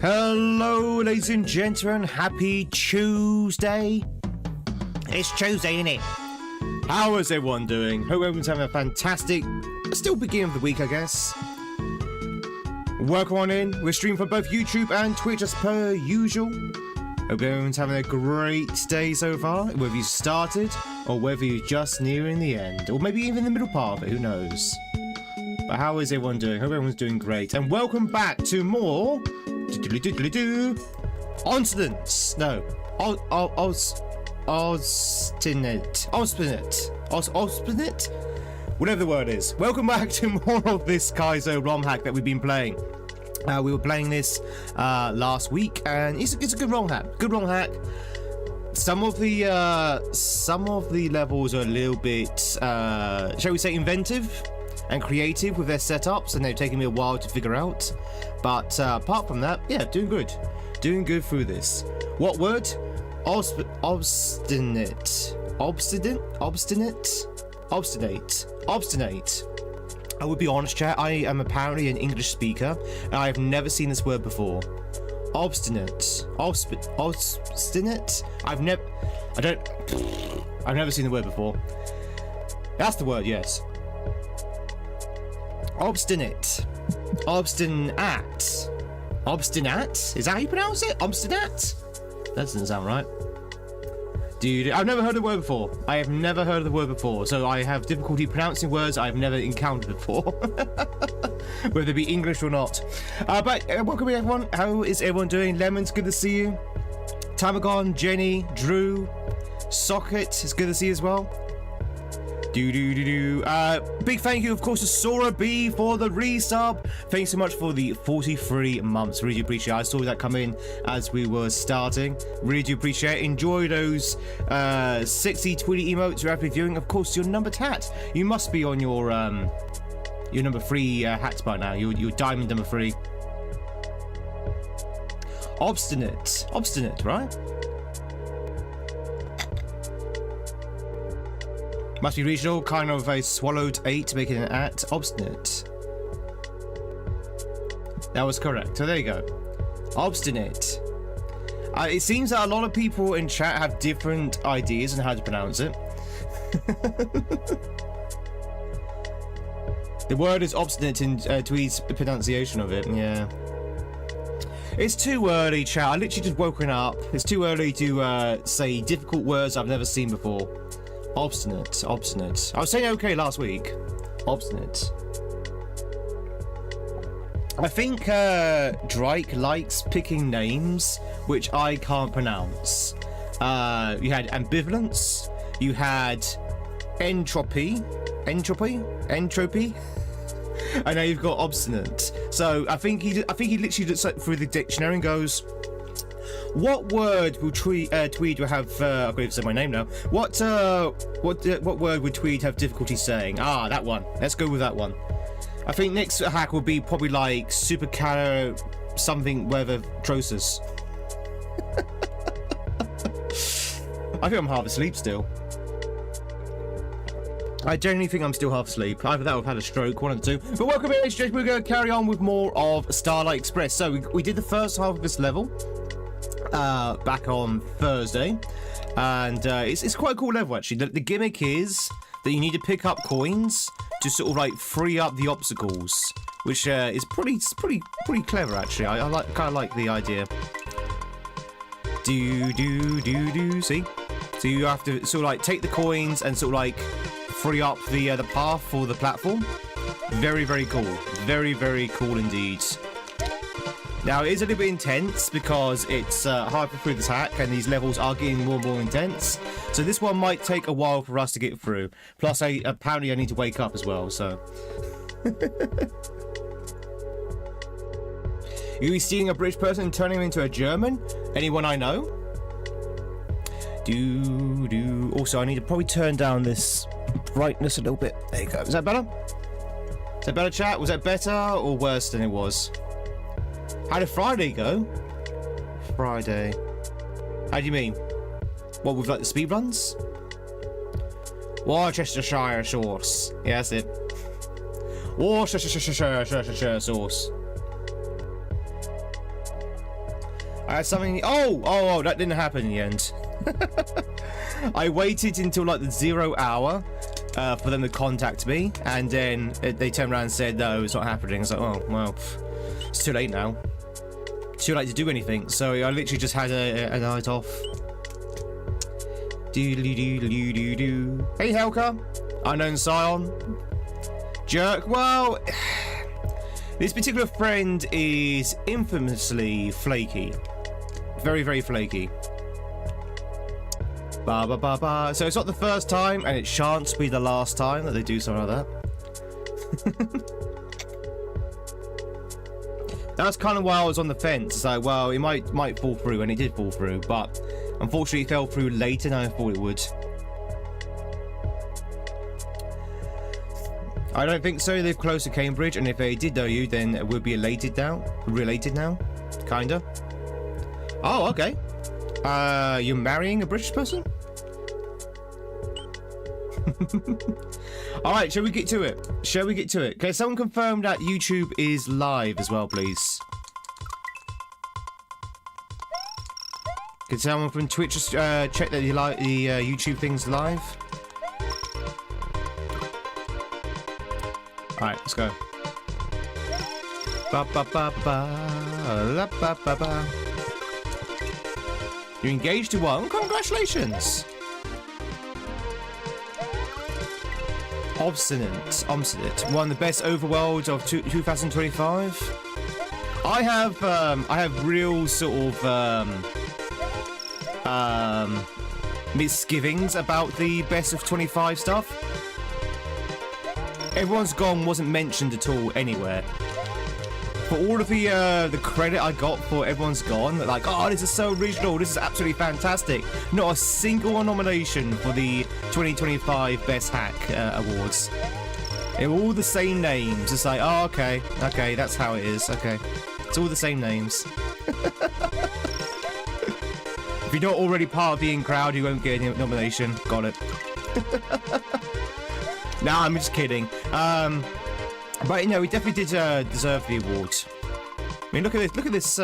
Hello, ladies and gentlemen. Happy Tuesday. It's Tuesday, isn't it? How is everyone doing? Hope everyone's having a fantastic, still beginning of the week, I guess. Welcome on in. We're streaming for both YouTube and Twitch as per usual. Hope everyone's having a great day so far, whether you started or whether you're just nearing the end, or maybe even the middle part of it, who knows. But how is everyone doing? Hope everyone's doing great. And welcome back to more Obstinate. No. Obstinate? Whatever the word is. Welcome back to more of this Kaizo ROM hack that we've been playing. We were playing this last week, and it's a good ROM hack. Good ROM hack. Some of the levels are a little bit, shall we say, inventive and creative with their setups, and they've taken me a while to figure out. But apart from that, yeah, doing good through this. What word? Obstinate. I would be honest, chat, I am apparently an English speaker, and I have never seen this word before. Obstinate. I've never seen the word before. That's the word, yes. Obstinate. Obstinate? Is that how you pronounce it? Obstinate? That doesn't sound right. Dude, I've never heard the word before. I have never heard of the word before, so I have difficulty pronouncing words I've never encountered before. Whether it be English or not. But welcome everyone. How is everyone doing? Lemons, good to see you. Tamagon, Jenny, Drew, Socket, it's good to see you as well. Big thank you, of course, to Sora B for the resub. Thanks so much for the 43 months. Really do appreciate it. I saw that come in as we were starting. Really do appreciate it. Enjoy those sexy Tweedy emotes you're happy viewing. Of course, your numbered hat. You must be on your number 3 hats by now. Your diamond number 3. Obstinate, right? Must be regional, kind of a swallowed 8, making an at. Obstinate. That was correct. So there you go. Obstinate. It seems that a lot of people in chat have different ideas on how to pronounce it. The word is obstinate in Tweed's pronunciation of it, yeah. It's too early, chat. I literally just woken up. It's too early to say difficult words I've never seen before. Obstinate. I was saying okay last week. Obstinate. I think Drake likes picking names which I can't pronounce. You had ambivalence. You had entropy. And now you've got obstinate. So I think he literally looks through the dictionary and goes, what word will Tweed will have? I've got to say my name now. What word would Tweed have difficulty saying? Ah, that one. Let's go with that one. I think next hack will be probably like supercalo something weathertrosis. I think I'm half asleep still. I genuinely think I'm still half asleep. Either that or I've had a stroke, one of the two. But welcome in, we're going to carry on with more of Starlight Express. So we did the first half of this level back on Thursday, and it's quite a cool level actually. The gimmick is that you need to pick up coins to sort of like free up the obstacles, which is pretty clever actually. I kind of like the idea. See, so you have to sort of like take the coins and sort of like free up the path for the platform. Very cool. Very cool indeed. Now, it is a little bit intense because it's halfway through this hack and these levels are getting more and more intense. So this one might take a while for us to get through. Plus, apparently I need to wake up as well, so... You'll be seeing a British person and turning him into a German? Anyone I know? Also, I need to probably turn down this brightness a little bit. There you go. Is that better? Is that better, chat? Was that better or worse than it was? How did Friday go? Friday. How do you mean? What, with like the speed runs? Worcestershire sauce. Yeah, that's it. Worcestershire sauce. I had something. Oh, that didn't happen in the end. I waited until like the 0 hour for them to contact me, and then they turned around and said, no, it's not happening. I was like, oh, well, it's too late now. Too late to do anything. So I literally just had a night off. Hey, Helka. Unknown Scion. Jerk. Well, this particular friend is infamously flaky. Very, very flaky. Ba ba ba ba. So it's not the first time, and it shan't be the last time that they do something like that. That's kind of why I was on the fence. It's like, well, it might fall through, and it did fall through, but unfortunately it fell through later than I thought it would. I don't think so. They're close to Cambridge, and if they did know you, then we'll be related now. Kinda. Oh, okay. You're marrying a British person? All right, shall we get to it? Okay, someone confirm that YouTube is live as well, please. Can someone from Twitch just check that the YouTube thing's live? All right, let's go. Ba ba ba ba, la ba ba ba. You're engaged to one? Congratulations! Obstinate. One of the best overworlds of 2025. I have real sort of misgivings about the best of 25 stuff. Everyone's Gone wasn't mentioned at all anywhere. For all of the credit I got for Everyone's Gone, like, oh, this is so original, this is absolutely fantastic. Not a single nomination for the 2025 Best Hack Awards. They're all the same names. It's like, oh, okay, that's how it is. Okay, it's all the same names. If you're not already part of the in crowd, you won't get a nomination. Got it. Nah, I'm just kidding. But you know, we definitely did deserve the award. I mean, look at this. Look at this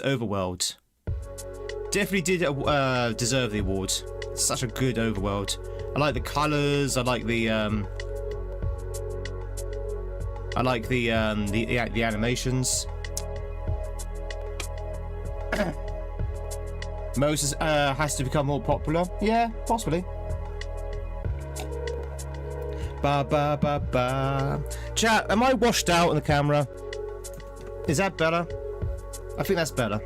Overworld. Definitely did deserve the award. It's such a good Overworld. I like the colours. I like the animations. Moses has to become more popular. Yeah, possibly. Ba ba ba ba. Chat, am I washed out on the camera? Is that better? I think that's better.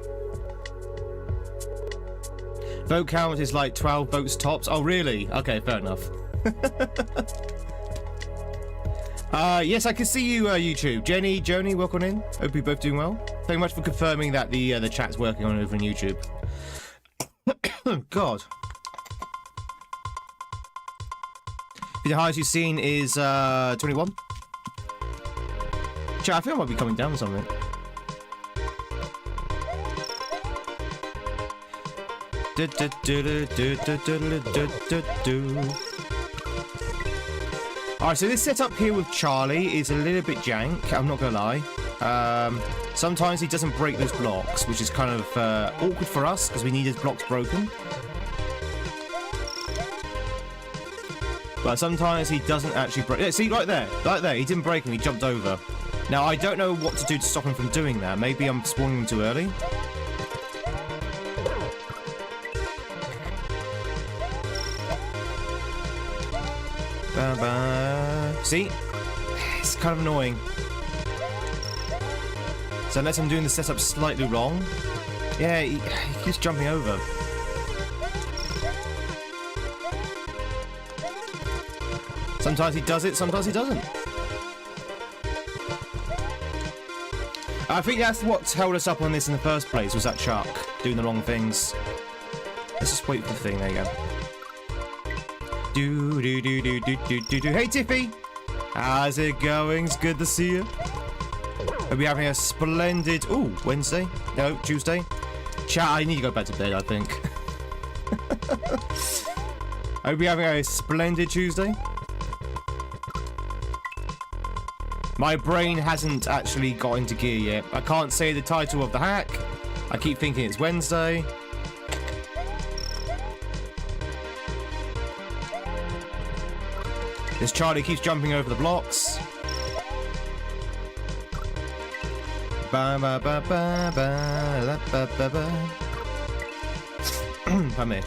Vote count is like 12 votes tops. Oh, really? Okay, fair enough. Yes, I can see you, YouTube. Jenny, Joni, welcome in. Hope you're both doing well. Thank you much for confirming that the chat's working on over on YouTube. God. The highest you've seen is 21. Chat, I think I might be coming down with something. Alright, so this setup here with Charlie is a little bit jank, I'm not gonna lie. Sometimes he doesn't break those blocks, which is kind of awkward for us because we need his blocks broken. But sometimes he doesn't actually break. Yeah, see, right there, he didn't break him, he jumped over. Now, I don't know what to do to stop him from doing that. Maybe I'm spawning him too early. See? It's kind of annoying. So unless I'm doing the setup slightly wrong. Yeah, he keeps jumping over. Sometimes he does it, sometimes he doesn't. I think that's what's held us up on this in the first place, was that shark doing the wrong things. Let's just wait for the thing, there you go. Hey Tiffy! How's it going? It's good to see you. Hope you're having a splendid... Ooh, Wednesday? No, Tuesday. Chat, I need to go back to bed, I think. Hope you're having a splendid Tuesday. My brain hasn't actually got into gear yet. I can't say the title of the hack. I keep thinking it's Wednesday. This Charlie keeps jumping over the blocks. Ba ba ba ba ba la ba ba ba. Come here.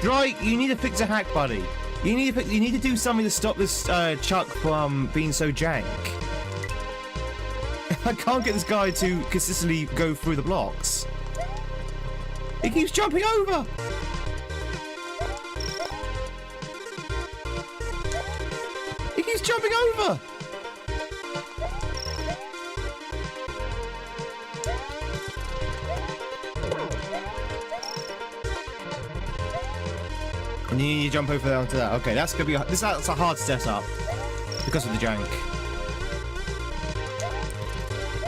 Right, you need to fix a hack, buddy. You need to do something to stop this Chuck from being so jank. I can't get this guy to consistently go through the blocks. He keeps jumping over. He keeps jumping over. And you need to jump over there onto that. Okay, that's gonna be that's a hard setup because of the jank.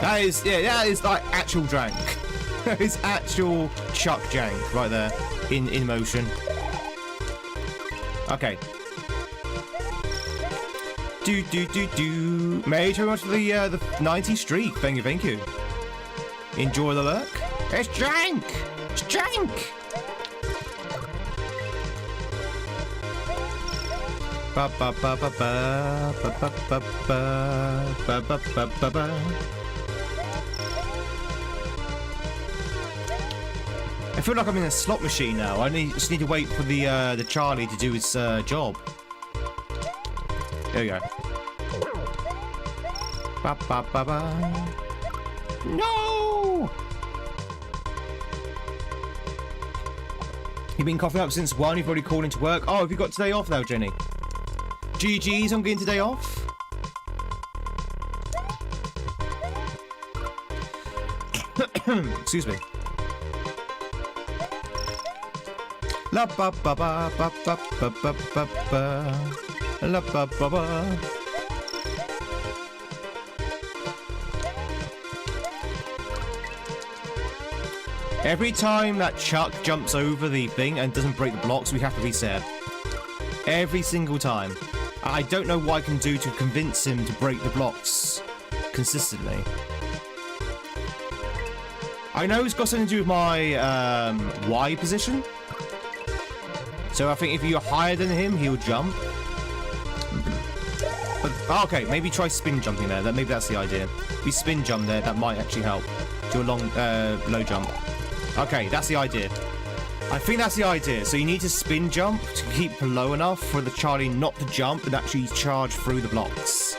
That is like actual jank. That is actual Chuck jank right there in motion. Okay. Mate, very much for the 90 streak. Thank you, thank you. Enjoy the lurk. It's jank. It's jank. Ba ba ba ba ba ba ba ba ba ba ba ba ba. I feel like I'm in a slot machine now. I just need to wait for the Charlie to do his job. There we go. Ba ba ba ba. No! You've been coughing up since 1. You've already called into work. Oh, have you got today off now, Jenny? GG's on getting today off. Excuse me. La ba ba ba ba ba ba ba ba ba. La ba ba ba. Every time that Chuck jumps over the thing and doesn't break the blocks, we have to reset. Every single time. I don't know what I can do to convince him to break the blocks consistently. I know it's got something to do with my Y position. So I think if you're higher than him, he'll jump. But, okay, maybe try spin jumping there. Maybe that's the idea. If you spin jump there, that might actually help. Do a long, low jump. Okay, that's the idea. I think that's the idea. So you need to spin jump to keep low enough for the Charlie not to jump and actually charge through the blocks.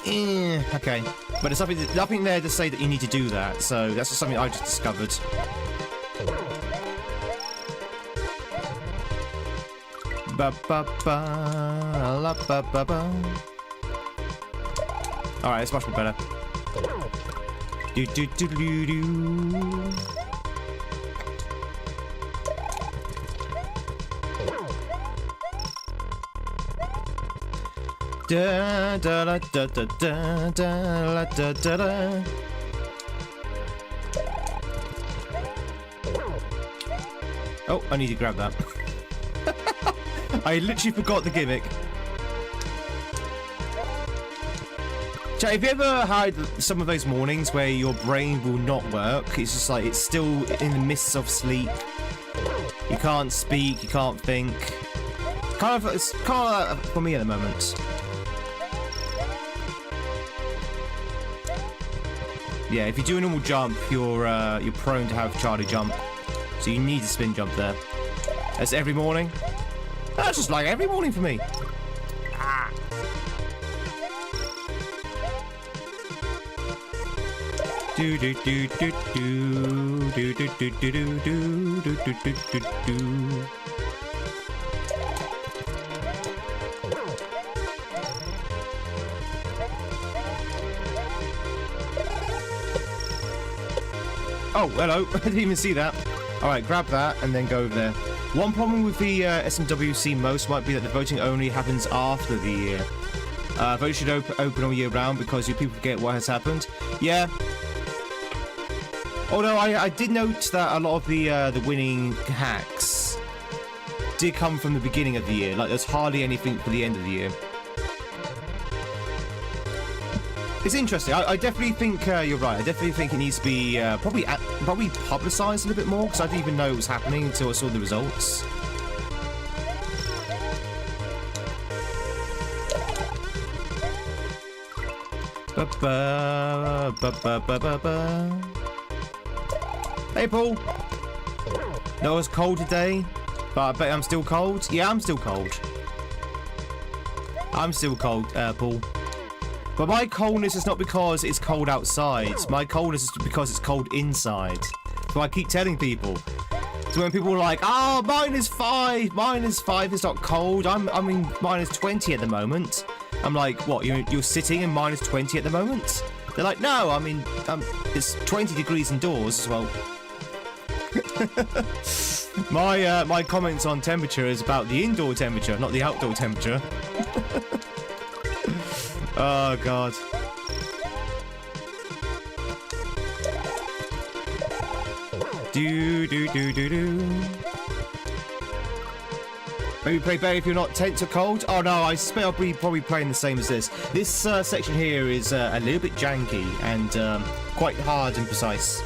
Okay. But there's nothing there to say that you need to do that. So that's just something I just discovered. Ba ba ba la ba ba ba. Alright, it's much more better. Do do do do do. Da da da da da da da da da da. Oh, I need to grab that. I literally forgot the gimmick. Chat, have you ever had some of those mornings where your brain will not work? It's just like it's still in the mists of sleep. You can't speak, you can't think. It's kind of for me at the moment. Yeah, if you do a normal jump, you're prone to have Charlie jump. So you need to spin jump there. That's every morning. That's just like every morning for me. Ah. Do do do do do do do do do do do do do do. Oh, hello. I didn't even see that. Alright, grab that and then go over there. One problem with the SMWC most might be that the voting only happens after the year. Voting should open all year round because you people forget what has happened. Yeah. Although I did note that a lot of the winning hacks did come from the beginning of the year. Like, there's hardly anything for the end of the year. It's interesting. I definitely think you're right. I definitely think it needs to be probably publicised a little bit more, because I didn't even know it was happening until I saw the results. Hey, Paul. No, it was cold today, but I bet I'm still cold. Yeah, I'm still cold. I'm still cold, Paul. But my coldness is not because it's cold outside. My coldness is because it's cold inside. So I keep telling people. So when people are like, "Oh, -5, -5 is not cold. I'm in -20 at the moment." I'm like, "What? You're sitting in -20 at the moment?" They're like, "No, I mean, it's 20 degrees indoors as well." My comments on temperature is about the indoor temperature, not the outdoor temperature. Oh god. Maybe play better if you're not tense or cold. Oh no, I suspect I'll be probably playing the same as this. This section here is a little bit janky and quite hard and precise.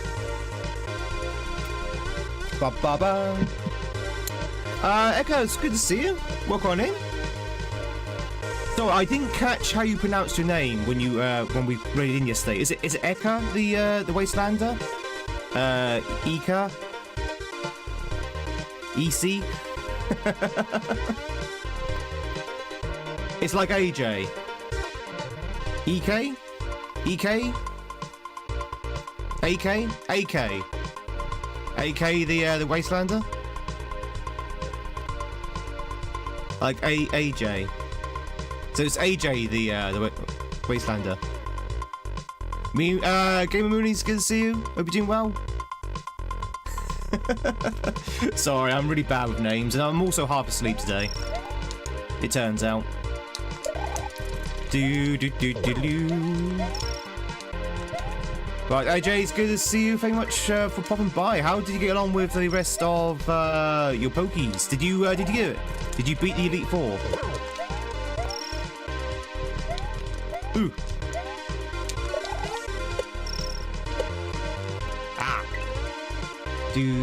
Ba-ba-ba. Echo, it's good to see you. Welcome on in. So I didn't catch how you pronounced your name when you when we read it in yesterday. Is it Eka, the Wastelander? Eka? EC? It's like AJ. EK? EK? AK? AK? AK the Wastelander? Like AJ. So it's AJ the Wastelander. Me, Gamer Mooney's good to see you. Hope you're doing well. Sorry, I'm really bad with names, and I'm also half asleep today. It turns out. Right, AJ, it's good to see you. Thank you much for popping by. How did you get along with the rest of your pokies? Did you get it? Did you beat the Elite Four? Ooh. Ah. Do.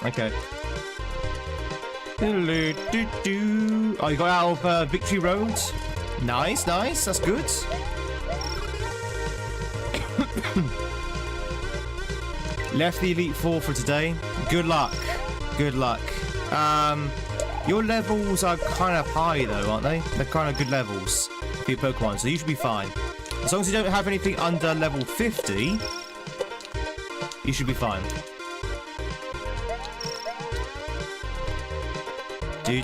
Okay. Oh, you got out of Victory Road. Nice, nice. That's good. Left the Elite Four for today. Good luck. Good luck. Your levels are kind of high though, aren't they? They're kind of good levels for your Pokemon, so you should be fine. As long as you don't have anything under level 50, you should be fine. I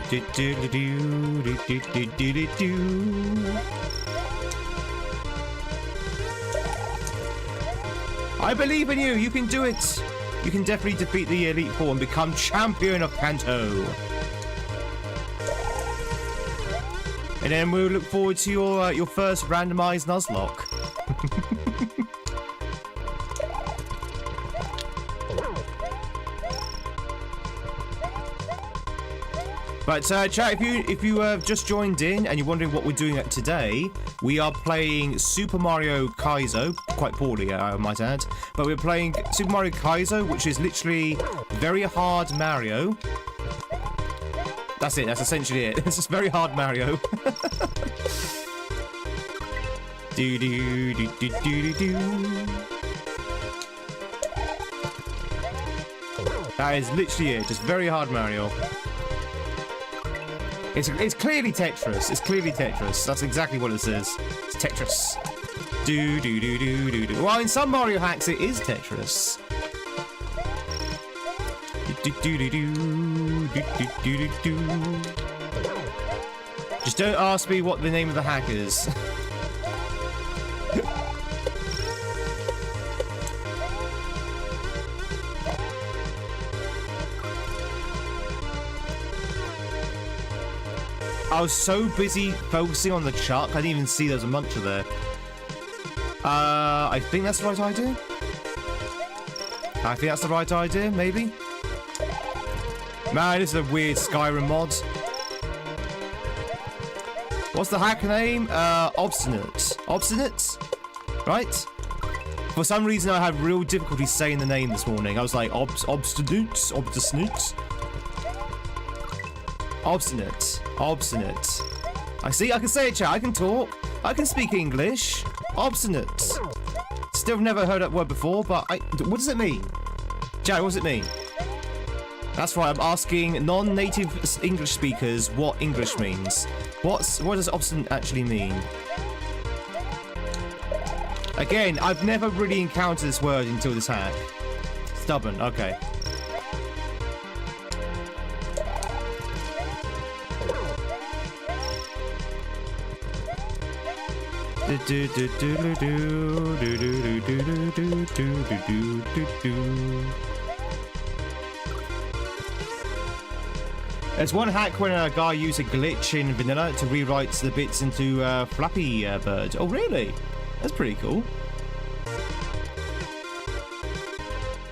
believe in you. You can do it. You can definitely defeat the Elite Four and become champion of Kanto. And then we'll look forward to your first randomized Nuzlocke. But chat, if you have just joined in and you're wondering what we're doing today, we are playing Super Mario Kaizo, quite poorly, I might add. But we're playing Super Mario Kaizo, which is literally very hard Mario. That's it. That's essentially it. It's just very hard Mario. Do do do do do do. That is literally it. Just very hard Mario. It's clearly Tetris. It's clearly Tetris. That's exactly what it is. It's Tetris. Do do do do do do. Well, in some Mario hacks, it is Tetris. Do do do do do do do do. Just don't ask me what the name of the hack is. I was so busy focusing on the chuck, I didn't even see there was a muncher there. I think that's the right idea. I think that's the right idea, maybe. Man, this is a weird Skyrim mod. What's the hack name? Obstinate. Obstinate? Right? For some reason, I had real difficulty saying the name this morning. I was like, obstinate? Obstinate? Obstinate. Obstinate. I see, I can say it, chat. I can talk. I can speak English. Obstinate. Still never heard that word before, but what does it mean? Chat, what does it mean? That's right, I'm asking non-native English speakers what English means. What does obstinate actually mean? Again, I've never really encountered this word until this hack. Stubborn, okay. There's one hack when a guy used a glitch in vanilla to rewrite the bits into Flappy Bird. Oh, really? That's pretty cool.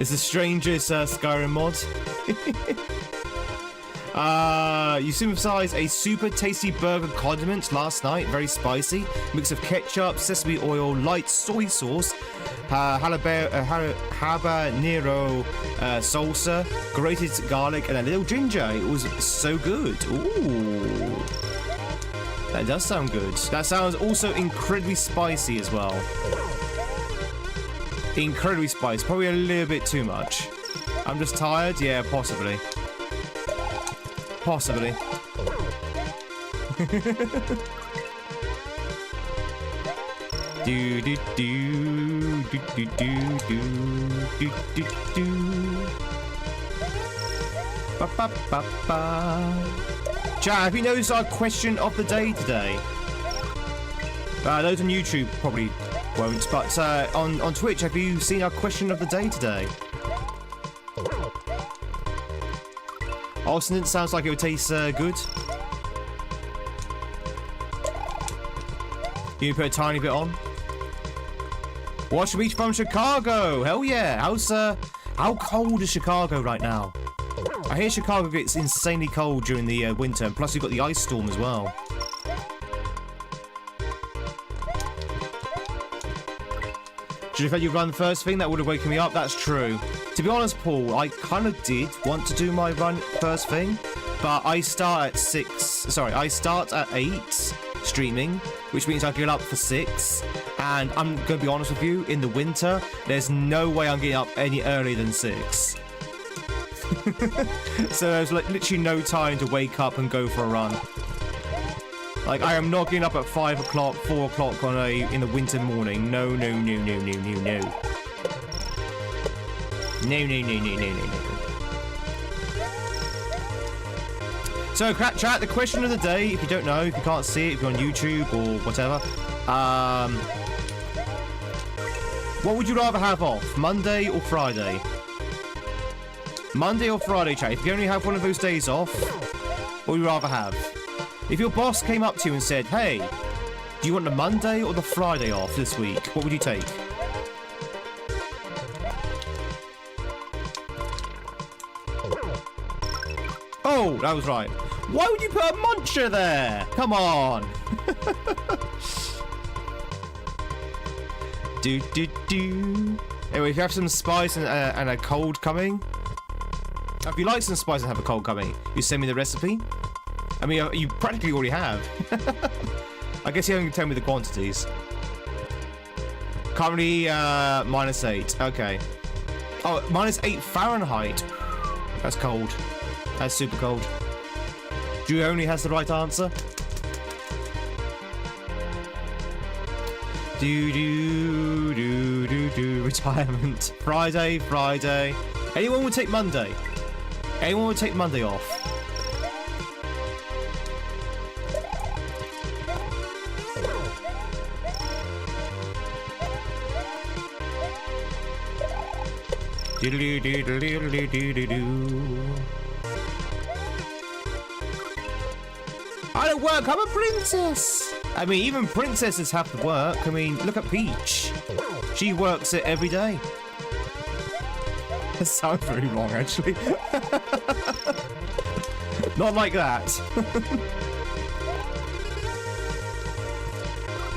It's the strangest Skyrim mod. You synthesized a super tasty burger condiment last night. Very spicy. Mix of ketchup, sesame oil, light soy sauce, habanero salsa, grated garlic, and a little ginger. It was so good. Ooh. That does sound good. That sounds also incredibly spicy as well. Incredibly spicy. Probably a little bit too much. I'm just tired? Yeah, possibly. Possibly. do do do do do do do do do. Ba ba ba ba. Chat, have you noticed our question of the day today? Those on YouTube probably won't, but on Twitch, have you seen our question of the day today? Obstinate sounds like it would taste good. You put a tiny bit on. Watch me from Chicago. Hell yeah. How cold is Chicago right now? I hear Chicago gets insanely cold during the winter, and plus you've got the ice storm as well. Should have had you run first thing, that would have woken me up. That's true. To be honest, Paul, I kind of did want to do my run first thing, but I start at 6. Sorry, I start at 8 streaming, which means I get up for 6. And I'm going to be honest with you, in the winter, there's no way I'm getting up any earlier than 6. So there's like literally no time to wake up and go for a run. Like, I am not getting up at 5 o'clock, 4 o'clock in the winter morning. No, no, no, no, no, no, no. No, no, no, no, no, no, no. So, chat, the question of the day, if you don't know, if you can't see it, if you're on YouTube or whatever, what would you rather have off, Monday or Friday? Monday or Friday, chat? If you only have one of those days off, what would you rather have? If your boss came up to you and said, hey, do you want the Monday or the Friday off this week? What would you take? Oh, that was right. Why would you put a muncher there? Come on. do, do, do. Anyway, if you have some spice and a cold coming, if you like some spice and have a cold coming, you send me the recipe. I mean, you practically already have. I guess you haven't told me the quantities. Currently, -8. Okay. Oh, -8 Fahrenheit. That's cold. That's super cold. Drew only has the right answer. Do. Retirement. Friday. Anyone would take Monday. Anyone would take Monday off. I don't work, I'm a princess. I mean, even princesses have to work. I mean, look at Peach. She works it every day. That sounds very wrong, actually. Not like that.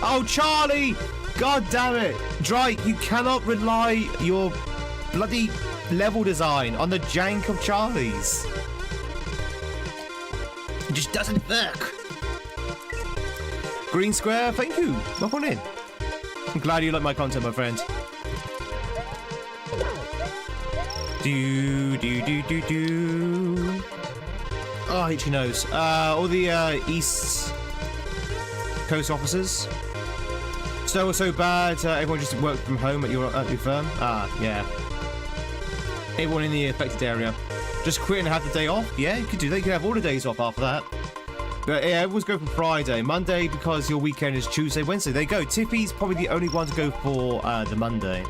Oh, Charlie! God damn it! Drake, you cannot rely your bloody level design on the jank of Charlie's. It just doesn't work. Green Square, thank you. Welcome in. I'm glad you like my content, my friend. Do. Oh, I hate your nose. All the East Coast officers. So bad. Everyone just worked from home at your firm. Ah, yeah. Everyone in the affected area. Just quit and have the day off. Yeah, you could do that. You could have all the days off after that. But yeah, everyone's go for Friday. Monday, because your weekend is Tuesday, Wednesday. There you go. Tiffy's probably the only one to go for the Monday.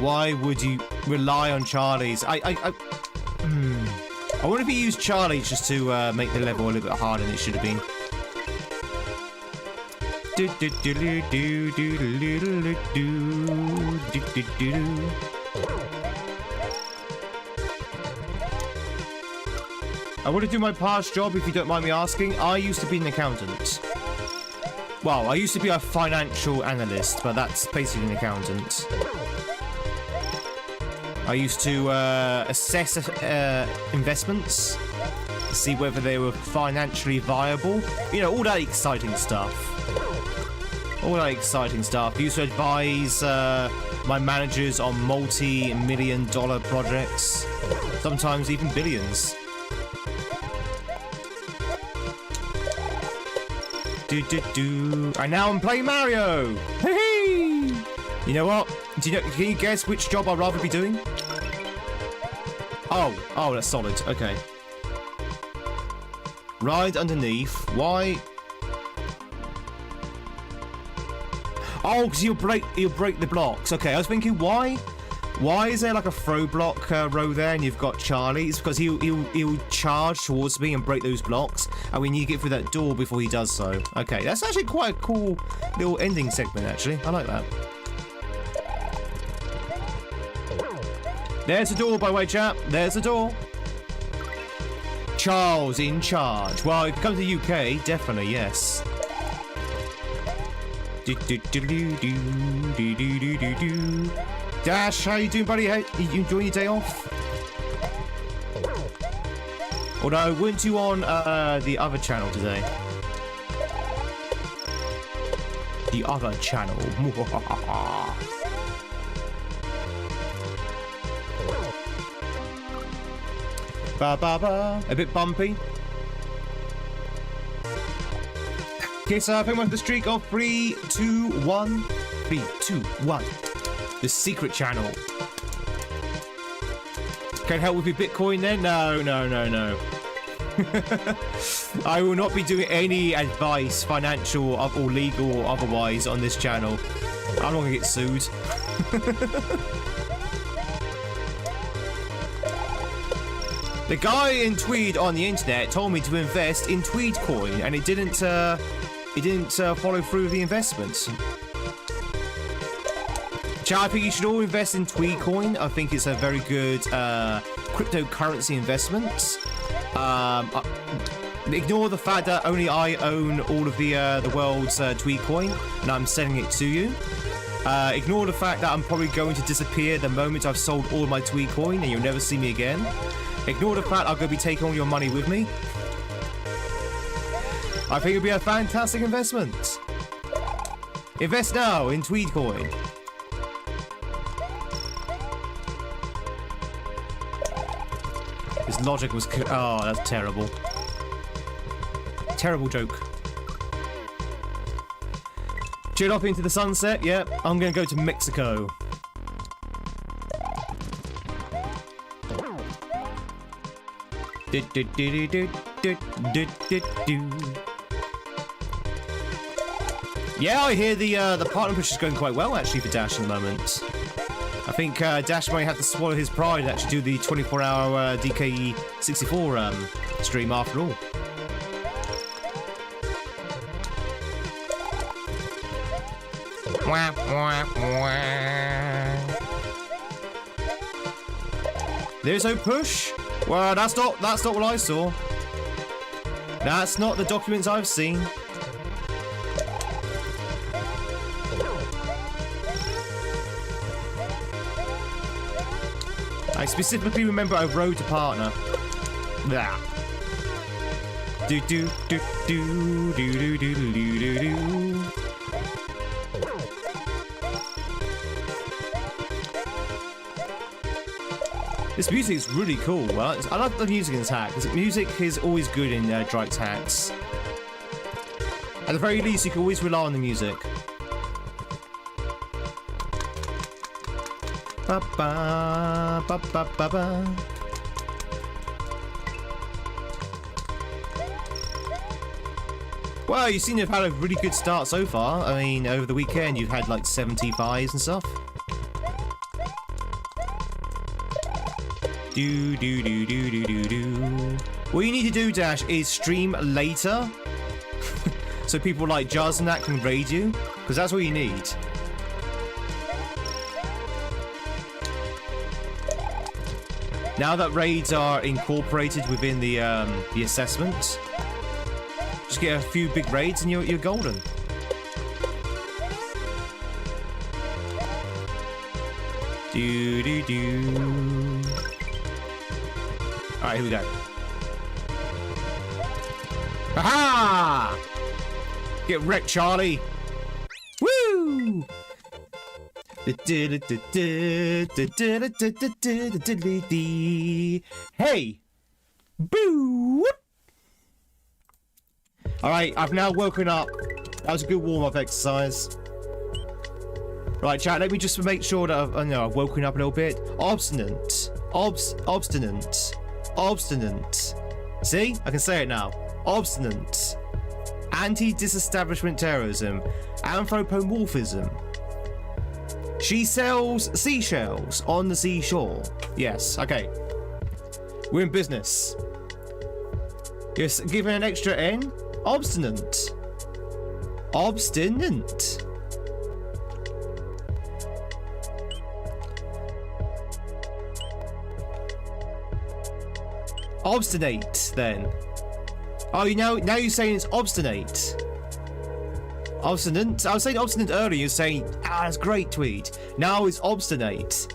Why would you rely on Charlie's? I wonder if you used Charlie's just to make the level a little bit harder than it should have been. I want to do my past job, if you don't mind me asking. I used to be an accountant. Well, I used to be a financial analyst, but that's basically an accountant. I used to assess investments, see whether they were financially viable. You know, all that exciting stuff. All that exciting stuff. I used to advise my managers on multi-million-dollar projects, sometimes even billions. And now I'm playing Mario. Hey! You know what? Can you guess which job I'd rather be doing? Oh, that's solid. Okay. Ride underneath. Why? Oh, because you'll break the blocks. Okay, I was thinking, why is there like a throw block row there, and you've got Charlie? It's because he'll charge towards me and break those blocks, and we need to get through that door before he does so. Okay, that's actually quite a cool little ending segment. Actually, I like that. There's a door, by the way, chap. There's a door. Charles in charge. Well, if you come to the UK, definitely yes. Dash, how you doing, buddy? How you enjoying your day off? Although, weren't you on the other channel today? The other channel. Ba ba ba. A bit bumpy. Okay, so I think we're the streak of 3, 2, 1. 3, 2, 1. The secret channel. Can help with your Bitcoin then? No. I will not be doing any advice, financial or legal or otherwise, on this channel. I'm not gonna get sued. The guy in Tweed on the internet told me to invest in Tweed coin, and it didn't follow through with the investments. I think you should all invest in Tweed coin. I think it's a very good cryptocurrency investment. Ignore the fact that only I own all of the world's Tweed coin, and I'm selling it to you. Ignore the fact that I'm probably going to disappear the moment I've sold all my Tweed coin, and you'll never see me again. Ignore the fact I'm going to be taking all your money with me. I think it'll be a fantastic investment. Invest now in Tweed coin. His logic was... Oh, that's terrible. Terrible joke. Jet off into the sunset. Yep, I'm going to go to Mexico. Yeah, I hear the partner push is going quite well actually for Dash at the moment. I think Dash might have to swallow his pride and actually do the 24-hour DK64 stream after all. There's no push. Well, that's not what I saw. That's not the documents I've seen. I specifically remember I rode a partner. There. Do do do do do do do do do. This music is really cool. Well, I love the music in this hack because music is always good in Drike's hacks. At the very least, you can always rely on the music. Ba ba ba ba ba ba. Well, you seem to have had a really good start so far. I mean, over the weekend you've had like 75s and stuff. Do do do do do do do. What you need to do, Dash, is stream later, so people like Jazz and that can raid you, because that's what you need. Now that raids are incorporated within the assessment, just get a few big raids and you're golden. Do do do. All right, here we go. Aha! Get wrecked, Charlie. Woo! Hey! Boo! Alright, I've now woken up. That was a good warm-up exercise. Right, chat, let me just make sure that I've woken up a little bit. Obstinate. Obstinate. Obstinate. See? I can say it now. Obstinate. Anti-disestablishment terrorism. Anthropomorphism. She sells seashells on the seashore. Yes, okay. We're in business. You're given an extra N? Obstinate. Obstinate. Obstinate, then. Oh, now you're saying it's obstinate. Obstinate? I was saying obstinate earlier, you're saying, that's great, Tweed. Now it's obstinate.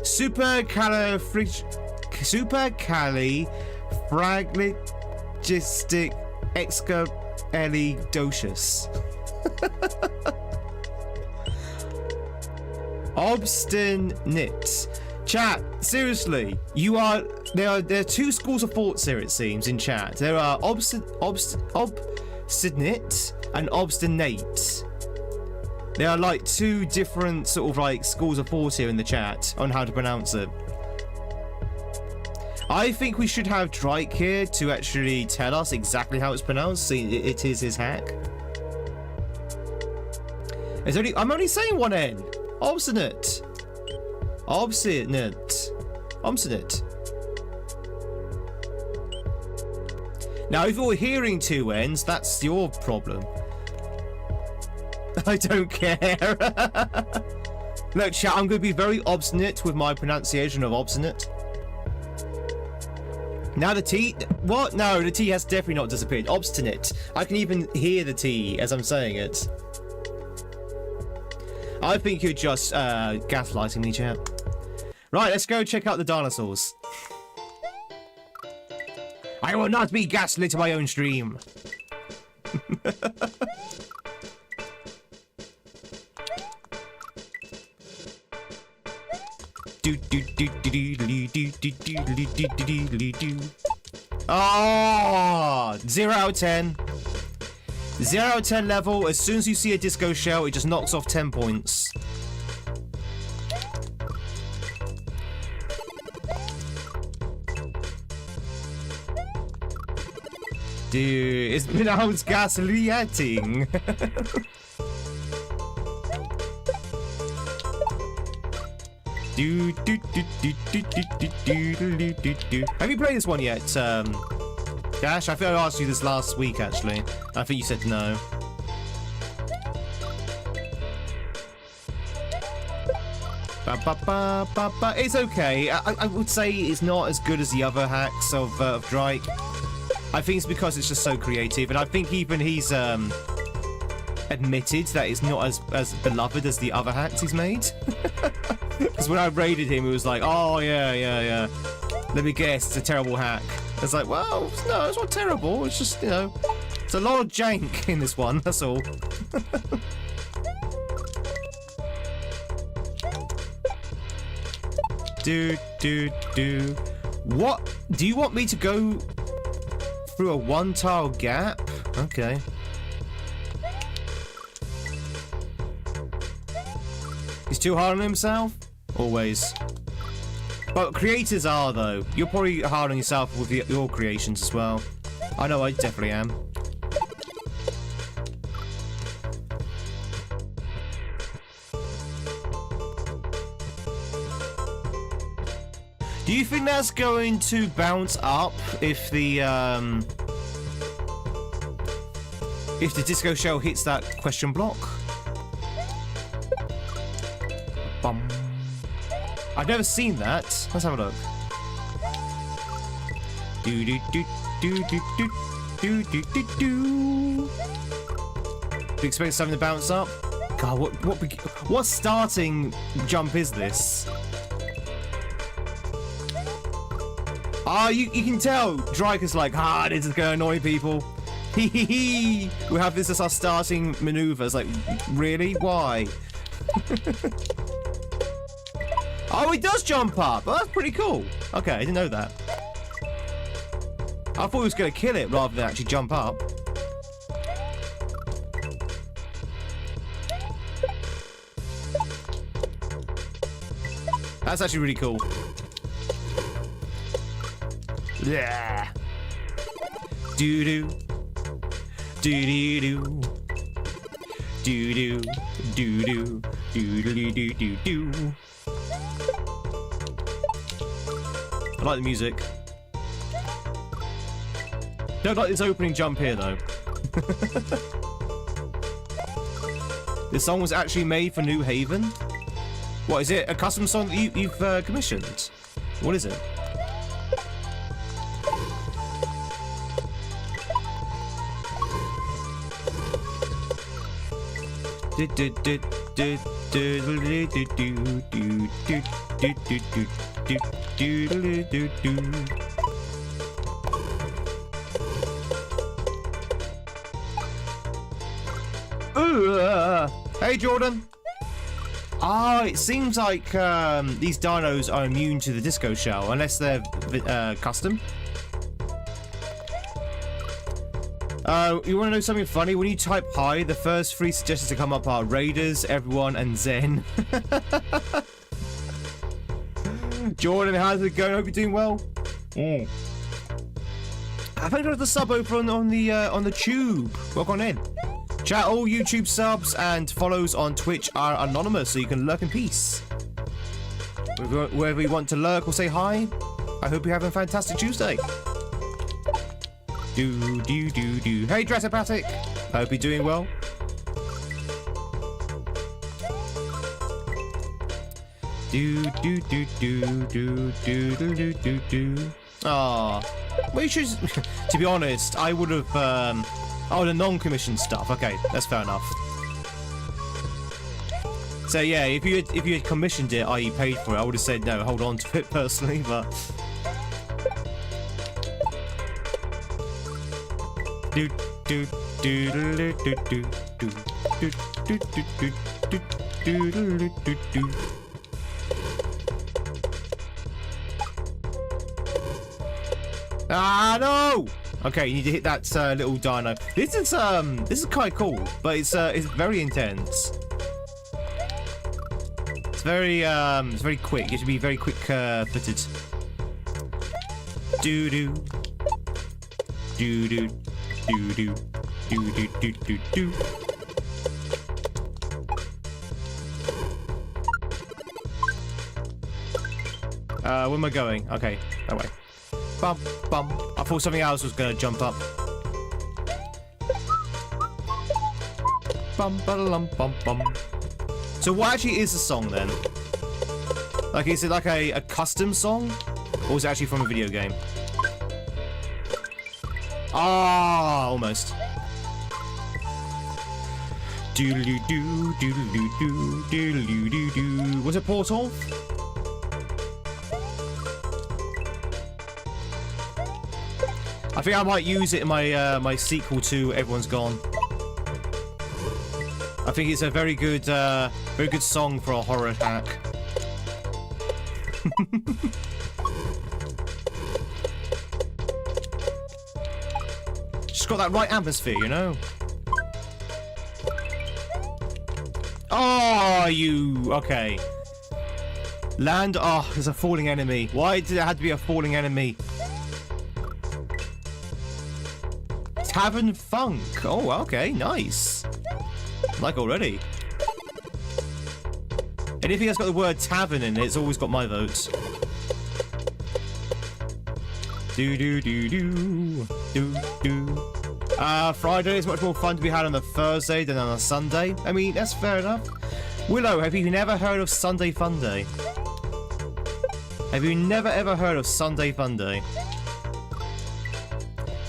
Supercalifragilisticexpialidocious. Obstinate. Chat, seriously, there are two schools of thoughts here, it seems, in chat. There are obstinate and obstinate. There are like two different sort of like schools of thought here in the chat on how to pronounce it. I think we should have Drike here to actually tell us exactly how it's pronounced. See, it is his hack. I'm only saying one N. Obstinate. Obstinate. Obstinate. Now, if you're hearing two N's, that's your problem. I don't care. Look, chat, I'm going to be very obstinate with my pronunciation of obstinate. Now the T... What? No, the T has definitely not disappeared. Obstinate. I can even hear the T as I'm saying it. I think you're just gaslighting me, chat. Right, let's go check out the dinosaurs. I will not be gaslit to my own stream. Oh, 0 out of 10. 0 out of 10 level. As soon as you see a disco shell, it just knocks off 10 points. Dude, it's pronounced gaslighting. Have you played this one yet, Dash? I think I asked you this last week, actually. I think you said no. It's okay. I would say it's not as good as the other hacks of Drake. I think it's because it's just so creative, and I think even he's admitted that it's not as beloved as the other hacks he's made. Because when I raided him, he was like, "Oh yeah. Let me guess, it's a terrible hack." It's like, well, no, it's not terrible. It's just, you know, it's a lot of jank in this one. That's all. What? Do you want me to go through a one-tile gap? Okay. He's too hard on himself? Always. But creators are, though. You're probably hard on yourself with your creations as well. I know I definitely am. Do you think that's going to bounce up if the disco shell hits that question block? Bum. I've never seen that. Let's have a look. Do. Do you expect something to bounce up? God, what starting jump is this? Ah, you can tell Drake is like, this is gonna annoy people. We have this as our starting maneuver. It's like, really? Why? Oh, he does jump up. Oh, that's pretty cool. Okay, I didn't know that. I thought he was gonna kill it rather than actually jump up. That's actually really cool. Yeah. Do do do do do do do do do do do do. I like the music. Don't like this opening jump here though. This song was actually made for New Haven. What is it? A custom song that you've commissioned? What is it? Hey Jordan. It seems like these dinos are immune to the disco shell unless they're custom. You want to know something funny? When you type hi, the first three suggestions to come up are Raiders, Everyone, and Zen. Jordan, how's it going? Hope you're doing well. I think there's the sub over on the tube. Welcome on in. Chat, all YouTube subs and follows on Twitch are anonymous, so you can lurk in peace. Wherever you want to lurk or say hi, I hope you're having a fantastic Tuesday. Do. Hey, Dressapatic. I hope you're doing well. Do. Well, you should. To be honest, I would have. The non-commissioned stuff. Okay, that's fair enough. So yeah, if you had commissioned it, i.e. paid for it, I would have said no, hold on to it personally, but. Ah no! Okay, you need to hit that little dino. This is kind of cool, but it's very intense. It's very quick. You have to be very quick footed. Do. Do do do do do do do. Where am I going? Okay, that way. Bum bum. I thought something else was gonna jump up. Bum ba-da-lum bum bum. So what actually is the song then? Like, is it like a custom song? Or is it actually from a video game? Ah, almost. Doodle-doo, doodle-doo, doodle-doo-doo. Was it Portal? I think I might use it in my my sequel to Everyone's Gone. I think it's a very good song for a horror hack. Just got that right atmosphere, you know? Oh, you... Okay. Land... Oh, there's a falling enemy. Why did it have to be a falling enemy? Tavern Funk. Oh, okay. Nice. Like already. Anything that's got the word tavern in it, it's always got my votes. Do do do do do do. Friday is much more fun to be had on a Thursday than on a Sunday. I mean, that's fair enough. Willow, have you never heard of Sunday Fun Day? Have you never ever heard of Sunday Fun Day?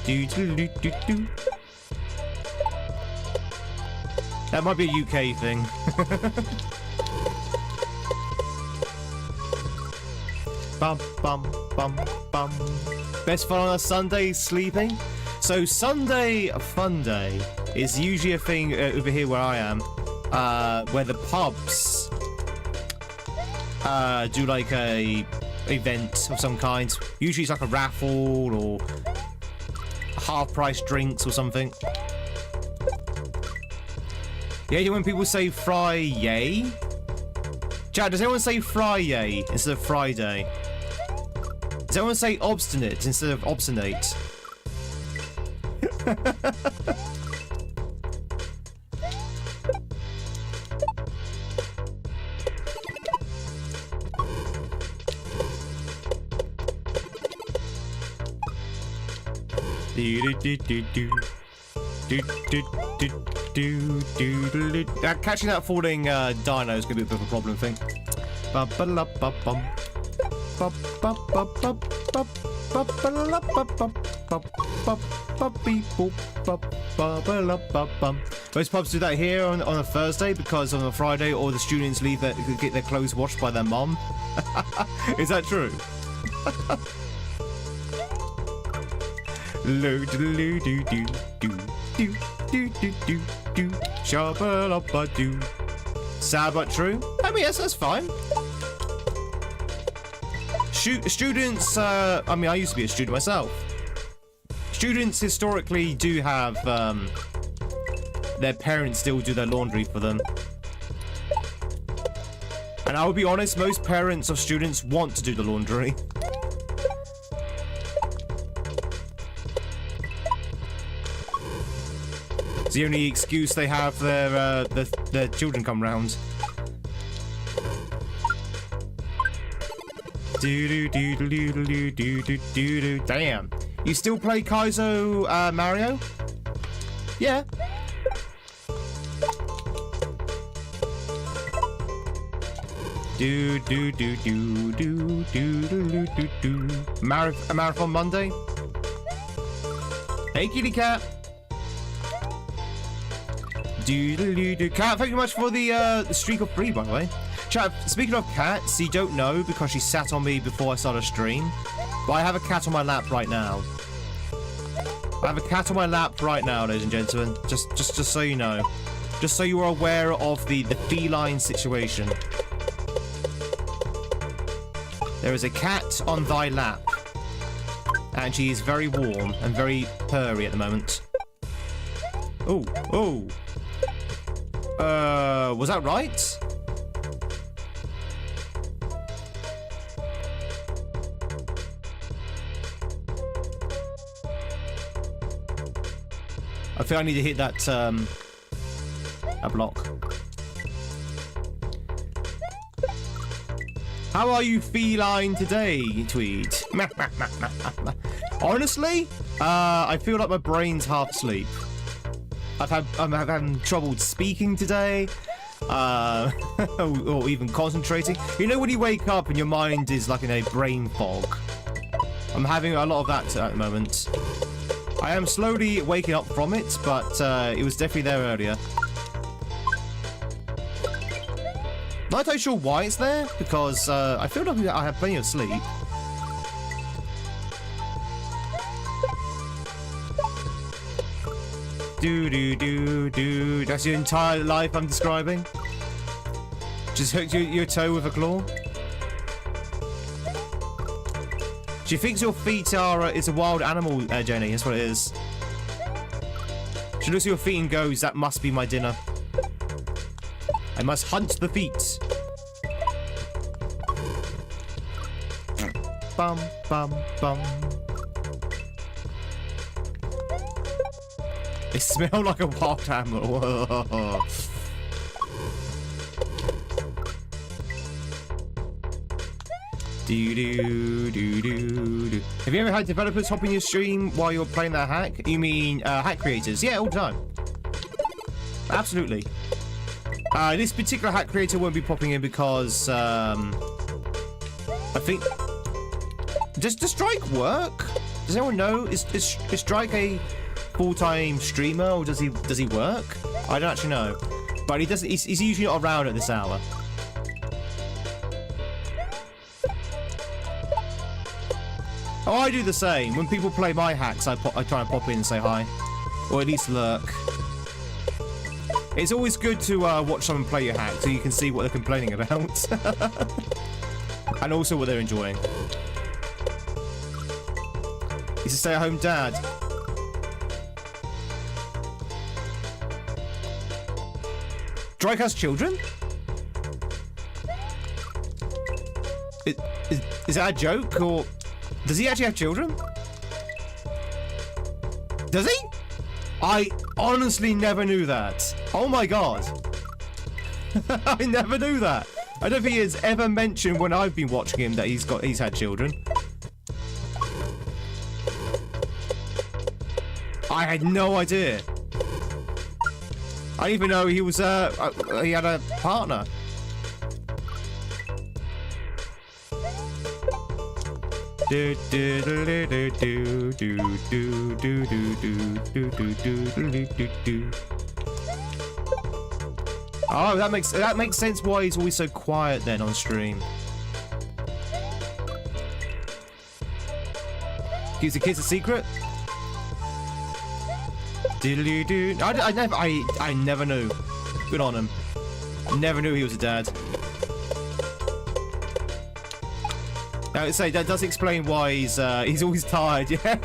Do do do do do. That might be a UK thing. Bum bum bum bum. Best fun on a Sunday, sleeping. So Sunday Fun Day is usually a thing over here where I am, where the pubs do like a event of some kind. Usually it's like a raffle or half-price drinks or something. Yeah, when people say Friday. Chat, does anyone say Friday instead of Friday? Does anyone say obstinate instead of obstinate? Catching that falling dino is going to be a bit of a problem thing. Most pubs do that here on a Thursday because on a Friday all the students leave get their clothes washed by their mum. Is that true? Sad but true. I mean, yes, that's fine. Students, I mean, I used to be a student myself. Students historically do have their parents still do their laundry for them. And I will be honest, most parents of students want to do the laundry. It's the only excuse they have their children come round. Damn. You still play Kaizo, Mario? Yeah. A Marathon Monday? Hey, kitty cat. Cat, thank you much for the streak of 3, by the way. Chat, speaking of cats, you don't know because she sat on me before I started a stream, but I have a cat on my lap right now. I have a cat on my lap right now, ladies and gentlemen. Just so you know. Just so you are aware of the feline situation. There is a cat on thy lap. And she is very warm and very purry at the moment. Oh, oh. Was that right? I think I need to hit that a block. How are you feline today, Tweed? Honestly, I feel like my brain's half asleep. I'm having trouble speaking today, or even concentrating. You know when you wake up and your mind is like in a brain fog? I'm having a lot of that at the moment. I am slowly waking up from it, but it was definitely there earlier. Not entirely sure why it's there, because I feel like I have plenty of sleep. Do. That's your entire life I'm describing? Just hooked your toe with a claw? She thinks your feet are is a wild animal, Jenny. That's what it is. She looks at your feet and goes, "That must be my dinner. I must hunt the feet." Bum bum bum. They smell like a wild animal. Do. Have you ever had developers hop in your stream while you're playing that hack? You mean hack creators? Yeah, all the time. Absolutely. This particular hack creator won't be popping in because I think. Does Strike work? Does anyone know? Is Strike a full-time streamer, or does he work? I don't actually know, but he doesn't. He's usually not around at this hour. Oh, I do the same. When people play my hacks, I try and pop in and say hi, or at least lurk. It's always good to watch someone play your hack so you can see what they're complaining about, and also what they're enjoying. He's a stay-at-home dad. Drake has children? Is that a joke, or does he actually have children? Does he? I honestly never knew that. Oh my god. I never knew that. I don't think he has ever mentioned when I've been watching him that he's had children. I had no idea. I didn't even know he was he had a partner. Oh, that makes sense why he's always so quiet then on stream. Keeps the kids a secret. I never knew. Good on him. Never knew he was a dad. I would say that does explain why he's always tired. Yeah,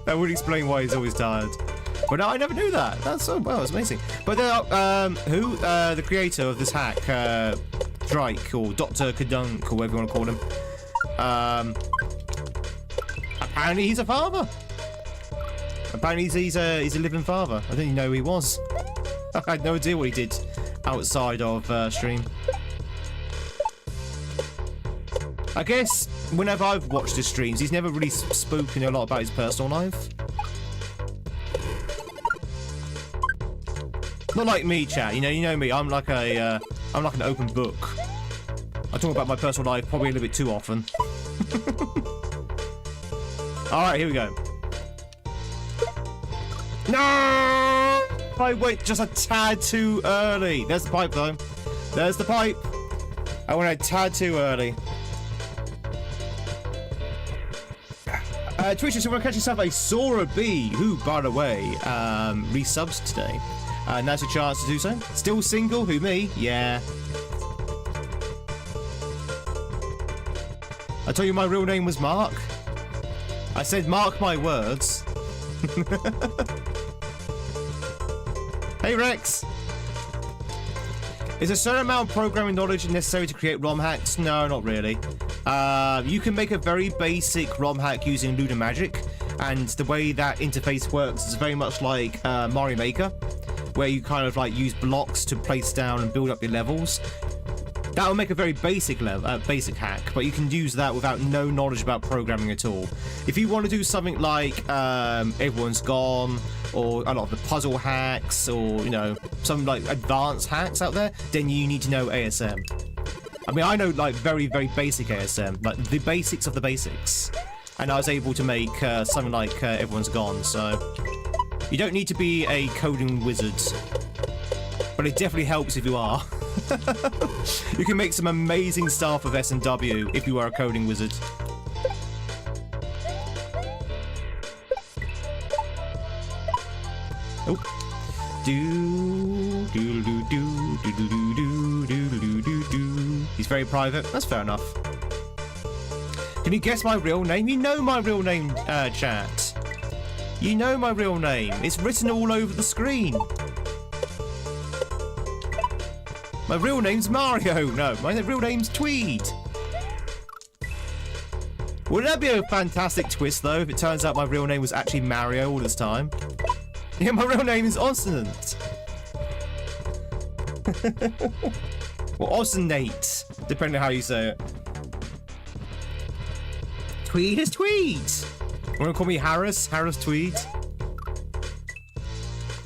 that would explain why he's always tired. But no, I never knew that. That's so well. It's amazing. But the creator of this hack, Drake or Dr. Kadunk or whatever you want to call him, apparently he's a father. Apparently he's a living father. I didn't know who he was. I had no idea what he did outside of stream. I guess whenever I've watched his streams, he's never really spoken a lot about his personal life. Not like me, chat. You know me. I'm like an open book. I talk about my personal life probably a little bit too often. All right, here we go. No! I went just a tad too early. There's the pipe, though. There's the pipe. I went a tad too early. Twitch, so we're going to catch yourself a Sora B, who, by the way, resubs today. Now's your chance to do so. Still single? Who, me? Yeah. I told you my real name was Mark. I said mark my words. Hey, Rex. Is a certain amount of programming knowledge necessary to create ROM hacks? No, not really. You can make a very basic ROM hack using Lunar Magic, And the way that interface works is very much like Mario Maker, where you kind of like use blocks to place down and build up your levels. That will make a very basic hack, but you can use that without no knowledge about programming at all. If you want to do something like Everyone's Gone, or a lot of the puzzle hacks, or, you know, some like advanced hacks out there, then you need to know ASM. I mean, I know like very, very basic ASM, like the basics of the basics. And I was able to make something like Everyone's Gone, so you don't need to be a coding wizard, but it definitely helps if you are. You can make some amazing stuff with S&W if you are a coding wizard. Oh. He's very private. That's fair enough. Can you guess my real name? You know my real name, chat. You know my real name. It's written all over the screen. My real name's Mario. No, my real name's Tweed. Wouldn't that be a fantastic twist, though, if it turns out my real name was actually Mario all this time? Yeah, my real name is Oscillant. Or Oscillate, depending on how you say it. Tweed is Tweed. Want to call me Harris? Harris Tweed?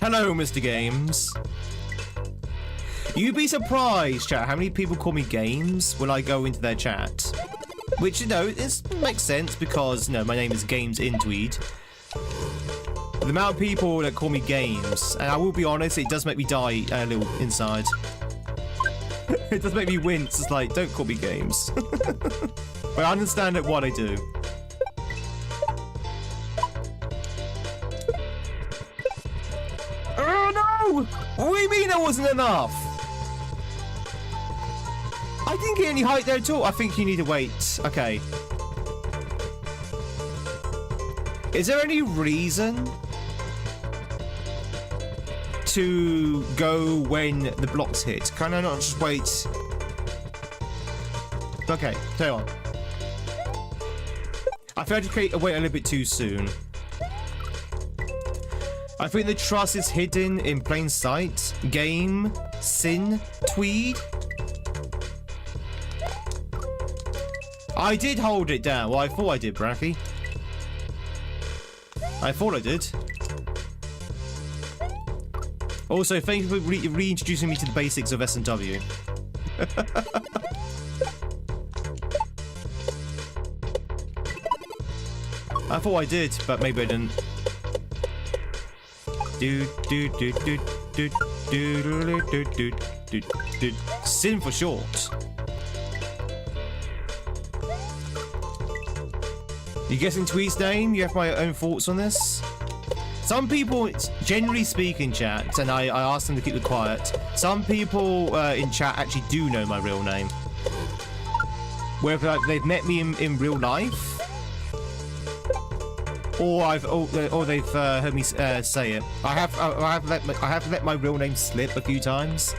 Hello, Mr. Games. You'd be surprised, chat, how many people call me Games when I go into their chat. Which, you know, it makes sense because, you know, my name is GamesInTweed. The amount of people that call me Games, and I will be honest, it does make me die a little inside. It does make me wince. It's like, don't call me Games. But I understand what I do. Oh no! What do you mean that wasn't enough? I didn't get any height there at all. I think you need to wait. Okay. Is there any reason to go when the blocks hit? Can I not just wait? Okay, tell you what. I feel like I wait a little bit too soon. I think the trust is hidden in plain sight. GamesInTweed. I did hold it down. Well, I thought I did, Bracky. I thought I did. Also, thank you for reintroducing me to the basics of S&W. I thought I did, but maybe I didn't. Sin for short. You guessing Tweed's name? You have my own thoughts on this? Some people, generally speaking, chat, and I asked them to keep it quiet, some people in chat actually do know my real name. Whether they've met me in real life, or they've heard me say it. I have let my real name slip a few times.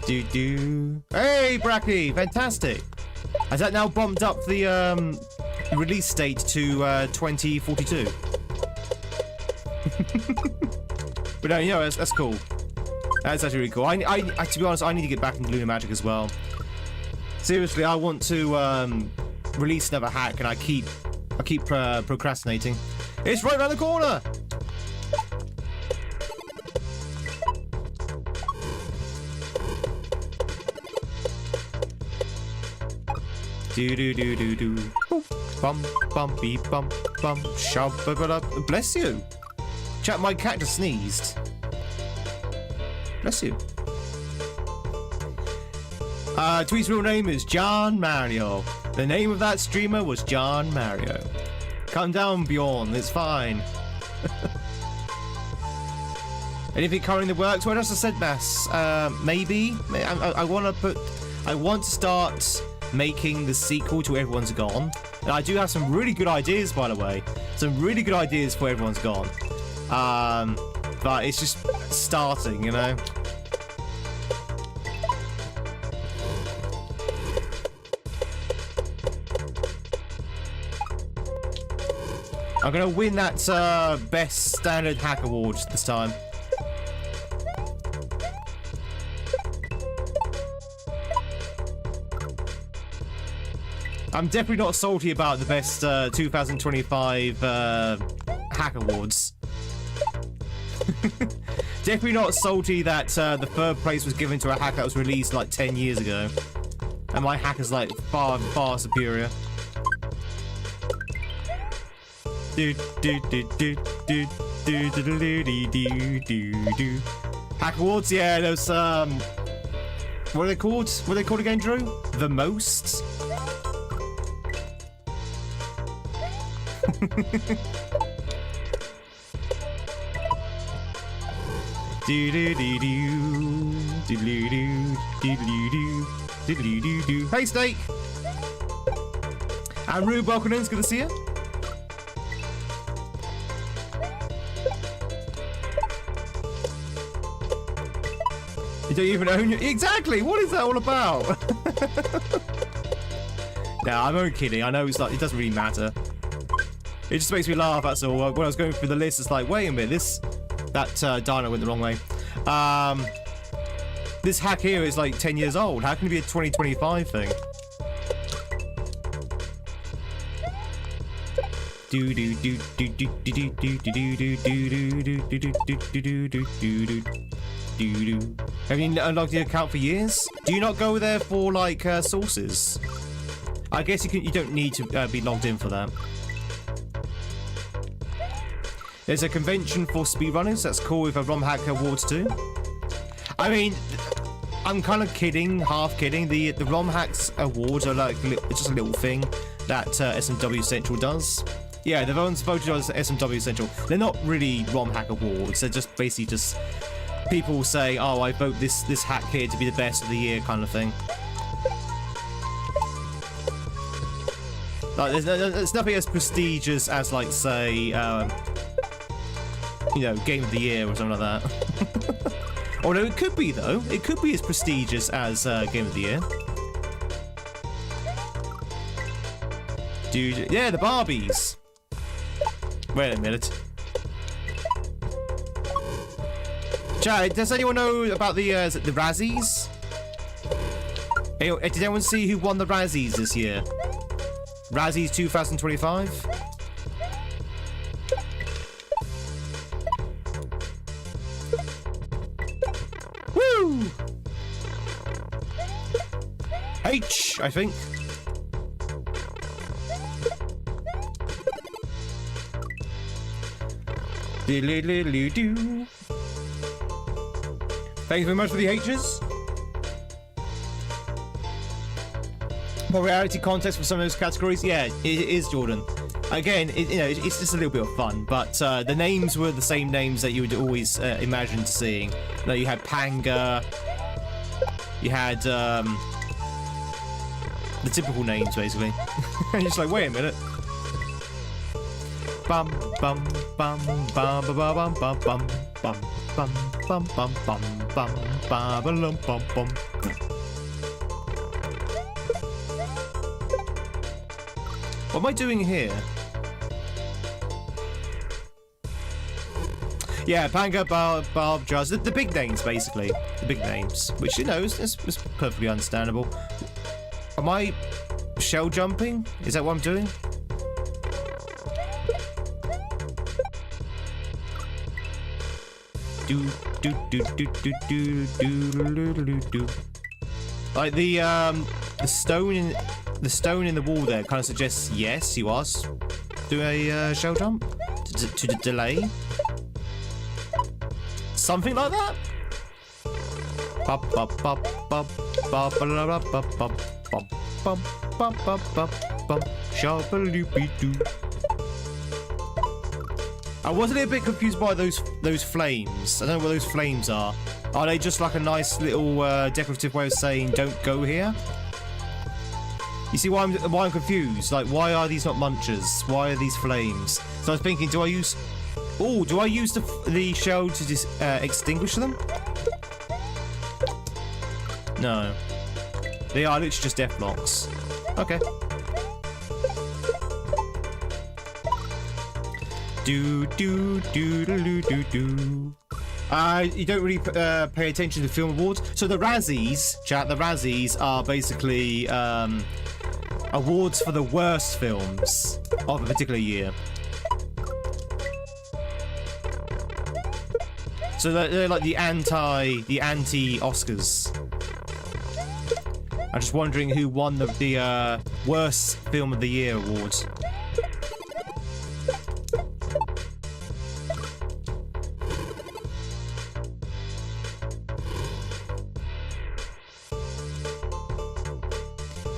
Hey, Bracky, fantastic. Has that now bumped up the release date to 2042? But no, you know, that's cool. That's actually really cool. I to be honest, I need to get back into Lunar Magic as well. Seriously, I want to release another hack, and I keep procrastinating. It's right around the corner. Do. Bum bum beep bum bum shub. Bless you. Chat, my cat just sneezed. Bless you. Tweed's real name is John Mario. The name of that streamer was John Mario. Calm down, Bjorn. It's fine. Anything currently in the works? Well, as I said, Bass, maybe. I want to start making the sequel to Everyone's Gone. And I do have some really good ideas, by the way. Some really good ideas for Everyone's Gone. But it's just starting, you know. I'm gonna win that best standard hack award this time. I'm definitely not salty about the best 2025 hack awards. Definitely not salty that the third place was given to a hack that was released like 10 years ago. And my hack is like far, far superior. Hack awards, yeah, those what are they called? What are they called again, Drew? The most? Hey, Snake! And Rube, welcome in. It's good to see you. You don't even own your... Exactly! What is that all about? Nah, I'm only kidding. I know it's like, it doesn't really matter. It just makes me laugh, that's all. When I was going through the list, it's like, wait a minute, that dino went the wrong way. This hack here is like 10 years old. How can it be a 2025 thing? Have you unlocked the account for years? Do you not go there for like sources? I guess you don't need to be logged in for that. There's a convention for speedrunners. That's cool with a RomHack Awards too. I mean, I'm kind of kidding, half kidding. The RomHacks Awards are like just a little thing that SMW Central does. Yeah, the ones voted on as SMW Central. They're not really RomHack Awards. They're just basically just people saying, "Oh, I vote this hack here to be the best of the year," kind of thing. Like, there's nothing as prestigious as, like, say, you know, Game of the Year or something like that. Although it could be, though. It could be as prestigious as Game of the Year. Dude, yeah, the Barbies. Wait a minute. Chat, does anyone know about the Razzies? Did anyone see who won the Razzies this year? Razzies 2025? Woo! H, I think. Do-do-do-do-do. Thanks very much for the H's. Popularity contest for some of those categories. Yeah, it is, Jordan. Again, you know, it's just a little bit of fun, but the names were the same names that you would always imagine seeing. You know, you had Panga, you had the typical names, basically. And you're just like, wait a minute. Bum bum bum bum bum bum bum bum bum bum bum bum bum bum bum bum bum. What am I doing here? Yeah, Panga, Barb, Jazz, the big names, basically. The big names, which, you know, is perfectly understandable. Am I shell jumping? Is that what I'm doing? Like the stone in the wall there kind of suggests yes, you are doing a shell jump to delay. Something like that. I was a little bit confused by those flames. I don't know what those flames are. Are they just like a nice little decorative way of saying don't go here? You see why I'm confused? Like, why are these not munchers? Why are these flames? So I was thinking, do I use the shell to extinguish them? No. They are literally just death blocks. Okay. Do do do do do do. You don't really pay attention to film awards. So the Razzies, chat, the Razzies are basically awards for the worst films of a particular year. So they're like the anti-Oscars. I'm just wondering who won the worst film of the year awards.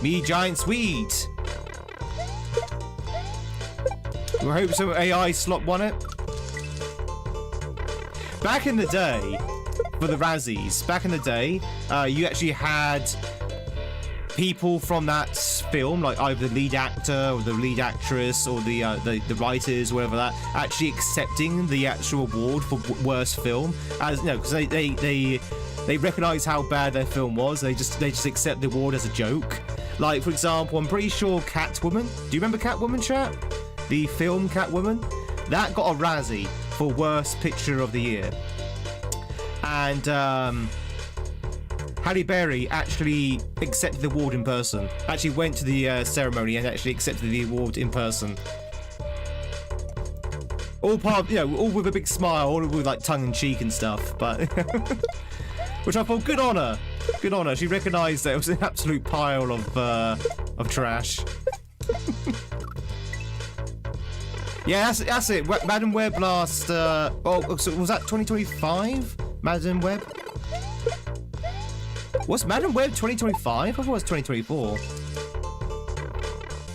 Me giant Tweed. We hope some AI slot won it. Back in the day, for the Razzies, you actually had people from that film, like either the lead actor or the lead actress or the writers, whatever that, actually accepting the actual award for worst film, as you know, because they recognize how bad their film was. They just accept the award as a joke. Like, for example, I'm pretty sure Catwoman. Do you remember Catwoman, chat? The film Catwoman? That got a Razzie for Worst Picture of the Year. And Halle Berry actually accepted the award in person. Actually went to the ceremony and actually accepted the award in person. All part of, you know, all with a big smile, all with like tongue in cheek and stuff, but which I thought, good on her. Good on her. She recognised that it was an absolute pile of trash. Yeah, that's it. Madam Web last. Oh, so was that 2025? Madam Web. Was Madam Web 2025? I thought it was 2024.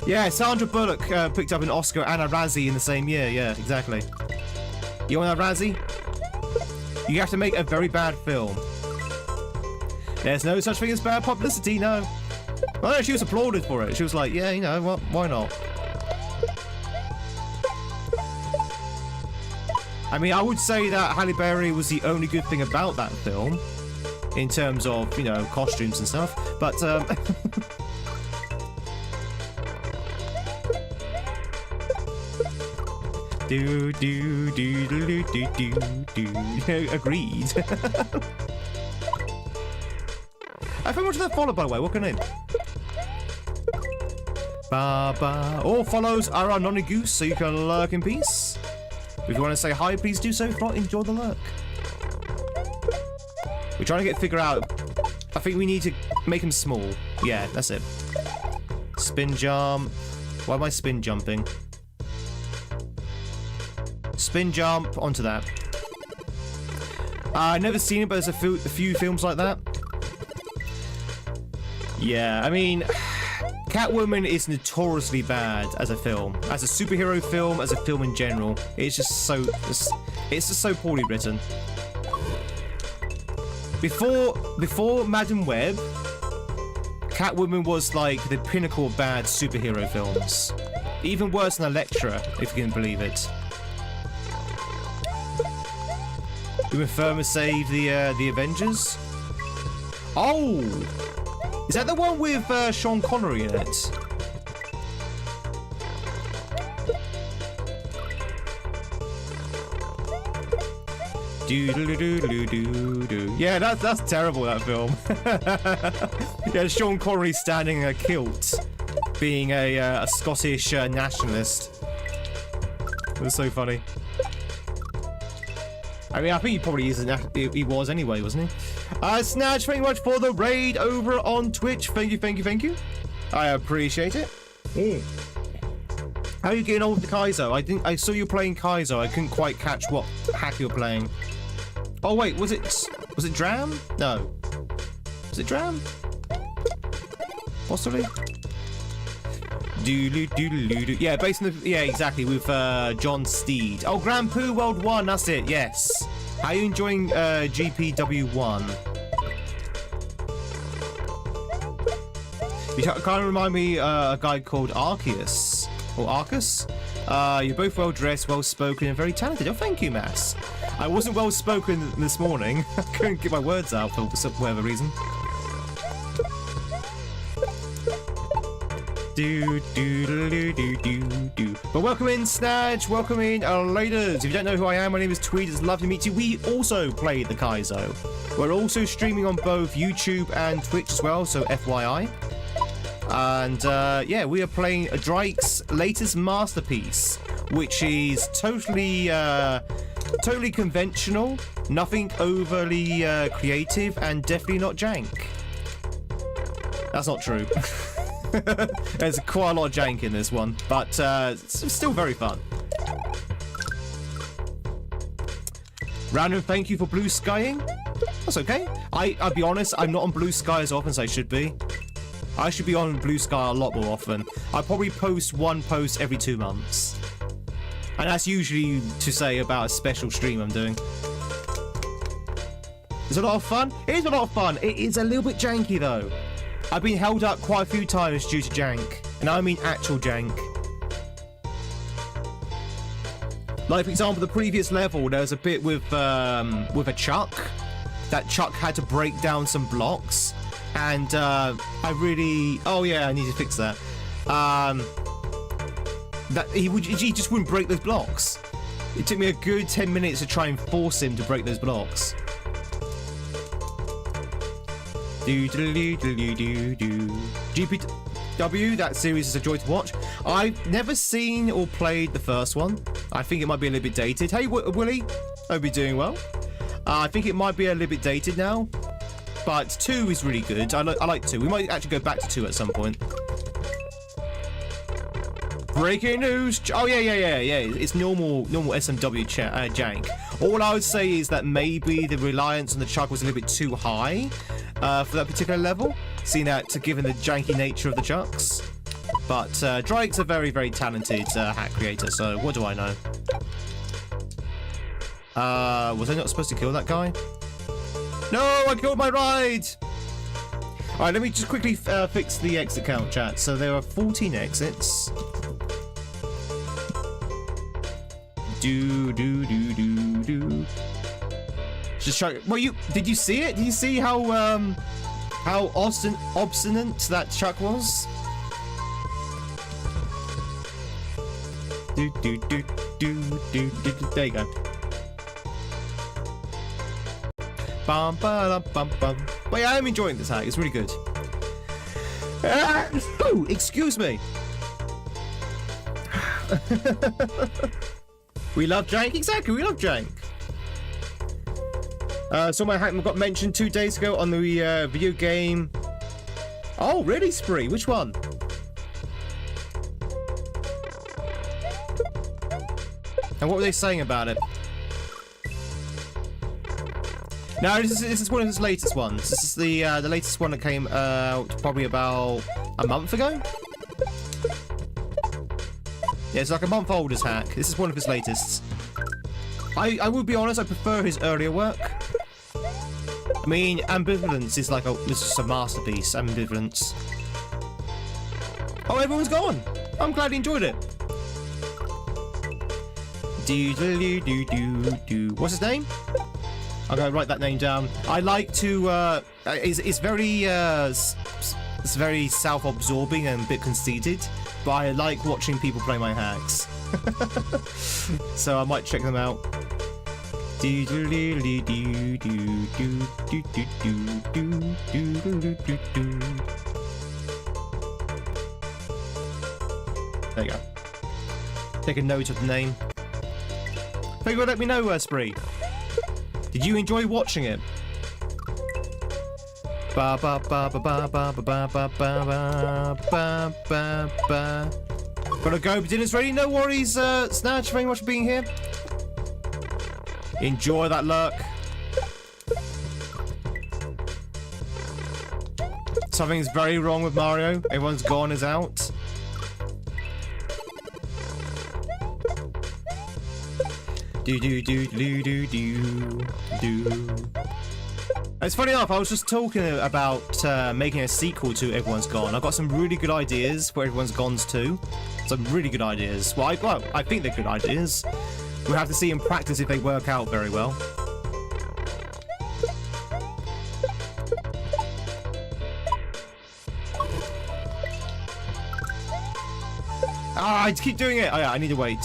Yeah, Sandra Bullock picked up an Oscar and a Razzie in the same year. Yeah, exactly. You want a Razzie? You have to make a very bad film. There's no such thing as bad publicity, no. Well, no, she was applauded for it. She was like, yeah, you know, well, why not? I mean, I would say that Halle Berry was the only good thing about that film, in terms of, you know, costumes and stuff, but, do, do, do, do, do, do, do. Agreed. Thank you much for that follow, by the way. What's your name? Ba-ba. All follows are our nonny goose, so you can lurk in peace. If you want to say hi, please do so. If not, enjoy the lurk. We're trying to figure out. I think we need to make him small. Yeah, that's it. Spin jump. Why am I spin jumping? Spin jump onto that. I've never seen it, but there's a few films like that. Yeah, I mean, Catwoman is notoriously bad as a film, as a superhero film, as a film in general. It's just so, it's just so poorly written. Before Madam Web, Catwoman was like the pinnacle of bad superhero films. Even worse than Elektra, if you can believe it. Uma Thurman saved the Avengers. Oh. Is that the one with Sean Connery in it? Yeah, that's terrible, that film. Yeah, Sean Connery standing in a kilt, being a Scottish nationalist. It was so funny. I mean, I think he probably is. He was anyway, wasn't he? Snatch, thank you much for the raid over on Twitch. Thank you, thank you, thank you. I appreciate it. How are you getting on with the Kaizo? I saw you playing Kaizo. I couldn't quite catch what hack you were playing. Oh wait, was it Dram? No. Was it Dram? Possibly. Yeah, based on the exactly with John Steed. Oh, Grand Poo World 1, that's it. Yes. How are you enjoying GPW1? You kind of remind me a guy called Arceus or Arcus. You're both well dressed, well spoken, and very talented. Oh, thank you, Mass. I wasn't well spoken this morning. I couldn't get my words out for whatever reason. But welcome in, Snatch. Welcome in, Laders. If you don't know who I am, my name is Tweed. It's lovely to meet you. We also play the Kaizo. We're also streaming on both YouTube and Twitch as well, so FYI. And yeah, we are playing Drake's latest masterpiece, which is totally conventional, nothing overly creative, and definitely not jank. That's not true. There's quite a lot of jank in this one, but it's still very fun. Random thank you for blue skying. That's okay. I'll be honest, I'm not on blue sky as often as I should be. I should be on blue sky a lot more often. I probably post one post every 2 months. And that's usually to say about a special stream I'm doing. It's a lot of fun. It is a lot of fun. It is a little bit janky though. I've been held up quite a few times due to jank, and I mean actual jank. Like for example, the previous level, there was a bit with a chuck. That chuck had to break down some blocks, and I need to fix that. That he just wouldn't break those blocks. It took me a good 10 minutes to try and force him to break those blocks. GPW, that series is a joy to watch. I've never seen or played the first one. I think it might be a little bit dated. Hey, Willie, hope you're doing well. I think it might be a little bit dated now, but 2 is really good. I like 2. We might actually go back to 2 at some point. Breaking news! Oh yeah. It's normal SMW jank. All I would say is that maybe the reliance on the chuck was a little bit too high for that particular level, seeing that given the janky nature of the chucks. But Drake's a very, very talented hack creator, so what do I know? Was I not supposed to kill that guy? No, I killed my ride! Alright, let me just quickly fix the exit count, chat. So there are 14 exits. Just try. Well, did you see it? Did you see how obstinate that chuck was? There you go. Bum, ba, bum, bum. But yeah, I'm enjoying this hack. It's really good. Oh, excuse me. We love jank. Exactly, we love jank. So my hack got mentioned 2 days ago on the video game. Oh, really, Spree? Which one? And what were they saying about it? No, this is one of his latest ones. This is the latest one that came out probably about a month ago. Yeah, it's like a month old, his hack. This is one of his latest. I will be honest, I prefer his earlier work. I mean, Ambivalence is like this is a masterpiece. Ambivalence. Oh, everyone's gone. I'm glad he enjoyed it. What's his name? I'm gonna write that name down. I like to. It's very self-absorbing and a bit conceited, but I like watching people play my hacks. So I might check them out. There you go. Take a note of the name. Thank you, let me know, Spree. Did you enjoy watching it? Ba ba ba ba ba ba ba ba ba ba ba ba ba. Gotta go, but dinner's ready. No worries, Snatch. Thank you very much for being here. Enjoy that lurk. Something's very wrong with Mario. Everyone's gone is out. It's funny enough, I was just talking about making a sequel to Everyone's Gone. I've got some really good ideas for Everyone's Gone's 2. Some really good ideas. Well, I think they're good ideas. We'll have to see in practice if they work out very well. Ah, I keep doing it. Oh yeah, I need to wait.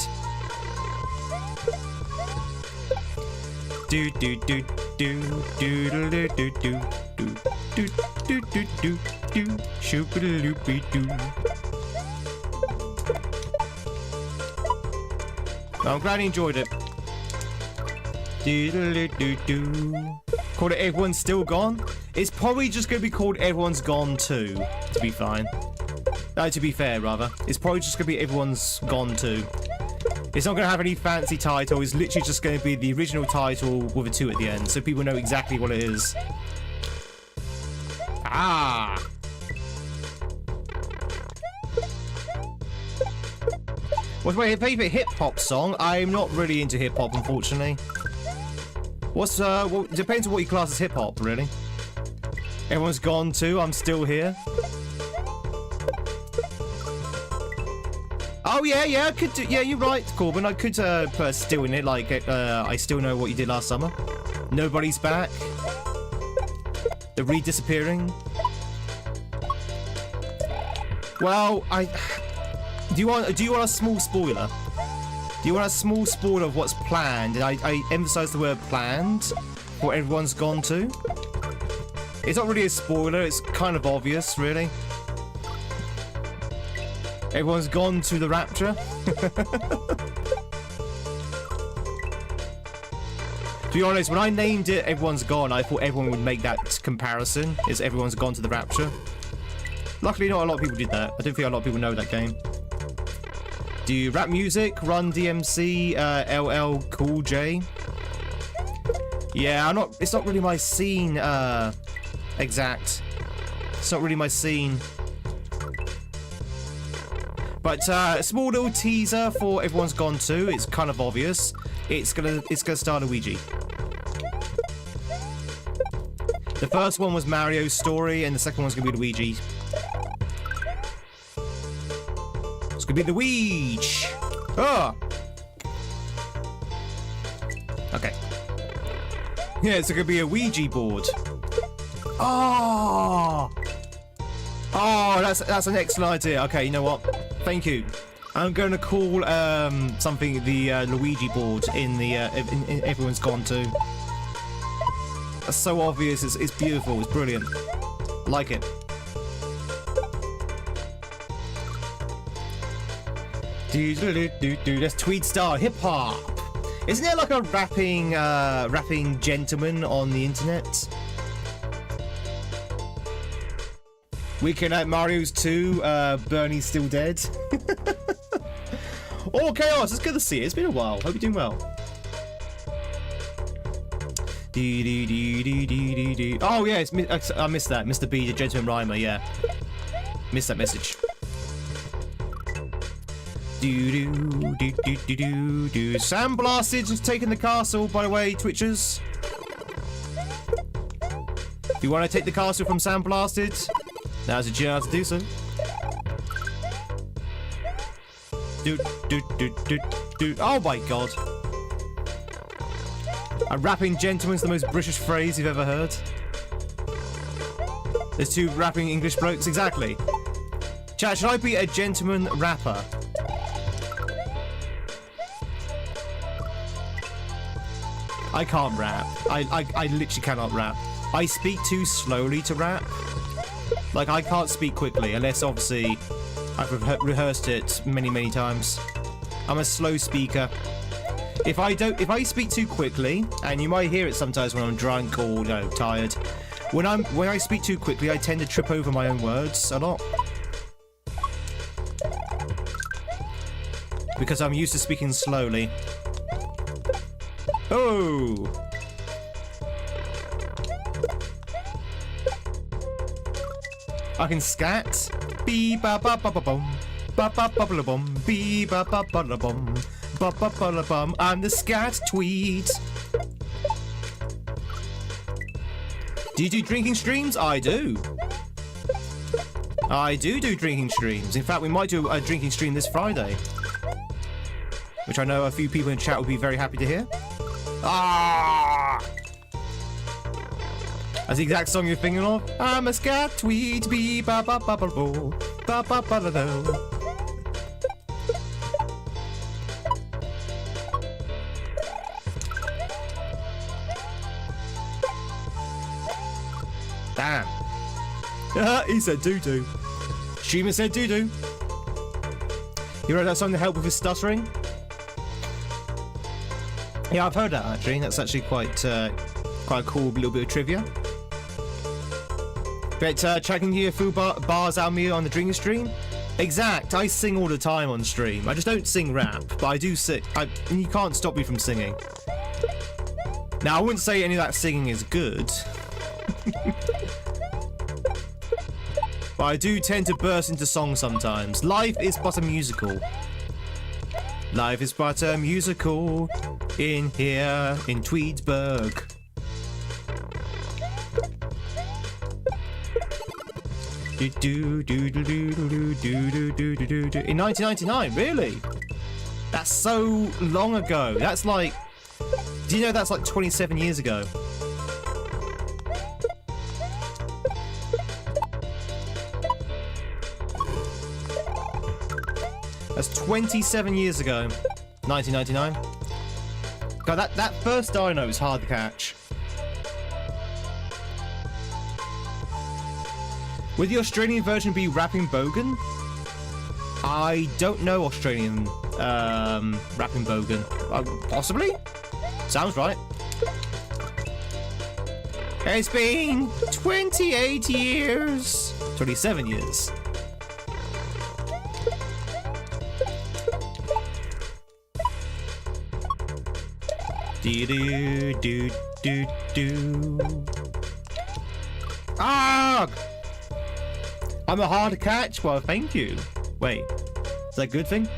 Do do do do do do do do do do do do do do do shoopity doo. I'm glad he enjoyed it. Do do do do. Called it Everyone's Still Gone. It's probably just going to be called Everyone's Gone 2, to be fine. No, to be fair, rather. It's probably just going to be Everyone's Gone 2. It's not going to have any fancy title. It's literally just going to be the original title with a 2 at the end, so people know exactly what it is. Ah! What's my favourite hip-hop song? I'm not really into hip-hop, unfortunately. What's, well, depends on what you class as hip-hop, really. Everyone's Gone too, I'm Still Here. Oh, yeah, I could do, yeah, you're right, Corbin. I could, put Still in it, like, I Still Know What You Did Last Summer. Nobody's Back. The Redisappearing. Well, do you want a small spoiler? Do you want a small spoiler of what's planned? And I emphasize the word planned for Everyone's Gone to. It's not really a spoiler, it's kind of obvious, really. Everyone's gone to the rapture. To be honest, when I named it Everyone's Gone, I thought everyone would make that comparison, is Everyone's Gone to the Rapture. Luckily, not a lot of people did that. I don't think a lot of people know that game. Do rap music, Run DMC, LL Cool J. Yeah, it's not really my scene, exact. It's not really my scene. But a small little teaser for Everyone's Gone 2. It's kind of obvious. It's gonna star Luigi. The first one was Mario's story, and the second one's gonna be Luigi. It's gonna be Luigi. Oh. Okay. Yeah, it's gonna be a Ouija board. Oh. Oh, that's an excellent idea. Okay, you know what? Thank you. I'm going to call something the Luigi board in Everyone's Gone to. That's so obvious. It's beautiful. It's brilliant. I like it. That's Tweed style hip hop. Isn't there like a rapping gentleman on the internet? Weekend at Mario's 2, Bernie's Still Dead. Oh, Chaos, it's good to see you. It's been a while. Hope you're doing well. Oh, yeah, I missed that. Mr. B, the Gentleman Rhymer, yeah. Missed that message. Sandblasted has taken the castle, by the way, Twitchers. If you want to take the castle from Sandblasted, now's a chance to do so. Oh my god. A rapping gentleman's the most British phrase you've ever heard. There's two rapping English blokes, exactly. Chat, should I be a gentleman rapper? I can't rap. I literally cannot rap. I speak too slowly to rap. Like, I can't speak quickly, unless, obviously, I've rehearsed it many times. I'm a slow speaker. If I speak too quickly, and you might hear it sometimes when I'm drunk or, tired, when I speak too quickly, I tend to trip over my own words a lot. Because I'm used to speaking slowly. Oh! I can scat. Bee ba ba ba ba bum. Ba ba ba ba bum. Bee ba ba ba ba bum. Ba ba ba ba bum. I'm the scat Tweed. Do you do drinking streams? I do. I do drinking streams. In fact, we might do a drinking stream this Friday. Which I know a few people in chat will be very happy to hear. Ah! That's the exact song you're thinking of. I'm a scat Tweed, bee ba ba ba ba bo, ba ba ba da do. Damn. He said doo-doo. Streamer said doo-doo. You wrote that song to help with his stuttering? Yeah, I've heard that actually. That's actually quite a cool little bit of trivia. But tracking your full bars out me on the drinking stream? Exact. I sing all the time on stream. I just don't sing rap, but I do sing. You can't stop me from singing. Now, I wouldn't say any of that singing is good. But I do tend to burst into song sometimes. Life is but a musical. Life is but a musical in here in Tweedsburg. In 1999, really? That's so long ago. That's like, do you know that's like 27 years ago? That's 27 years ago. 1999. God, that first dino was hard to catch. Would the Australian version be Rapping Bogan? I don't know Australian Rapping Bogan. Possibly? Sounds right. It's been 28 years. 27 years. Do. Ah! I'm a hard catch? Well, thank you. Wait, is that a good thing?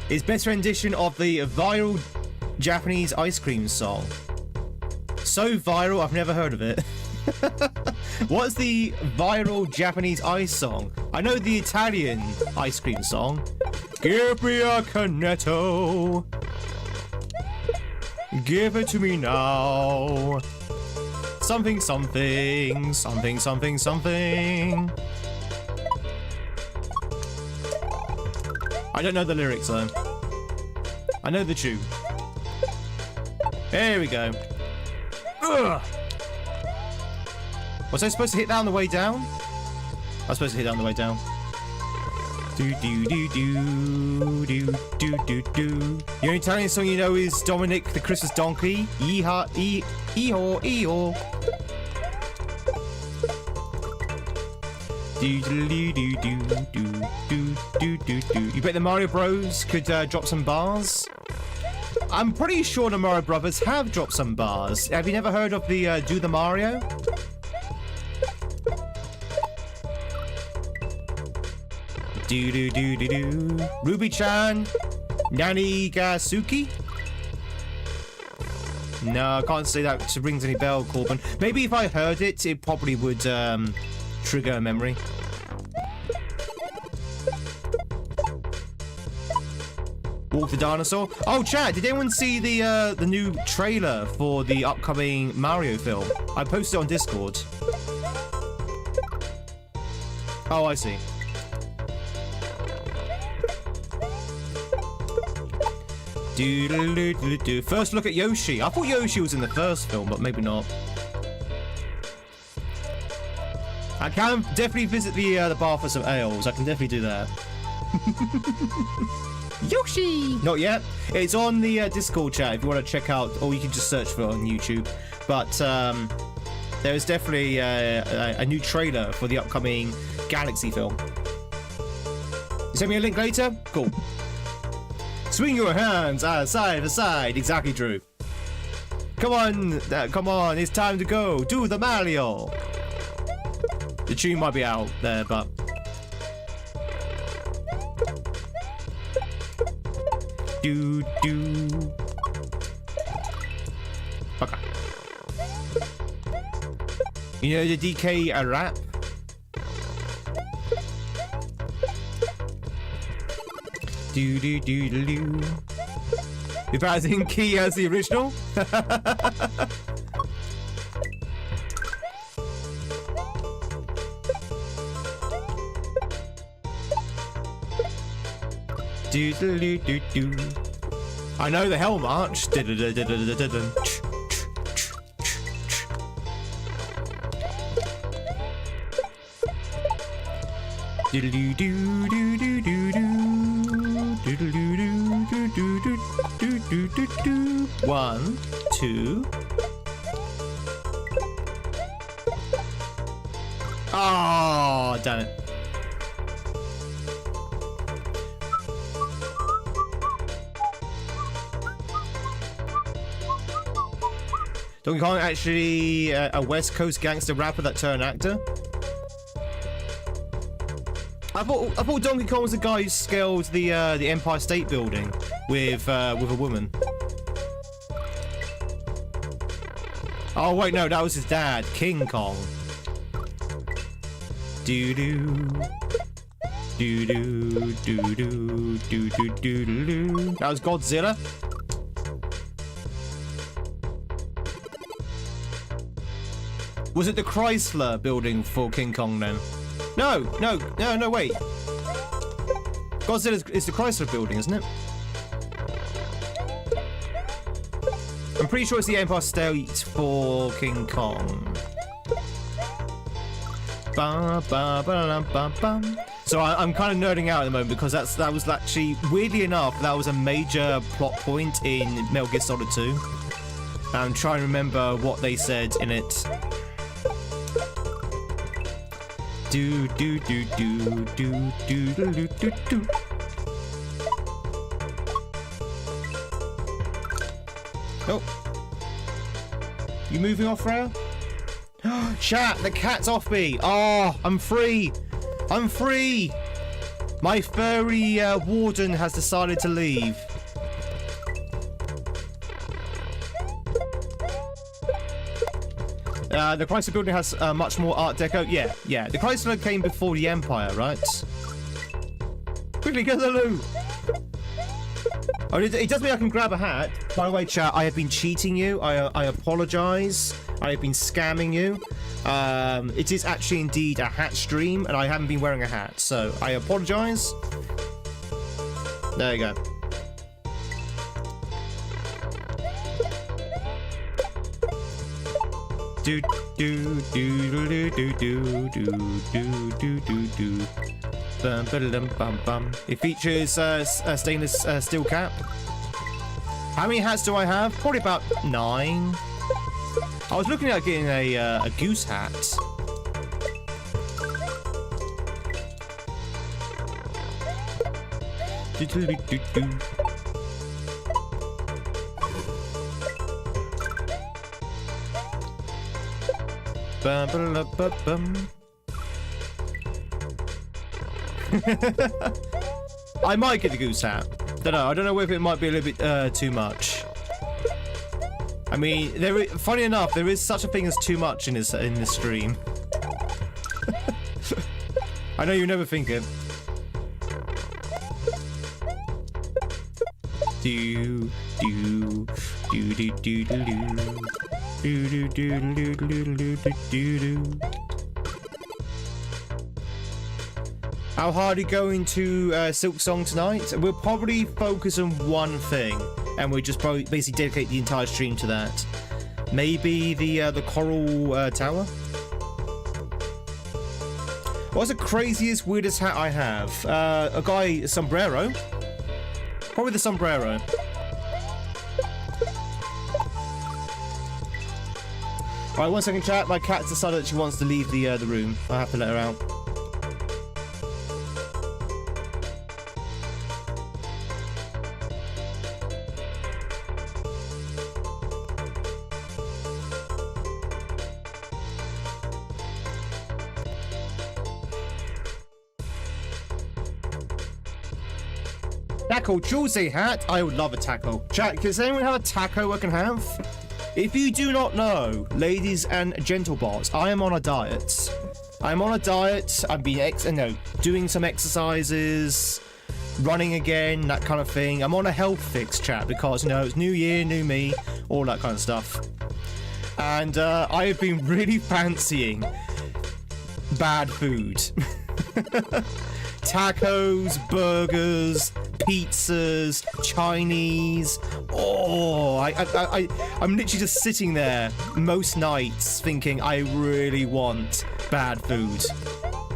It's best rendition of the viral Japanese ice cream song. So viral, I've never heard of it. What's the viral Japanese ice song? I know the Italian ice cream song. Give me a cornetto. Give it to me now. Something, something, something, something, something. I don't know the lyrics though. I know the tune. There we go. Ugh. Was I supposed to hit that on the way down? I was supposed to hit that on the way down. Do do do do do do do do. The only Italian song you know is Dominic the Christmas Donkey. Yeehaw, ee-haw, ee-haw. Do do do do do do do do do. You bet the Mario Bros could drop some bars? I'm pretty sure the Mario Brothers have dropped some bars. Have you never heard of the Do the Mario? Do do do do do. Ruby-chan, Nani Gasuki. No, I can't say that rings any bell, Corbin. Maybe if I heard it, it probably would trigger a memory. Walk the Dinosaur. Oh, chat, did anyone see the new trailer for the upcoming Mario film? I posted it on Discord. Oh, I see. Do. First look at Yoshi. I thought Yoshi was in the first film, but maybe not. I can definitely visit the bar for some ales. I can definitely do that. Yoshi! Not yet. It's on the Discord chat if you want to check out, or you can just search for it on YouTube. But there is definitely a new trailer for the upcoming Galaxy film. Send me a link later? Cool. Swing your hands side to side. Exactly, Drew. Come on, come on. It's time to go. Do the Mario. The tune might be out there, but... Do. Okay. You know the DK rap? Do. If I was in key as the original? Do. I know the Hell March. One, two. Oh, damn it. Donkey Kong actually a West Coast gangster rapper that turned actor? I thought Donkey Kong was the guy who scaled the Empire State Building with a woman. Oh wait, no, that was his dad, King Kong. Do do do do do do do do do. That was Godzilla. Was it the Chrysler Building for King Kong then? No, wait. Godzilla is the Chrysler Building, isn't it? I'm pretty sure it's the Empire State for King Kong. Ba, ba, ba, ba, ba. So I'm kind of nerding out at the moment because that was actually, weirdly enough, that was a major plot point in Metal Gear Solid 2. I'm trying to remember what they said in it. Do do do do do do do do do. Oh, you moving off, Freya? Chat, the cat's off me. Oh, I'm free. I'm free. My furry warden has decided to leave. The Chrysler Building has much more Art Deco. Yeah. The Chrysler came before the Empire, right? Quickly, get the loot. Oh, it does mean I can grab a hat. By the way, chat, I have been cheating you. I apologize. I have been scamming you. It is actually indeed a hat stream, and I haven't been wearing a hat, so I apologize. There you go. Do do do do do do do do do do do. Bum bum bum bum. It features a stainless steel cap. How many hats do I have? Probably about 9. I was looking at getting a goose hat. Do do do do do. Bum, ba, ba, bum. I might get the goose hat. Don't know. I don't know if it might be a little bit too much. I mean, funny enough, there is such a thing as too much in this stream. I know you never think it. Do do do do do do do. Do, do, do, do, do, do, do, do, do. How hard are you going to Silk Song tonight? We'll probably focus on one thing, and we'll just probably basically dedicate the entire stream to that. Maybe the Coral Tower? What's the craziest, weirdest hat I have? A sombrero. Probably the sombrero. Alright, 1 second, chat. My cat's decided that she wants to leave the room. I have to let her out. Taco Tuesday hat. I would love a taco. Chat, does anyone have a taco I can have? If you do not know, ladies and gentlebots, I am on a diet. I'm on a diet. I've been doing some exercises, running again, that kind of thing. I'm on a health fix, chat, because it's new year, new me, all that kind of stuff. And I have been really fancying bad food. Tacos, burgers, pizzas, Chinese. Oh, I'm literally just sitting there most nights thinking I really want bad food.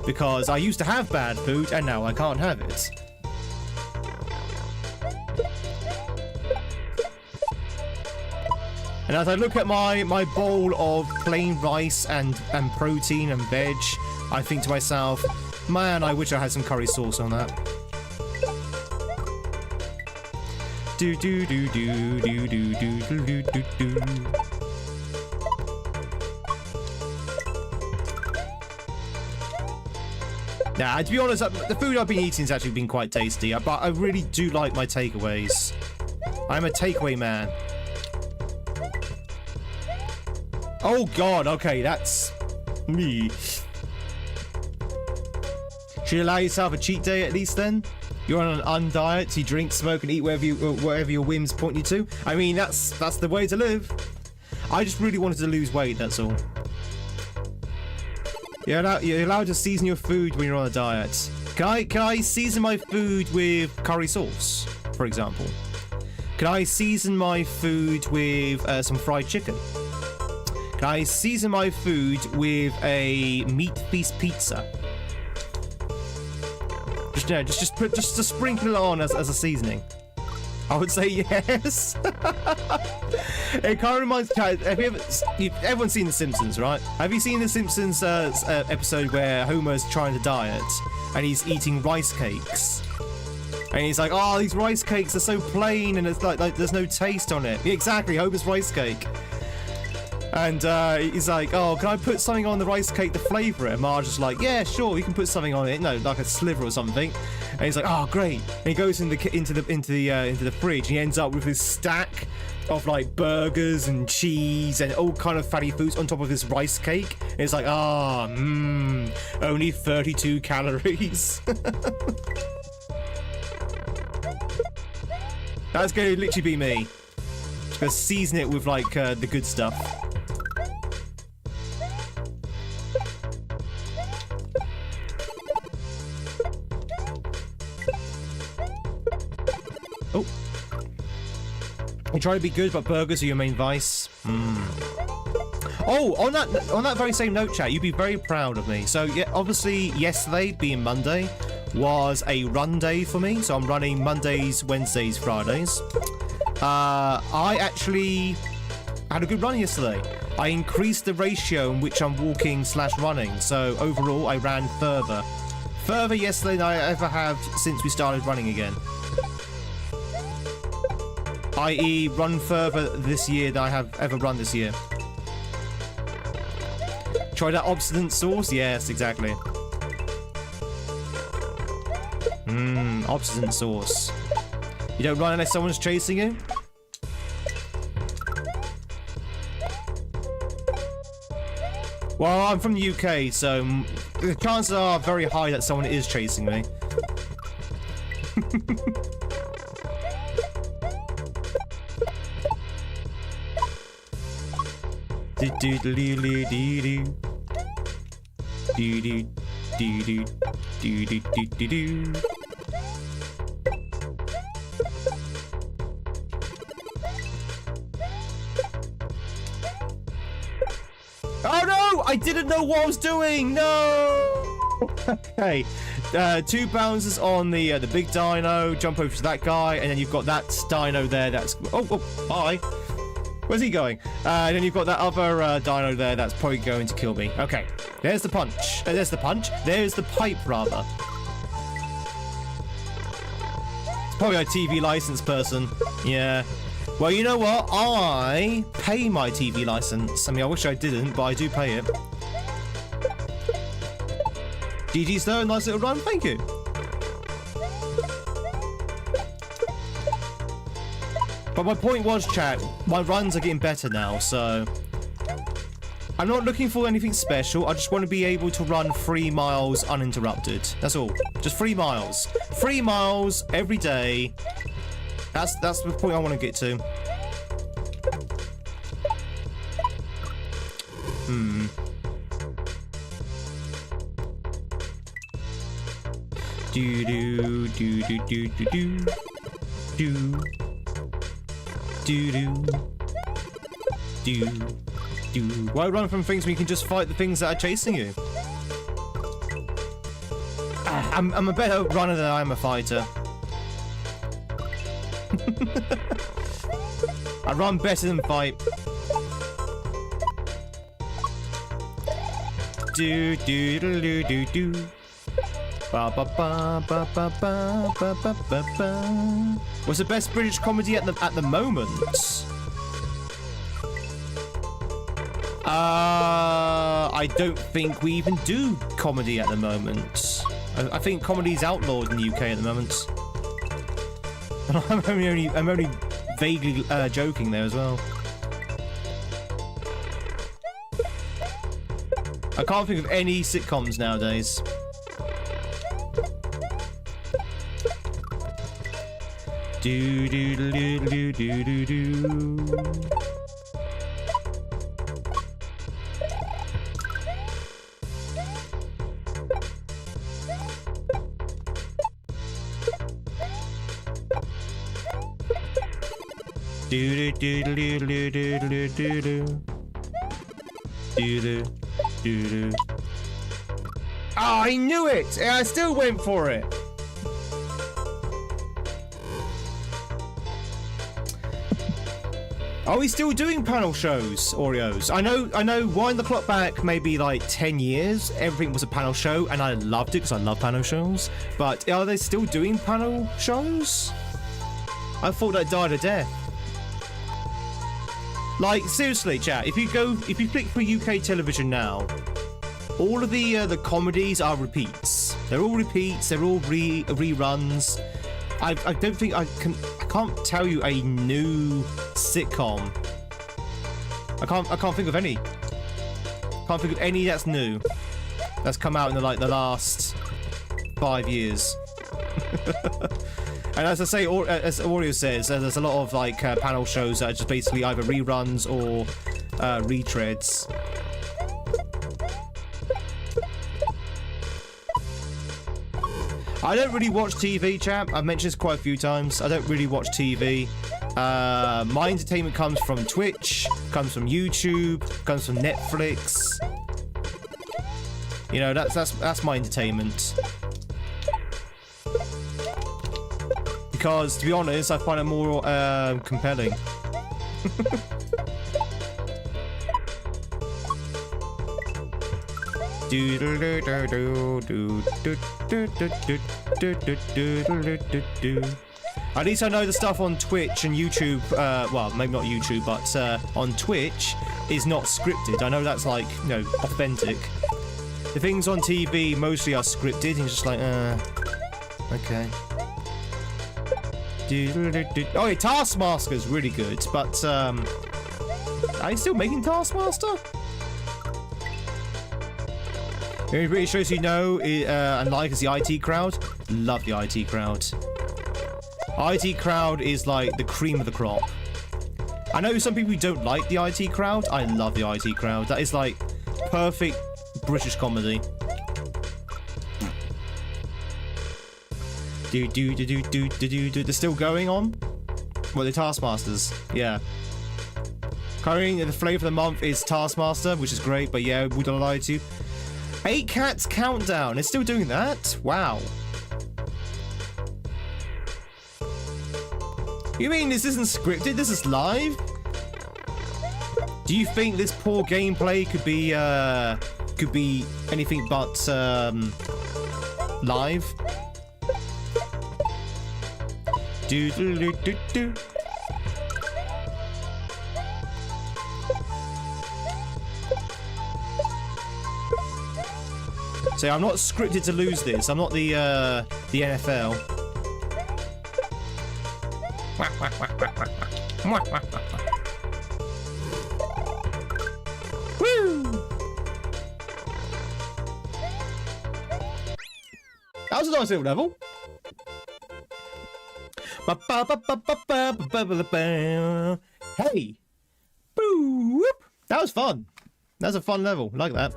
because I used to have bad food and now I can't have it. And as I look at my bowl of plain rice and protein and veg, I think to myself, man, I wish I had some curry sauce on that. Do do do do do do do do do do. Nah, to be honest, the food I've been eating has actually been quite tasty, but I really do like my takeaways. I'm a takeaway man. Oh god, okay, that's me. Should you allow yourself a cheat day at least then? You're on an undiet, so you drink, smoke, and eat wherever your whims point you to. I mean, that's the way to live. I just really wanted to lose weight, that's all. You're allowed to season your food when you're on a diet. Can I season my food with curry sauce, for example? Can I season my food with some fried chicken? Can I season my food with a meat feast pizza? Just to sprinkle it on as a seasoning. I would say yes. It kind of reminds me. Everyone's seen The Simpsons, right? Have you seen The Simpsons episode where Homer's trying to diet and he's eating rice cakes? And he's like, "Oh, these rice cakes are so plain and it's like there's no taste on it." Yeah, exactly, Homer's rice cake. And he's like, "Oh, can I put something on the rice cake to flavour it?" And Marge's just like, "Yeah, sure, you can put something on it, like a sliver or something." And he's like, "Oh, great!" And he goes into the fridge. And he ends up with this stack of like burgers and cheese and all kind of fatty foods on top of this rice cake. And it's like, only 32 calories. That's going to literally be me. Just gonna season it with like the good stuff. Oh. You try to be good, but burgers are your main vice. Oh, on that very same note, chat, you'd be very proud of me. So yeah, obviously yesterday, being Monday, was a run day for me. So I'm running Mondays, Wednesdays, Fridays. I actually had a good run yesterday. I increased the ratio in which I'm walking / running. So overall, I ran further yesterday than I ever have since we started running again. I.e. run further this year than I have ever run this year. Try that obstinate sauce? Yes, exactly. Obstinate sauce. You don't run unless someone's chasing you? Well, I'm from the UK, so the chances are very high that someone is chasing me. Oh no! I didn't know what I was doing! No! Okay. 2 bounces on the big dino, jump over to that guy, and then you've got that dino there that's... Oh, bye. Where's he going? And then you've got that other dino there that's probably going to kill me. Okay. There's the punch. There's the punch. There's the pipe, rather. It's probably a TV license person. Yeah. Well, you know what? I pay my TV license. I mean, I wish I didn't, but I do pay it. GG's though, nice little run. Thank you. But my point was, chat, my runs are getting better now, so... I'm not looking for anything special. I just want to be able to run 3 miles uninterrupted. That's all. Just 3 miles. 3 miles every day. That's the point I want to get to. Do do do do do do do do do do do. Why run from things when you can just fight the things that are chasing you? I'm a better runner than I am a fighter. I run better than fight. Do do do do do do. Ba ba ba ba ba ba ba ba ba ba. What's the best British comedy at the moment? I don't think we even do comedy at the moment. I think comedy's outlawed in the UK at the moment. I'm only vaguely joking there as well. I can't think of any sitcoms nowadays. Do do do do do do do. Do do do do do do do do do do do. Oh, I knew it! And I still went for it. Are we still doing panel shows, Oreos? I know. Wind the clock back, maybe like 10 years. Everything was a panel show, and I loved it because I love panel shows. But are they still doing panel shows? I thought that died a death. Like, seriously, chat, if you click for UK television now, all of the comedies are repeats. They're all repeats, they're all reruns. I don't think I can't tell you a new sitcom. I can't think of any. Can't think of any that's new. That's come out in the last 5 years. And as I say, as Oreo says, there's a lot of like panel shows that are just basically either reruns or retreads. I don't really watch TV, chap. I've mentioned this quite a few times. I don't really watch TV. My entertainment comes from Twitch, comes from YouTube, comes from Netflix. You know, that's my entertainment. Because, to be honest, I find it more compelling. At least I know the stuff on Twitch and YouTube, well, maybe not YouTube, but on Twitch is not scripted. I know that's like, you know, authentic. The things on TV mostly are scripted, and you're just like, okay. Oh yeah, Taskmaster's really good, but are you still making Taskmaster? The only British shows you know and like is the IT Crowd. Love the IT Crowd. IT Crowd is like the cream of the crop. I know some people who don't like the IT Crowd. I love the IT Crowd. That is like perfect British comedy. They're still going on? Well, the Taskmasters, yeah. Currently, the flavour of the month is Taskmaster, which is great, but yeah, would I lie to you? 8 Cats Countdown, it's still doing that? Wow. You mean this isn't scripted, this is live? Do you think this poor gameplay could be anything but live? Do do do do do. So I'm not scripted to lose this. I'm not the NFL. Woo! That was a nice little level. Hey! Boo! That was fun. That was a fun level. I like that.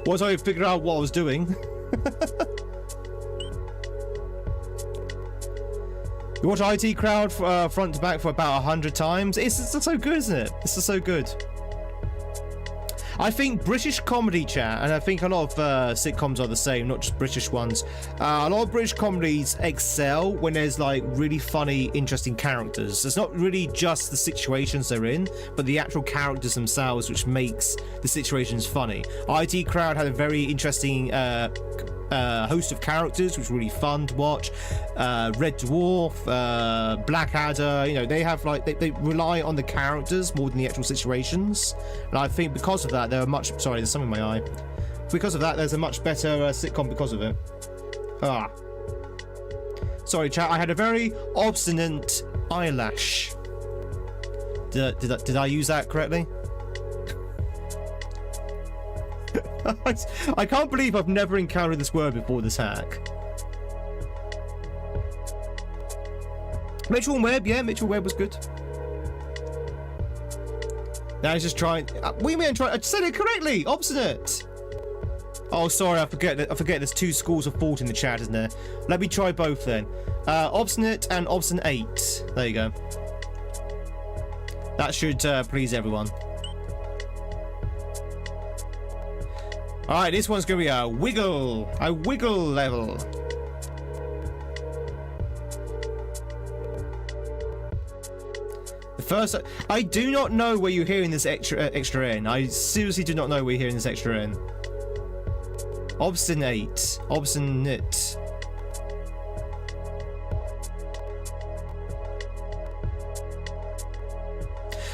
Once I figured out what I was doing. You watch IT Crowd front to back for about 100 times. It's so good, isn't it? This is so good. I think British comedy chat, and I think a lot of sitcoms are the same, not just British ones. A lot of British comedies excel when there's like really funny, interesting characters. It's not really just the situations they're in, but the actual characters themselves, which makes the situations funny. IT Crowd had a very interesting host of characters, which was really fun to watch. Red Dwarf, Blackadder, you know, they have like they rely on the characters more than the actual situations, and I think because of that they're a much there's something in my eye. Because of that, there's a much better sitcom because of it. Sorry chat, I had a very obstinate eyelash. Did I use that correctly? I can't believe I've never encountered this word before this hack. Mitchell Webb, yeah, Mitchell Webb was good. Now he's just trying. What do you mean? I said it correctly. Obstinate. Oh, sorry, I forget. There's two schools of thought in the chat, isn't there? Let me try both then. Obstinate and obstinate. There you go. That should please everyone. Alright, this one's gonna be a wiggle level. The first, I do not know where you're hearing this extra N. I seriously do not know where you're hearing this extra N. Obstinate.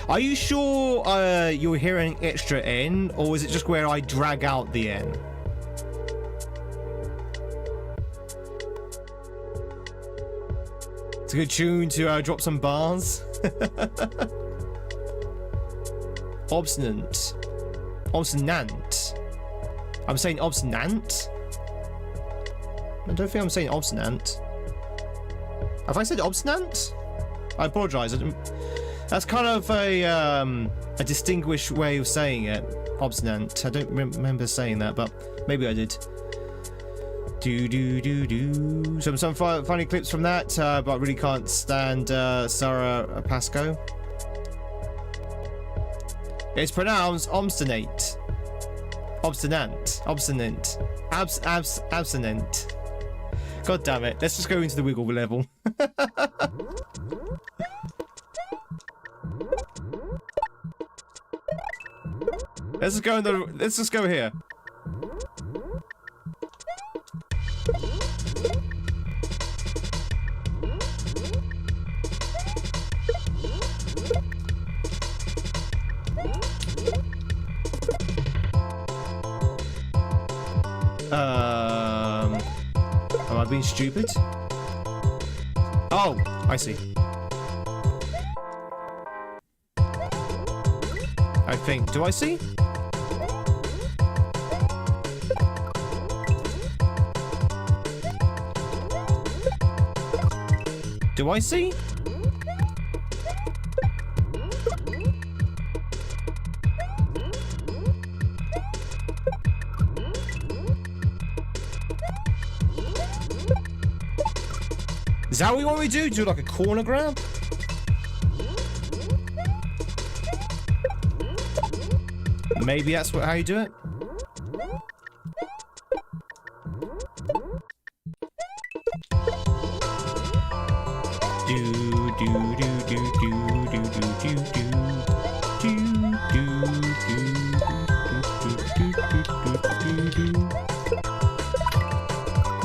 Are you sure you're hearing extra N, or is it just where I drag out the N? It's a good tune to drop some bars. Obstinate. I'm saying obstinate? I don't think I'm saying obstinate. Have I said obstinate? I apologise. That's kind of a distinguished way of saying it. Obstinate. I don't remember saying that, but maybe I did. Some funny clips from that, but I really can't stand Sarah Pascoe. It's pronounced obstinate. Obstinate. Abstinent. God damn it. Let's just go into the wiggle level. Let's just go here. Am I being stupid? Oh, I see. I think. Do I see? Do I see? Is that what you want me to do? Do like a corner grab? Maybe that's how you do it.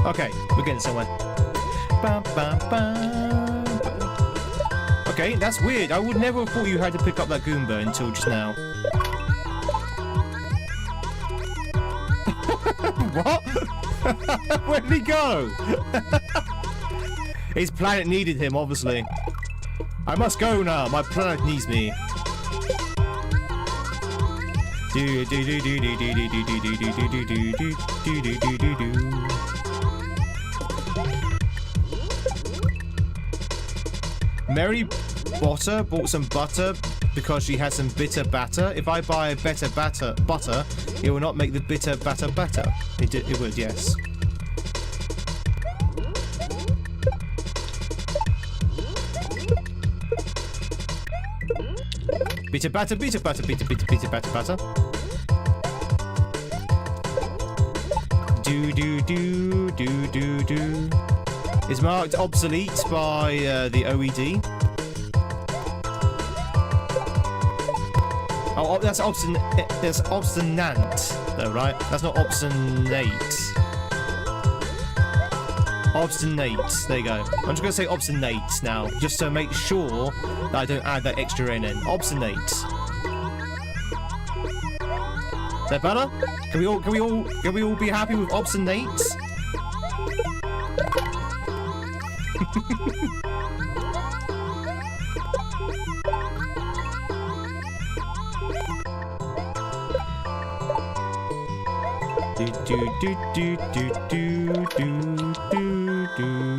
Okay, we're getting somewhere. Okay, that's weird. I would never have thought you had to pick up that Goomba until just now. What? Where did he go? His planet needed him, obviously. I must go now. My planet needs me. Mary Botter bought some butter because she had some bitter batter. If I buy a better butter, it will not make the bitter batter better. It would, yes. Bitter batter, bitter batter, bitter batter, bitter batter, batter. do do do do do do. Is marked obsolete by the OED. Oh, that's obstinate. That's obstinate, though, right? That's not obstinate. Obstinate. There you go. I'm just gonna say obstinate now, just to make sure that I don't add that extra N in. Obstinate. Is that better? Can we all be happy with obstinate? Do do do do do do do do do do.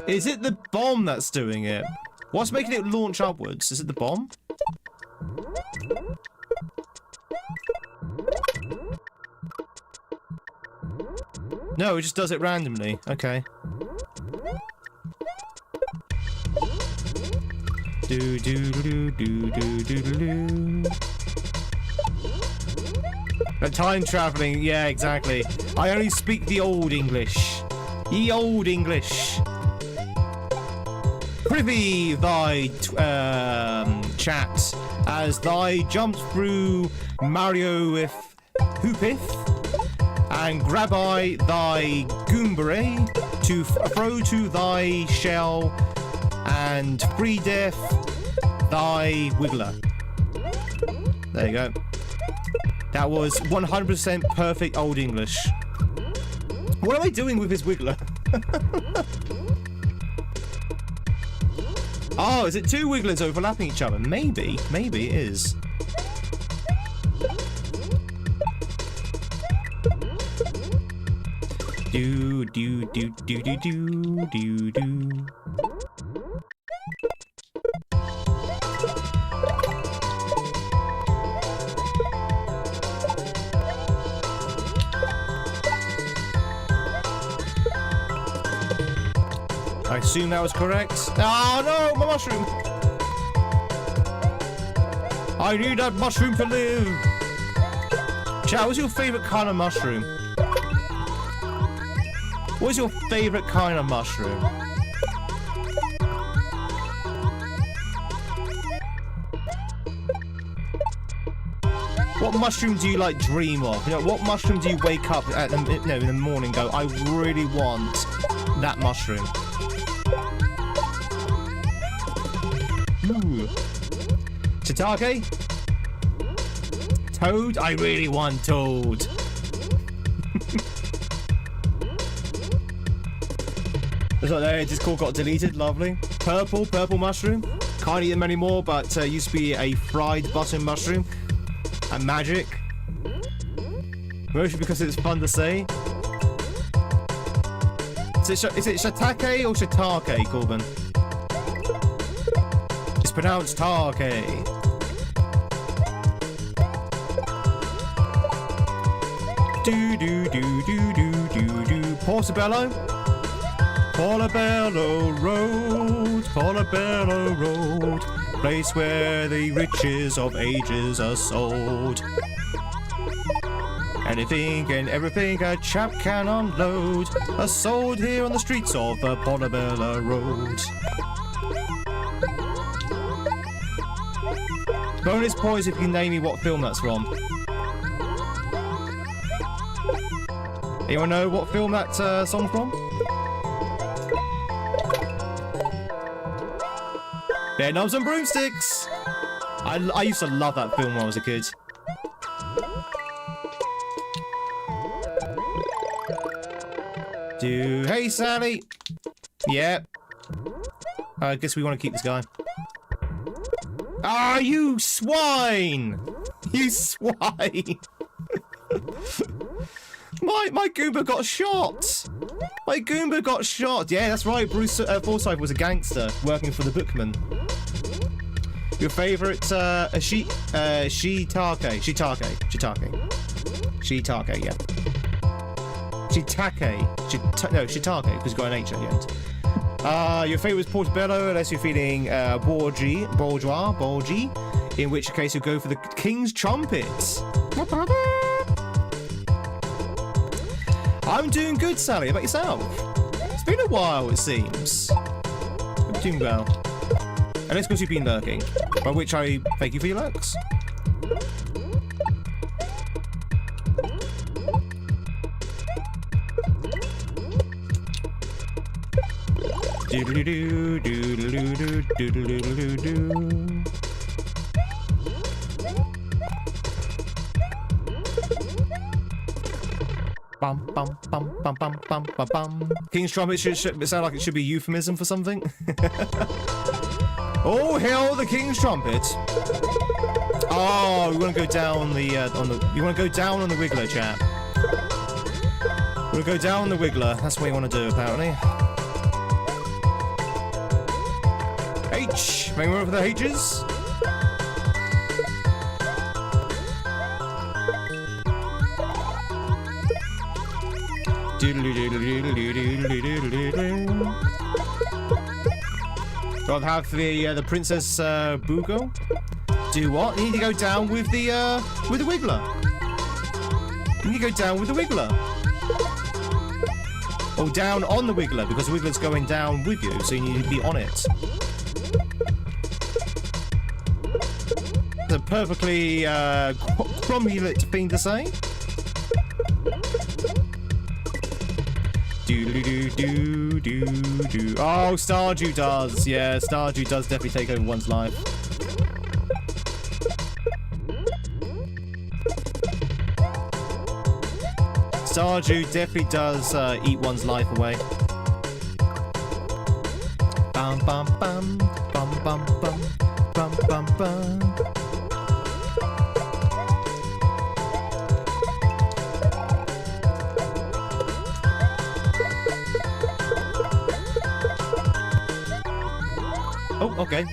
Is it the bomb that's doing it? What's making it launch upwards? Is it the bomb? No, it just does it randomly. Okay. Do do do do do do do. Time traveling, yeah, exactly. I only speak the old English. Ye old English. Prithee thy chat as thy jumped through Mario with hoopith and grab I thy goombere to throw to thy shell and free death thy wiggler. There you go. That was 100% perfect old English. What am I doing with his wiggler? Oh, is it two wigglers overlapping each other? Maybe. Maybe it is. Do do do do do do do do. I assume that was correct. Oh no, my mushroom! I need that mushroom to live! Chat, what's your favourite kind of mushroom? What's your favourite kind of mushroom? What mushroom do you like dream of? You know, what mushroom do you wake up at in the morning and go, I really want that mushroom? Ooh. Shiitake? Toad? I really want toad. It's like there, Discord got deleted, lovely. Purple mushroom. Can't eat them anymore, but used to be a fried button mushroom. And magic. Mostly because it's fun to say. Is it shiitake or shiitake, Corbin? It's pronounced take. Do do do do do do do. Portobello. Portobello Road, Portobello Road, place where the riches of ages are sold. Anything and everything a chap can unload are sold here on the streets of the Portobello Road. Bonus points if you can name me what film that's from. Anyone know what film that song's from? Bear Knobs and Broomsticks! I used to love that film when I was a kid. Hey Sally! Yep. I guess we want to keep this guy. Ah, you swine! You swine! My Goomba got shot! My Goomba got shot! Yeah, that's right, Bruce Forsyth was a gangster working for the Bookman. Your favourite, Shiitake, yeah. Shiitake, because you've got an H at the end. Your favourite is portobello, unless you're feeling bourgeois, in which case you'll go for the King's Trumpet. I'm doing good, Sally. How about yourself? It's been a while, it seems. I'm doing well. And it's because you've been lurking, by which I thank you for your lurks. Doodle-doo, doodle-doo, doodle-doo. Bum bum bum bum bum bum bum bum. King's Trumpet should sound like it should be a euphemism for something. Oh, hail the King's Trumpet! Oh, we want to go down the You want to go down on the Wiggler, chap. We'll go down the Wiggler. That's what you want to do, apparently. H. Make room for the H's. Do I have the Princess Bugo? Do what? You need to go down with the Wiggler. You need to go down with the Wiggler. Or down on the Wiggler, because the Wiggler's going down with you, so you need to be on it. It's a perfectly cromulent thing to say. Oh, Stardew does. Yeah, Stardew does definitely take over one's life. Stardew definitely does eat one's life away. Bum bum bum bum bum bum bum bum bum. Oh, okay.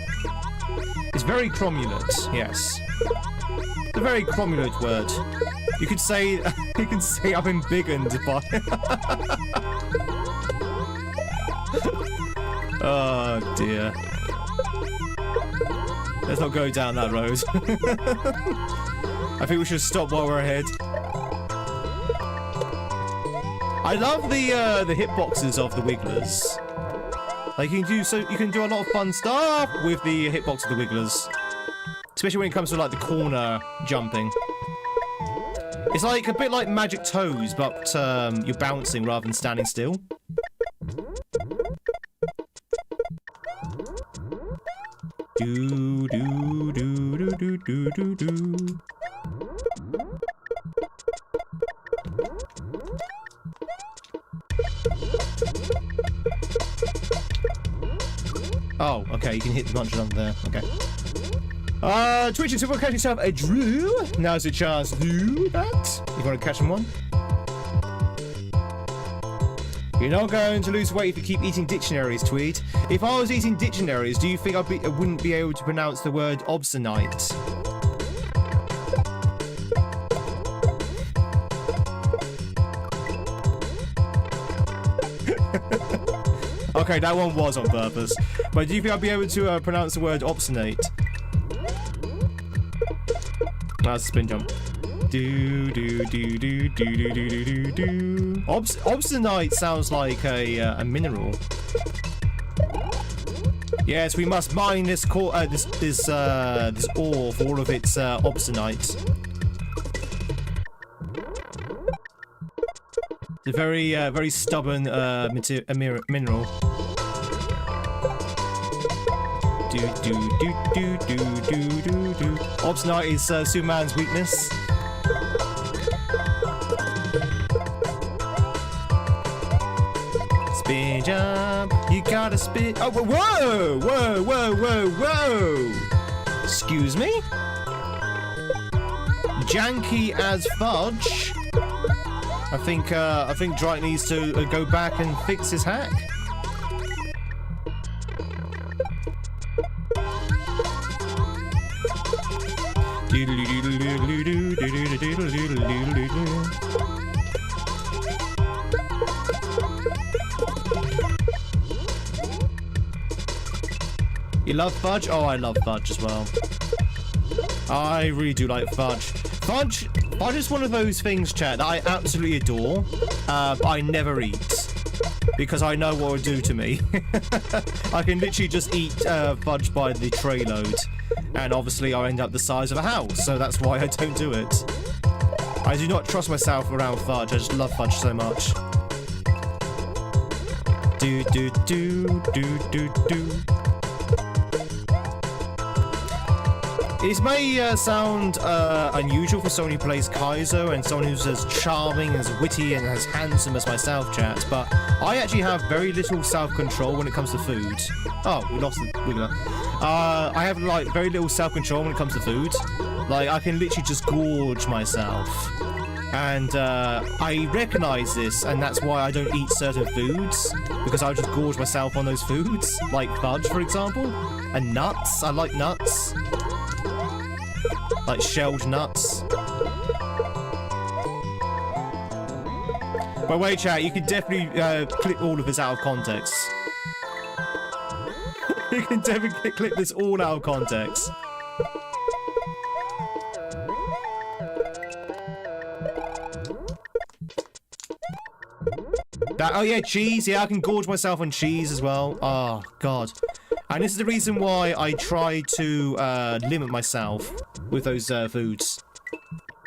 It's very cromulent, yes. It's a very cromulent word. You could say I've been biggened by. Oh dear. Let's not go down that road. I think we should stop while we're ahead. I love the hitboxes of the Wigglers. Like you can do a lot of fun stuff with the hitbox of the Wigglers, especially when it comes to like the corner jumping. It's like a bit like Magic Toes, but you're bouncing rather than standing still. Do do do do do do do do. Oh, okay, you can hit the bunch under there. Okay. Twitch and Super, catch yourself a Drew. Now's your chance to do that. You want to catch him one? You're not going to lose weight if you keep eating dictionaries, Tweed. If I was eating dictionaries, do you think I wouldn't be able to pronounce the word obstinate? Okay, that one was on purpose. But do you think I'd be able to pronounce the word obstinate? That's a spin jump. Do do do do do do do do do. Obstinate sounds like a mineral. Yes, we must mine this ore for all of its obstinate. It's a very stubborn mineral. Do do do do do do do do. Obstinate is Superman's weakness. Spin jump, you gotta spin. Oh, whoa, whoa, whoa, whoa, whoa! Excuse me? Janky as fudge. I think Drake needs to go back and fix his hack. love fudge. Oh, I love fudge as well. I really do like fudge. Fudge is one of those things, chat, that I absolutely adore, but I never eat. Because I know what it would do to me. I can literally just eat fudge by the tray load. And obviously I end up the size of a house, so that's why I don't do it. I do not trust myself around fudge. I just love fudge so much. Do do do do do do. It may sound unusual for someone who plays Kaizo and someone who's as charming, as witty, and as handsome as myself, chat, but I actually have very little self-control when it comes to food. Oh, we lost the wiggler. I have, like, very little self-control when it comes to food. Like, I can literally just gorge myself. And I recognise this, and that's why I don't eat certain foods, because I'll just gorge myself on those foods, like fudge, for example, and nuts. I like nuts. Like shelled nuts. By the way, chat, you can definitely clip all of this out of context. You can definitely clip this all out of context. Oh yeah, cheese. Yeah, I can gorge myself on cheese as well. Oh, God. And this is the reason why I try to limit myself with those foods.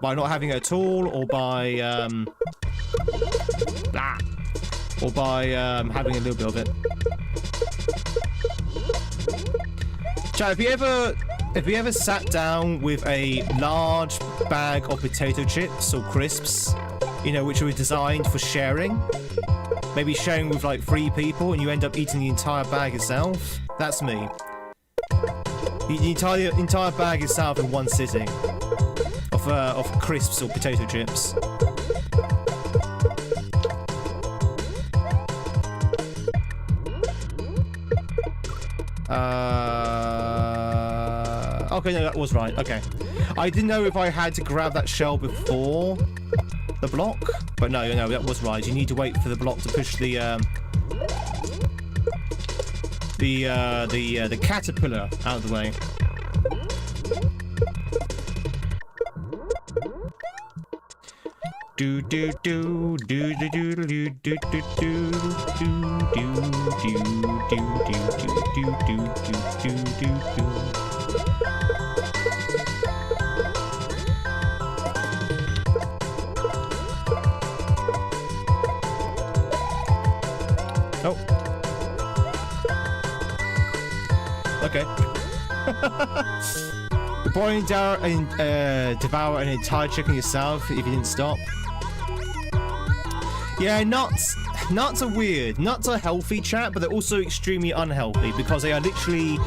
By not having it at all, or by having a little bit of it. Chat, have you ever sat down with a large bag of potato chips or crisps, you know, which were designed for sharing? Maybe sharing with like 3 people, and you end up eating the entire bag yourself? That's me. The entire bag itself in one sitting of crisps or potato chips. Okay, no, that was right. Okay, I didn't know if I had to grab that shell before the block, but no, that was right. You need to wait for the block to push the caterpillar out of the way. Do do do do do do do do do do do do do. Oh. Okay. You're boiling down and devour an entire chicken yourself if you didn't stop. Yeah, nuts are weird. Nuts are healthy, chat, but they're also extremely unhealthy because they are literally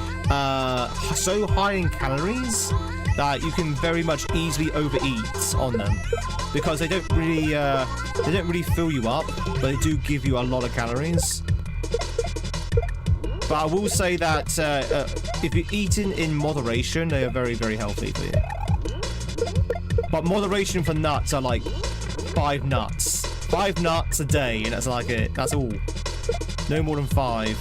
so high in calories that you can very much easily overeat on them because they don't really fill you up, but they do give you a lot of calories. But I will say that if you're eating in moderation, they are very, very healthy for you. But moderation for nuts are like 5 nuts. 5 nuts a day, and that's like it. That's all. No more than 5.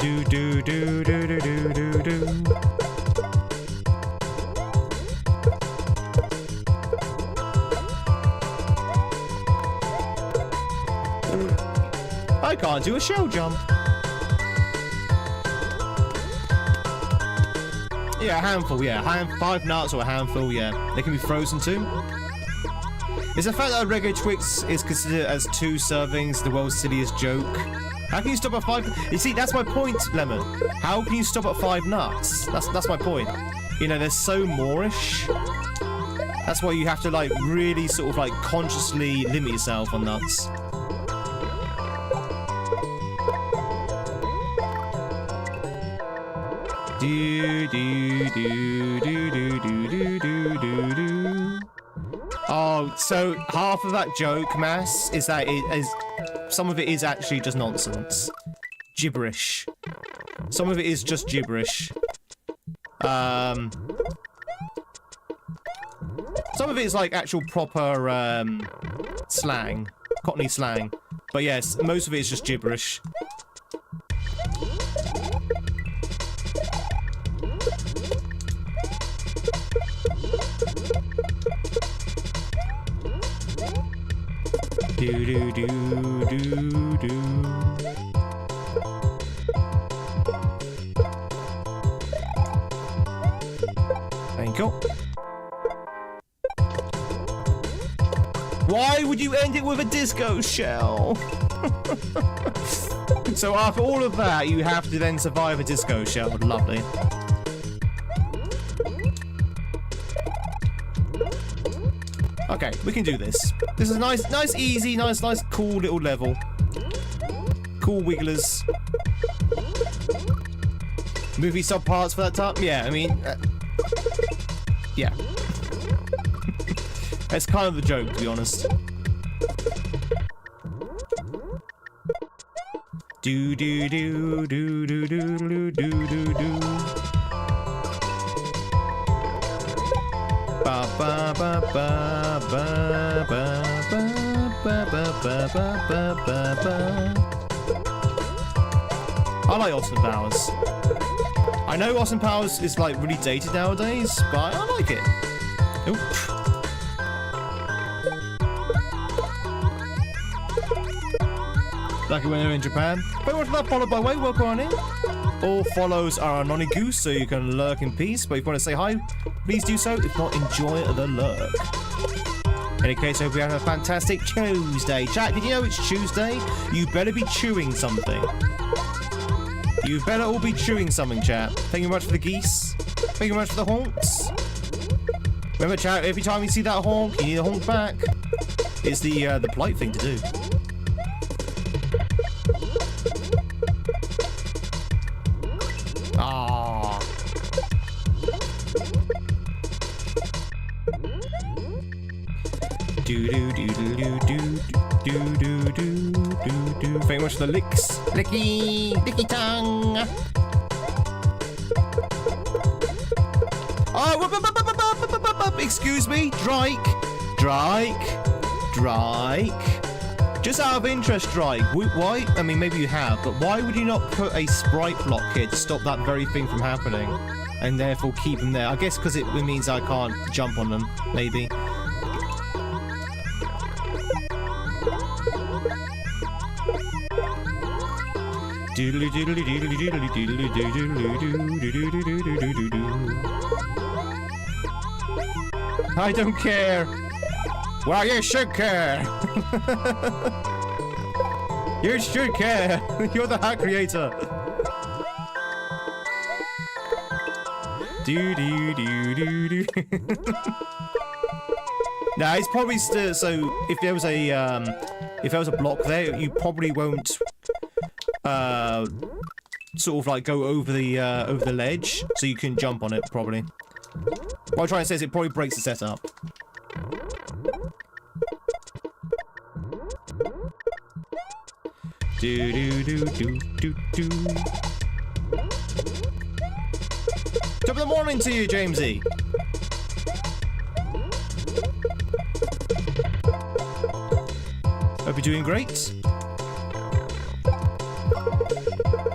Do do do do do do do do. I can't do a shell jump. Yeah, a handful, yeah. 5 nuts or a handful, yeah. They can be frozen too. Is the fact that a regular Twix is considered as 2 servings the world's silliest joke? How can you stop at 5? You see, that's my point, Lemon. How can you stop at 5 nuts? That's my point. You know, they're so moreish. That's why you have to, like, really sort of, like, consciously limit yourself on nuts. Do do do do do do do do do. Oh, so half of that joke, Mass, is that some of it is actually just nonsense, gibberish. Some of it is just gibberish. Some of it is like actual proper slang, Cockney slang. But yes, most of it is just gibberish. Do do do do do. Thank you. Why would you end it with a disco shell? So after all of that, you have to then survive a disco shell. Lovely. Okay, we can do this. This is nice, easy, nice, cool little level. Cool wigglers. Movie subparts for that time? Yeah, I mean... yeah. That's kind of the joke, to be honest. Do do do do do do do do do do. Ba ba ba ba ba ba ba ba ba ba ba ba. I like Austin Powers. I know Austin Powers is like really dated nowadays, but I like it. Oop. Like when they're in Japan. Very much for that follow, by the way. Welcome on in. All follows are anonymous, so you can lurk in peace. But if you want to say hi, please do so. If not, enjoy the lurk. In any case, I hope you have a fantastic Tuesday. Chat, did you know it's Tuesday? You better be chewing something. You better all be chewing something, chat. Thank you very much for the geese. Thank you very much for the honks. Remember, chat, every time you see that honk, you need a honk back. It's the polite thing to do. Do do do do do do do do do do. Thank you very much for the licks. Licky tongue. Oh, excuse me, Drake. Just out of interest, Drake. Why? I mean, maybe you have, but why would you not put a sprite block here to stop that very thing from happening, and therefore keep them there? I guess because it means I can't jump on them. Maybe. I don't care. Well, you should care. You should care. You're the hack creator. Do do do do do. Nah, it's probably still so. If there was a block there, you probably won't. Sort of like go over the ledge, so you can jump on it probably. What I'm trying to say is it probably breaks the setup. Do do do do do do. Top of the morning to you, Jamesy. Hope you're doing great.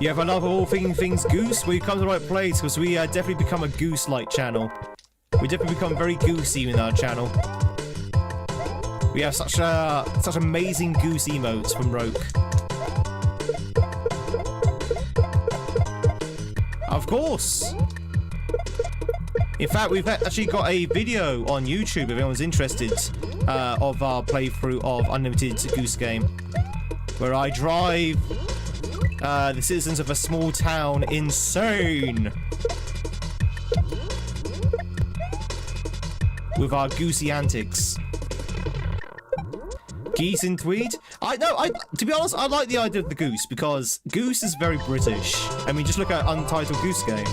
You have a love of all things goose? Well, you come to the right place, because we definitely become a goose-like channel. We definitely become very goosey in our channel. We have such amazing goose emotes from Roke. Of course! In fact, we've actually got a video on YouTube, if anyone's interested, of our playthrough of Unlimited Goose Game, where I drive the citizens of a small town insane with our goosey antics. GamesInTweed? To be honest, I like the idea of the goose, because goose is very British. I mean, just look at Untitled Goose Game.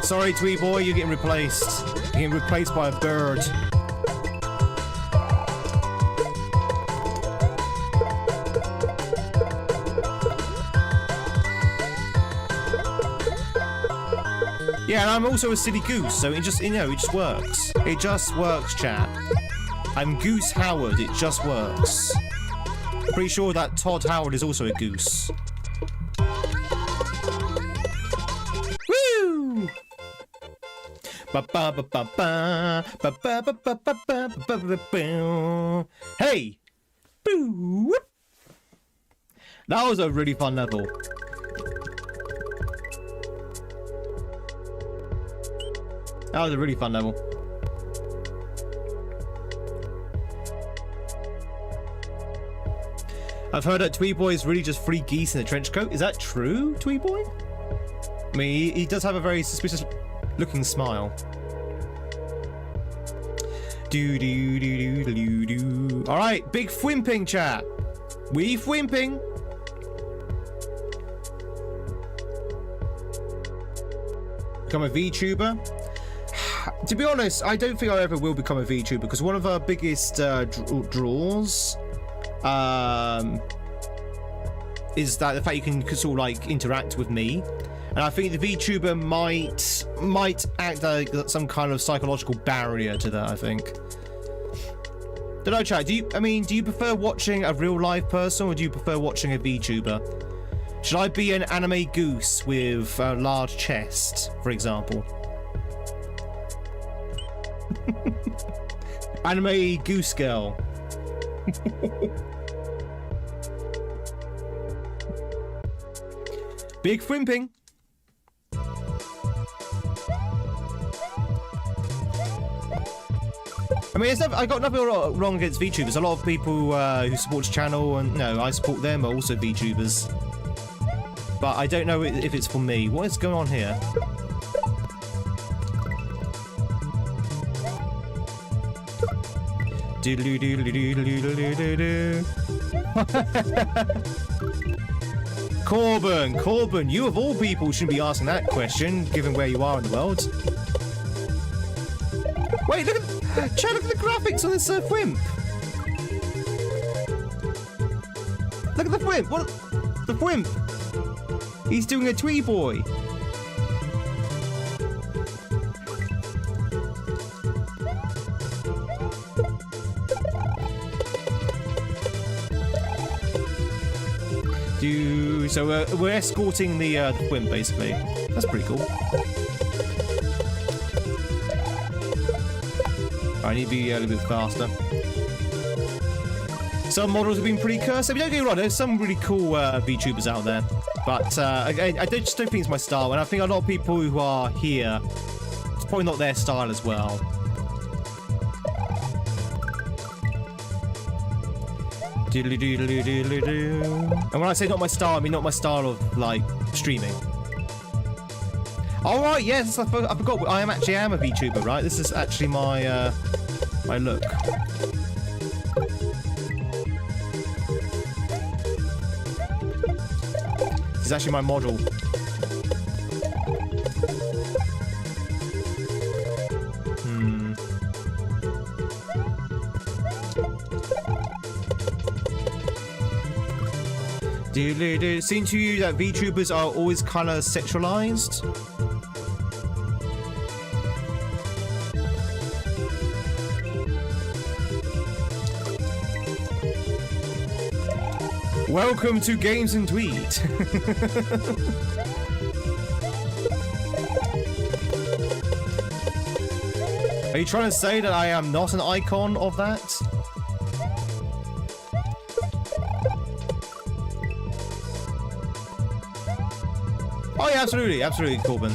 Sorry, Tweed boy, you're getting replaced. You're getting replaced by a bird. Yeah, and I'm also a silly goose, so it just, you know, it just works. It just works, chat. I'm Goose Howard, it just works. Pretty sure that Todd Howard is also a goose. Woo! Hey! Boo! That was a really fun level. That was a really fun level. I've heard that Tweed Boy is really just three geese in a trench coat. Is that true, Tweed Boy? I mean, he does have a very suspicious looking smile. Do. Alright, big fwimping, chat. We fwimping. Become a VTuber? To be honest, I don't think I ever will become a VTuber because one of our biggest draws is that the fact you can sort of like interact with me, and I think the VTuber might act like some kind of psychological barrier to that. I think. Don't know, chat. Do you prefer watching a real live person or do you prefer watching a VTuber? Should I be an anime goose with a large chest, for example? Anime goose girl. Big frimping. I mean, I got nothing wrong against VTubers. A lot of people who support the channel, and no, I support them, are also VTubers. But I don't know if it's for me. What is going on here? Corbin, you of all people shouldn't be asking that question, given where you are in the world. Wait, look at the graphics on this Thwimp. Look at the Thwimp. What? The Thwimp. He's doing a Tweed Boy. So we're escorting the Thwimp, basically. That's pretty cool. I need to be a little bit faster. Some models have been pretty cursed. I mean, don't get me wrong, there's some really cool VTubers out there. But I just don't think it's my style. And I think a lot of people who are here, it's probably not their style as well. And when I say not my style, I mean not my style of, like, streaming. Alright, yes, I forgot. I am a VTuber, right? This is actually my, my look. This is actually my model. It seems to you that VTubers are always kind of sexualized? Welcome to GamesInTweed. Are you trying to say that I am not an icon of that? Oh yeah, absolutely, Corbin.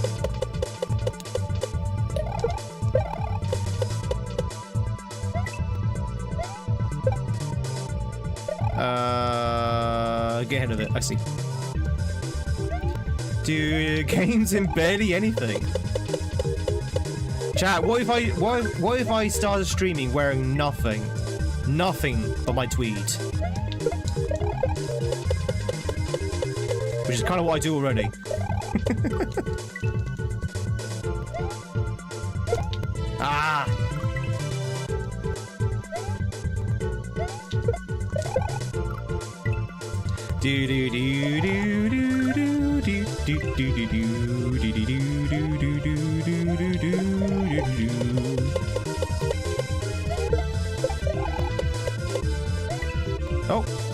Get ahead of it, I see. Dude, games in barely anything. Chat, what if I started streaming wearing nothing but my tweed? Which is kind of what I do already. Ah! Do do do do do do do. Oh,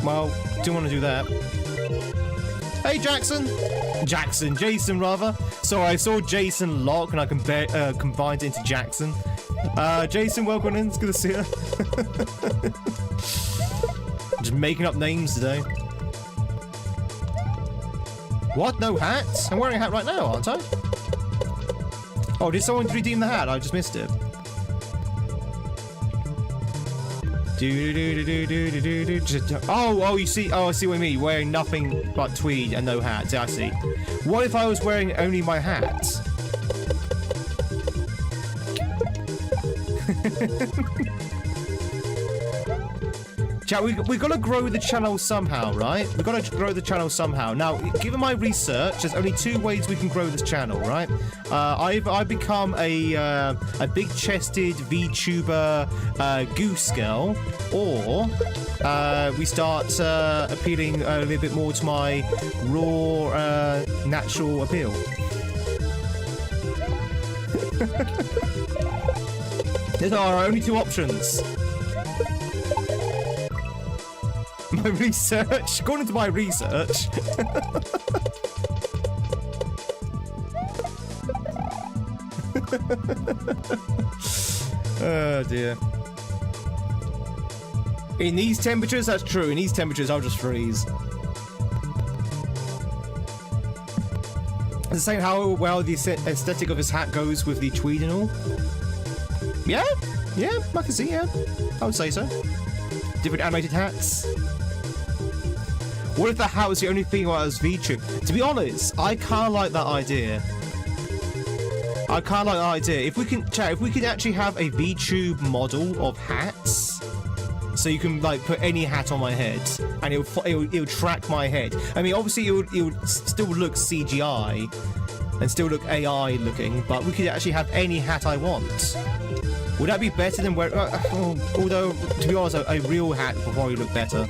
well, didn't want to do that. Hey, Jason rather. Sorry, I saw Jason lock and I combined it into Jackson. Jason, welcome in. It's good to see you. Just making up names today. What? No hat? I'm wearing a hat right now, aren't I? Oh, did someone redeem the hat? I just missed it. Oh, you see. Oh, I see what you mean. Wearing nothing but tweed and no hat. I see. What if I was wearing only my hat? Chat, we got to grow the channel somehow, right? We've got to grow the channel somehow. Now, given my research, there's only two ways we can grow this channel, right? I've become a big-chested VTuber goose girl, or we start appealing a little bit more to my raw, natural appeal. These are our only two options. My research? According to my research. Oh dear. In these temperatures, that's true. In these temperatures, I'll just freeze. It's saying how well the aesthetic of his hat goes with the tweed and all. Yeah, I can see, yeah. I would say so. Different animated hats. What if the hat was the only thing I was VTube? To be honest, I kind of like that idea. If we can, chat, if we could actually have a VTube model of hats, so you can like put any hat on my head, and it'll track my head. I mean, obviously it would still look CGI and still look AI looking, but we could actually have any hat I want. Would that be better than wearing? Although, to be honest, a real hat would probably look better.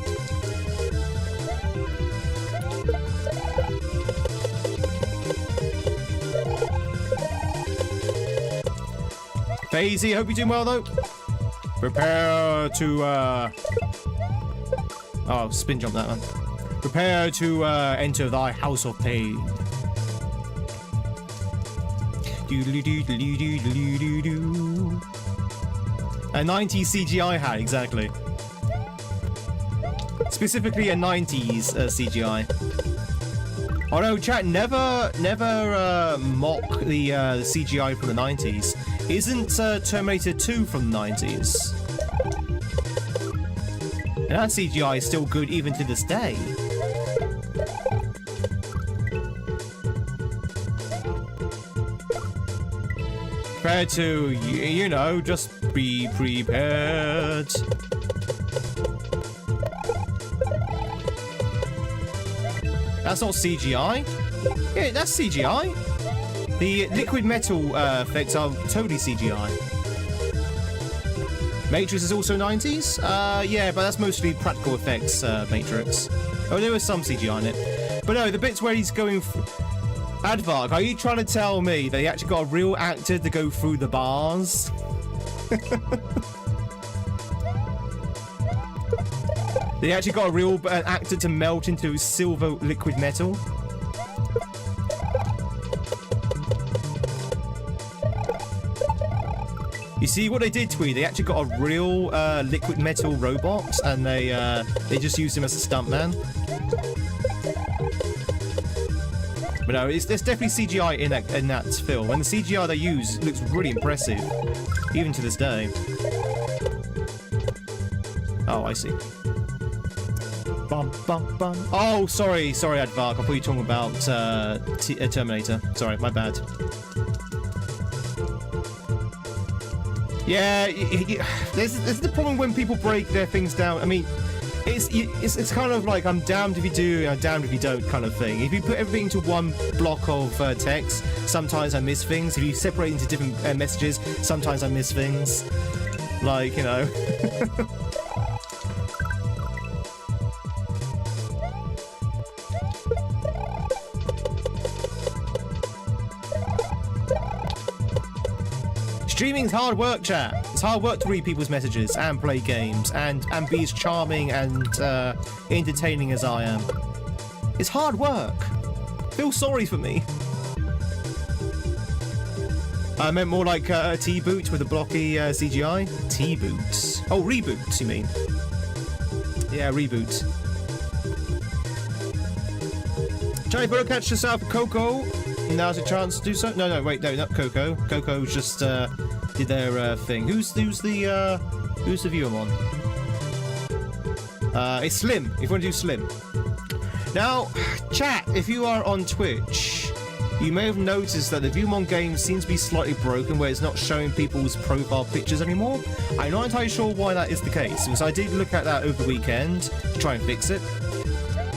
Daisy, hope you're doing well though. Prepare to oh, spin jump that one. Prepare to enter thy house of pain. A 90s CGI hat, exactly. Specifically a 90s CGI. Oh no, chat, never mock the CGI from the 90s. Isn't Terminator 2 from the 90s? And that CGI is still good even to this day. Prepare to, you know, just be prepared. That's not CGI. Yeah, that's CGI. The liquid metal effects are totally CGI. Matrix is also 90s? Yeah, but that's mostly practical effects, Matrix. Oh, there was some CGI in it. But no, the bits where he's going... Advark, are you trying to tell me they actually got a real actor to go through the bars? They actually got a real actor to melt into silver liquid metal? You see what they did, Tweed? They actually got a real liquid metal robot, and they just used him as a stuntman. But no, there's definitely CGI in that film, and the CGI they use looks really impressive, even to this day. Oh, I see. Bum, bum, bum. Oh, sorry, Advark. I thought you were talking about Terminator. Sorry, my bad. Yeah, there's the problem when people break their things down. I mean, it's kind of like I'm damned if you do, I'm damned if you don't kind of thing. If you put everything into one block of text, sometimes I miss things. If you separate into different messages, sometimes I miss things. Like, you know. Streaming's hard work, chat. It's hard work to read people's messages and play games and be as charming and entertaining as I am. It's hard work. Feel sorry for me. I meant more like T-boots with a blocky CGI. T-boots. Oh, reboots, you mean? Yeah, reboots. Johnny Burrow, catch yourself a Coco. Now's a chance to do so. No, wait, no, not Coco. Coco just did their thing. Who's the viewer I'm on? It's Slim. If you want to do Slim. Now, chat, if you are on Twitch, you may have noticed that the Viewmon game seems to be slightly broken, where it's not showing people's profile pictures anymore. I'm not entirely sure why that is the case, because I did look at that over the weekend to try and fix it.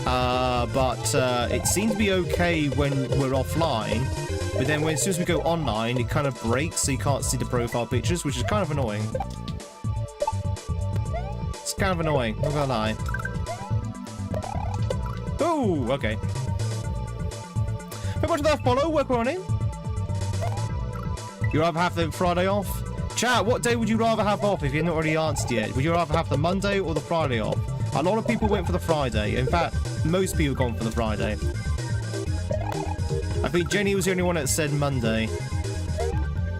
But it seems to be okay when we're offline, but then as soon as we go online, it kind of breaks, so you can't see the profile pictures, which is kind of annoying. It's kind of annoying, not gonna lie. Oh, okay. How much of that follow? Work on it. You'd rather have the Friday off? Chat, what day would you rather have off if you're not already answered yet? Would you rather have the Monday or the Friday off? A lot of people went for the Friday. In fact, most people gone for the Friday. I think Jenny was the only one that said Monday.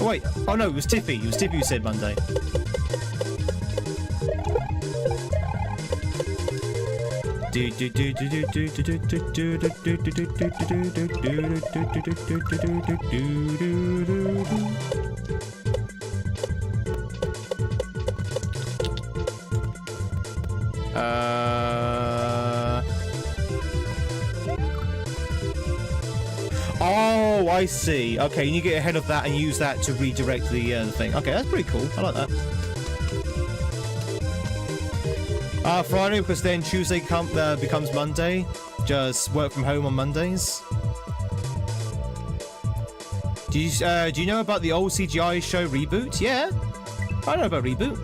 Oh, wait. Oh, no, it was Tiffy. It was Tiffy who said Monday. Oh, I see. Okay, and you get ahead of that and use that to redirect the thing. Okay, that's pretty cool. I like that. Friday, because then Tuesday becomes Monday. Just work from home on Mondays. Do you know about the old CGI show Reboot? Yeah, I know about Reboot.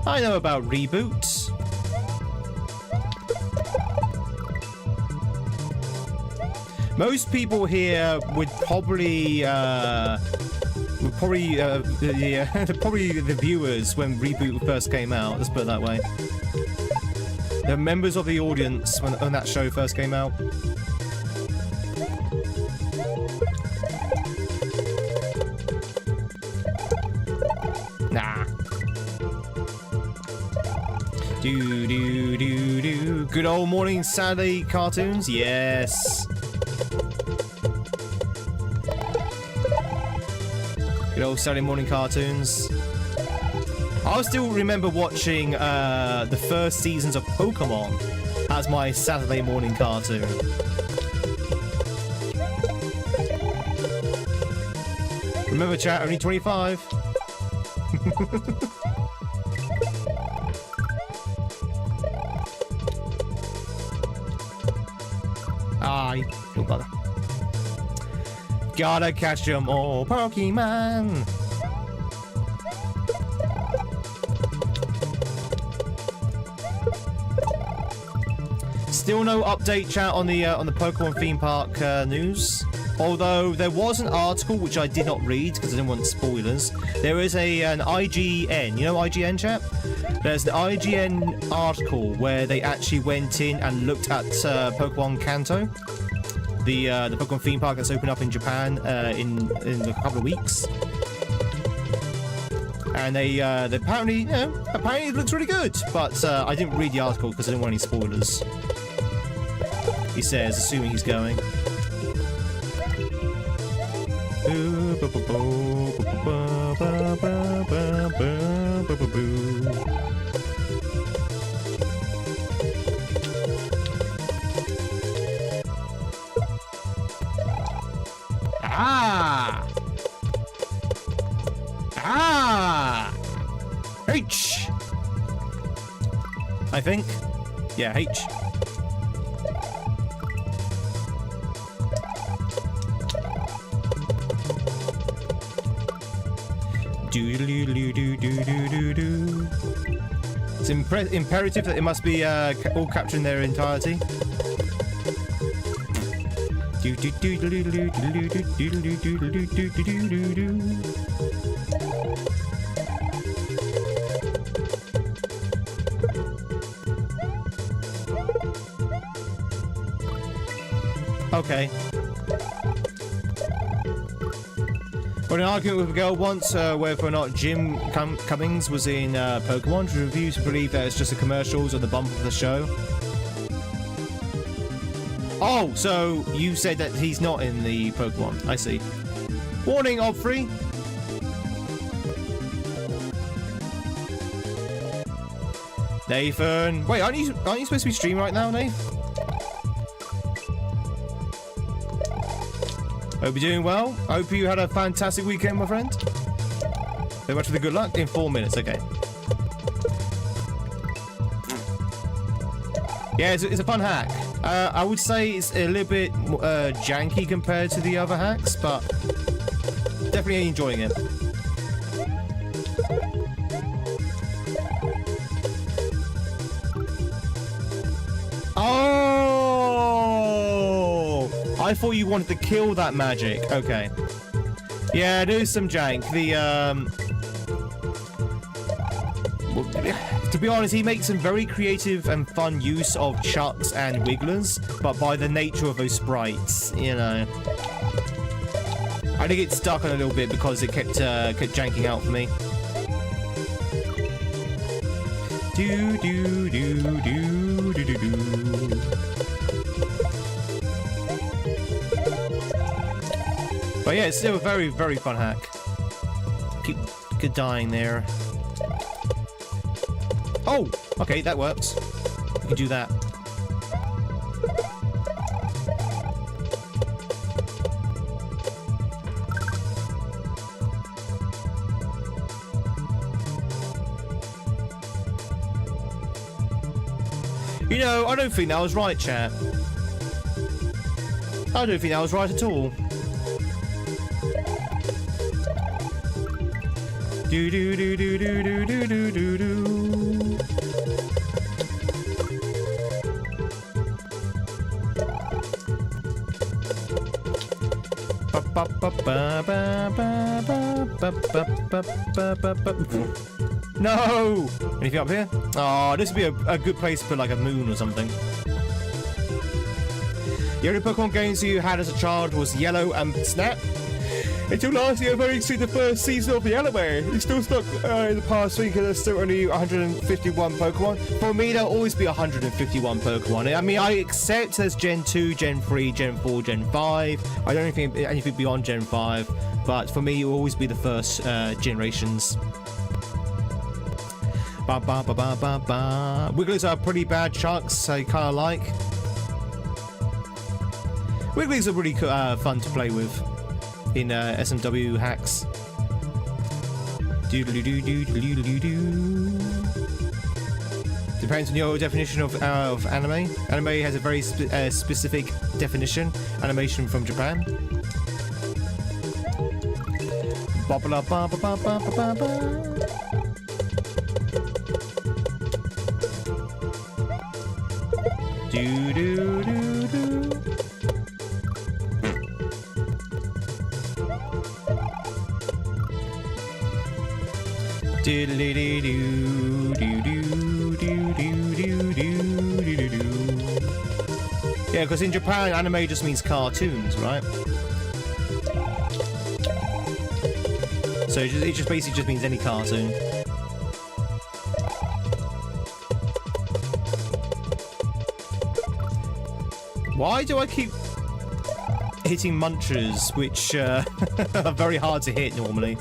I know about Reboot. Most people here would probably probably the viewers when Reboot first came out. Let's put it that way. They're members of the audience when that show first came out. Nah. Do. Good old morning Saturday cartoons. Yes. Good old Saturday morning cartoons. I still remember watching the first seasons of Pokemon as my Saturday morning cartoon. Remember, chat, only 25. Feel better. Gotta catch them all, Pokemon. Still no update, chat, on the Pokemon theme park news. Although there was an article which I did not read because I didn't want spoilers. There is an IGN. You know IGN, chat? There's an IGN article where they actually went in and looked at Pokemon Kanto, the Pokemon theme park that's opened up in Japan in a couple of weeks. And they apparently, apparently it looks really good. But I didn't read the article because I didn't want any spoilers. He says, assuming he's going. H, I think. Yeah, H. It's imperative that it must be all captured in their entirety. Okay. Got an argument with a girl once whether or not Jim Cummings was in Pokemon. Reviews believe that it's just the commercials or the bump of the show. Oh, so you said that he's not in the Pokemon. I see. Warning, Obfree. Nathan. Wait, aren't you supposed to be streaming right now, Nathan? Hope you're doing well. Hope you had a fantastic weekend, my friend. Very much for the good luck. In 4 minutes, okay. Yeah, it's a fun hack. I would say it's a little bit janky compared to the other hacks, but definitely enjoying it. Oh! I thought you wanted to kill that magic. Okay. Yeah, there's some jank. To be honest, he makes some very creative and fun use of chucks and wigglers, but by the nature of those sprites, you know. I think it stuck on a little bit because it kept janking out for me. Do do do do do do do. But yeah, it's still a very, very fun hack. Keep dying there. Oh, okay, that works. You can do that. You know, I don't think that was right, chat. I don't think that was right at all. Do do do do do do do do do do. No! Anything up here? Oh, this would be a good place to put like a moon or something. The only Pokemon games you had as a child was Yellow and Snap. Until last year, I've only seen the first season of the anime. It's still stuck in the past week, and there's still only 151 Pokemon. For me, there'll always be 151 Pokemon. I mean, I accept there's Gen 2, Gen 3, Gen 4, Gen 5. I don't think anything beyond Gen 5, but for me, it will always be the first generations. Ba ba ba ba ba ba. Wigglers are pretty bad chucks, I kind of like. Wigglies are really fun to play with in SMW hacks. Doodly doo doo doo doo doo. Depends on your definition of anime. Anime has a very specific definition. Animation from Japan. Ba ba ba ba ba ba ba ba. Do do do do. Diddly doo doo doo doo doo doo doo doo. Yeah, because in Japan, anime just means cartoons, right? So it just basically just means any cartoon. Why do I keep hitting munchers, which are very hard to hit normally?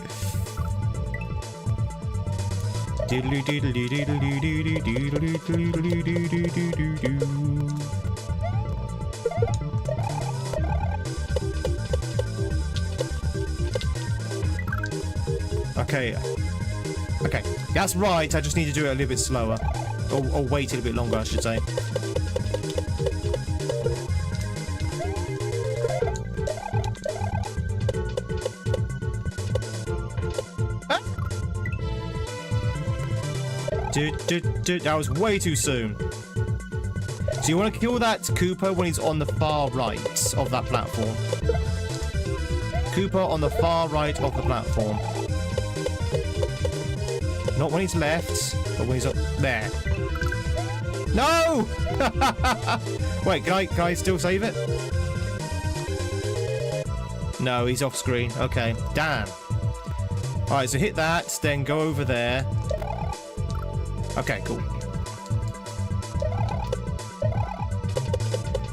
Okay. Okay. That's right. I just need to do it a little bit slower. Or wait a little bit longer, I should say. That was way too soon. So you want to kill that Koopa when he's on the far right of that platform. Koopa on the far right of the platform. Not when he's left, but when he's up there. No! Wait, can I still save it? No, he's off screen. Okay, damn. Alright, so hit that, then go over there. Okay, cool.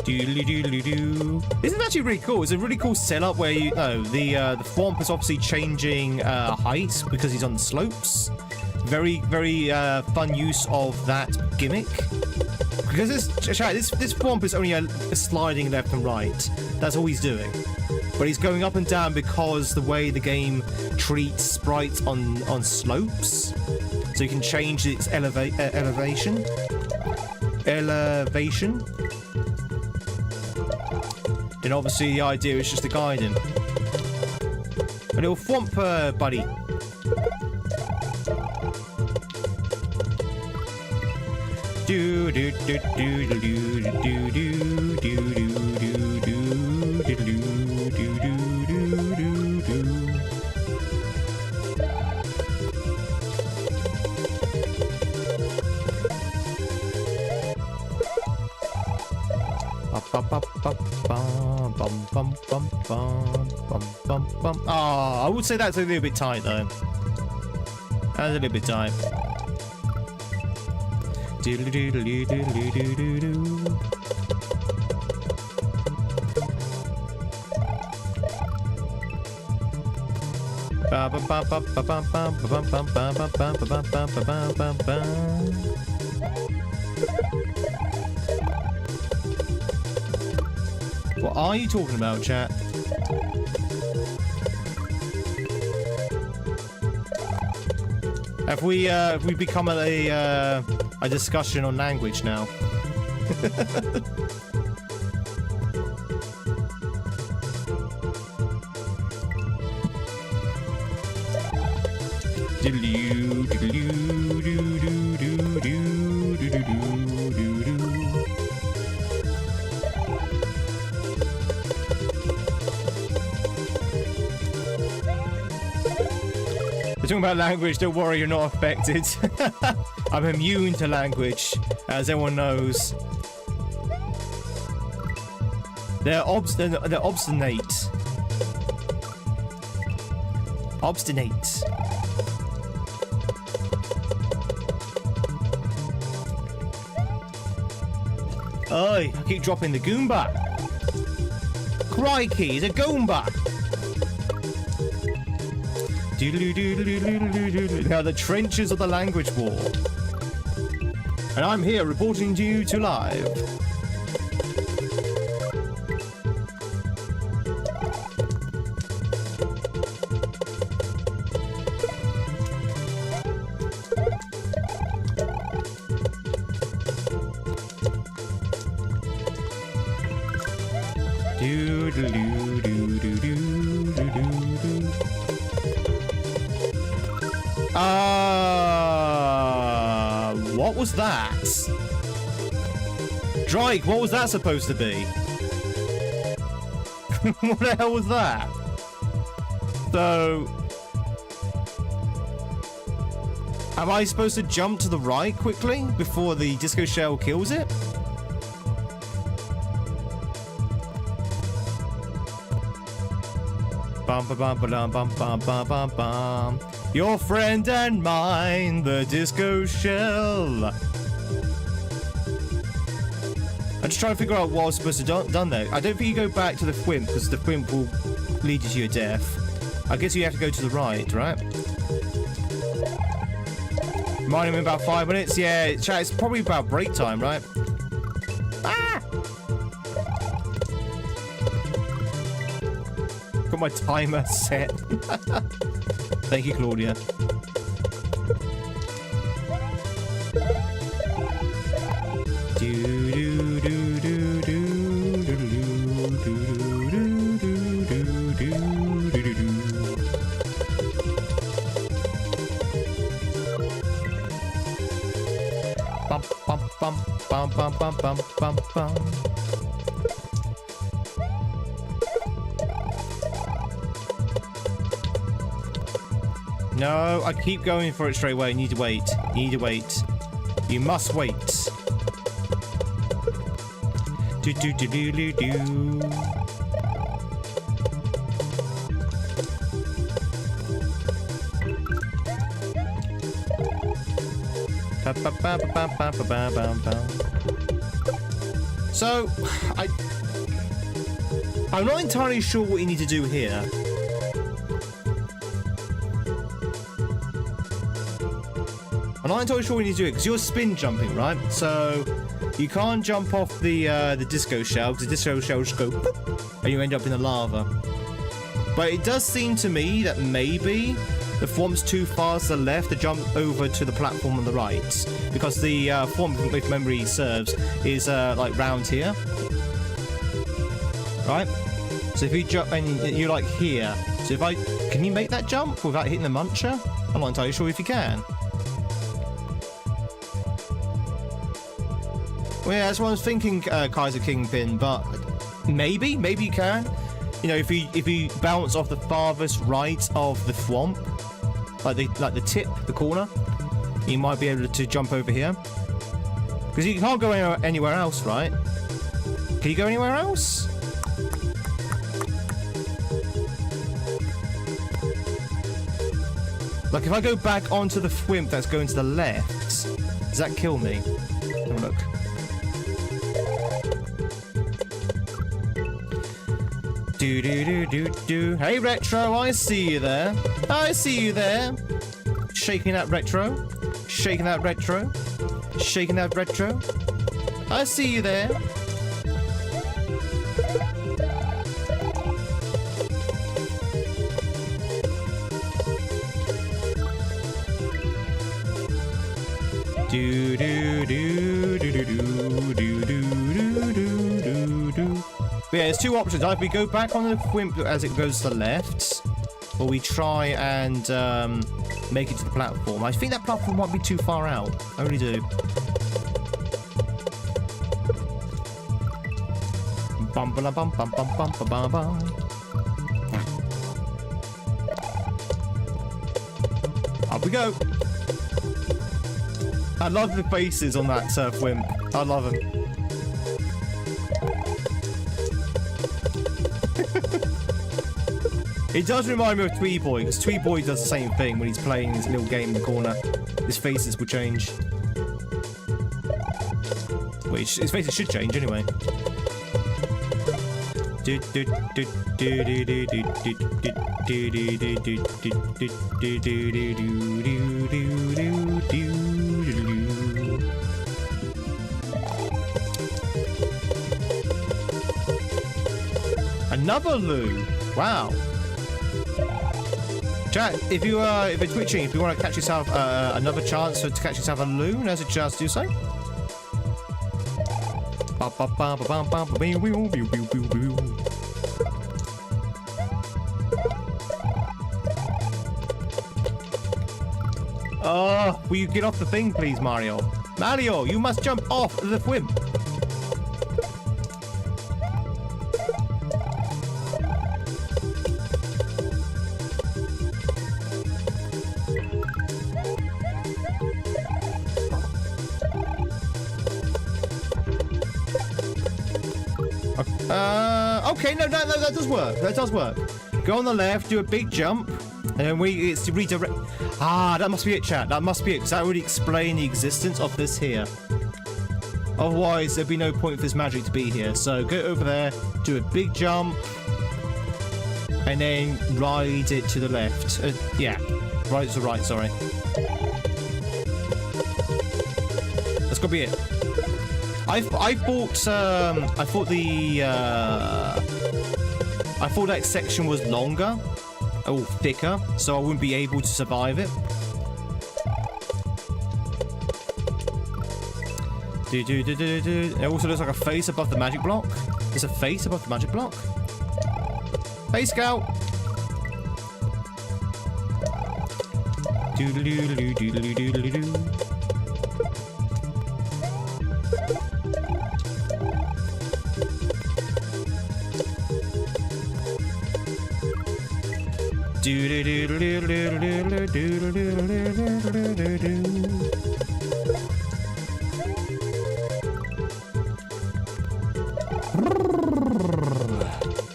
Doodly-doodly-doo. This is actually really cool. It's a really cool setup where the Thwomp is obviously changing height because he's on the slopes. Very, very fun use of that gimmick. Because this Thwomp is only sliding left and right. That's all he's doing. But he's going up and down because the way the game treats sprites on slopes. So you can change its elevation. Then obviously the idea is just to guide him. A little Thwomp buddy. Do do do do do do do do do do do I would say that's a little bit tight though. That's a little bit tight. What are you talking about, chat? Have we become a discussion on language now? We're talking about language, don't worry, you're not affected. I'm immune to language, as everyone knows. They're obstinate. Obstinate. Oi, I keep dropping the Goomba. Crikey, he's a Goomba. Now the trenches of the language war. And I'm here reporting to you to live. What was that? Drake, what was that supposed to be? What the hell was that? So... am I supposed to jump to the right quickly before the disco shell kills it? Bum ba bum ba dum bum bum bum bum bum. Your friend and mine, the disco shell. I'm just trying to figure out what I was supposed to done there. I don't think you go back to the Thwimp because the Thwimp will lead you to your death. I guess you have to go to the right, right? Might have been about 5 minutes. Yeah, chat, it's probably about break time, right? Ah! Got my timer set. Thank you, Claudia. Bum, bum, bum, bum bum bum bum bum bum. No, I keep going for it straight away. You need to wait. You need to wait. You must wait. Do do do do do do. So, I'm not entirely sure what you need to do here. I'm not entirely sure what you need to do because you're spin jumping, right? So you can't jump off the disco shell because the disco shell just go boop, and you end up in the lava. But it does seem to me that maybe the form's too far to the left to jump over to the platform on the right, because the form, if memory serves, is like round here, right? So if you jump and you're like here, so if can you make that jump without hitting the muncher? I'm not entirely sure if you can. Well, yeah, that's what I was thinking, Kaizo Kingpin, but maybe you can. You know, if you bounce off the farthest right of the thwomp, like the tip, the corner, you might be able to jump over here. Because you can't go anywhere else, right? Can you go anywhere else? Like if I go back onto the thwimp that's going to the left, does that kill me? Have a look. Do do do do do. Hey Retro, I see you there. I see you there. Shaking that retro. Shaking that retro. Shaking that retro. I see you there. Do do do do do do do do do do. But yeah, there's two options. Either we go back on the thwimp as it goes to the left, or we try and make it to the platform. I think that platform might be too far out. I really do. Bum ba bum bum bum bum bum bum. Up we go. I love the faces on that thwimp. I love them. It does remind me of Tweed Boy, because Tweed Boy does the same thing when he's playing his little game in the corner. His faces will change. Wait, his faces should change anyway. Another Lou. Wow. Chat, if you're twitching, if you want to catch yourself another chance to catch yourself a loon, there's a chance to do so. Oh, will you get off the thing, please, Mario? Mario, you must jump off the thwimp. Okay, no, that does work. That does work. Go on the left, do a big jump, and then it's to redirect. Ah, that must be it, chat. That must be it, because that would explain the existence of this here. Otherwise, there'd be no point for this magic to be here. So go over there, do a big jump, and then ride it to the left. Yeah, right to the right. Sorry. That's gotta be it. I thought that section was longer, or thicker, so I wouldn't be able to survive it. It also looks like a face above the magic block. There's a face above the magic block. Hey, Scout.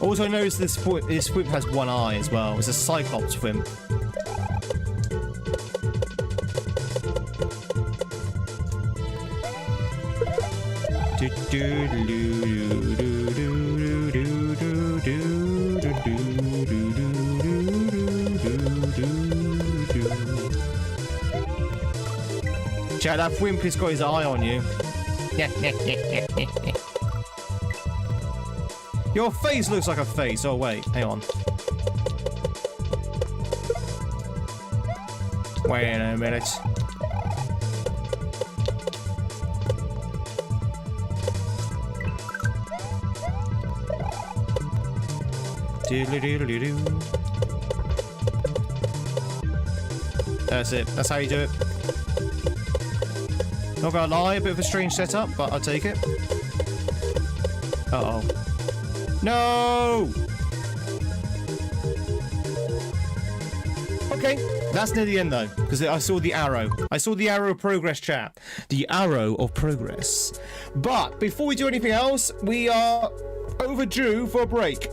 Also notice this whip has one eye as well. It's a Cyclops whip. Chat, that Wimp has got his eye on you. Your face looks like a face. Oh, wait. Hang on. Wait a minute. That's it. That's how you do it. Not gonna lie, a bit of a strange setup, but I'll take it. Uh-oh. No! Okay, that's near the end though, because I saw the arrow. I saw the arrow of progress, chat. The arrow of progress. But before we do anything else, we are overdue for a break.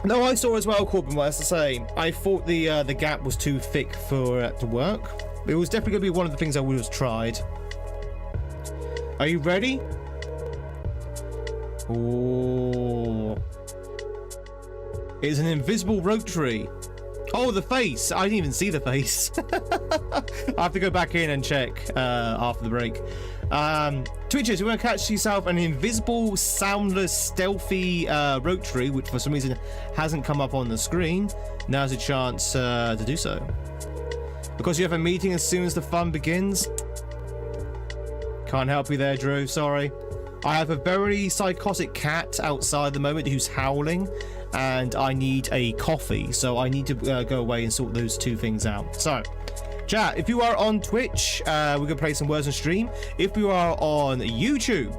No, I saw as well, Corbin, what I have to say. I thought the gap was too thick for it to work. It was definitely going to be one of the things I would have tried. Are you ready? Oh. It's an invisible rotary. Oh, the face. I didn't even see the face. I have to go back in and check after the break. Twitchers, you want to catch yourself an invisible, soundless, stealthy rotary, which for some reason hasn't come up on the screen. Now's a chance to do so. Because you have a meeting as soon as the fun begins. Can't help you there, Drew. Sorry. I have a very psychotic cat outside at the moment who's howling, and I need a coffee, so I need to go away and sort those two things out. So, chat, if you are on Twitch, we're going to play some words on stream. If you are on YouTube,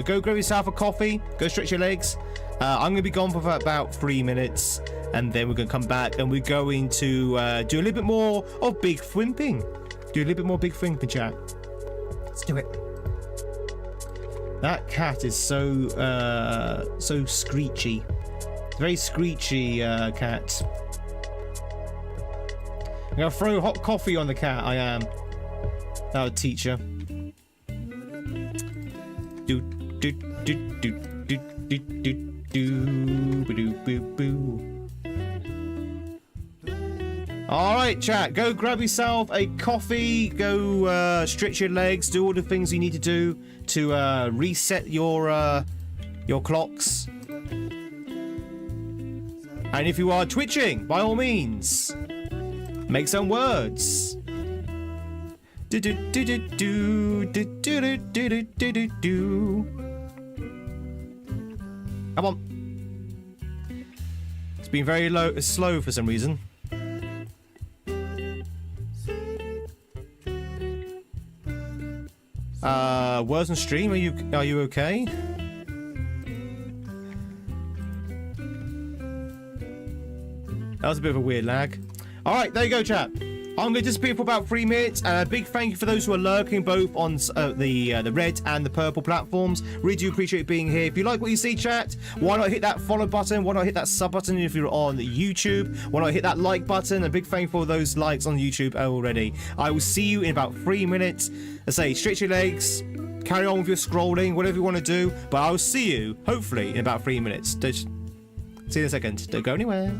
go grab yourself a coffee, go stretch your legs. I'm going to be gone for about 3 minutes, and then we're going to come back, and we're going to do a little bit more of big thwimping. Do a little bit more big thwimping, chat. Let's do it. That cat is so screechy. Very screechy cat. I'm gonna throw hot coffee on the cat. I am. That would teach her. Do do do do do do do do boo boo boo. All right, chat. Go grab yourself a coffee. Go stretch your legs. Do all the things you need to do to reset your clocks. And if you are twitching, by all means, make some words. Do do do do do do do do do do do do. Come on. It's been very slow for some reason. Words on stream. Are you okay? That was a bit of a weird lag. All right, there you go, chat. I'm going to disappear for about 3 minutes. And a big thank you for those who are lurking both on the red and the purple platforms. Really do appreciate being here. If you like what you see, chat, why not hit that follow button? Why not hit that sub button if you're on YouTube? Why not hit that like button? A big thank you for those likes on YouTube already. I will see you in about 3 minutes. I say, stretch your legs, carry on with your scrolling, whatever you want to do. But I will see you, hopefully, in about 3 minutes. See you in a second. Don't go anywhere.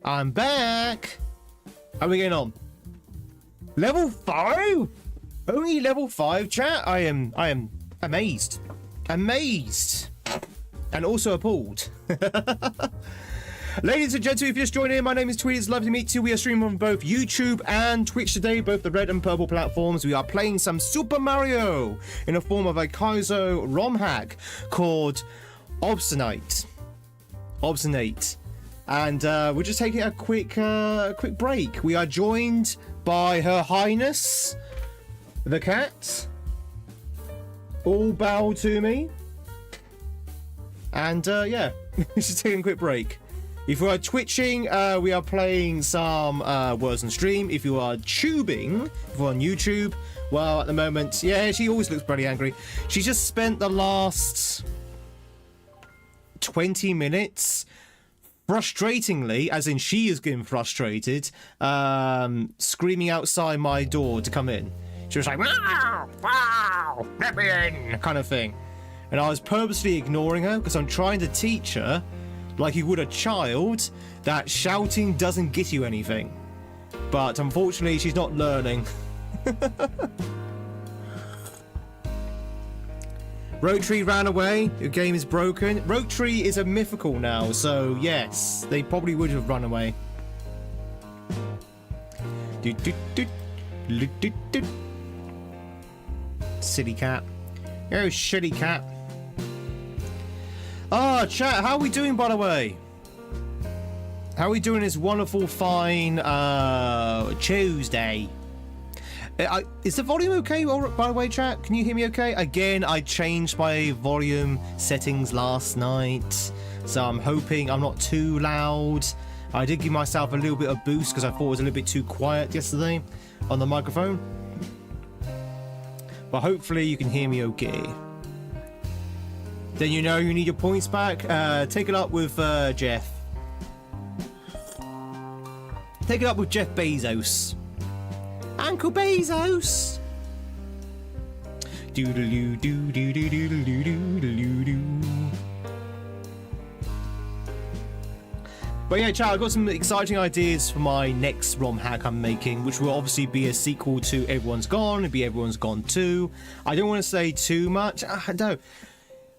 I'm back. How are we getting on? Level 5? Only level 5, chat? I am amazed. Amazed. And also appalled. Ladies and gentlemen, if you're just joining in, my name is Tweed. It's lovely to meet you. We are streaming on both YouTube and Twitch today, both the red and purple platforms. We are playing some Super Mario in the form of a Kaizo ROM hack called Obstinate. And we're just taking a quick break. We are joined by Her Highness, the cat. All bow to me. And yeah, just taking a quick break. If you are twitching, we are playing some words on stream. If you are tubing, if you're on YouTube, well, at the moment, yeah, she always looks pretty angry. She just spent the last 20 minutes frustratingly, as in she is getting frustrated, screaming outside my door to come in. She was like, wow, wow, let me in, kind of thing. And I was purposely ignoring her because I'm trying to teach her, like you would a child, that shouting doesn't get you anything. But unfortunately, she's not learning. Rotary ran away. Your game is broken. Rotary is a mythical now, so yes, they probably would have run away. Silly cat. Oh, shitty cat. Ah, chat, how are we doing, by the way? How are we doing this wonderful, fine Tuesday? Is the volume okay, by the way, chat? Can you hear me okay? Again, I changed my volume settings last night, so I'm hoping I'm not too loud. I did give myself a little bit of boost because I thought it was a little bit too quiet yesterday on the microphone. But hopefully you can hear me okay. Then you know you need your points back. Take it up with Jeff. Take it up with Jeff Bezos. Uncle Bezos. But yeah, chat, I've got some exciting ideas for my next ROM hack I'm making, which will obviously be a sequel to Everyone's Gone. It'll be Everyone's Gone 2. I don't want to say too much. No.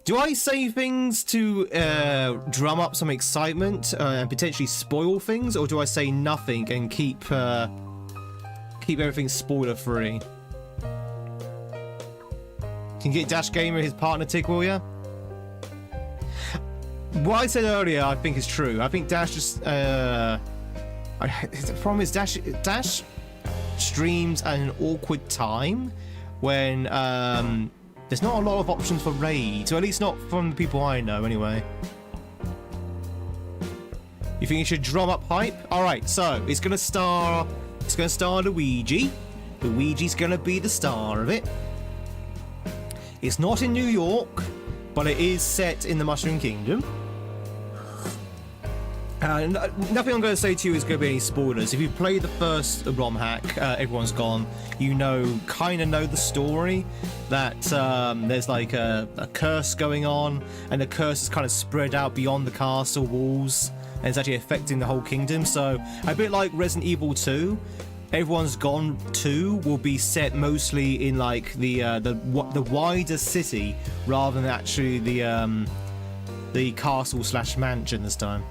Do I say things to drum up some excitement and potentially spoil things, or do I say nothing and keep everything spoiler free? Can you get Dash Gamer his partner tick, will ya? What I said earlier, I think is true. I think Dash just the problem is Dash streams at an awkward time when there's not a lot of options for raids, or at least not from the people I know anyway. You think you should drum up hype? Alright, so it's gonna star Luigi. Luigi's gonna be the star of it. It's not in New York, but it is set in the Mushroom Kingdom. Nothing I'm going to say to you is going to be any spoilers. If you played the first ROM hack, Everyone's Gone, you kind of know the story, that there's like a curse going on, and the curse is kind of spread out beyond the castle walls, and it's actually affecting the whole kingdom. So a bit like Resident Evil 2, Everyone's Gone 2 will be set mostly in like the wider city rather than actually the castle / mansion this time.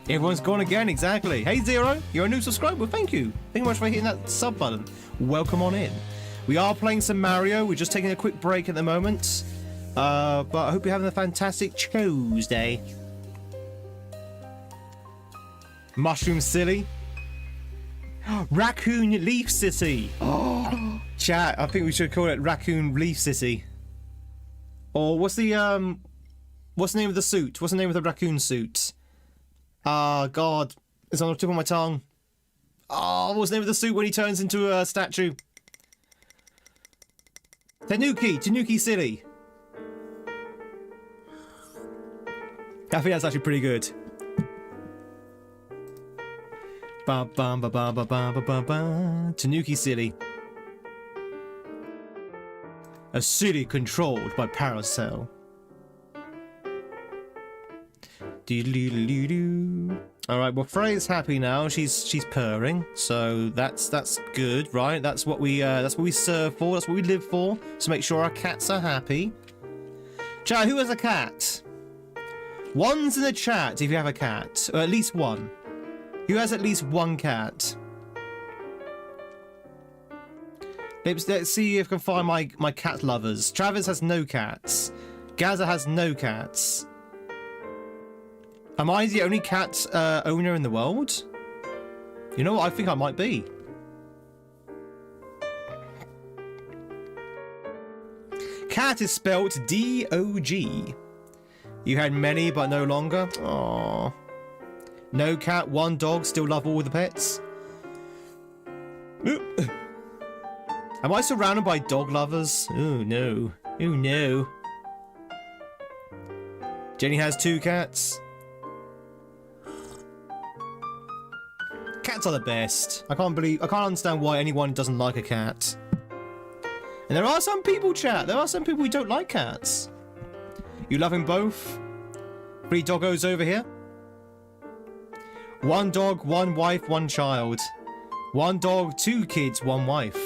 Everyone's gone again, exactly. Hey Zero, you're a new subscriber. Thank you. Thank you much for hitting that sub button. Welcome on in. We are playing some Mario. We're just taking a quick break at the moment. But I hope you're having a fantastic Tuesday. Mushroom Silly. Raccoon Leaf City. Oh, chat, I think we should call it Raccoon Leaf City. Or what's the name of the suit? What's the name of the raccoon suit? God, it's on the tip of my tongue. Oh, what's the name of the suit when he turns into a statue? Tanuki City. I think that's actually pretty good. Tanuki City. A city controlled by Paracel. All right, well, Frey's happy now. She's purring, so that's good, right? That's what we serve for. That's what we live for. To make sure our cats are happy. Chat, who has a cat? One's in the chat if you have a cat, or at least one. Who has at least one cat? Let's see if I can find my cat lovers. Travis has no cats. Gaza has no cats. Am I the only cat owner in the world? You know what? I think I might be. Cat is spelled D-O-G. You had many, but no longer. Aww. No cat, one dog. Still love all the pets. Am I surrounded by dog lovers? Oh no. Oh no. Jenny has 2 cats. Cats are the best. I can't understand why anyone doesn't like a cat. And there are some people, chat. There are some people who don't like cats. You love them both? 3 doggos over here. 1 dog, 1 wife, 1 child. 1 dog, 2 kids, 1 wife.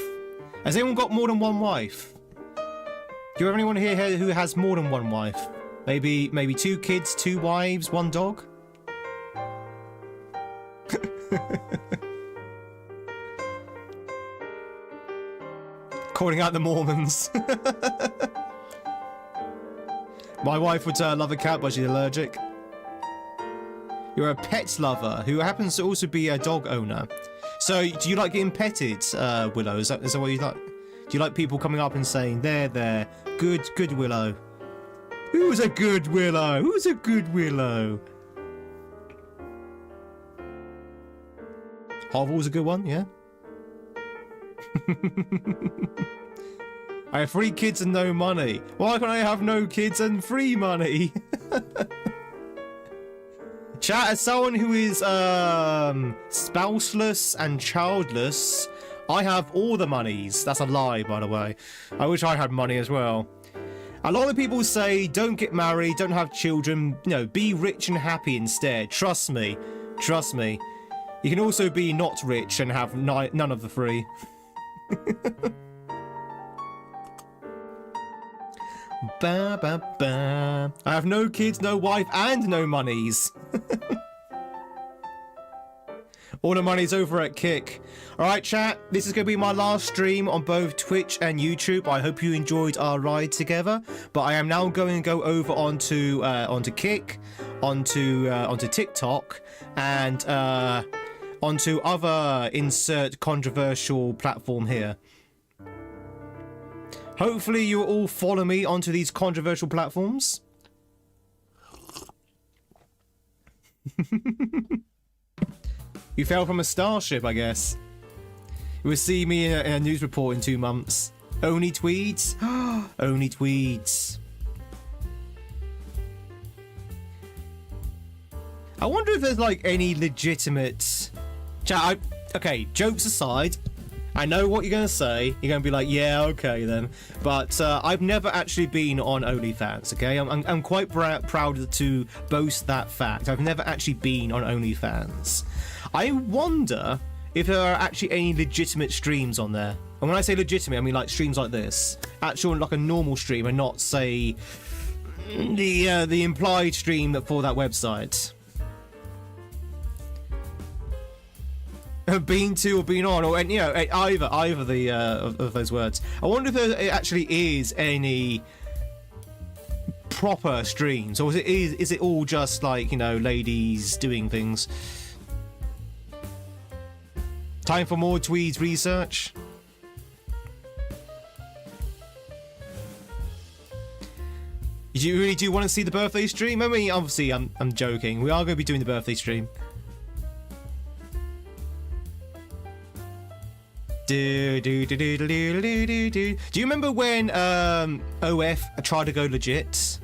Has anyone got more than 1 wife? Do you have anyone here who has more than 1 wife? Maybe 2 kids, 2 wives, 1 dog? Calling out the Mormons. My wife would love a cat, but she's allergic. You're a pet lover who happens to also be a dog owner. So, do you like getting petted, Willow? Is that what you like? Do you like people coming up and saying, there, good Willow? Who's a good Willow? Who's a good Willow? Harville's a good one, yeah? I have 3 kids and no money. Why can't I have no kids and free money? Chat, as someone who is spouseless and childless, I have all the monies. That's a lie, by the way. I wish I had money as well. A lot of people say, don't get married, don't have children, be rich and happy instead. Trust me. Trust me. You can also be not rich and have none of the 3. Ba, ba, ba. I have no kids, no wife, and no monies. All the money's over at Kick. Alright, chat, this is going to be my last stream on both Twitch and YouTube. I hope you enjoyed our ride together. But I am now going to go over onto Kick, onto TikTok, and onto other insert controversial platform here. Hopefully you will all follow me onto these controversial platforms. You fell from a starship, I guess. You will see me in a news report in 2 months. Only tweeds? Only tweeds. I wonder if there's like any legitimate... Chat, okay, jokes aside, I know what you're going to say. You're going to be like, yeah, okay then. But I've never actually been on OnlyFans, okay? I'm quite proud to boast that fact. I've never actually been on OnlyFans. I wonder if there are actually any legitimate streams on there. And when I say legitimate, I mean like streams like this. Actual, like a normal stream, and not, say, the implied stream for that website. Been to or been on, or either the of those words. I wonder if there actually is any proper streams, or is it all just like ladies doing things? Time for more Tweed's research. You really do want to see the birthday stream? I mean, obviously, I'm joking. We are going to be doing the birthday stream. Do you remember when OF tried to go legit?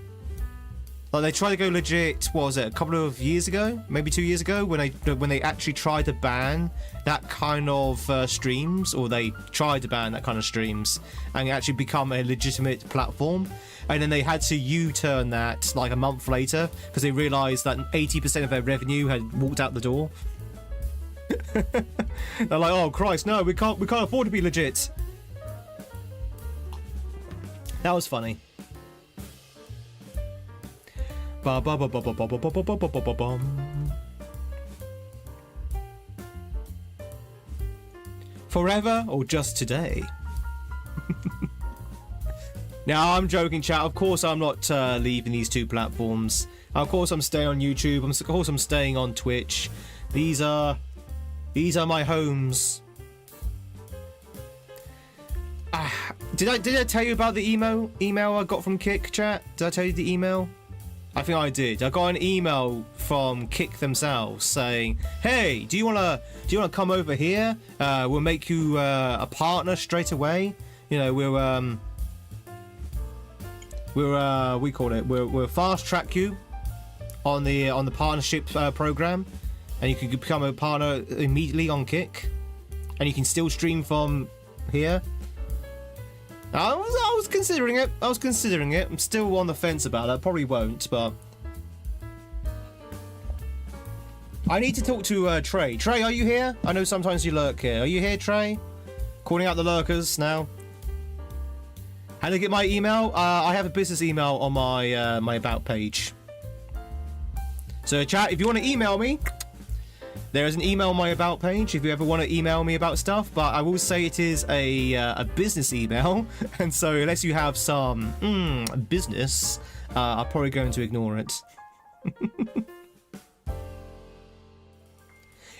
Like they tried to go legit. What was it? A couple of years ago, maybe 2 years ago, when they actually tried to ban that kind of streams, or they tried to ban that kind of streams, and actually become a legitimate platform. And then they had to U-turn that like a month later because they realized that 80% of their revenue had walked out the door. They're like, oh Christ, no, we can't afford to be legit. That was funny. Forever or just today? Now I'm joking, chat. Of course I'm not leaving these two platforms. Of course I'm staying on YouTube. Of course I'm staying on Twitch. These are my homes. Did I tell you about the email I got from Kick, chat? Did I tell you the email? I think I did. I got an email from Kick themselves saying, "Hey, do you wanna come over here? We'll make you a partner straight away. You know, we'll fast track you on the partnership program, and you can become a partner immediately on Kick, and you can still stream from here." I was considering it. I'm still on the fence about that. Probably won't, but I need to talk to Trey. Trey, are you here? I know sometimes you lurk here. Are you here, Trey? Calling out the lurkers now. How to get my email? I have a business email on my my about page. So chat, if you want to email me, there is an email on my about page if you ever want to email me about stuff, but I will say it is a business email, and so unless you have some business, I'm probably going to ignore it.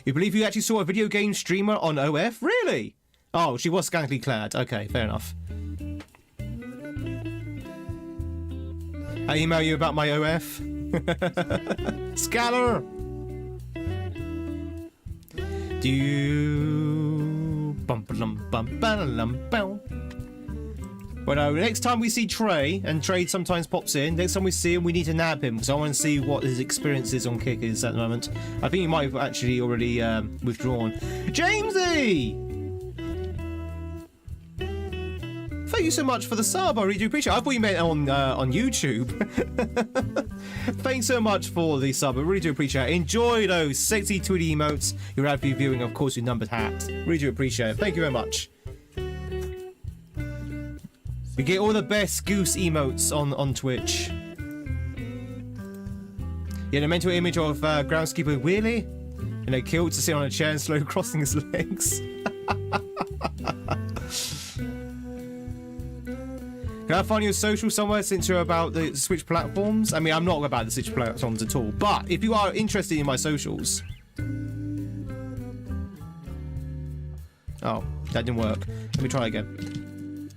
You believe you actually saw a video game streamer on OF? Really? Oh, she was scantily clad. Okay, fair enough. I email you about my OF. Scalar! Well, no, next time we see Trey, and Trey sometimes pops in, next time we see him, we need to nab him, because I want to see what his experience is on Kick is at the moment. I think he might have actually already withdrawn. Jamesy! Thank you so much for the sub, I really do appreciate it. I thought you meant on YouTube. Thanks so much for the sub, I really do appreciate it. Enjoy those sexy Tweedy emotes you're happy viewing, of course, your numbered hat. Really do appreciate it. Thank you very much. We get all the best goose emotes on Twitch. Yeah, the mental image of groundskeeper Wheelie in a kilt to sit on a chair and slowly crossing his legs. Can I find your social somewhere since you're about the Switch platforms? I mean, I'm not about the Switch platforms at all, but if you are interested in my socials... Oh, that didn't work. Let me try again.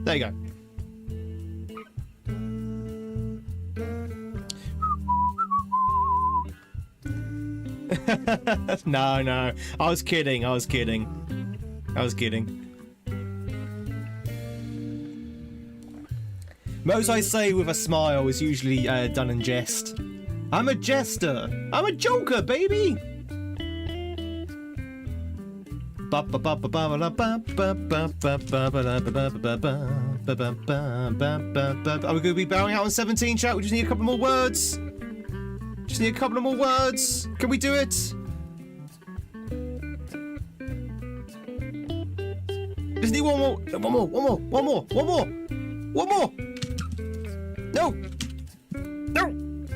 There you go. No, I was kidding. Most I say with a smile is usually done in jest. I'm a jester. I'm a joker, baby. Are we going to be bowing out on 17, chat? We just need a couple more words. Just need a couple of more words. Can we do it? Just need one more. No.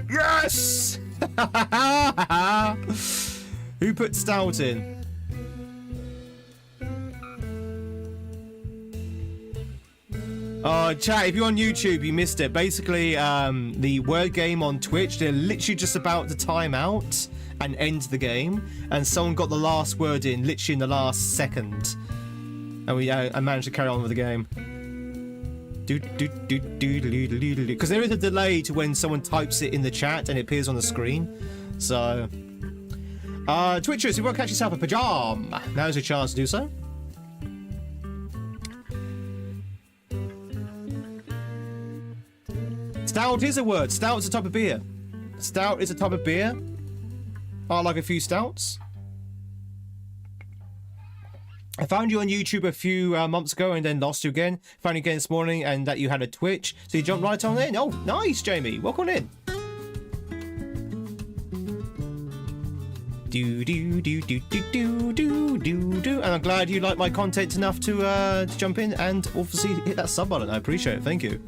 Yes. Who put stout in? Chat, if you're on YouTube, you missed it. Basically, the word game on Twitch, they're literally just about to time out and end the game, and someone got the last word in literally in the last second, and I managed to carry on with the game. Because there is a delay to when someone types it in the chat and it appears on the screen. So, Twitchers, if you want to catch yourself a pajama, now's your chance to do so. Stout is a word. Stout is a type of beer. Stout is a type of beer. I like a few stouts. I found you on YouTube a few months ago and then lost you again. Found you again this morning and that you had a Twitch. So you jumped right on in. Oh, nice, Jamie. Welcome in. And I'm glad you like my content enough to jump in and obviously hit that sub button. I appreciate it. Thank you.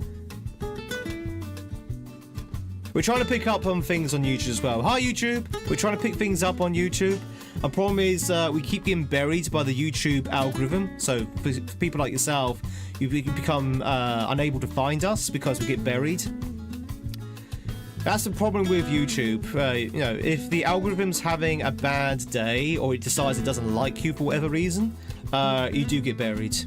We're trying to pick up on things on YouTube as well. Hi, YouTube. We're trying to pick things up on YouTube. Our problem is we keep getting buried by the YouTube algorithm. So for people like yourself, you become unable to find us because we get buried. That's the problem with YouTube. You know, if the algorithm's having a bad day or it decides it doesn't like you for whatever reason, you do get buried.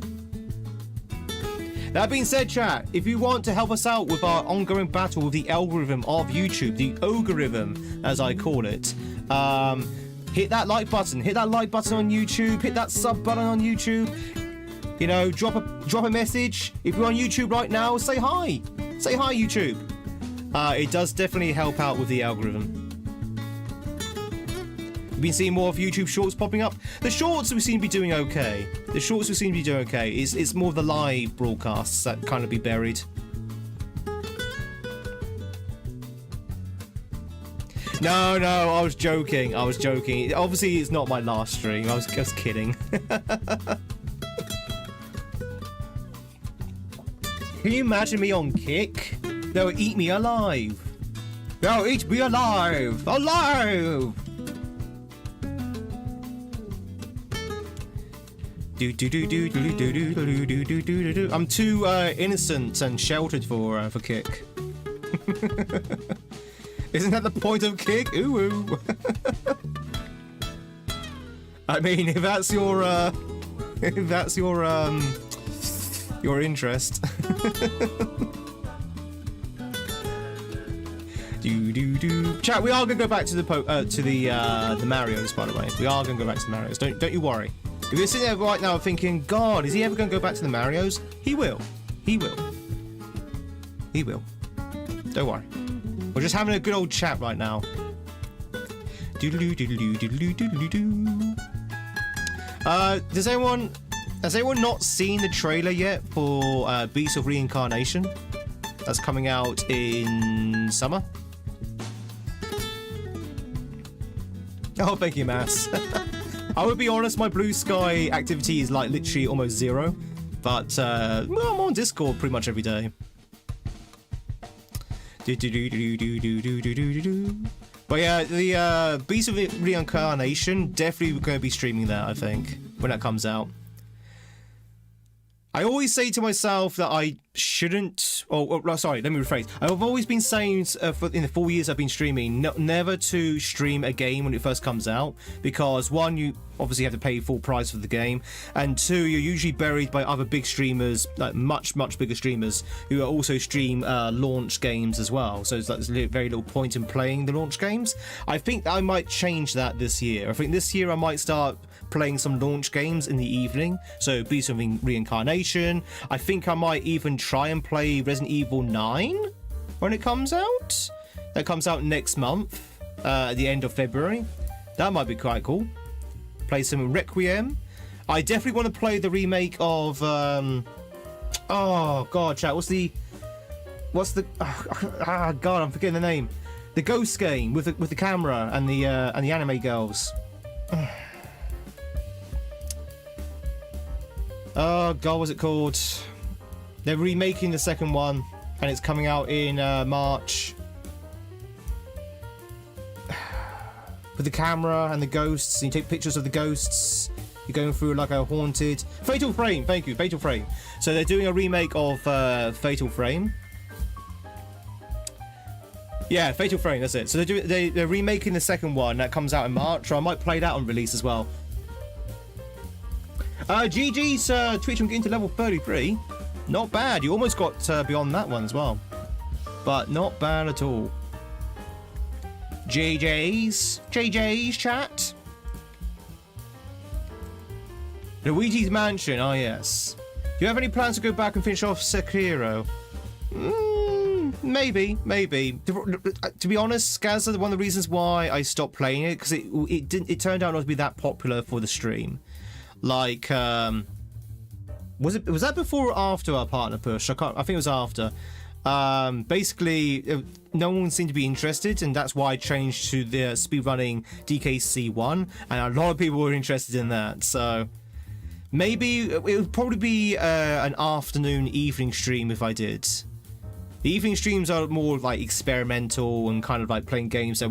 That being said, chat, if you want to help us out with our ongoing battle with the algorithm of YouTube, the algorithm, as I call it, hit that like button. Hit that like button on YouTube. Hit that sub button on YouTube. You know, drop a message. If you're on YouTube right now, say hi. Say hi, YouTube. It does definitely help out with the algorithm. We've been seeing more of YouTube shorts popping up. The shorts we seem to be doing okay. It's more of the live broadcasts that kind of be buried. No, I was joking. Obviously, it's not my last stream. I was just kidding. Can you imagine me on Kick? They'll eat me alive. They'll eat me alive. Alive! I'm too innocent and sheltered for Kick. Isn't that the point of Kick? Ooh, ooh. I mean, if that's your interest. Chat, we are gonna go back to the Marios, by the way. We are gonna go back to the Marios. Don't you worry. If you're sitting there right now thinking, God, is he ever gonna go back to the Marios? He will. He will. He will. Don't worry. We're just having a good old chat right now. Has anyone not seen the trailer yet for Beasts of Reincarnation? That's coming out in summer. Oh, thank you, Mass. I would be honest, my Blue Sky activity is like literally almost zero. But well, I'm on Discord pretty much every day. But yeah, the Beast of Reincarnation, definitely going to be streaming that, I think, when that comes out. I always say to myself that I shouldn't, sorry, let me rephrase. I've always been saying in the 4 years I've been streaming, never to stream a game when it first comes out, because one, you obviously have to pay full price for the game, and two, you're usually buried by other big streamers, like much bigger streamers, who also stream launch games as well. So it's like there's very little point in playing the launch games. I think that I might change that this year. I think this year I might start playing some launch games in the evening, so Beast of Reincarnation. I think I might even try and play Resident Evil 9 when it comes out. That comes out next month, at the end of February. That might be quite cool. Play some Requiem. I definitely want to play the remake of oh god, chat, what's the god, I'm forgetting the name. The Ghost game with the camera and the anime girls. Oh god, what's it called? They're remaking the second one, and it's coming out in March. With the camera and the ghosts, and you take pictures of the ghosts. You're going through like a haunted Fatal Frame. Thank you, Fatal Frame. So they're doing a remake of Fatal Frame. Yeah, Fatal Frame. That's it. So they're remaking the second one that comes out in March. So I might play that on release as well. GG's Twitch on getting to level 33. Not bad. You almost got beyond that one as well. But not bad at all. JJ's chat. Luigi's Mansion. Oh, yes. Do you have any plans to go back and finish off Sekiro? Maybe. To be honest, Skazza, one of the reasons why I stopped playing it, because it turned out not to be that popular for the stream. Like, was that before or after our partner push? I think it was after. Basically, no one seemed to be interested, and that's why I changed to the speedrunning DKC1, and a lot of people were interested in that. So maybe it would probably be an afternoon, evening stream if I did. The evening streams are more like experimental and kind of like playing games that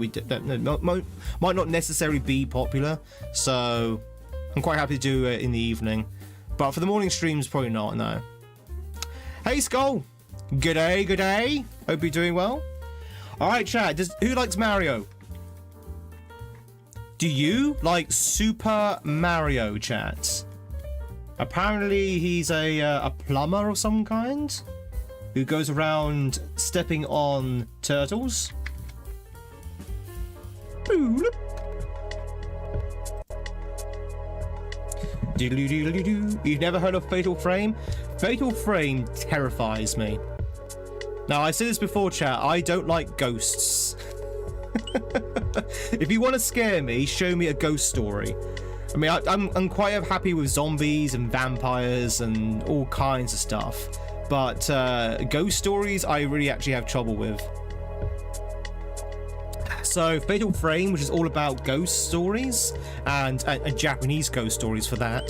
might not necessarily be popular. So I'm quite happy to do it in the evening. But for the morning streams, probably not, no. Hey, Skull. Good day. Hope you're doing well. Alright, chat. Who likes Mario? Do you like Super Mario, chat? Apparently, he's a plumber of some kind who goes around stepping on turtles. You've never heard of Fatal Frame? Fatal Frame terrifies me. Now, I said this before, chat. I don't like ghosts. If you want to scare me, show me a ghost story. I mean, I'm quite happy with zombies and vampires and all kinds of stuff. But ghost stories, I really actually have trouble with. So Fatal Frame, which is all about ghost stories and Japanese ghost stories for that,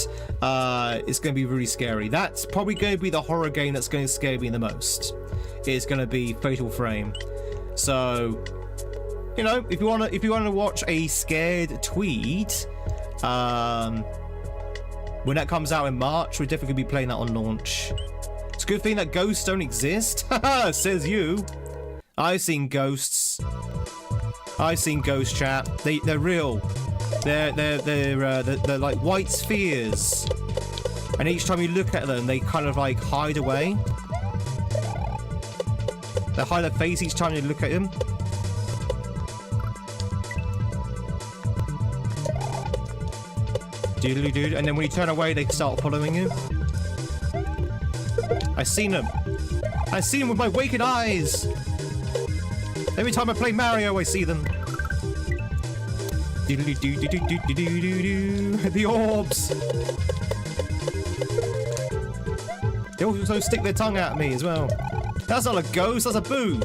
is going to be really scary. That's probably going to be the horror game that's going to scare me the most. It's going to be Fatal Frame. So, you know, if you want to watch a scared Tweed, when that comes out in March, we're definitely going to be playing that on launch. It's a good thing that ghosts don't exist. Haha, says you. I've seen ghosts. I've seen ghost, chat. They're real. They're like white spheres, and each time you look at them, they kind of like hide away. They hide their face each time you look at them. Doodly dude, and then when you turn away, they start following you. I've seen them. I've seen them with my naked eyes. Every time I play Mario, I see them. The orbs. They also stick their tongue at me as well. That's not a ghost, that's a boo.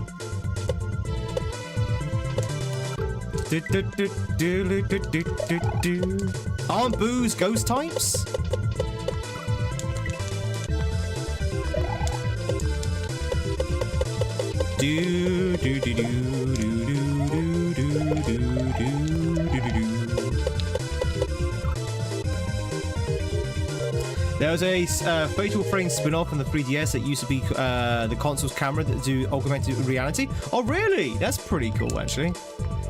Aren't boos ghost types? There was a Fatal Frame spin-off on the 3DS that used to be the console's camera that do augmented reality. Oh, really? That's pretty cool, actually.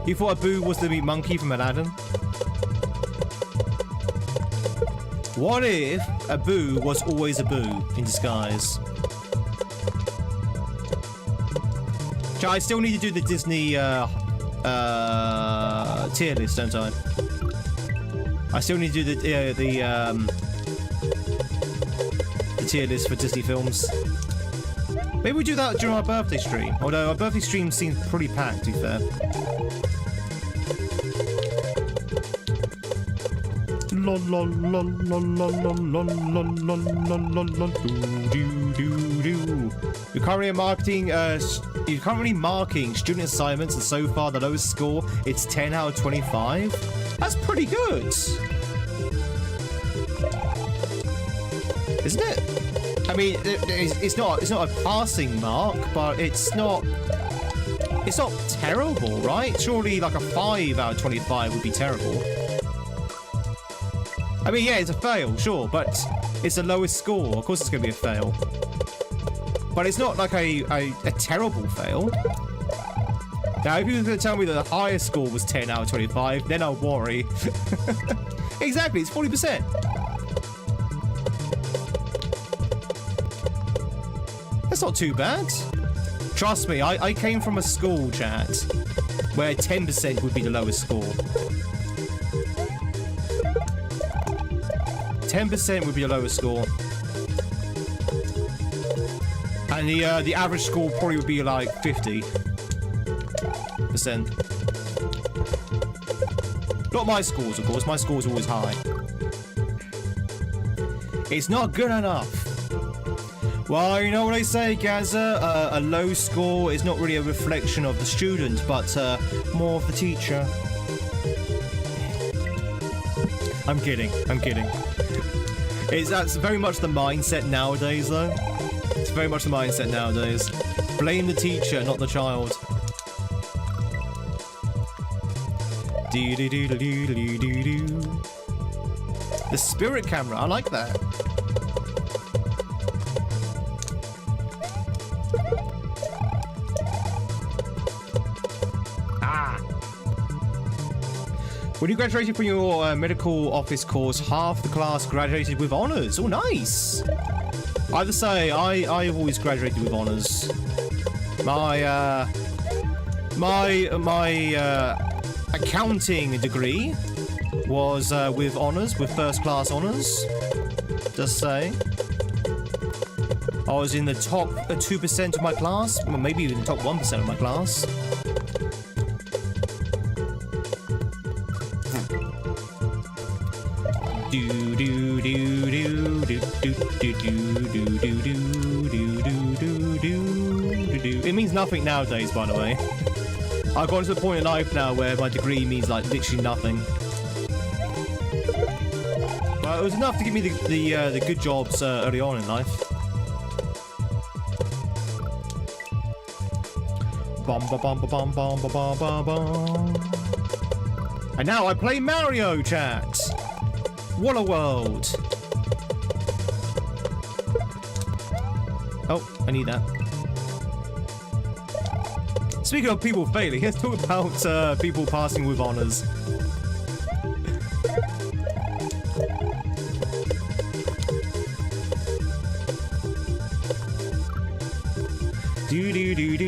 You thought a boo was the big monkey from Aladdin? What if a boo was always a boo in disguise? I still need to do the Disney tier list, don't I? I still need to do the tier list for Disney films. Maybe we do that during our birthday stream. Although our birthday stream seems pretty packed, to be fair. You're currently marking student assignments, and so far the lowest score, it's 10 out of 25. That's pretty good, isn't it? I mean, it's not a passing mark, but it's not terrible, right? Surely like a 5 out of 25 would be terrible. I mean, yeah, it's a fail, sure, but it's the lowest score. Of course it's going to be a fail. But it's not like a terrible fail. Now, if you were going to tell me that the highest score was 10 out of 25, then I'll worry. Exactly, it's 40%. That's not too bad. Trust me, I came from a school, chat, where 10% would be the lowest score. 10% would be the lowest score. And the average score probably would be like 50%. Not my scores, of course. My scores are always high. It's not good enough. Well, you know what I say, Gaza? A low score is not really a reflection of the student, but more of the teacher. I'm kidding. I'm kidding. That's very much the mindset nowadays, though. It's very much the mindset nowadays. Blame the teacher, not the child. The spirit camera, I like that. When you graduated from your medical office course, half the class graduated with honours. Oh, nice. I have to say, I've always graduated with honours. My accounting degree was with honours, with first class honours. Just say. I was in the top 2% of my class, well, maybe even the top 1% of my class. It means nothing nowadays, by the way. I've gone to the point in life now where my degree means like literally nothing. But it was enough to give me the good jobs early on in life. And now I play Mario, chat. What a world. Oh, I need that. Speaking of people failing, let's talk about people passing with honours.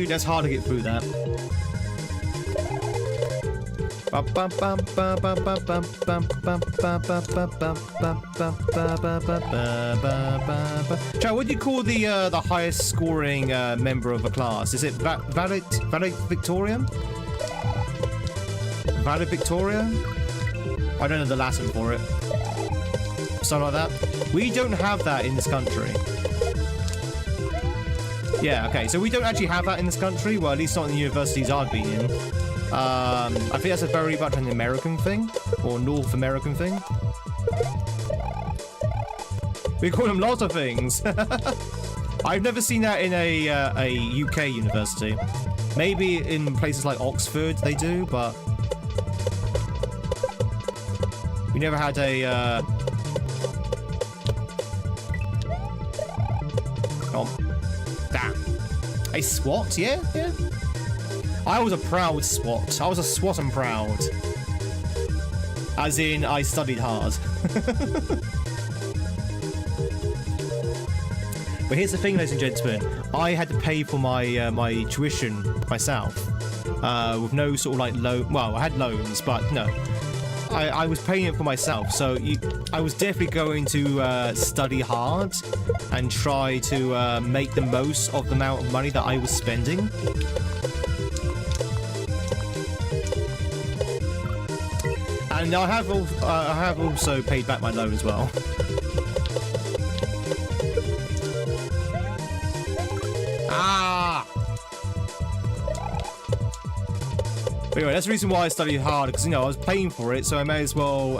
That's hard to get through that. Chad, what do you call the highest scoring member of a class? Is it valedictorian? Valedictorian? I don't know the Latin for it. Something like that. We don't have that in this country. Yeah, okay, so we don't actually have that in this country. Well, at least not in the universities I've been in. I think that's a very much an American thing, or North American thing. We call them lots of things. I've never seen that in a UK university. Maybe in places like Oxford they do, but we never had a. Oh, damn! A SWAT, yeah. I was a proud SWAT. I was a SWAT and proud. As in, I studied hard. But here's the thing, ladies and gentlemen. I had to pay for my my tuition myself. With no sort of like loan. Well, I had loans, but no. I was paying it for myself. So I was definitely going to study hard and try to make the most of the amount of money that I was spending. And I have also paid back my loan as well. But anyway, that's the reason why I studied hard, because, you know, I was paying for it, so I may as well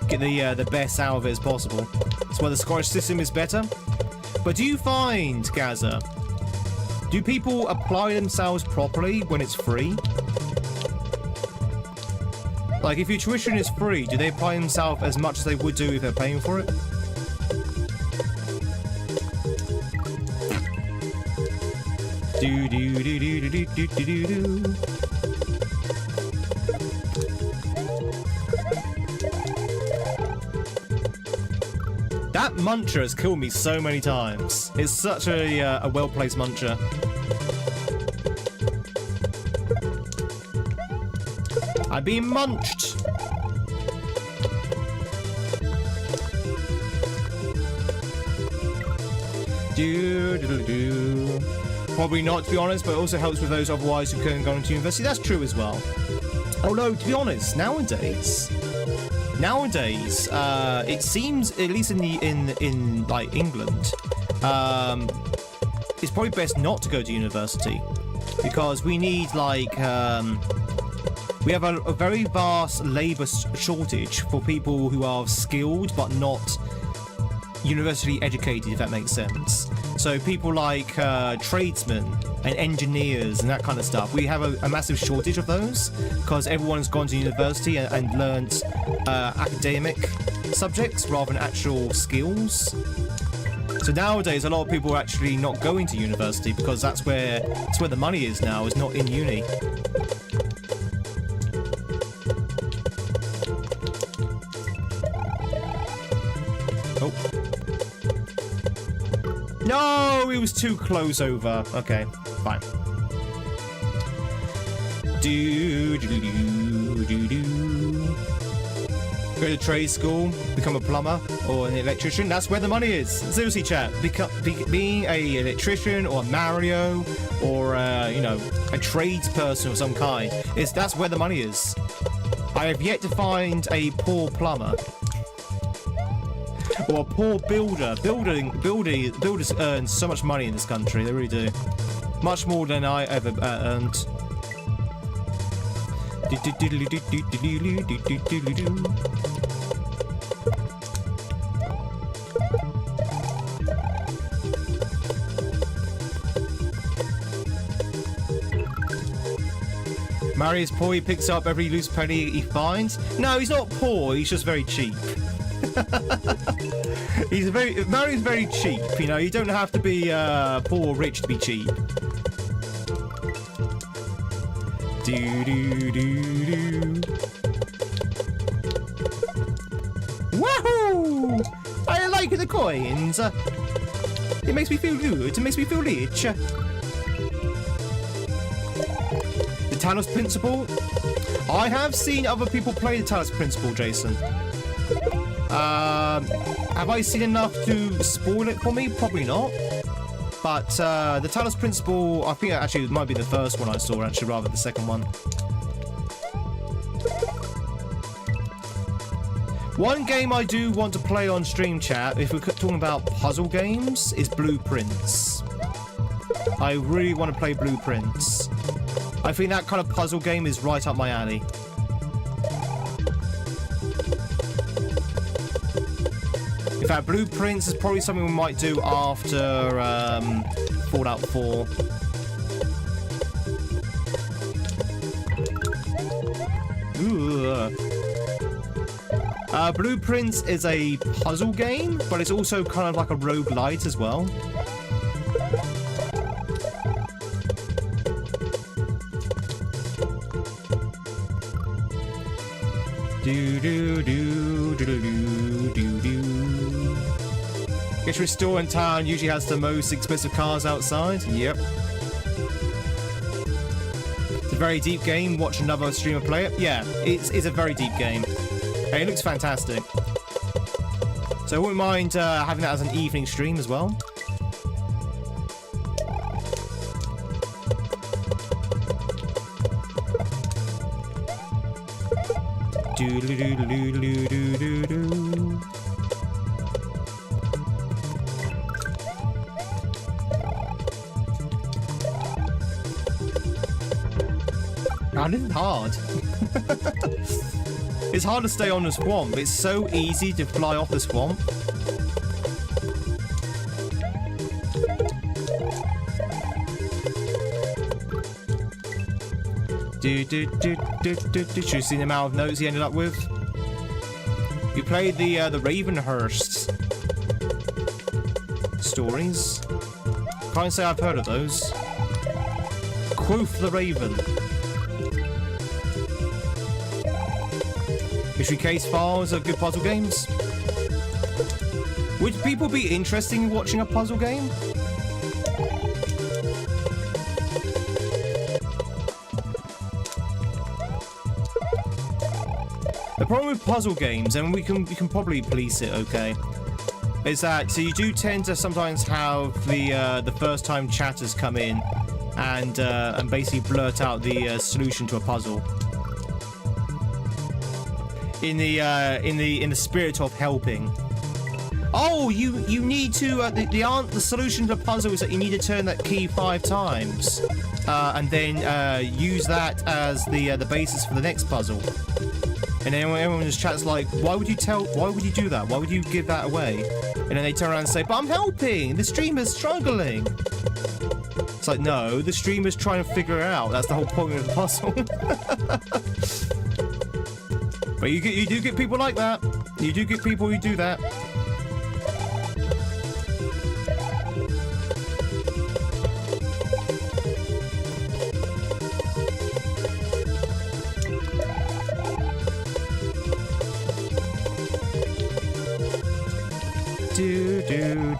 get the best out of it as possible. That's why the Scottish system is better. But do you find, Gaza, do people apply themselves properly when it's free? Like, if your tuition is free, do they apply themselves as much as they would do if they're paying for it? That muncher has killed me so many times. It's such a well-placed muncher. I'm being munched. Do. Probably not, to be honest, but it also helps with those otherwise who couldn't go into university. That's true as well. Although, to be honest, nowadays, it seems, at least in like England, it's probably best not to go to university because we need like we have a very vast labour shortage for people who are skilled but not university educated, if that makes sense. So people like tradesmen and engineers and that kind of stuff, we have a massive shortage of those because everyone's gone to university and learnt academic subjects rather than actual skills. So nowadays a lot of people are actually not going to university because that's where the money is now, is not in uni. Oh. No, it was too close over. Okay, fine. Go to trade school, become a plumber or an electrician. That's where the money is. Seriously, chat. Being a electrician or a Mario or you know, a tradesperson of some kind, that's where the money is. I have yet to find a poor plumber or a poor builder. Builders earn so much money in this country. They really do. Much more than I ever earned. Mario's poor, he picks up every loose penny he finds. No, he's not poor, he's just very cheap. Mario's very cheap, you know, you don't have to be poor or rich to be cheap. Wahoo! I like the coins. It makes me feel good. It makes me feel rich. The Talos Principle. I have seen other people play the Talos Principle, Jason. Have I seen enough to spoil it for me? Probably not. But the Talos Principle, I think actually it might be the first one I saw, actually, rather than the second one. One game I do want to play on stream chat, if we're talking about puzzle games, is Blueprints. I really want to play Blueprints. I think that kind of puzzle game is right up my alley. In fact, Blueprints is probably something we might do after Fallout 4. Ooh. Blueprints is a puzzle game, but it's also kind of like a roguelite as well. Gets Restore in town usually has the most expensive cars outside. Yep. It's a very deep game. Watch another streamer play it. Yeah, it's a very deep game. Hey, it looks fantastic. So I wouldn't mind having that as an evening stream as well. Oh, this is hard. It's hard to stay on the swamp. It's so easy to fly off the swamp. Should you see the amount of notes he ended up with? You played the Ravenhurst stories. Can't say I've heard of those. Quoth the Raven. Mystery Case Files are good puzzle games. Would people be interested in watching a puzzle game? The problem with puzzle games, and we can probably police it, okay, is that so you do tend to sometimes have the first time chatters come in and basically blurt out the solution to a puzzle in the spirit of helping. Oh, you need to the solution to the puzzle is that you need to turn that key 5 times and then use that as the basis for the next puzzle. And then everyone just chats like, why would you do that? Why would you give that away? And then they turn around and say, but I'm helping, the streamer's struggling. It's like, no, the streamer's trying to figure it out. That's the whole point of the puzzle. But you do get people like that. You do get people who do that.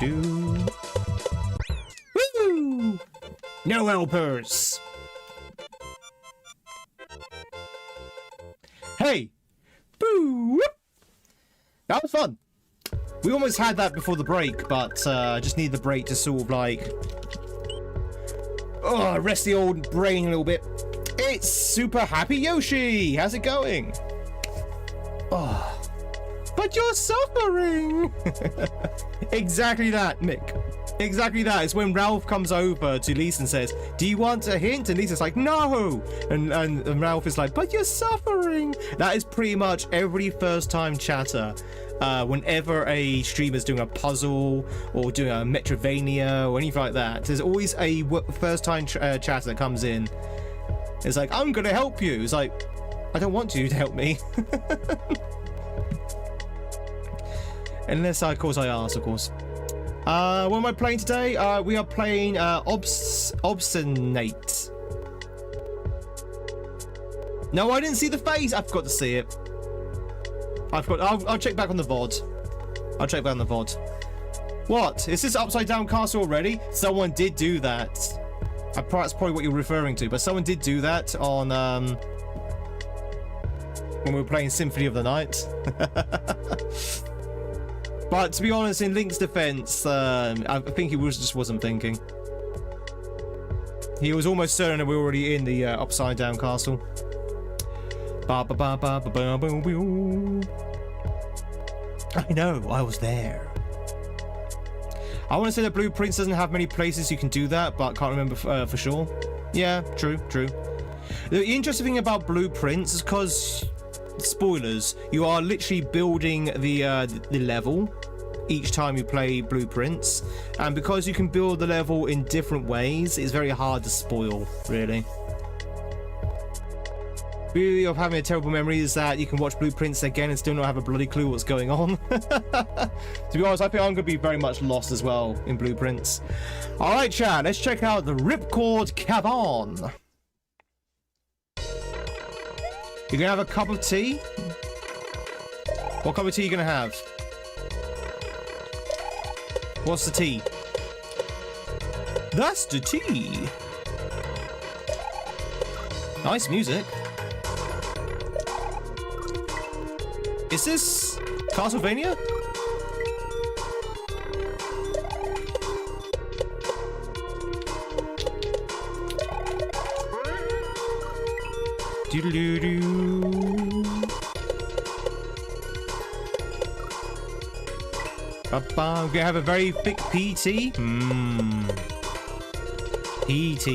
Do. Woo! No helpers. Hey! Boo! That was fun. We almost had that before the break, but I just need the break to sort of like rest the old brain a little bit. It's Super Happy Yoshi! How's it going? Oh. But you're suffering! Exactly that, Mick. Exactly that. It's when Ralph comes over to Lisa and says, do you want a hint? And Lisa's like, no! And Ralph is like, but you're suffering! That is pretty much every first time chatter. Whenever a streamer's doing a puzzle or doing a Metrovania or anything like that, there's always a first time chatter that comes in. It's like, I'm gonna help you. It's like, I don't want you to help me. Unless, of course, I ask, of course. What am I playing today? We are playing Obstinate. No, I didn't see the face. I forgot to see it. I'll check back on the VOD. I'll check back on the VOD. What? Is this Upside Down Castle already? Someone did do that. That's probably what you're referring to, but someone did do that on, when we were playing Symphony of the Night. But to be honest, in Link's defense, I think he just wasn't thinking. He was almost certain that we were already in the Upside Down Castle. I know, I was there. I want to say that Blueprints doesn't have many places you can do that, but can't remember for sure. Yeah, true. The interesting thing about Blueprints is because, spoilers, you are literally building the level each time you play Blueprints, and because you can build the level in different ways, it's very hard to spoil, really. The beauty of having a terrible memory is that you can watch Blueprints again and still not have a bloody clue what's going on. To be honest, I think I'm going to be very much lost as well in Blueprints. Alright, chat, let's check out the Ripcord Cavern. You're gonna have a cup of tea? What cup of tea are you gonna have? What's the tea? That's the tea. Nice music. Is this Castlevania? Doodle-doo-doo. I'm gonna have a very thick PT. PT.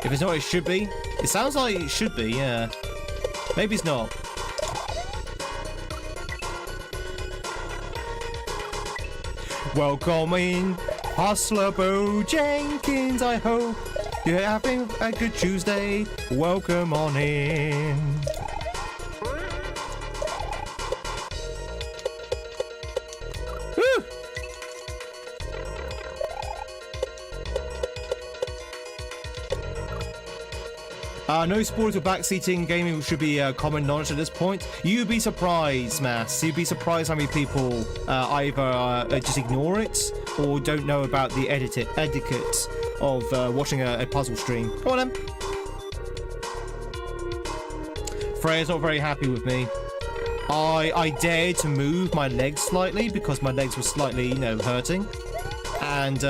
If it's not what it should be. It sounds like it should be, yeah. Maybe it's not. Welcome in, Hustler Bo Jenkins. I hope you're having a good Tuesday. Welcome on in. Woo! No spoilers of backseating gaming should be common knowledge at this point. You'd be surprised, Mass. You'd be surprised how many people either just ignore it or don't know about the etiquette of watching a puzzle stream. Come on, then. Freya's not very happy with me. I dared to move my legs slightly because my legs were slightly, you know, hurting. And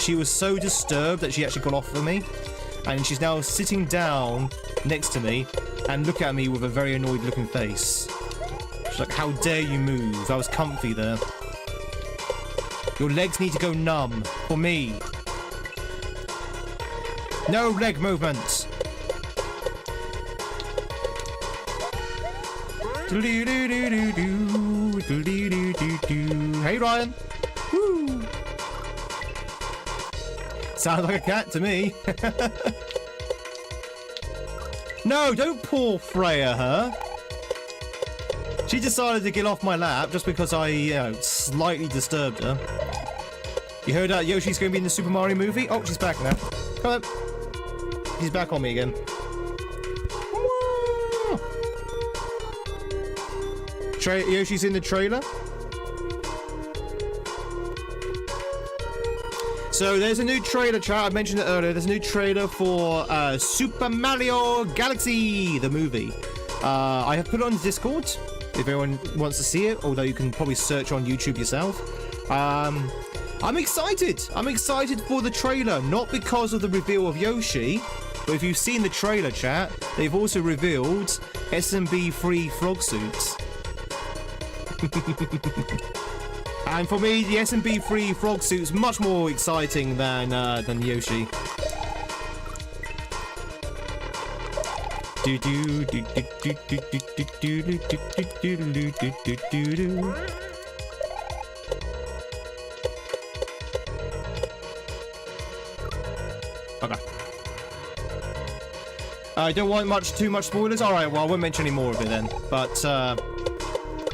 she was so disturbed that she actually got off of me. And she's now sitting down next to me and looking at me with a very annoyed looking face. She's like, how dare you move? I was comfy there. Your legs need to go numb for me. No leg movements. Hey Ryan. Woo. Sounds like a cat to me. No, don't poor Freya her. She decided to get off my lap just because I, you know, slightly disturbed her. You heard that Yoshi's going to be in the Super Mario movie? Oh, she's back now. Come on. She's back on me again. Yoshi's in the trailer. So there's a new trailer, chat. I mentioned it earlier. There's a new trailer for Super Mario Galaxy, the movie. I have put it on Discord if anyone wants to see it, although you can probably search on YouTube yourself. I'm excited. I'm excited for the trailer, not because of the reveal of Yoshi, but if you've seen the trailer, chat, they've also revealed SMB-free frog suits. And for me, the SMB-free frog suit's much more exciting than Yoshi. Okay. I don't want too much spoilers. All right, well, I won't mention any more of it then. But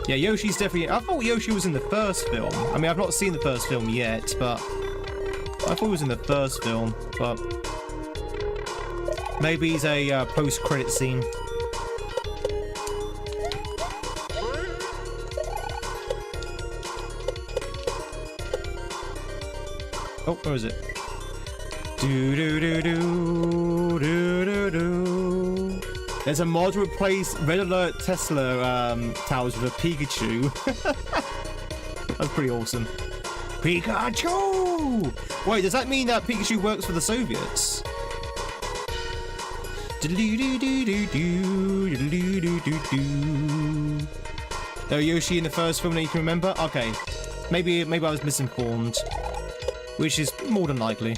yeah, Yoshi's definitely. I thought Yoshi was in the first film. I mean, I've not seen the first film yet, but I thought he was in the first film. But maybe he's a post-credit scene. Oh, where is it? Do do do do do do do. There's a mod to replace Red Alert Tesla towers with a Pikachu. That's pretty awesome. Pikachu! Wait, does that mean that Pikachu works for the Soviets? Oh, Yoshi in the first film that you can remember? Okay. Maybe I was misinformed. Which is more than likely.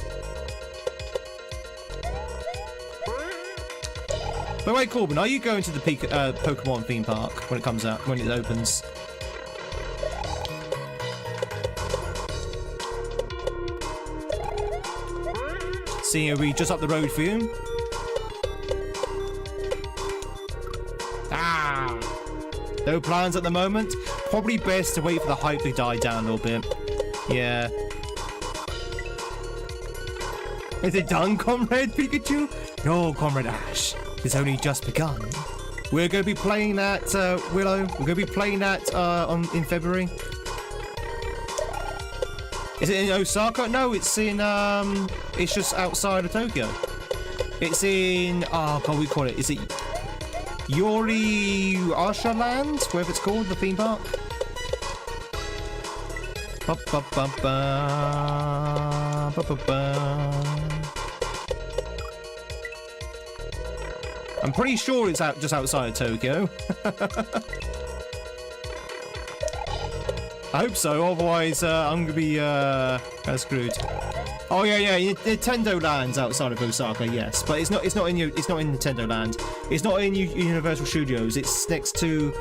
By the way, Corbin, are you going to the Pokemon theme park when it comes out, when it opens? Seeing it'll be just up the road for you. Ah! No plans at the moment. Probably best to wait for the hype to die down a little bit. Yeah. Is it done, Comrade Pikachu? No, Comrade Ash. It's only just begun. We're going to be playing that, Willow. We're going to be playing that in February. Is it in Osaka? No, it's in, it's just outside of Tokyo. It's in, oh god, we call it, is it Yori Asha Land? Whatever it's called, the theme park? Ba ba ba ba ba ba ba. I'm pretty sure it's just outside of Tokyo. I hope so, otherwise I'm gonna be kind of screwed. Oh yeah, Nintendo Land's outside of Osaka, yes, but it's not in Nintendo Land. It's not in Universal Studios. It's next to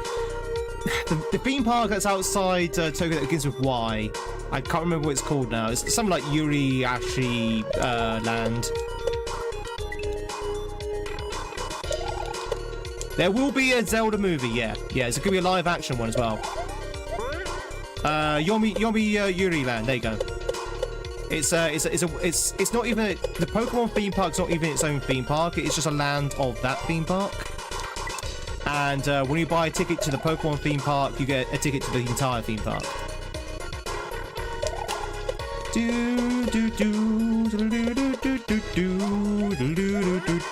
the theme park that's outside Tokyo that begins with Y. I can't remember what it's called now. It's something like Yuri Ashi Land. There will be a Zelda movie, yeah. Yeah, it's gonna be a live action one as well. Yomi Yuri Land, there you go. It's not even the Pokemon theme park's not even its own theme park. It's just a land of that theme park. And when you buy a ticket to the Pokemon theme park, you get a ticket to the entire theme park. Do do do do do do do do do do do do.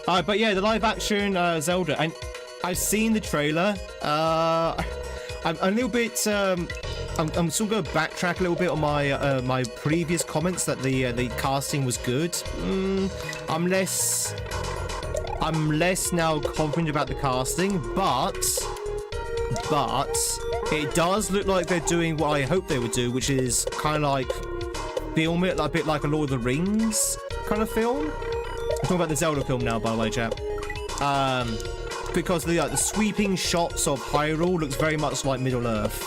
But yeah, the live-action Zelda, and I've seen the trailer. I'm a little bit. I'm still going to backtrack a little bit on my my previous comments that the casting was good. I'm less now confident about the casting, but it does look like they're doing what I hope they would do, which is kind of like film it a bit like a Lord of the Rings kind of film. I'm talking about the Zelda film now, by the way, chap. Because the sweeping shots of Hyrule looks very much like Middle Earth.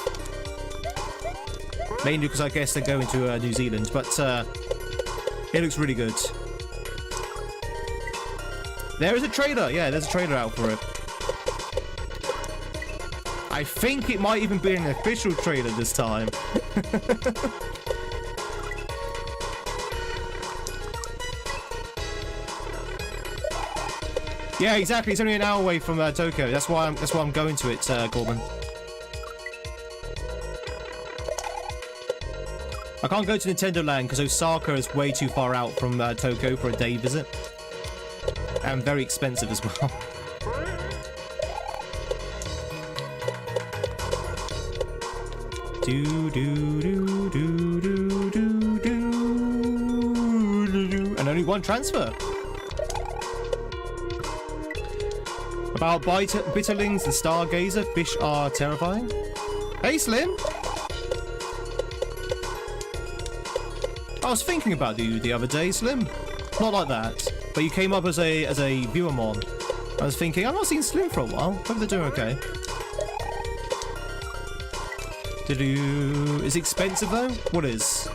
Mainly because I guess they're going to New Zealand, but it looks really good. There is a trailer. Yeah, there's a trailer out for it. I think it might even be an official trailer this time. Yeah, exactly. It's only an hour away from Tokyo. That's why I'm going to it, Corbin. I can't go to Nintendo Land because Osaka is way too far out from Tokyo for a day visit. And very expensive as well. And only one transfer. About bitterlings, the stargazer, fish are terrifying. Hey, Slim. I was thinking about you the other day, Slim. Not like that, but you came up as a viewer mod. I was thinking, I've not seen Slim for a while. Hope they're doing okay. Is it expensive though? What is?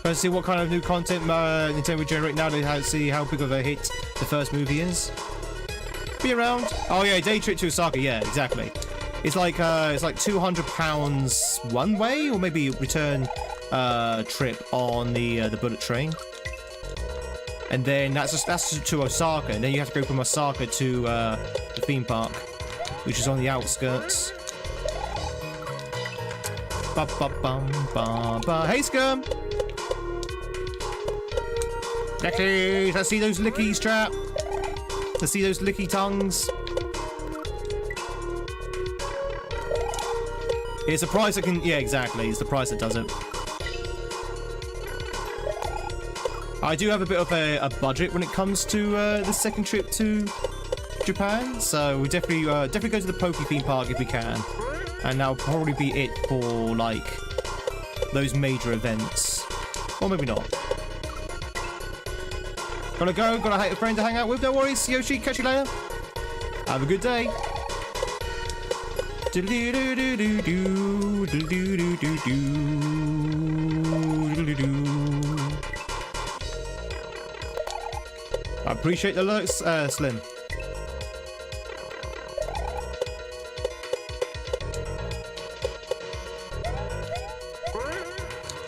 Let's see what kind of new content Nintendo would generate now to see how big of a hit the first movie is. Be around. Oh yeah, day trip to Osaka. Yeah, exactly. It's like £200 one way, or maybe return trip on the bullet train. And then that's to Osaka, and then you have to go from Osaka to the theme park, which is on the outskirts. Ba ba bum ba ba. Hey, Skirm. Lickies! I see those lickies, trap. I see those licky tongues. It's a price that can... Yeah, exactly. It's the price that does it. I do have a bit of a budget when it comes to the second trip to Japan, so we definitely go to the Poke theme park if we can, and that'll probably be it for like those major events, or maybe not. Gotta go. Got a friend to hang out with. No worries, Yoshi. Catch you later. Have a good day. I appreciate the lurks, Slim.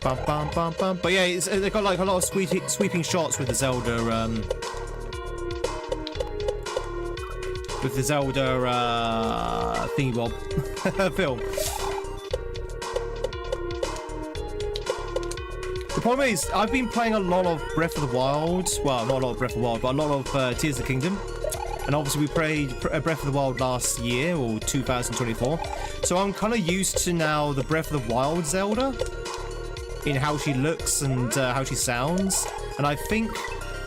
Bum, bum, bum, bum. But yeah, they've got like a lot of sweeping shots with the Zelda thingy bob film. The problem is, I've been playing a lot of Breath of the Wild. Well, not a lot of Breath of the Wild, but a lot of Tears of the Kingdom. And obviously we played Breath of the Wild last year, or 2024. So I'm kind of used to now the Breath of the Wild Zelda, in how she looks and how she sounds. And I think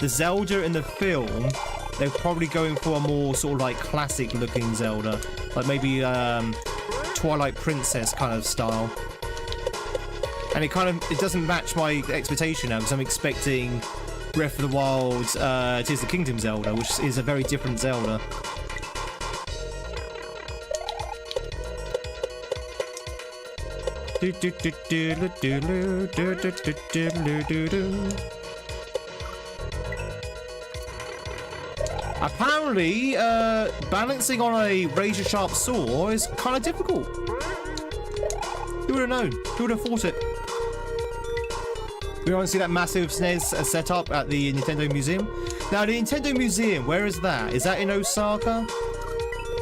the Zelda in the film, they're probably going for a more sort of like classic looking Zelda. Like maybe Twilight Princess kind of style. And it doesn't match my expectation now, because I'm expecting Breath of the Wild Tears of the Kingdom Zelda, which is a very different Zelda. Apparently, balancing on a razor-sharp saw is kind of difficult. Who would have known? Who would have thought it? We want to see that massive SNES setup at the Nintendo Museum. Now, the Nintendo Museum, where is that? Is that in Osaka?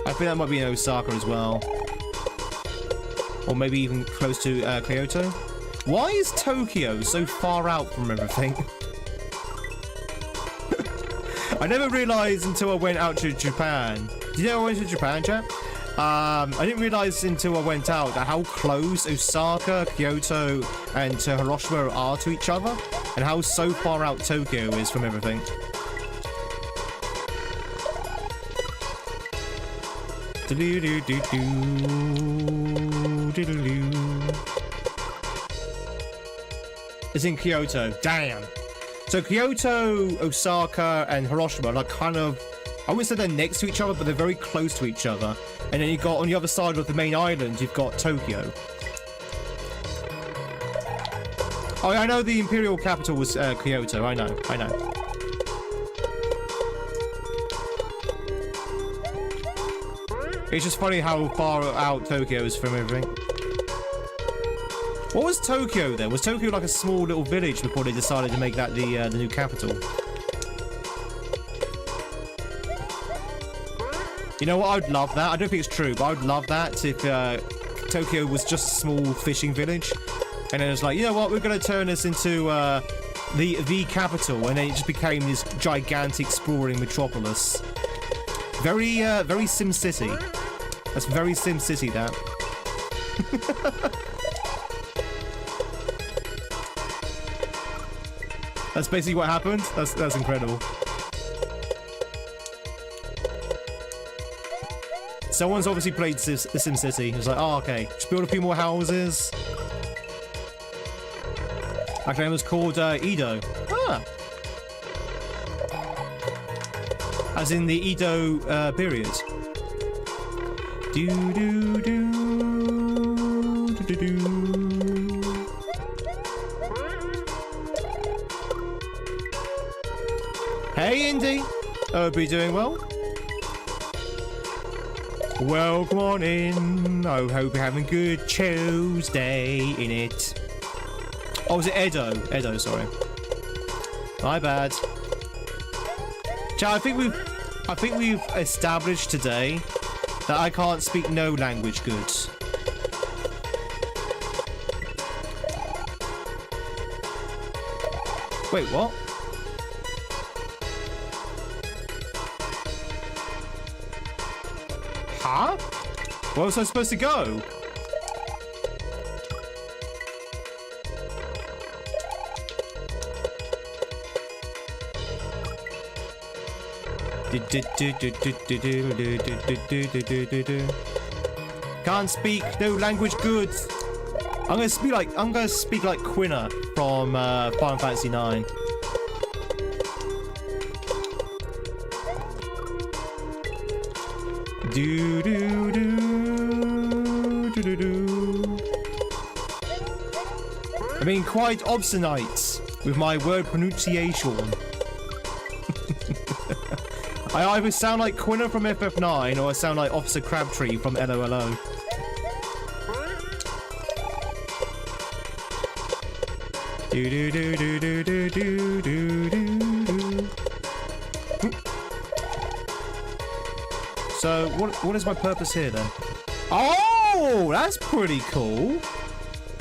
I think that might be in Osaka as well. Or maybe even close to Kyoto. Why is Tokyo so far out from everything? I never realized until I went out to Japan. Did you know I went to Japan, chat? I didn't realize until I went out that how close Osaka, Kyoto, and Hiroshima are to each other, and how so far out Tokyo is from everything. It's in Kyoto. Damn. So Kyoto, Osaka, and Hiroshima are like kind of, I wouldn't say they're next to each other, but they're very close to each other. And then you got on the other side of the main island, you've got Tokyo. Oh, I know the imperial capital was Kyoto. I know. It's just funny how far out Tokyo is from everything. What was Tokyo then? Was Tokyo like a small little village before they decided to make that the new capital? You know what? I'd love that. I don't think it's true, but I'd love that if Tokyo was just a small fishing village, and then it's like, you know what? We're going to turn this into the capital, and then it just became this gigantic sprawling metropolis. Very Sim City. That's very Sim City. That. That's basically what happened. That's incredible. Someone's obviously played the Sim City. It's like, oh, okay, just build a few more houses. That game was called Edo. Ah. As in the Edo period. Hey, Indy. Hope you're doing well. Welcome on in. I hope you're having a good Tuesday in it. Oh, was it Edo? Edo, sorry. My bad. Chat, I think we've established today that I can't speak no language good. Wait, what? Huh? Where was I supposed to go? Can't speak no language good. I'm gonna speak like Quina from Final Fantasy 9. I mean, quite obstinate with my word pronunciation. I either sound like Quina from FF9 or I sound like Officer Crabtree from LOLO. So, what is my purpose here then? Oh, that's pretty cool.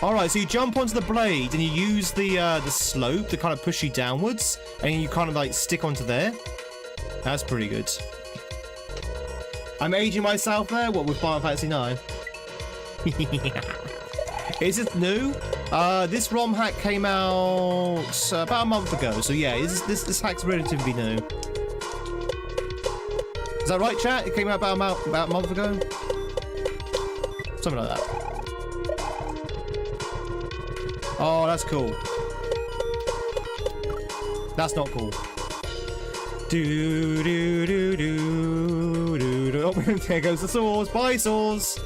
Alright, so you jump onto the blade and you use the slope to kind of push you downwards, and you kind of like stick onto there. That's pretty good. I'm aging myself there, what, with Final Fantasy 9? Is it new? This ROM hack came out about a month ago, so yeah, this hack's relatively new. Is that right, chat? It came out about a month ago? Something like that. Oh, that's cool. That's not cool. Oh, there goes the saws. Bye, saws.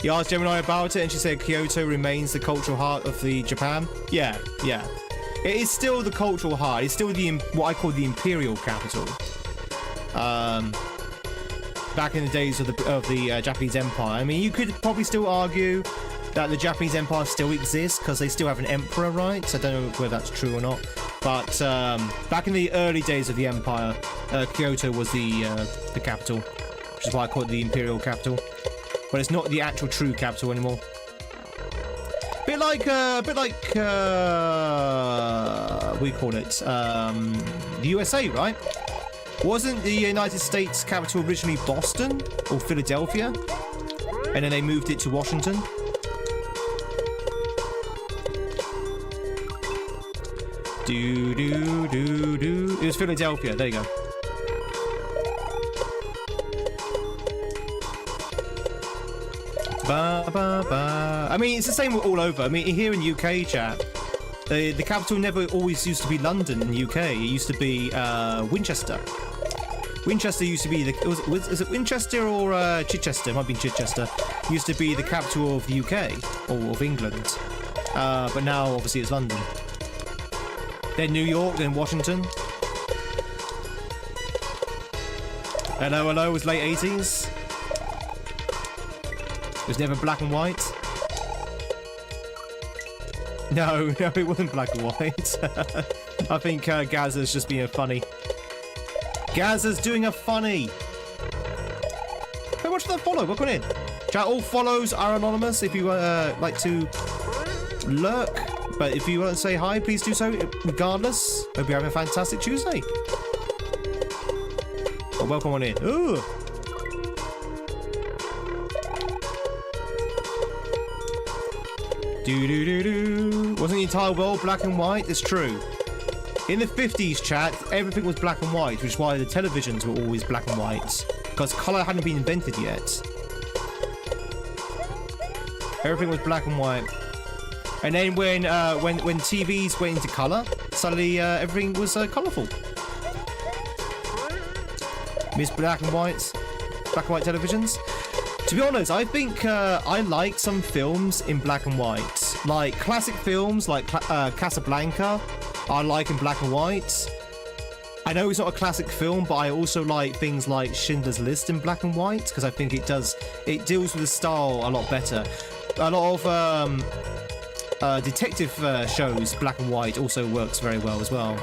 You asked Gemini about it, and she said Kyoto remains the cultural heart of the Japan. Yeah. It is still the cultural heart. It's still what I call the imperial capital. Back in the days of the Japanese Empire. I mean, you could probably still argue that the Japanese Empire still exists because they still have an emperor, right? I don't know whether that's true or not. But back in the early days of the Empire, Kyoto was the capital, which is why I call it the imperial capital. But it's not the actual true capital anymore. Bit like we call it the USA, right? Wasn't the United States capital originally Boston or Philadelphia? And then they moved it to Washington? It was Philadelphia. There you go. Ba, ba, ba. I mean, it's the same all over. I mean, here in UK, chat, the capital never always used to be London in the UK. It used to be Winchester. Winchester used to be the... is it Winchester or Chichester? It might be Chichester. Used to be the capital of the UK, or of England. But now, obviously, it's London. Then New York, then Washington. Hello, hello, it was late 80s. It was never black and white. No, it wasn't black and white. I think Gaza's just being funny. Gaza's doing a funny. Hey, watch that follow. Welcome in. Chat, all follows are anonymous if you like to lurk. But if you want to say hi, please do so regardless. Hope you're having a fantastic Tuesday. Oh, welcome on in. Ooh. Wasn't the entire world black and white? It's true. In the 50s, chat, everything was black and white, which is why the televisions were always black and white. Because colour hadn't been invented yet. Everything was black and white. And then when TVs went into colour, suddenly everything was colourful. Miss black and white televisions. To be honest, I think I like some films in black and white. Like classic films like Casablanca, I like in black and white. I know it's not a classic film, but I also like things like Schindler's List in black and white because I think it deals with the style a lot better. A lot of detective shows, black and white, also works very well as well.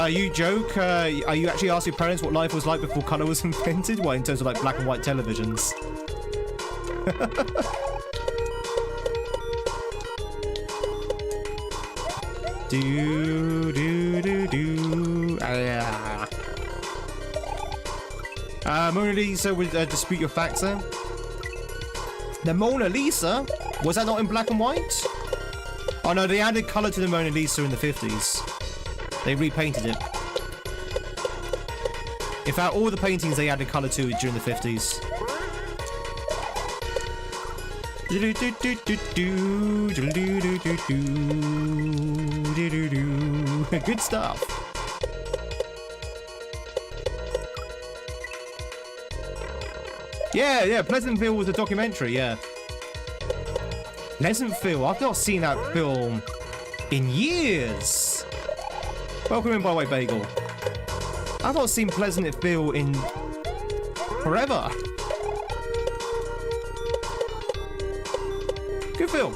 You joke? Are you actually asking your parents what life was like before colour was invented? Well, in terms of like black and white televisions. Mona Lisa would dispute your facts there. The Mona Lisa? Was that not in black and white? Oh no, they added colour to the Mona Lisa in the 50s. They repainted it. In fact, all the paintings they added colour to during the 50s. Good stuff. Yeah, Pleasantville was a documentary, yeah. Pleasantville, I've not seen that film in years. Welcome in, by the way, Bagel. I've not seen Pleasantville in forever. Good film.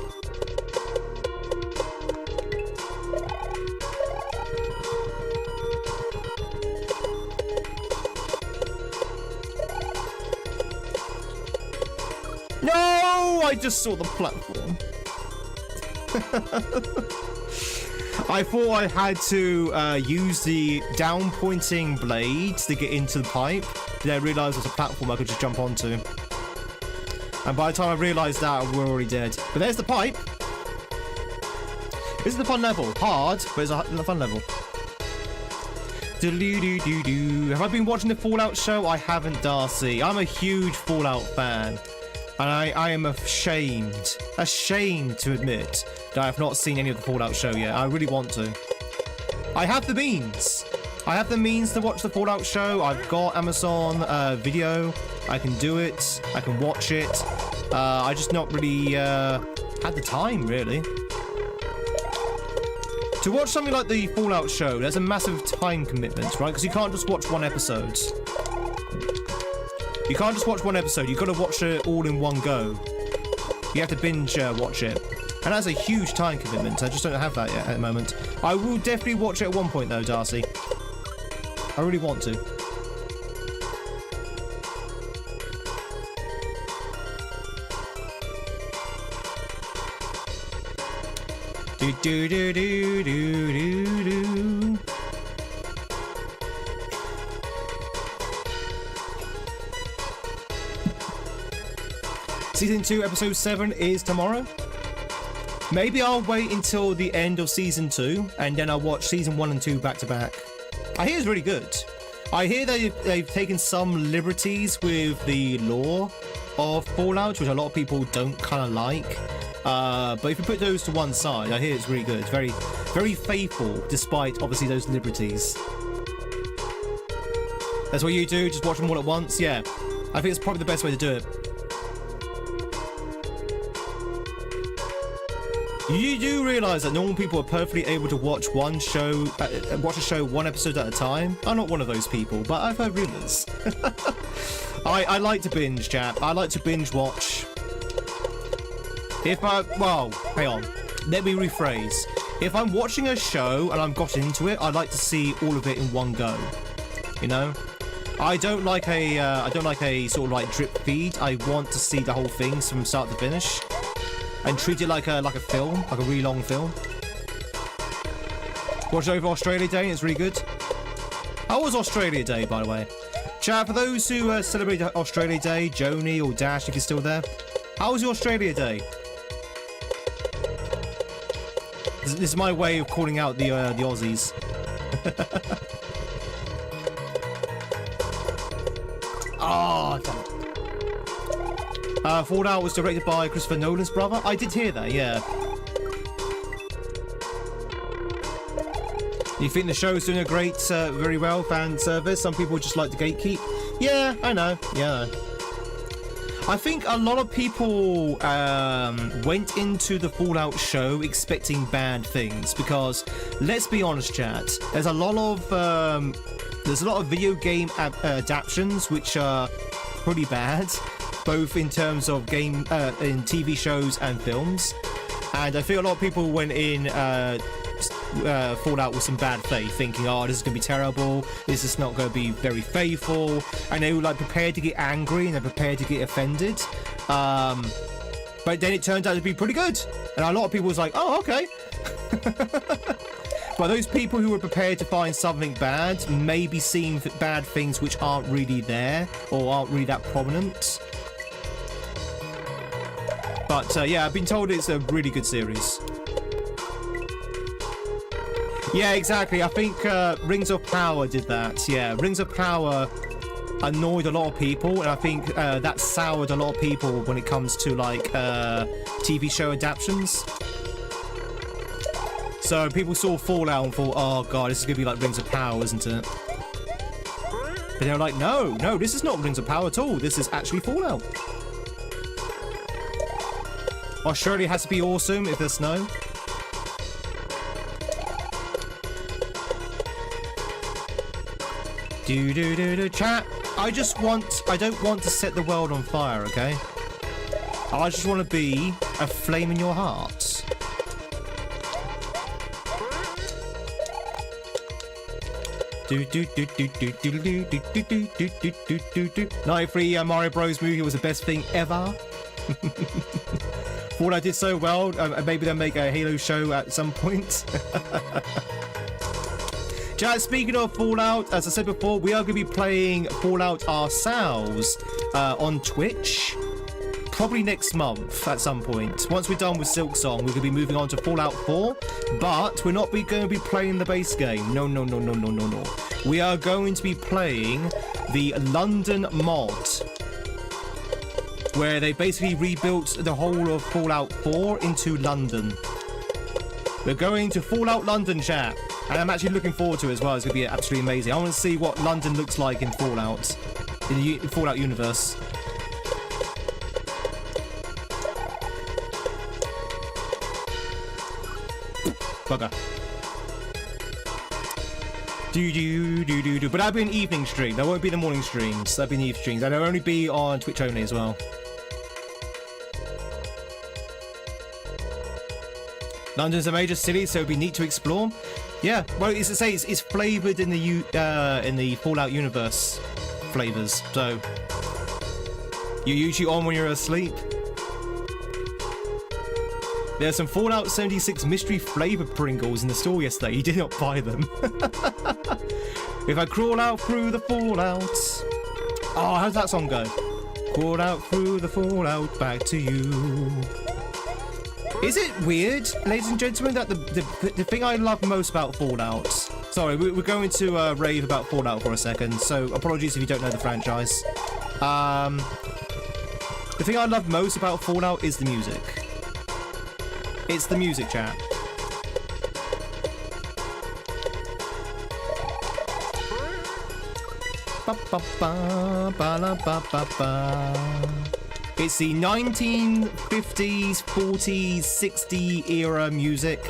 No, I just saw the platform. I thought I had to use the down-pointing blade to get into the pipe. Then I realised there's a platform I could just jump onto. And by the time I realised that, we're already dead. But there's the pipe. This is the fun level. Hard, but it's a fun level. Have I been watching the Fallout show? I haven't, Darcy. I'm a huge Fallout fan. And I am ashamed to admit that I have not seen any of the Fallout show yet. I really want to. I have the means. I have the means to watch the Fallout show. I've got Amazon Video. I can do it. I can watch it. I just not really had the time, really. To watch something like the Fallout show, there's a massive time commitment, right? Because you can't just watch one episode. You can't just watch one episode. You've got to watch it all in one go. You have to binge watch it. And that's a huge time commitment. I just don't have that yet at the moment. I will definitely watch it at one point, though, Darcy. I really want to. Do do do do do do do. Season 2, episode 7 is tomorrow. Maybe I'll wait until the end of season 2 and then I'll watch season 1 and 2 back to back. I hear it's really good. I hear they've taken some liberties with the lore of Fallout, which a lot of people don't kind of like. But if you put those to one side, I hear it's really good. It's very, very faithful, despite obviously those liberties. That's what you do, just watch them all at once. Yeah, I think it's probably the best way to do it. You do realise that normal people are perfectly able to watch a show one episode at a time? I'm not one of those people, but I've heard rumours. I like to binge, chap. I like to binge watch. Well, hang on. Let me rephrase. If I'm watching a show and I've got into it, I like to see all of it in one go. You know? I don't like a sort of like drip feed. I want to see the whole thing from start to finish. And treat it like a film, like a really long film. Watched over Australia Day, it's really good. How was Australia Day, by the way? Chat, for those who celebrate Australia Day, Joni or Dash, if you're still there, how was your Australia Day? This is my way of calling out the Aussies. Oh, damn it. Fallout was directed by Christopher Nolan's brother. I did hear that, yeah. You think the show's doing a great, very well fan service? Some people just like to gatekeep. Yeah, I know. Yeah. I think a lot of people went into the Fallout show expecting bad things because, let's be honest, chat. There's a lot of video game adaptations which are pretty bad, both in terms of in TV shows and films. And I feel a lot of people went in Fallout with some bad faith, thinking, oh, this is going to be terrible, this is not going to be very faithful, and they were like prepared to get angry and they're prepared to get offended. But then it turned out to be pretty good, and a lot of people was like, oh, okay. But those people who were prepared to find something bad may be seeing bad things which aren't really there or aren't really that prominent. But yeah, I've been told it's a really good series. Yeah, exactly. I think Rings of Power did that. Yeah, Rings of Power annoyed a lot of people, and I think that soured a lot of people when it comes to like TV show adaptations. So people saw Fallout and thought, oh god, this is going to be like Rings of Power, isn't it? But they were like, no, this is not Rings of Power at all. This is actually Fallout. Australia has to be awesome if there's snow. Chat, I don't want to set the world on fire, okay? I just want to be a flame in your heart. '93 Mario Bros movie was the best thing ever. Fallout did so well, maybe they'll make a Halo show at some point. Chat, speaking of Fallout, as I said before, we are going to be playing Fallout ourselves on Twitch. Probably next month at some point. Once we're done with Silksong, we're going to be moving on to Fallout 4. But we're not going to be playing the base game. No. We are going to be playing the London mod, where they basically rebuilt the whole of Fallout 4 into London. We're going to Fallout London, chat. And I'm actually looking forward to it as well. It's going to be absolutely amazing. I want to see what London looks like in Fallout. In the Fallout universe. Bugger. But that'll be an evening stream. That won't be the morning streams. That'll be an evening streams. And it'll only be on Twitch only as well. London's a major city, so it'd be neat to explore. Yeah, well, it's to say it's flavoured in the Fallout universe flavours. So you're usually on when you're asleep. There's some Fallout 76 mystery flavor Pringles in the store yesterday. You did not buy them. If I crawl out through the fallout. Oh, how's that song go? Crawl out through the fallout, back to you. Is it weird, ladies and gentlemen, that the thing I love most about Fallout... Sorry, we're going to rave about Fallout for a second, so apologies if you don't know the franchise. The thing I love most about Fallout is the music. It's the music, chat. It's the 1950s, 40s, 60s era music,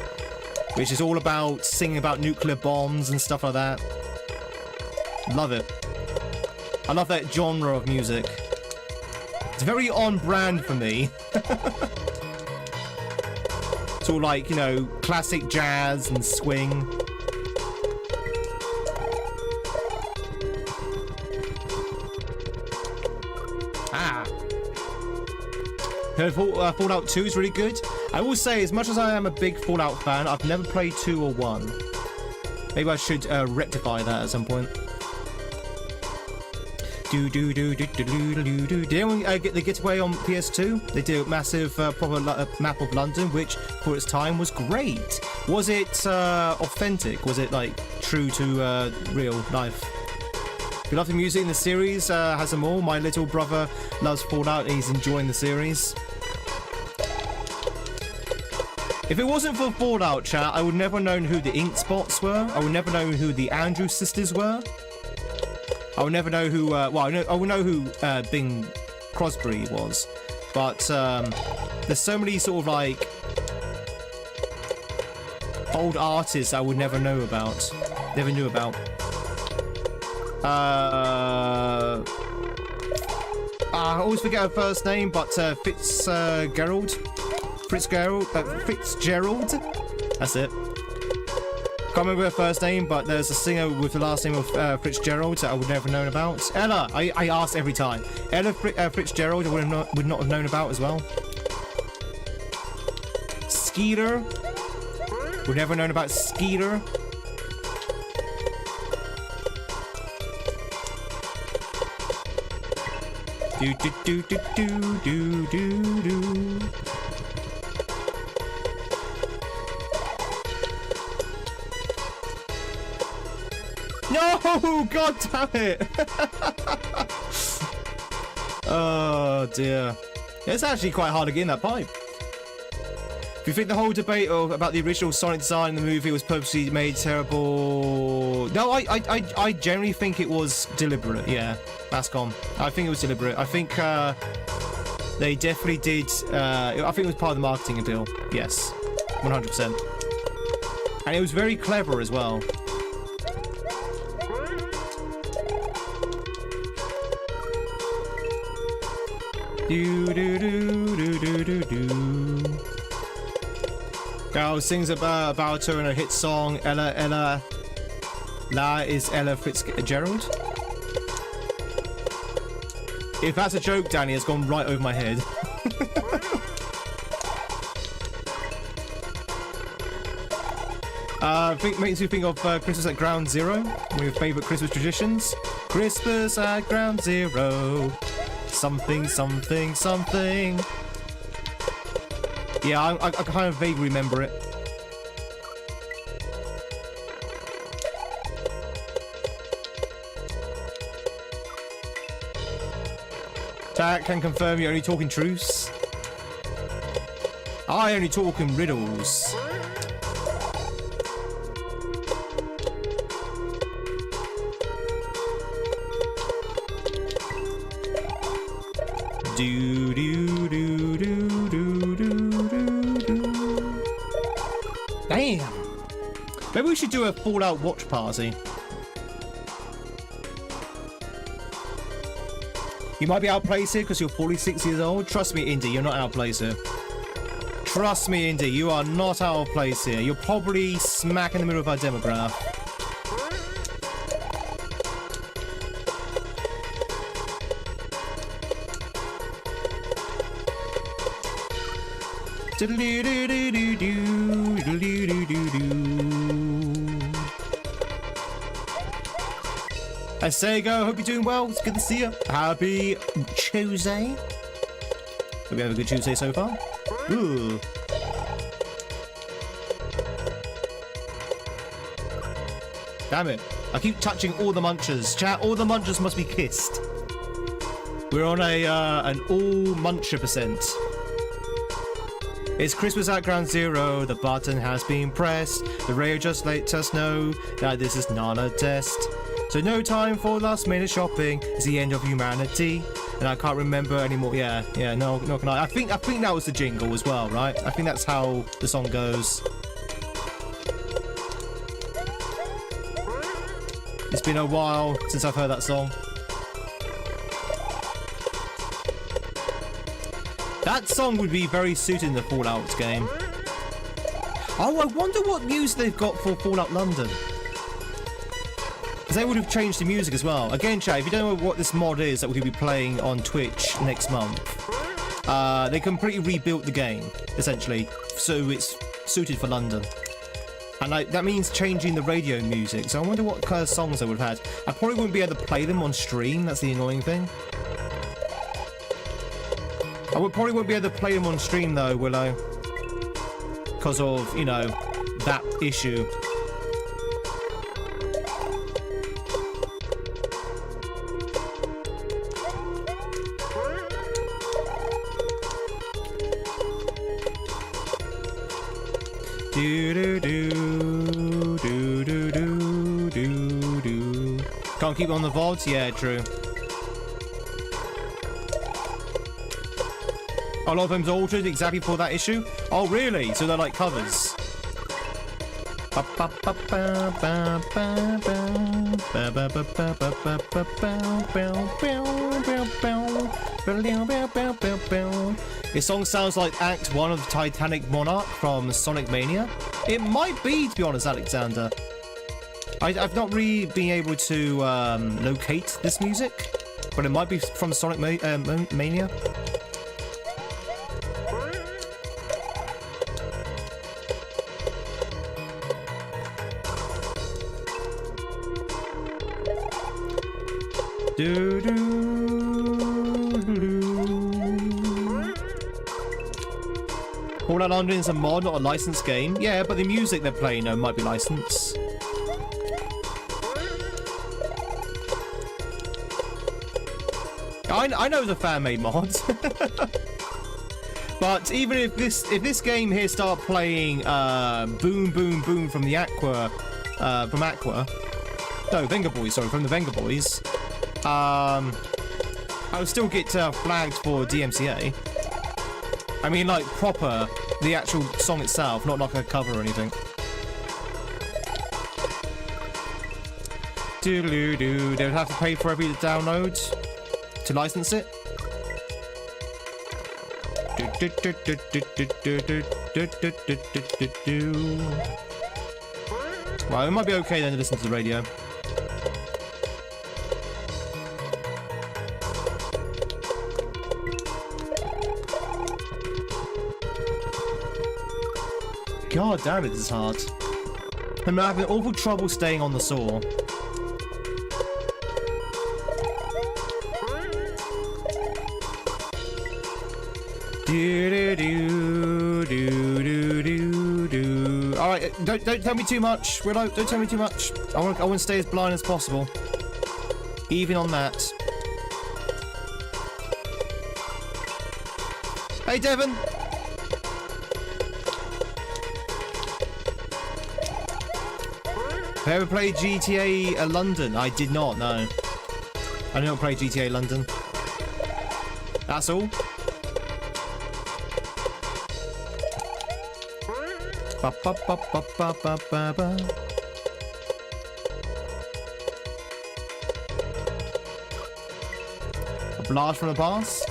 which is all about singing about nuclear bombs and stuff like that. Love it. I love that genre of music. It's very on brand for me. It's all like, you know, classic jazz and swing. Fallout 2 is really good. I will say, as much as I am a big Fallout fan, I've never played 2 or 1. Maybe I should rectify that at some point. Did anyone get the Getaway on PS2? They did a massive proper map of London, which for its time was great. Was it authentic? Was it like true to real life? If you love the music in the series, has them all. My little brother loves Fallout and he's enjoying the series. If it wasn't for Fallout, chat, I would never have known who the Ink Spots were. I would never know who the Andrews sisters were. I would never know who, I would know who Bing Crosby was. But there's so many sort of like old artists I would never know about. Never knew about. I always forget her first name, but Fitzgerald. That's it. Can't remember her first name, but there's a singer with the last name of Fitzgerald that I would never have known about. Ella, I ask every time. Ella Fitzgerald I would not have known about as well. Skeeter. Would never known about Skeeter. Do do do do do do do do. No! God damn it! Oh dear. It's actually quite hard to get in that pipe. If you think the whole debate about the original Sonic design in the movie was purposely made terrible... No, I generally think it was deliberate, yeah. Bascom. I think it was deliberate. I think they definitely did... I think it was part of the marketing appeal. Yes. 100%. And it was very clever as well. Do do do do do do do. Girl sings about her in a hit song. Ella. La is Ella Fitzgerald. If that's a joke, Danny, it's gone right over my head. Makes me think of Christmas at Ground Zero, one of your favourite Christmas traditions. Christmas at Ground Zero. Something, something, something. Yeah, I kind of vaguely remember it. Jack can confirm you're only talking truths. I only talk in riddles. Do do do do do do do. Damn. Maybe we should do a Fallout watch party. You might be outplaced here because you're 46 years old. Trust me, Indy, you're not outplaced here. Trust me, Indy, you are not outplaced here. You're probably smack in the middle of our demograph. Hey Sego, hope you're doing well. It's good to see you. Happy Tuesday. Hope you have a good Tuesday so far. Ooh. Damn it. I keep touching all the munchers. Chat, all the munchers must be kissed. We're on an all muncher %. It's Christmas at Ground Zero. The button has been pressed. The radio just let us know that this is not a test. So no time for last minute shopping. It's the end of humanity. And I can't remember anymore. Yeah, no, can I think that was the jingle as well, right? I think that's how the song goes. It's been a while since I've heard that song. That song would be very suited in the Fallout game. Oh, I wonder what music they've got for Fallout London. Because they would have changed the music as well. Again, chat, if you don't know what this mod is that we're going to be playing on Twitch next month, they completely rebuilt the game, essentially, so it's suited for London. And that means changing the radio music, so I wonder what kind of songs they would have had. I probably wouldn't be able to play them on stream, that's the annoying thing. I probably won't be able to play them on stream though, will I? Because of, you know, that issue. Can't keep on the VODs? Yeah, true. A lot of them's altered exactly for that issue. Oh, really? So they're like covers. This song sounds like Act 1 of the Titanic Monarch from Sonic Mania. It might be, to be honest, Alexander. I've not really been able to locate this music, but it might be from Sonic Mania. Fallout London is a mod, not a licensed game. Yeah, but the music they're playing might be licensed. I know the fan-made mods. But even if this game here start playing Boom Boom Boom from the Aqua no, Venga Boys, sorry, from the Venga Boys, I would still get flagged for DMCA. I mean, like, proper, the actual song itself, not like a cover or anything. Doodaloo-doo, they would have to pay for every download to license it. Well, it might be okay then to listen to the radio. God damn it, this is hard. I'm having awful trouble staying on the saw. Alright, don't tell me too much, Willow. Don't tell me too much. I want to stay as blind as possible. Even on that. Hey, Devon. Have you ever played GTA London? I did not, no. I did not play GTA London. That's all. Ba, ba, ba, ba, ba, ba, ba, ba. A blast from the past.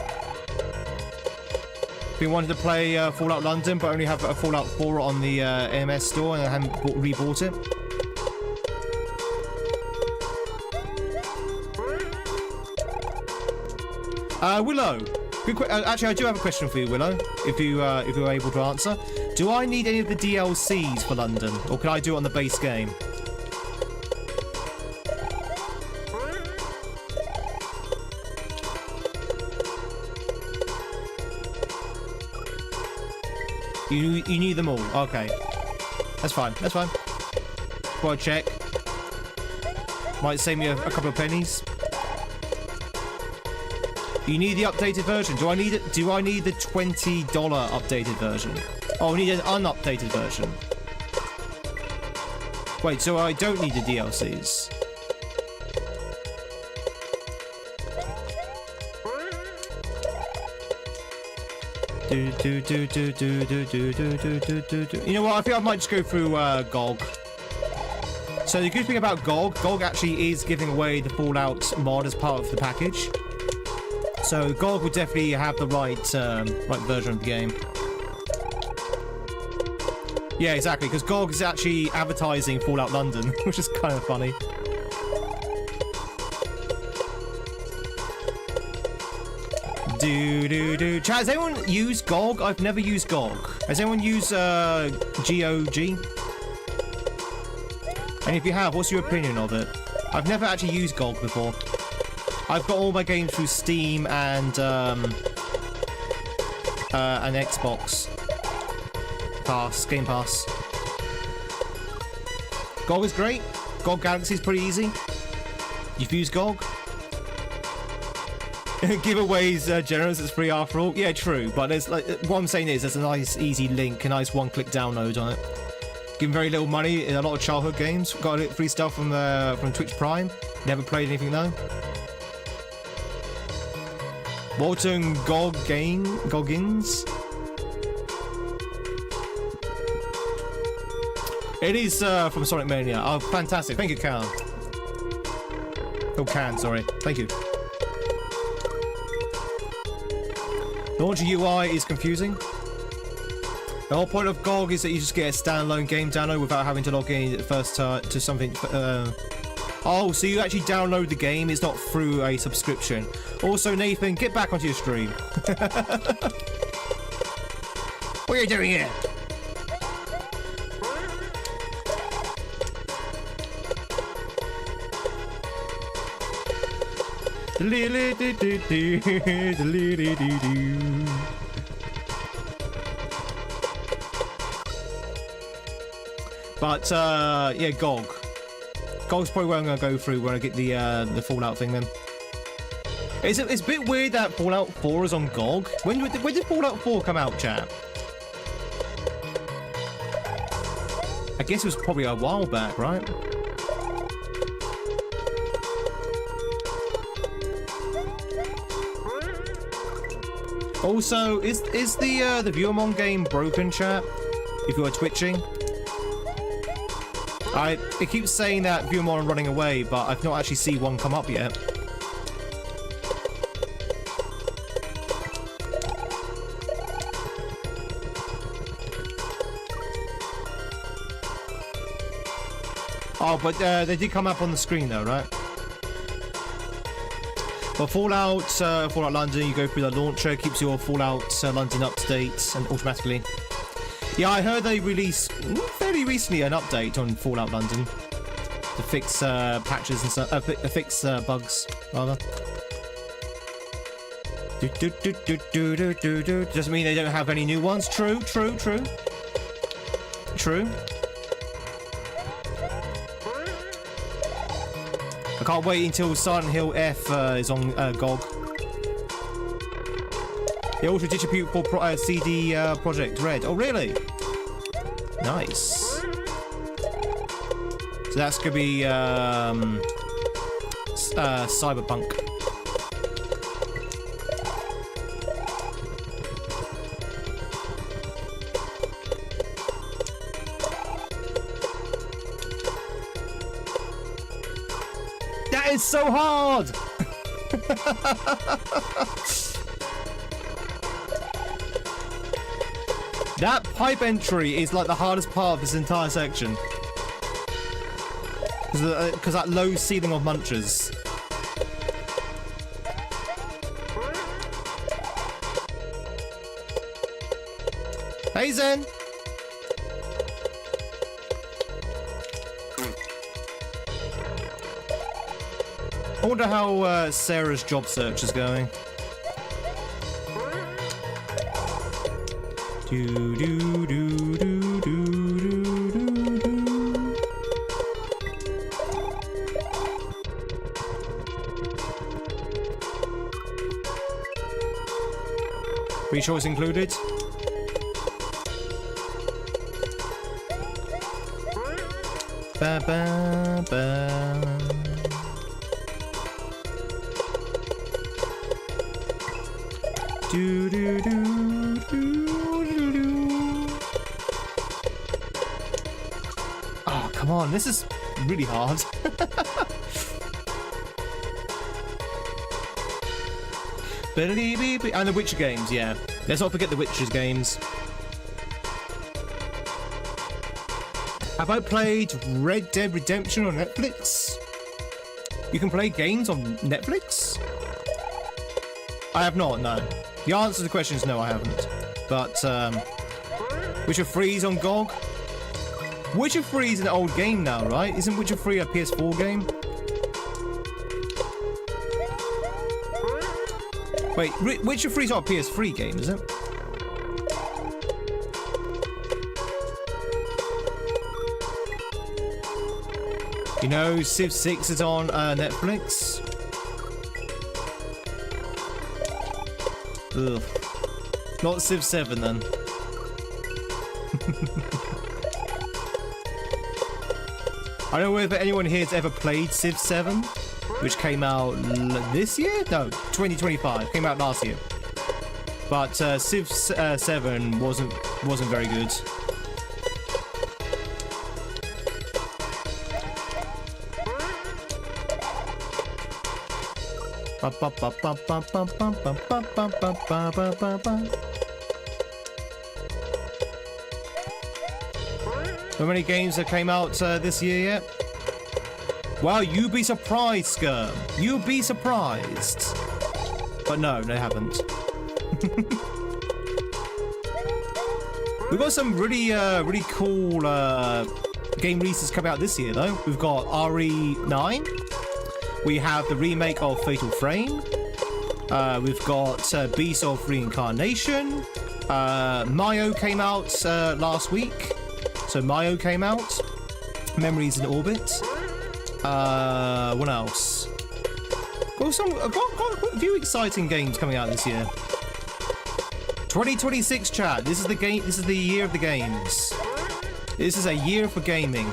Been wanting to play Fallout London, but only have a Fallout 4 on the AMS store, and I haven't rebought it. Willow, Actually, I do have a question for you, Willow. If you're able to answer, do I need any of the DLCs for London, or can I do it on the base game? You need them all. Okay, that's fine. That's fine. Go and check. Might save me a couple of pennies. You need the updated version. Do I need it? Do I need the $20 updated version? Oh, I need an unupdated version. Wait, so I don't need the DLCs. You know what? I think I might just go through GOG. So the good thing about GOG actually is giving away the Fallout mod as part of the package. So GOG would definitely have the right version of the game. Yeah, exactly, because GOG is actually advertising Fallout London, which is kind of funny. Chat, has anyone used GOG? I've never used GOG. Has anyone used GOG? And if you have, what's your opinion of it? I've never actually used GOG before. I've got all my games through Steam and Xbox Pass, Game Pass. GOG is great. GOG Galaxy is pretty easy. You've used GOG. Giveaways generous, it's free after all. Yeah, true. But there's like what I'm saying is there's a nice easy link, a nice one-click download on it. Given very little money in a lot of childhood games. Got free stuff from Twitch Prime. Never played anything though. Walton Goggins. It is from Sonic Mania. Oh, fantastic. Thank you, Can. Oh, Can, sorry. Thank you. The launcher UI is confusing. The whole point of GOG is that you just get a standalone game download without having to log in first to something. Oh, so you actually download the game, it's not through a subscription. Also, Nathan, get back onto your stream. What are you doing here? But yeah, GOG. GOG's probably where I'm going to go through when I get the Fallout thing then. It's a bit weird that Fallout 4 is on GOG. When did Fallout 4 come out, chat? I guess it was probably a while back, right? Also, is the Viewamon game broken, chat? If you are twitching? It keeps saying that Viewamon are running away, but I've not actually seen one come up yet. Oh, but they did come up on the screen though, right? For Fallout London, you go through the launcher, keeps your Fallout London up to date and automatically. Yeah, I heard they released fairly recently an update on Fallout London to fix patches and stuff, fix bugs rather. Doesn't mean they don't have any new ones. True. I can't wait until Silent Hill F is on GOG. They also distribute for CD Projekt Red. Oh, really? Nice. So that's gonna be Cyberpunk. That is so hard. That pipe entry is like the hardest part of this entire section. Because that low ceiling of munchers. Hey, Zen. I wonder how Sarah's job search is going. Do do do do do do do. Resource included. Ba ba ba. Do do do do do do. Oh, come on, this is really hard. And the Witcher games, yeah. Let's not forget the Witcher's games. Have I played Red Dead Redemption on Netflix? You can play games on Netflix? I have not, no. The answer to the question is no, I haven't. But, Witcher 3 is on GOG? Witcher 3 is an old game now, right? Isn't Witcher 3 a PS4 game? Wait, Witcher 3 is not a PS3 game, is it? You know, Civ 6 is on Netflix. Ugh. Not Civ 7 then. I don't know whether anyone here has ever played Civ 7, which came out this year? No, 2025. Came out last year. But Civ 7 wasn't very good. So many games that came out this year yet? Wow, you'd be surprised, Skirm. You'd be surprised. But no, they haven't. We've got some really cool game releases coming out this year, though. We've got RE9. We have the remake of Fatal Frame. We've got Beast of Reincarnation. Mayo came out last week. So Mayo came out. Memories in Orbit. What else? I've got a few exciting games coming out this year. 2026, chat. This is the game. This is the year of the games. This is a year for gaming.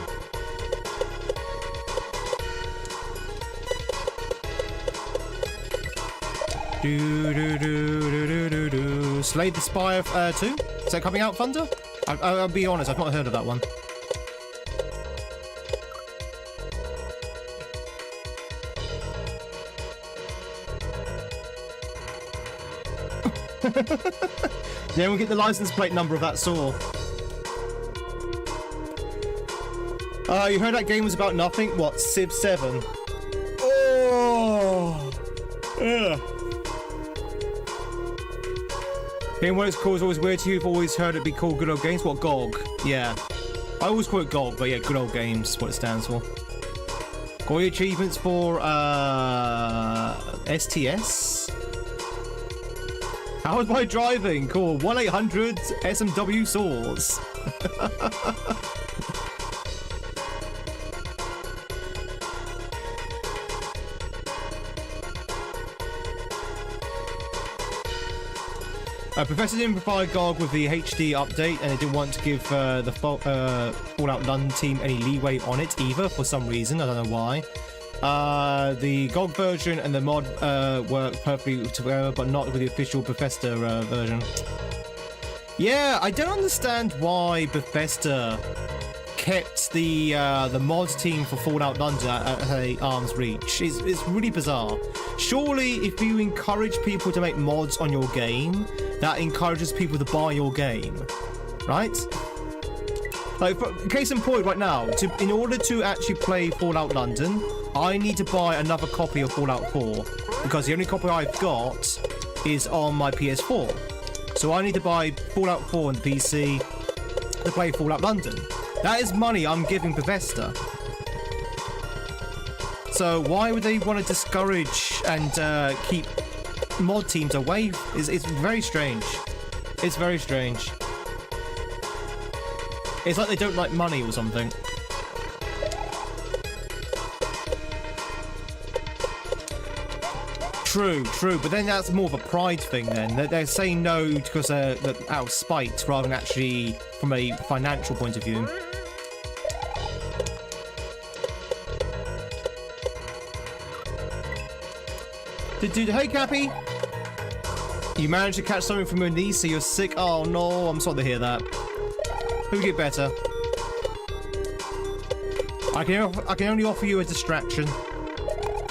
Do do do do do do do. Slay the Spire 2. Is that coming out, Thunder? I'll be honest, I've not heard of that one. Yeah, we'll get the license plate number of that saw. You heard that game was about nothing? What, Civ 7? Oh! Ugh. Game what it's called is always weird to you. You've always heard it be called Good Old Games. What, GOG? Yeah. I always call it GOG, but yeah, Good Old Games is what it stands for. Got your achievements for STS? How is my driving? Call 1-800 SMW saws. Professor didn't provide GOG with the HD update, and they didn't want to give the Fallout London team any leeway on it either, for some reason. I don't know why. The GOG version and the mod work perfectly together, but not with the official Bethesda version. Yeah, I don't understand why Bethesda kept the mod team for Fallout London at arm's reach. It's really bizarre. Surely, if you encourage people to make mods on your game, that encourages people to buy your game, right? Like, case in point, right now, in order to actually play Fallout London, I need to buy another copy of Fallout 4 because the only copy I've got is on my PS4. So I need to buy Fallout 4 on the PC to play Fallout London. That is money I'm giving Bethesda. So why would they want to discourage and keep mod teams away? It's very strange. It's very strange. It's like they don't like money or something. True, but then that's more of a pride thing then. They're saying no because they're out of spite rather than actually from a financial point of view. Dude, hey Cappy! You managed to catch something from your niece, so you're sick? Oh no, I'm sorry to hear that. Who'll get better? I can only offer you a distraction.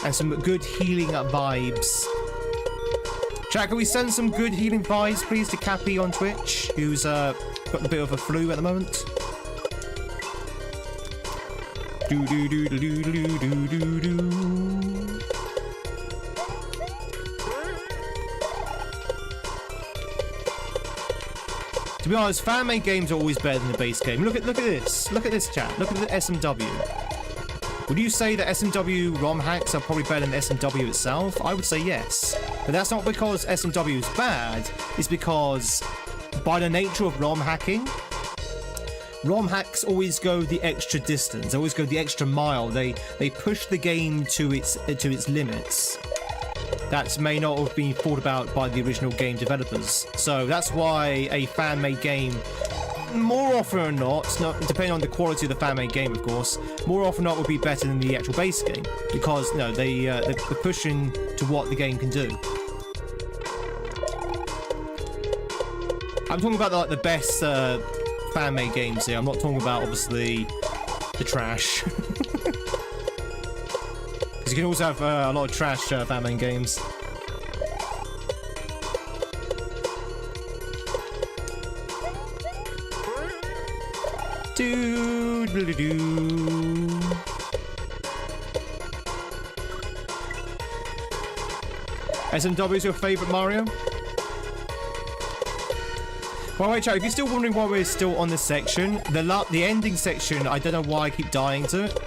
And some good healing vibes. Chat, can we send some good healing vibes, please, to Cappy on Twitch, who's got a bit of a flu at the moment? To be honest, fan-made games are always better than the base game. Look at this. Look at this, chat. Look at the SMW. Would you say that SMW ROM hacks are probably better than SMW itself? I would say yes. But that's not because SMW is bad. It's because by the nature of ROM hacking, ROM hacks always go the extra distance. They always go the extra mile. They push the game to its limits. That may not have been thought about by the original game developers. So that's why a fan-made game, more often than not, depending on the quality of the fan-made game, of course, more often than not would be better than the actual base game, because they're pushing to what the game can do. I'm talking about the best fan-made games here. I'm not talking about obviously the trash. Because you can also have a lot of trash fan-made games. SMW is your favourite Mario? Well, wait, chat, if you're still wondering why we're still on this section, the ending section, I don't know why I keep dying to it.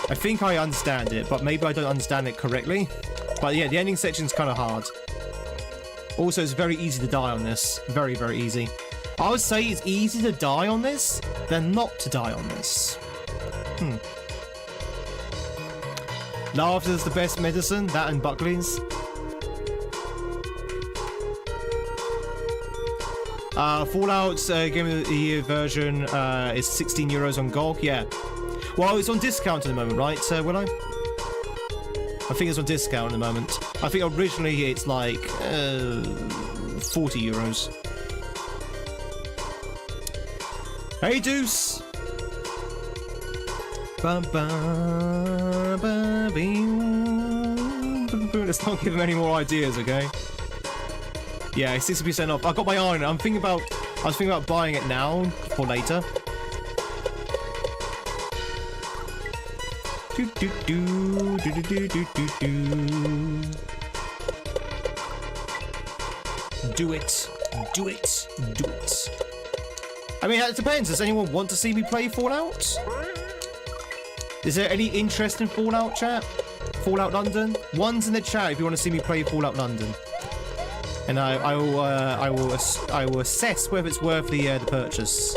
I think I understand it, but maybe I don't understand it correctly. But yeah, the ending section's kind of hard. Also, it's very easy to die on this. Very, very easy. I would say it's easier to die on this than not to die on this. Laughter's the best medicine, that and Buckley's. Fallout Game of the Year version is 16 euros on GOG, yeah. Well, it's on discount at the moment, right, Willow? I think it's on discount at the moment. I think originally it's like 40 euros. Hey, Deuce! Let's not give him any more ideas, okay? Yeah, 60% off. I got my eye on it. I was thinking about buying it now for later. Do it. Do it. Do it. I mean, it depends. Does anyone want to see me play Fallout? Is there any interest in Fallout, chat? Fallout London? One's in the chat if you want to see me play Fallout London. And I will assess whether it's worth the purchase.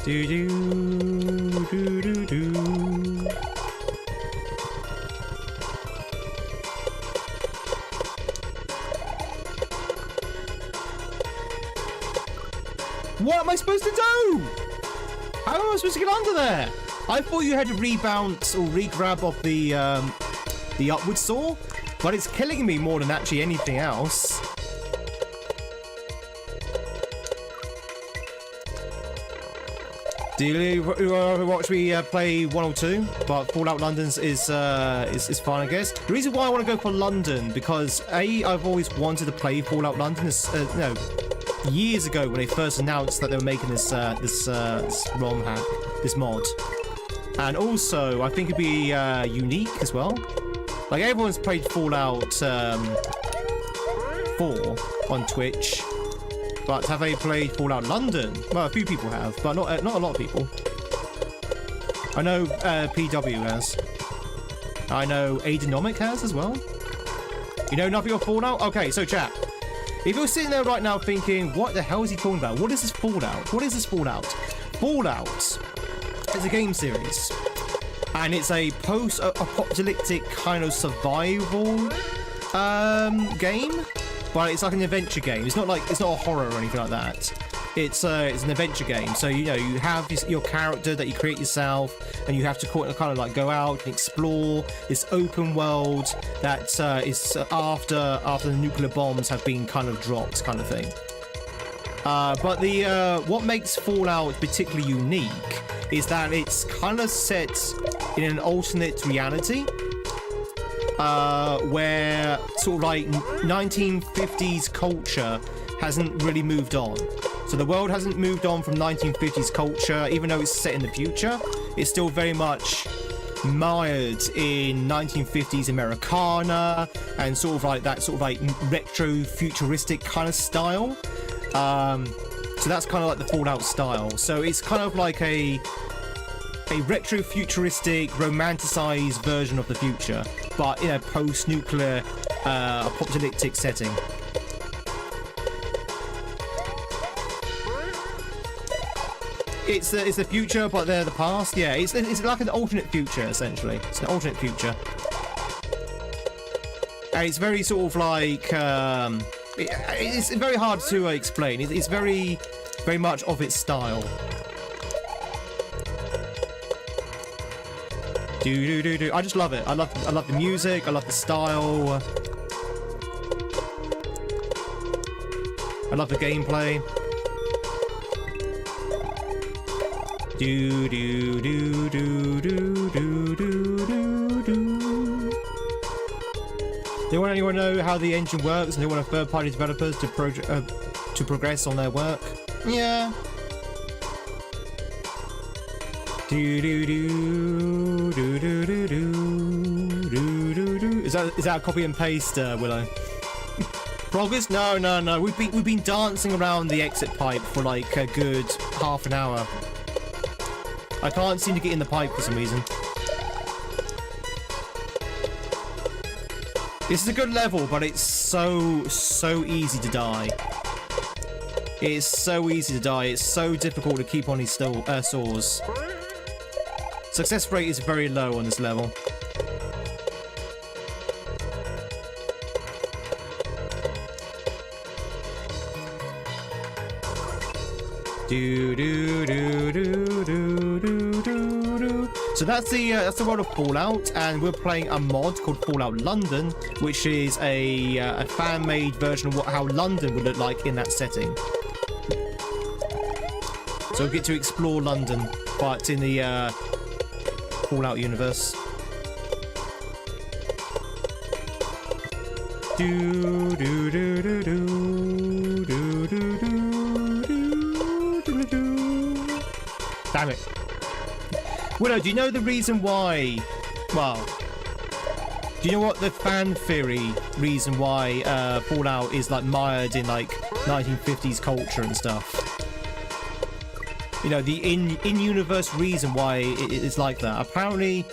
Do do do do do. What am I supposed to do? How am I supposed to get under there? I thought you had to rebounce or re-grab off the upward saw, but it's killing me more than actually anything else. Do you watch me play 1 or 2? But Fallout London's is fine, I guess. The reason why I want to go for London, because I've always wanted to play Fallout London. Years ago when they first announced that they were making this ROM hack, this mod. And also, I think it'd be unique as well. Like, everyone's played Fallout 4 on Twitch. But have they played Fallout London? Well, a few people have, but not a lot of people. I know PW has. I know Aidenomic has as well. You know nothing of Fallout? Okay, so chat. If you're sitting there right now thinking, what the hell is he talking about? What is this Fallout? What is this Fallout? Fallout is a game series. And it's a post-apocalyptic kind of survival game. But it's like an adventure game. It's not a horror or anything like that. It's an adventure game. So you have your character that you create yourself, and you have to kind of like go out and explore this open world that is after the nuclear bombs have been kind of dropped, kind of thing. But what makes Fallout particularly unique is that it's kind of set in an alternate reality. Where sort of like 1950s culture hasn't really moved on. So the world hasn't moved on from 1950s culture, even though it's set in the future. It's still very much mired in 1950s Americana and sort of like retro futuristic kind of style. So that's kind of like the Fallout style. So it's kind of like a retro futuristic romanticized version of the future, but in a post-nuclear apocalyptic setting. It's the future, but they're the past. Yeah, it's like an alternate future, essentially. It's an alternate future. And it's very sort of like it's very hard to explain. It's very much of its style. I just love it. I love the music. I love the style. I love the gameplay. They want anyone to know how the engine works, and they want third-party developers to progress on their work. Yeah. Is that a copy and paste, Willow? Progress? No. We've been dancing around the exit pipe for like a good half an hour. I can't seem to get in the pipe for some reason. This is a good level, but it's so easy to die. It's so easy to die. It's so difficult to keep on these saws. Success rate is very low on this level. So that's the world of Fallout, and we're playing a mod called Fallout London, which is a fan-made version of how London would look like in that setting. So we get to explore London, but in the Fallout universe. Damn it. Willow, do you know the reason why? Well, do you know what the fan theory reason why Fallout is like mired in like 1950s culture and stuff? You know, the in-universe reason why it's like that. Apparently,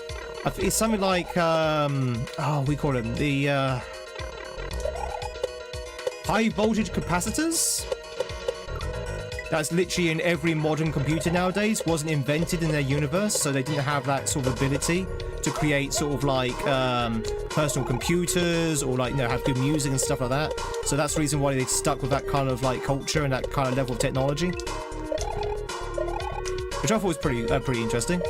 it's something like we call them the high voltage capacitors. That's literally in every modern computer nowadays. Wasn't invented in their universe, so they didn't have that sort of ability to create sort of like personal computers or like have good music and stuff like that. So that's the reason why they stuck with that kind of like culture and that kind of level of technology, which I thought was pretty interesting.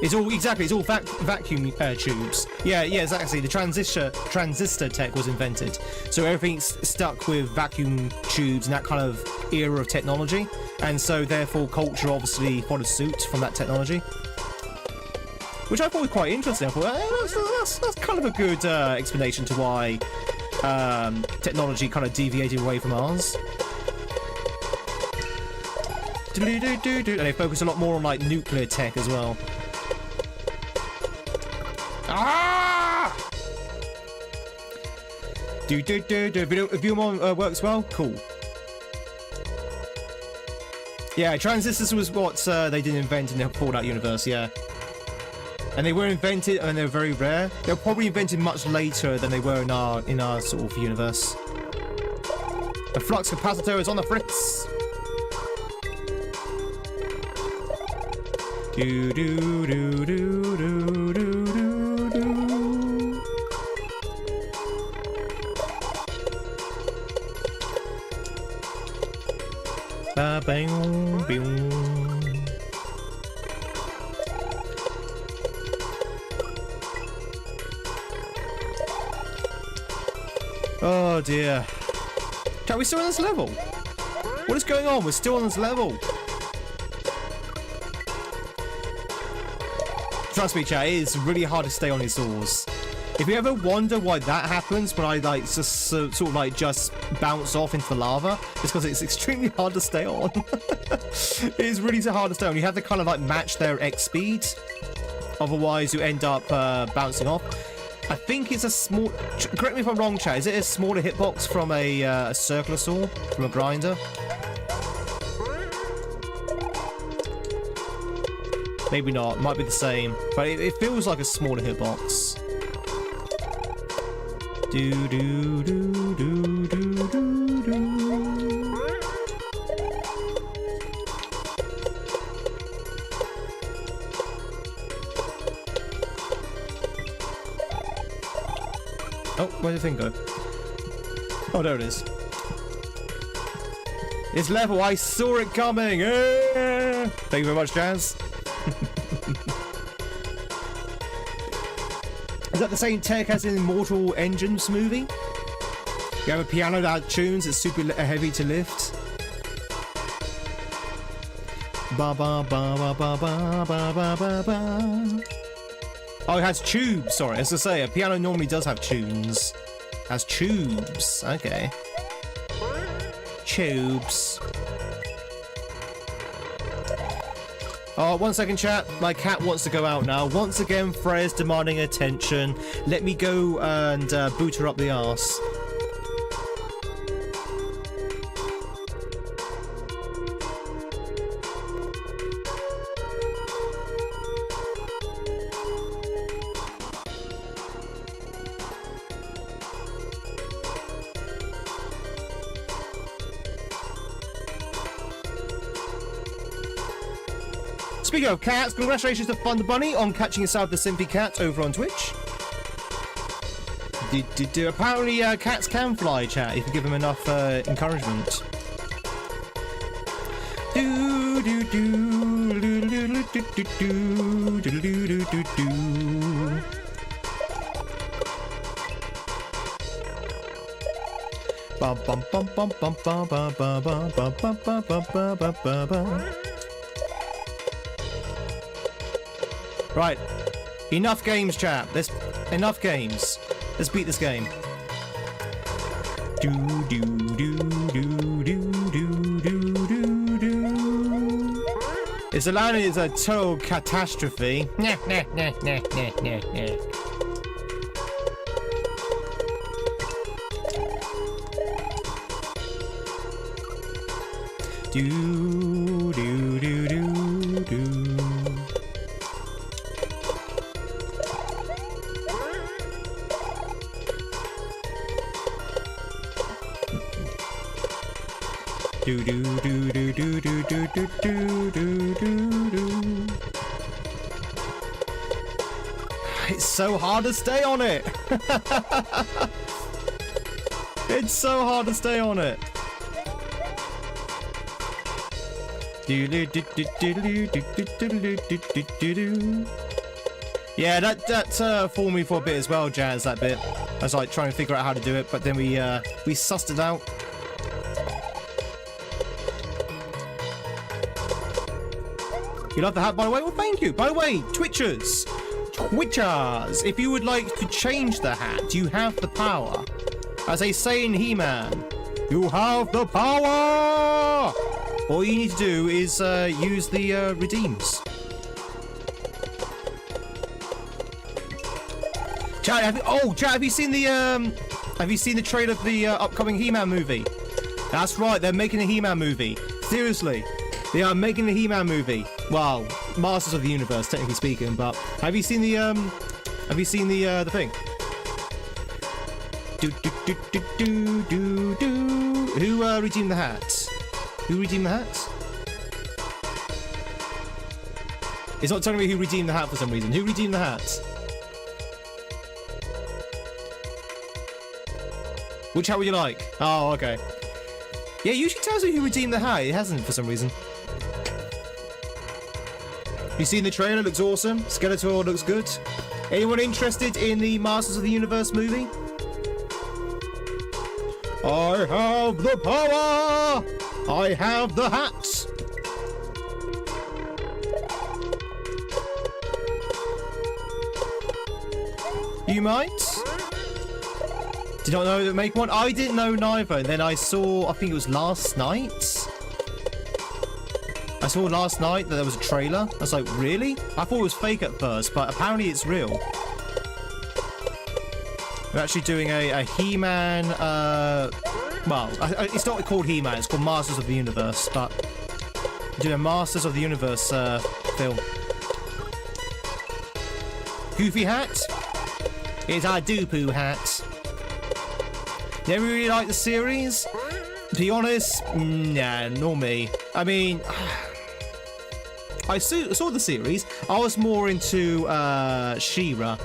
It's all vacuum tubes. Yeah, exactly. The transistor tech was invented, so everything's stuck with vacuum tubes and that kind of era of technology. And so, therefore, culture obviously followed suit from that technology. Which I thought was quite interesting. I thought, that's kind of a good explanation to why technology kind of deviated away from ours. And they focus a lot more on, like, nuclear tech as well. Ah! Video works well? Cool. Yeah, transistors was what they didn't invent in the Fallout universe, yeah. And they were invented, and they're very rare. They were probably invented much later than they were in our sort of universe. The flux capacitor is on the fritz. Do do do do do do do do. Ba bang bing. Oh dear. Chat, we still on this level? What is going on? We're still on this level. Trust me, chat, it is really hard to stay on these doors. If you ever wonder why that happens when I like just sort of like just bounce off into the lava, it's because it's extremely hard to stay on. It is really so hard to stay on. You have to kind of like match their X speed. Otherwise you end up bouncing off. I think it's a small... Correct me if I'm wrong, chat. Is it a smaller hitbox from a circular saw? From a grinder? Maybe not. Might be the same. But it feels like a smaller hitbox. Do do do do do do do. Oh, where did the thing go? Oh, there it is. It's level. I saw it coming. Thank you very much, Jazz. Is that the same tech as in Immortal Engines movie? You have a piano that tunes, it's super heavy to lift. Ba ba ba ba ba ba ba ba ba ba. Oh, it has tubes. Sorry, as I say, a piano normally does have tunes. Has tubes. Okay. Tubes. Oh, 1 second, chat. My cat wants to go out now. Once again, Freya's demanding attention. Let me go and boot her up the arse. Speaking of cats, congratulations to Thunder Bunny on catching yourself the Simpy Cat over on Twitch. Apparently, cats can fly, chat, if you give them enough encouragement. Bum bum bum bum bum bum bum bum bum bum bum bum bum bum. Right, enough games, chat. Enough games. Let's beat this game. Do do do do do do do do do. It's a landing is a total catastrophe. Nah nah nah nah nah nah nah. Do do do do do. Do do do do do do do do do do do do. It's so hard to stay on it. It's so hard to stay on it. Yeah, that fooled me for a bit as well, Jazz. That bit. I was like trying to figure out how to do it, but then we sussed it out. You love the hat, by the way? Well, thank you. By the way, Twitchers, if you would like to change the hat, you have the power. As they say in He-Man, you have the power! All you need to do is use the redeems. Chat, have you seen the trailer of the upcoming He-Man movie? That's right, they're making a He-Man movie. Seriously, they are making a He-Man movie. Well, Masters of the Universe, technically speaking, but have you seen the thing? Who redeemed the hat? Who redeemed the hat? It's not telling me who redeemed the hat for some reason. Who redeemed the hat? Which hat would you like? Oh, okay. Yeah, usually tells me who redeemed the hat. It hasn't for some reason. You seen the trailer? Looks awesome. Skeletor looks good. Anyone interested in the Masters of the Universe movie? I have the power! I have the hat! You might? Did not know that make one? I didn't know neither. And then I saw, I think it was last night. I saw last night that there was a trailer. I was like, really? I thought it was fake at first, but apparently it's real. We're actually doing a He-Man, well, it's not called He-Man, it's called Masters of the Universe, but we're doing a Masters of the Universe film. Goofy hat? It's our Dooku hat. Never really liked the series. To be honest, nah, nor me. I mean, I saw the series. I was more into She-Ra.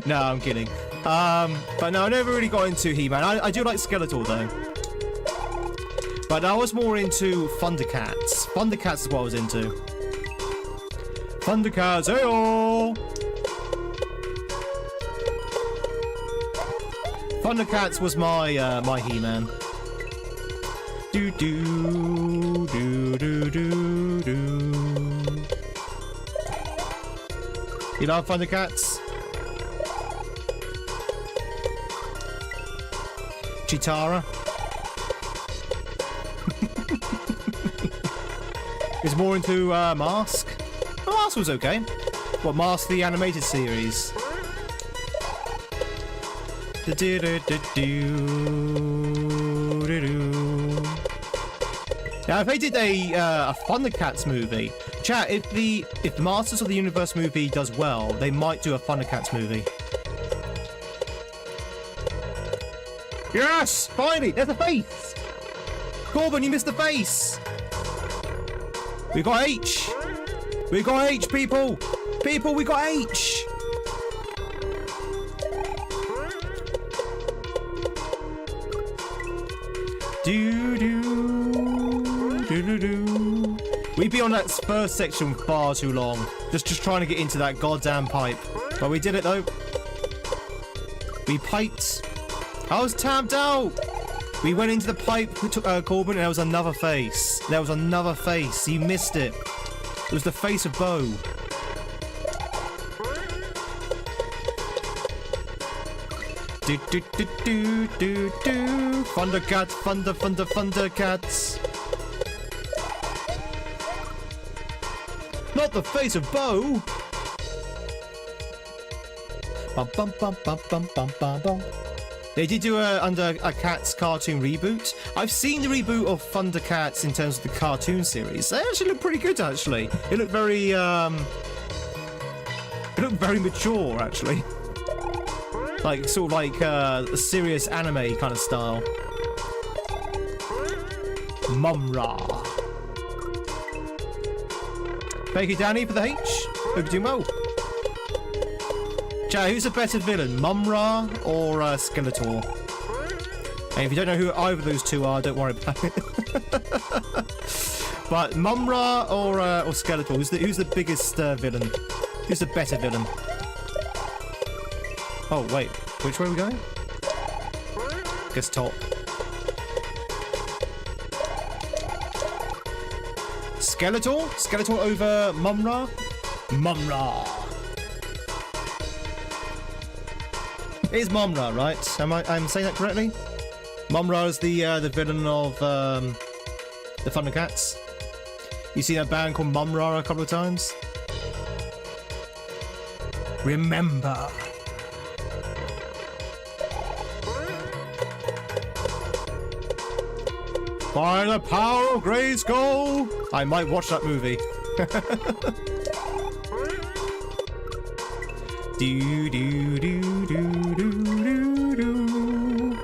No, I'm kidding. But no, I never really got into He-Man. I do like Skeletor though. But I was more into Thundercats. Thundercats is what I was into. Thundercats, hey-oh! Thundercats was my my He-Man. Do do do do do do. You love Thundercats? Chitara? Is more into Mask? Oh, Mask was okay. What, Mask the animated series? Now, if they did a Thundercats movie, chat, if the Masters of the Universe movie does well, they might do a Thundercats movie. Yes! Finally! There's a face! Corbin, you missed the face! We got H! We got H, people! People, we got H! Do-do-do-do-do. We'd be on that first section far too long. Just trying to get into that goddamn pipe. But we did it, though. We piped. I was tapped out. We went into the pipe, Corbin, and there was another face. There was another face. You missed it. It was the face of Bo. Do do do do do do. Thundercats, Thundercats. Not the face of Bo. Bum bum bum bum bum bum bum bum. They did do under a Cats cartoon reboot. I've seen the reboot of Thundercats in terms of the cartoon series. They actually look pretty good, actually. It looked very mature, actually. Like, sort of like a serious anime kind of style. Mumra. Thank you, Danny, for the H. Hope you're doing well. Chat, who's a better villain, Mumra or Skeletor? And if you don't know who either of those two are, don't worry about it. But Mumra or Skeletor, who's the biggest villain? Who's the better villain? Oh wait, which way are we going? Guess top. Skeletor? Skeletor over Mumra? Mumra. It is Mumra, right? I'm saying that correctly? Mumra is the villain of the Thundercats. You seen a band called Mumra a couple of times? Remember. By the power of Grayskull! I might watch that movie. Do do do do do do.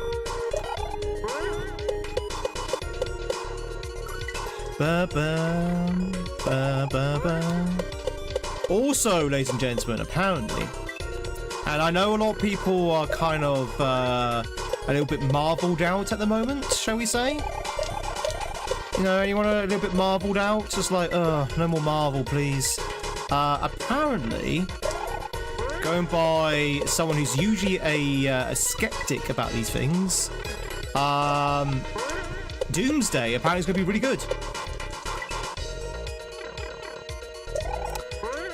Ba ba ba ba ba. Also, ladies and gentlemen, apparently, and I know a lot of people are kind of a little bit marveled out at the moment, shall we say? You know, anyone a little bit marveled out? Just like, no more Marvel, please. Apparently, going by someone who's usually a skeptic about these things, Doomsday apparently is going to be really good.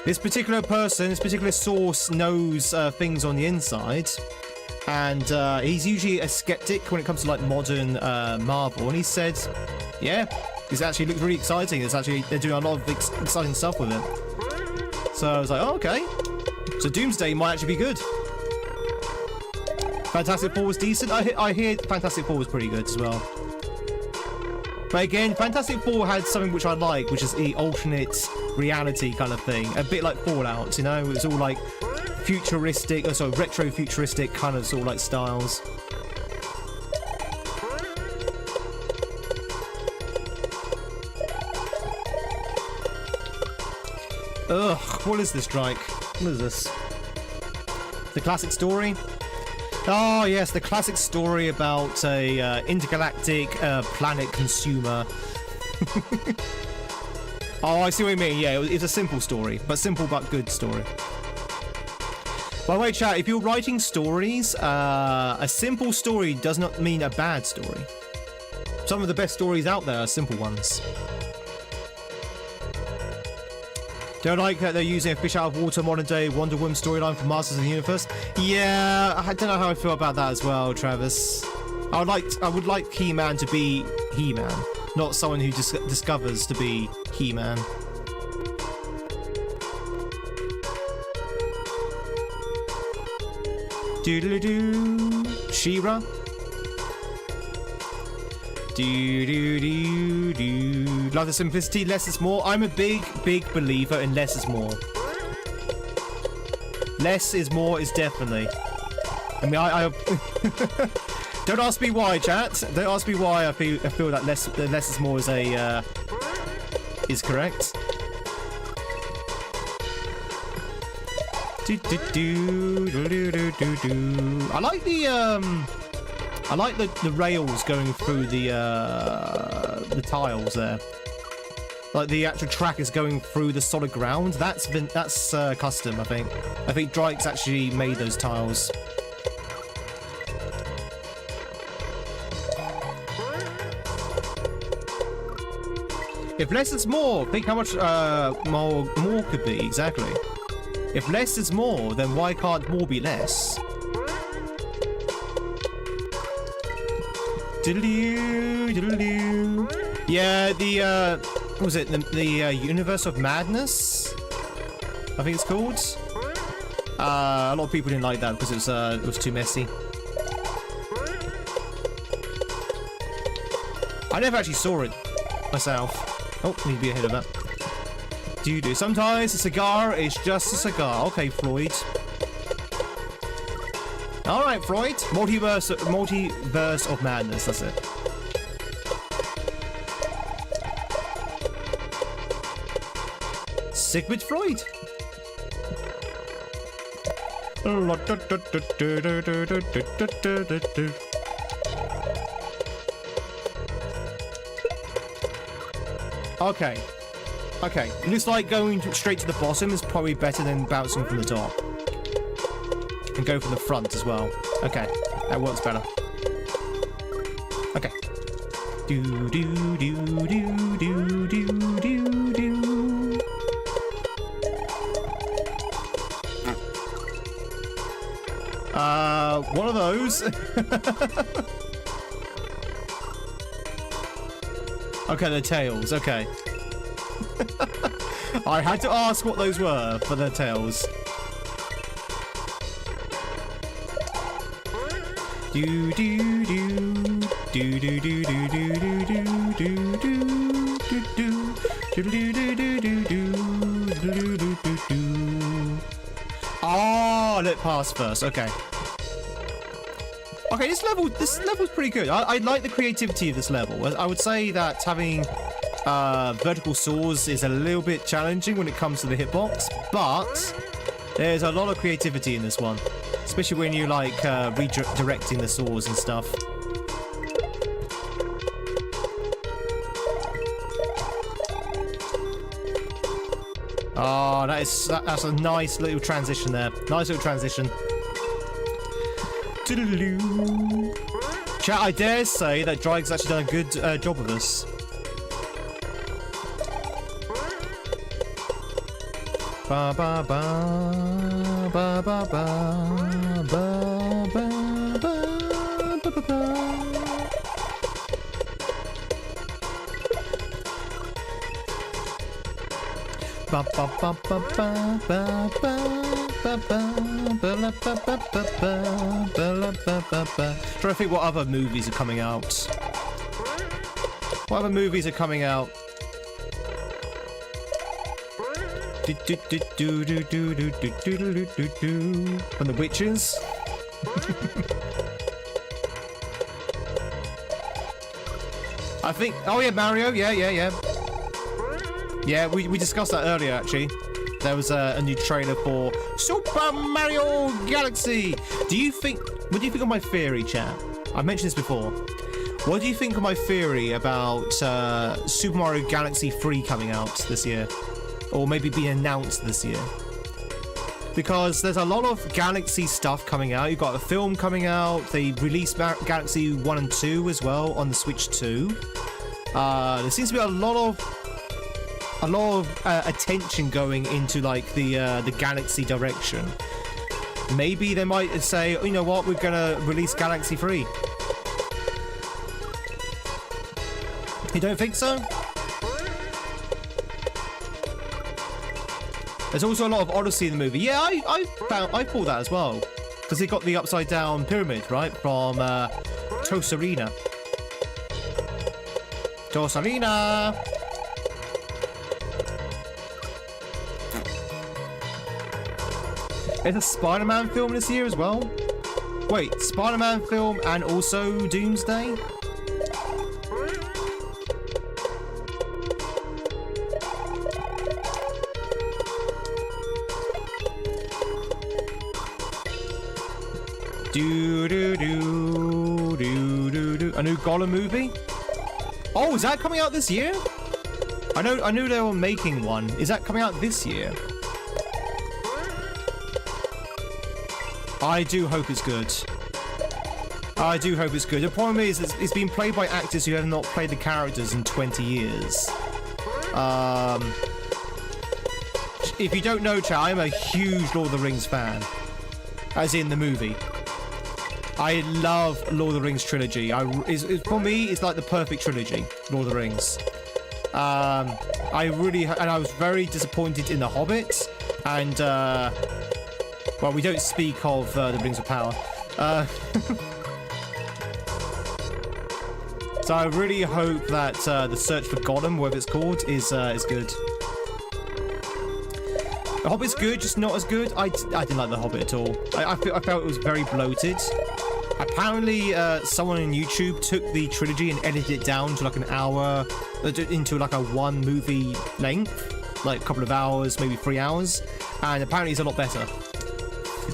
This particular person, this particular source knows things on the inside, and he's usually a skeptic when it comes to like modern Marvel, and he said, yeah, this actually looks really exciting. They're doing a lot of exciting stuff with it. So I was like, oh, okay. So Doomsday might actually be good. Fantastic Four was decent. I hear Fantastic Four was pretty good as well. But again, Fantastic Four had something which I like, which is the alternate reality kind of thing. A bit like Fallout, you know? It's all like futuristic, or sort of retro-futuristic kind of sort of like styles. Ugh, what is this, Drake? What is this? The classic story? Oh, yes, the classic story about a intergalactic planet consumer. Oh, I see what you mean. Yeah, it's a simple story, but simple but good story. By the way, chat, if you're writing stories, a simple story does not mean a bad story. Some of the best stories out there are simple ones. Don't like that they're using a fish out of water modern day Wonder Woman storyline for Masters of the Universe. Yeah, I don't know how I feel about that as well, Travis. I would like He-Man to be He-Man, not someone who discovers to be He-Man. Doodle-doo, She-Ra. Do-do-do-do. Love the simplicity, less is more. I'm a big believer in less is more. Less is more is definitely. I mean, I don't ask me why, chat. Don't ask me why I feel that less is more is correct. I like the rails going through the tiles there. Like the actual track is going through the solid ground. That's custom, I think. I think Drike's actually made those tiles. If less is more, think how much more could be, exactly. If less is more, then why can't more be less? Yeah, what was it? The Universe of Madness? I think it's called. A lot of people didn't like that because it was too messy. I never actually saw it myself. Oh, need to be ahead of that. Do. Sometimes a cigar is just a cigar. Okay, Floyd. Alright, Freud. Multiverse of Madness, that's it. Sigmund Freud. Okay. Okay. Looks like going straight to the bottom is probably better than bouncing from the top. And go from the front as well. Okay, that works better. Okay. Do do do do do do do do. One of those. Okay, the tails. Okay. I had to ask what those were for the tails. Do do do do do do do do do do do do do. Oh, let it pass first. Okay. Okay, this level's pretty good. I like the creativity of this level. I would say that having vertical saws is a little bit challenging when it comes to the hitbox, but there's a lot of creativity in this one, especially when you like redirecting the saws and stuff. Oh, that's a nice little transition there. Nice little transition. Chat, I dare say that Dryge's actually done a good job of this. Ba ba ba ba ba ba ba ba ba ba ba. Ba ba ba ba ba ba ba. Trying to think what other movies are coming out. What other movies are coming out? From the Witches. I think. Oh yeah, Mario. Yeah. Yeah, we discussed that earlier, actually. There was a new trailer for Super Mario Galaxy. What do you think of my theory, chat? I've mentioned this before. What do you think of my theory about Super Mario Galaxy 3 coming out this year? Or maybe being announced this year? Because there's a lot of Galaxy stuff coming out. You've got a film coming out. They released Galaxy 1 and 2 as well on the Switch 2. There seems to be a lot of attention going into like the Galaxy direction. Maybe they might say, oh, you know what, we're gonna release Galaxy 3. You don't think so? There's also a lot of Odyssey in the movie. Yeah, I thought that as well, because they got the upside down pyramid, right, from Tosarena. There's a Spider-Man film this year as well. Wait, Spider-Man film and also Doomsday? A new Gollum movie? Oh, is that coming out this year? I knew they were making one. Is that coming out this year? I do hope it's good. I do hope it's good. The problem is, it's been played by actors who have not played the characters in 20 years. If you don't know, chat, I'm a huge Lord of the Rings fan. As in the movie. I love Lord of the Rings trilogy. For me, it's like the perfect trilogy, Lord of the Rings. I was very disappointed in The Hobbit, and well, we don't speak of the Rings of Power. So I really hope that the Search for Gollum, whatever it's called, is good. The Hobbit's good, just not as good. I didn't like The Hobbit at all. I felt it was very bloated. Apparently, someone on YouTube took the trilogy and edited it down to like an hour, into like a one movie length, like a couple of hours, maybe 3 hours, and apparently it's a lot better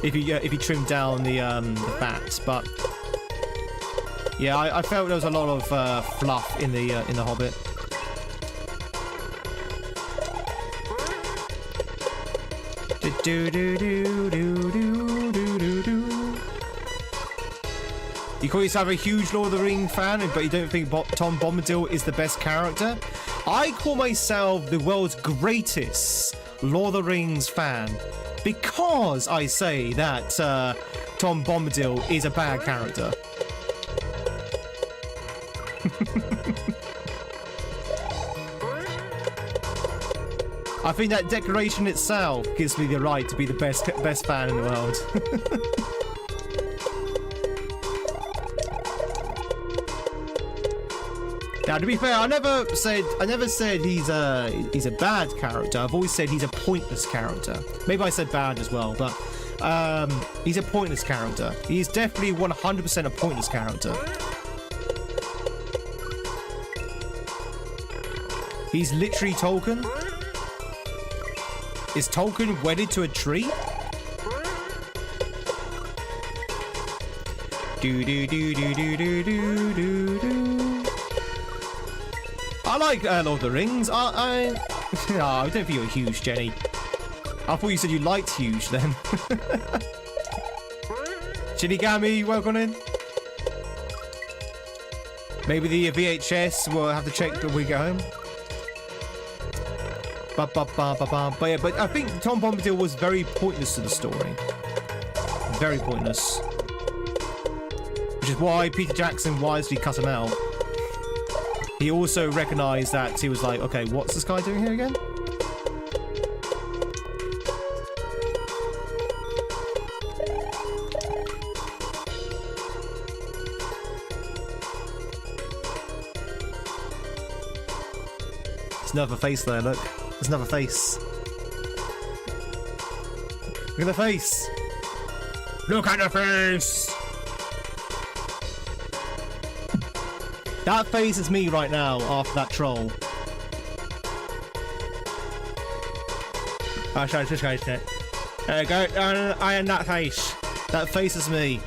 if you trim down the fat. But yeah, I felt there was a lot of fluff in the Hobbit. You call yourself a huge Lord of the Rings fan, but you don't think Tom Bombadil is the best character? I call myself the world's greatest Lord of the Rings fan because I say that Tom Bombadil is a bad character. I think that declaration itself gives me the right to be the best fan in the world. Now, to be fair, I never said he's a bad character. I've always said he's a pointless character. Maybe I said bad as well, but he's a pointless character. He's definitely 100% a pointless character. He's literally Tolkien. Is Tolkien wedded to a tree? I like Lord of the Rings. I don't think you're huge, Jenny. I thought you said you liked huge then. Shinigami, welcome in. Maybe the VHS we'll have to check when we get home. But yeah, but I think Tom Bombadil was very pointless to the story. Very pointless. Which is why Peter Jackson wisely cut him out. He also recognized that he was like, okay, what's this guy doing here again? There's another face there, look. There's another face. Look at the face. Look at the face. That face is me right now after that troll. Oh, sorry, this guy's it. There you go. I am that face. That face is me.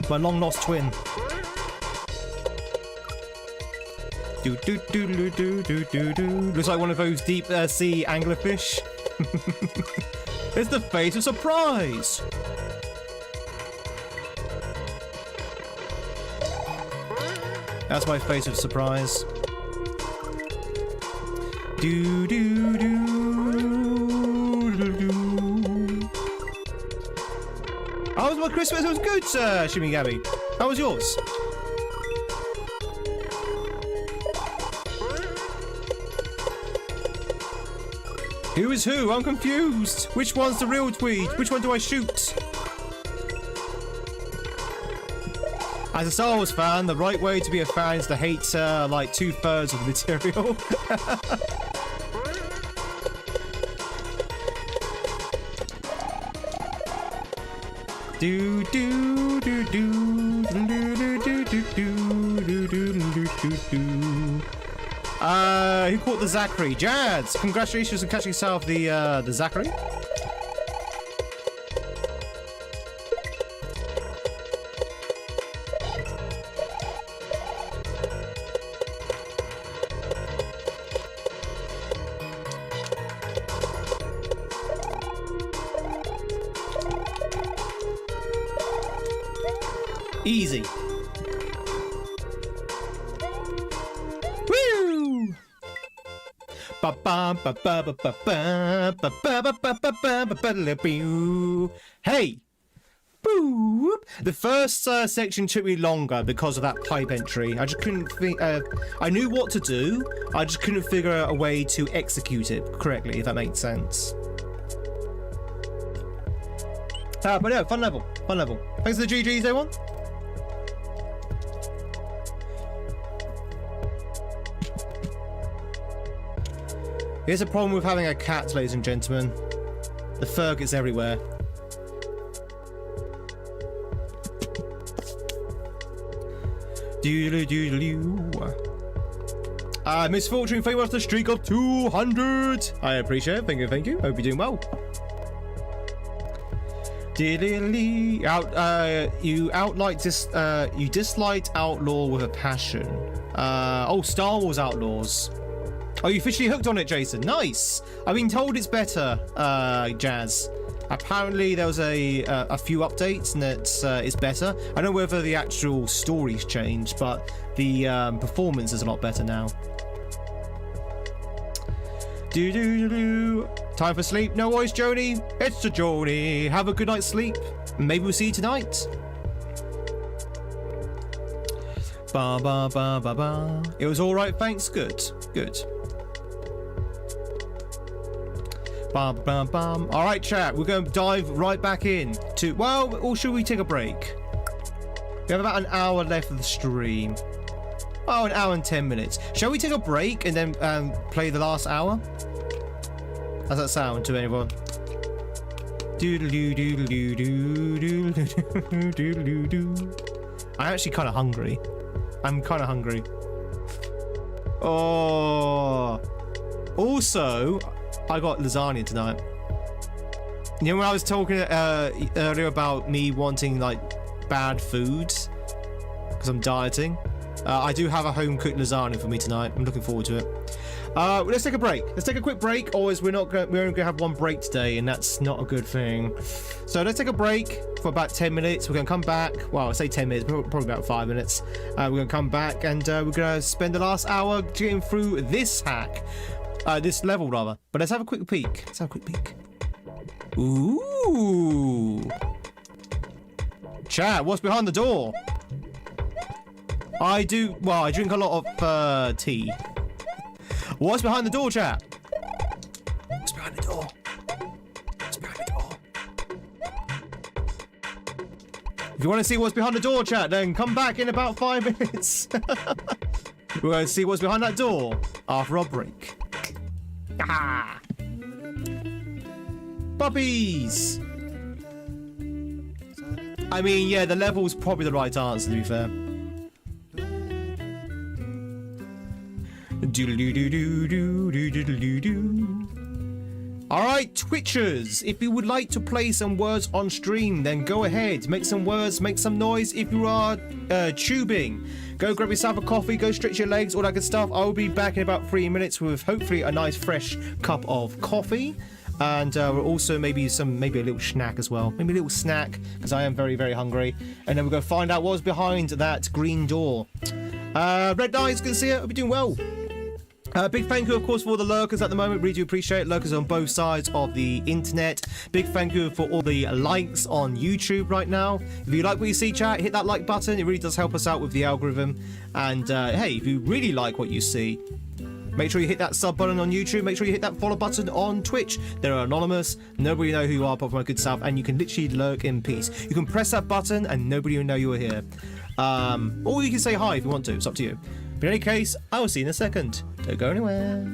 My long lost twin. Looks like one of those deep sea anglerfish. It's the face of surprise. That's my face of surprise. How was my Christmas? It was good, Shimmy Gabby. How was yours? Who is who? I'm confused. Which one's the real Tweed? Which one do I shoot? As a Star Wars fan, the right way to be a fan is to hate like 2/3 of the material. Who caught the Zachary? Jazz! Congratulations on catching yourself the Zachary. Easy. Woo! Hey! Boop. The first section took me longer because of that pipe entry. I just couldn't think. I knew what to do. I just couldn't figure out a way to execute it correctly, if that makes sense. But yeah, fun level. Fun level. Thanks for the GGs, everyone. Here's a problem with having a cat, ladies and gentlemen. The fur gets everywhere. Miss Fortune, thank you for the streak of 200. I appreciate it. Thank you, thank you. Hope you're doing well. You disliked Outlaw with a passion. Oh, Star Wars Outlaws. Oh, you officially hooked on it, Jason. Nice. I've been told it's better, Jazz. Apparently there was a few updates and it's better. I don't know whether the actual story's changed, but the performance is a lot better now. Time for sleep. No worries, Joni. It's the Joni. Have a good night's sleep. Maybe we'll see you tonight. Ba ba ba ba ba. It was all right, thanks. Good. Good. Bum, bum, bum. All right, chat. We're going to dive right back in to... Well, or should we take a break? We have about an hour left of the stream. Oh, an hour and 10 minutes. Shall we take a break and then play the last hour? How's that sound to anyone? I'm actually kind of hungry. I'm kind of hungry. Oh. Also... I got lasagna tonight. You know when I was talking earlier about me wanting like bad foods because I'm dieting? I do have a home-cooked lasagna for me tonight. I'm looking forward to it. Let's take a break. Let's take a quick break, or we're only going to have one break today, and that's not a good thing. So let's take a break for about 10 minutes. We're going to come back. Well, I say 10 minutes, probably about 5 minutes. We're going to come back, and we're going to spend the last hour getting through this hack. This level, rather. But let's have a quick peek. Let's have a quick peek. Ooh. Chat, what's behind the door? I drink a lot of tea. What's behind the door, chat? What's behind the door? What's behind the door? If you want to see what's behind the door, chat, then come back in about 5 minutes. We're going to see what's behind that door after our break. Ah. Puppies! I mean, yeah, the level's probably the right answer, to be fair. Alright, Twitchers, if you would like to play some words on stream, then go ahead. Make some words, make some noise. If you are tubing, go grab yourself a coffee, go stretch your legs, all that good stuff. I will be back in about 3 minutes with hopefully a nice fresh cup of coffee. And we'll also maybe a little snack as well. Maybe a little snack, because I am very, very hungry. And then we're going to find out what's behind that green door. Red Eyes, good to see you. Hope you're doing well. Big thank you, of course, for all the lurkers at the moment. Really do appreciate it. Lurkers on both sides of the internet. Big thank you for all the likes on YouTube right now. If you like what you see, chat, hit that like button. It really does help us out with the algorithm. And hey, if you really like what you see, make sure you hit that sub button on YouTube. Make sure you hit that follow button on Twitch. They're anonymous. Nobody know who you are apart from my good self. And you can literally lurk in peace. You can press that button and nobody will know you are here. Or you can say hi if you want to. It's up to you. But in any case, I will see you in a second. Don't go anywhere.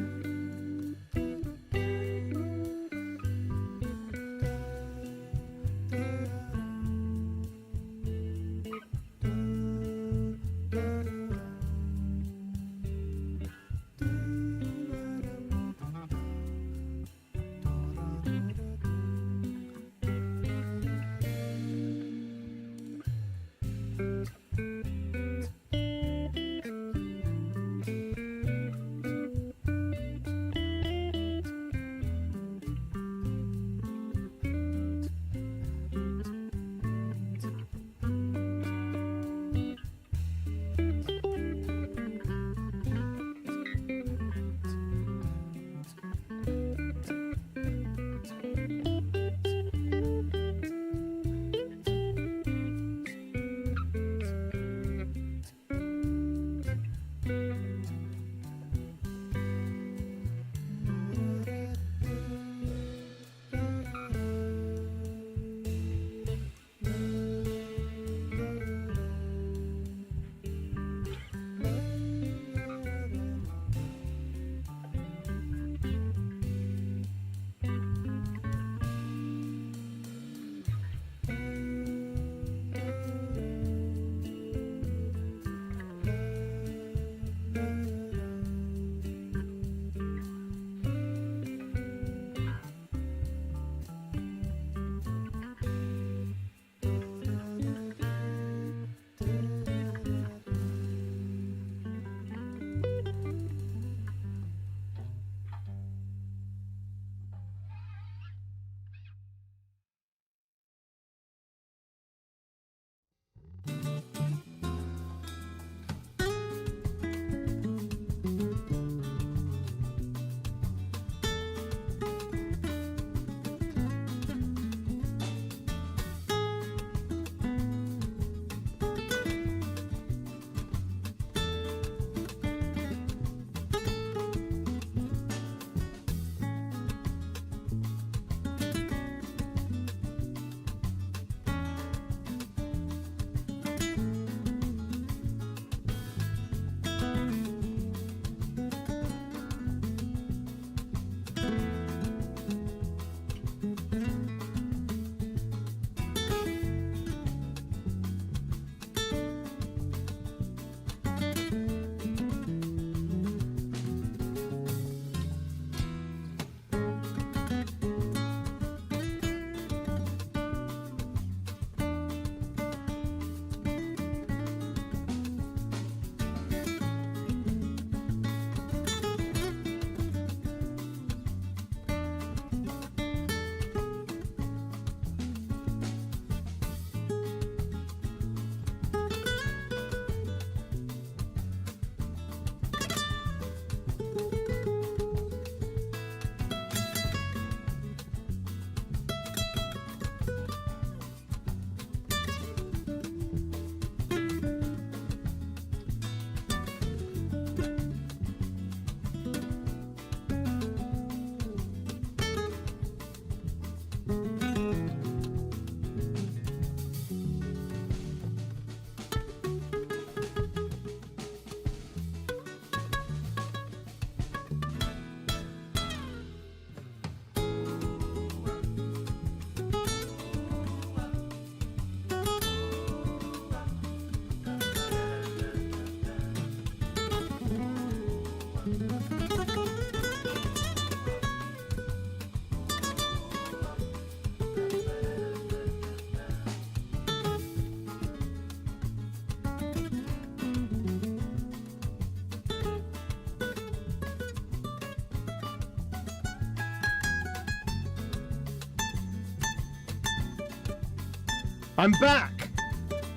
I'm back!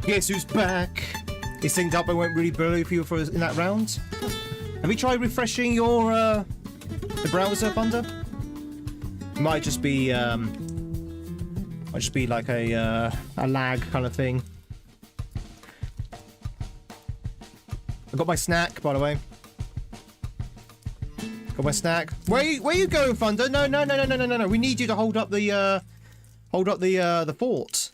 Guess who's back? It synced up, I went really blurry for you in that round. Have you tried refreshing your the browser, Thunder? It might just be like a lag kind of thing. I got my snack, by the way. Got my snack. Where you going, Thunder? No. We need you to hold up the fort.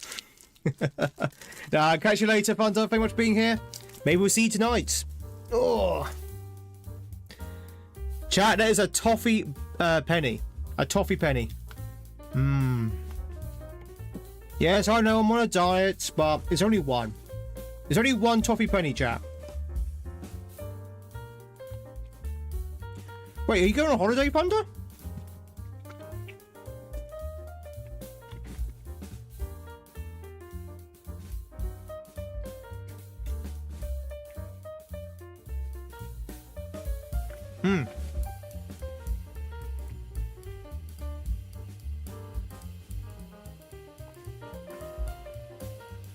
Catch you later, Thunder. Thank you much for being here. Maybe we'll see you tonight. Oh. Chat, that is a toffee penny. A toffee penny. Yes, I know I'm on a diet, but it's only one. There's only one toffee penny, chat. Wait, are you going on holiday, Thunder?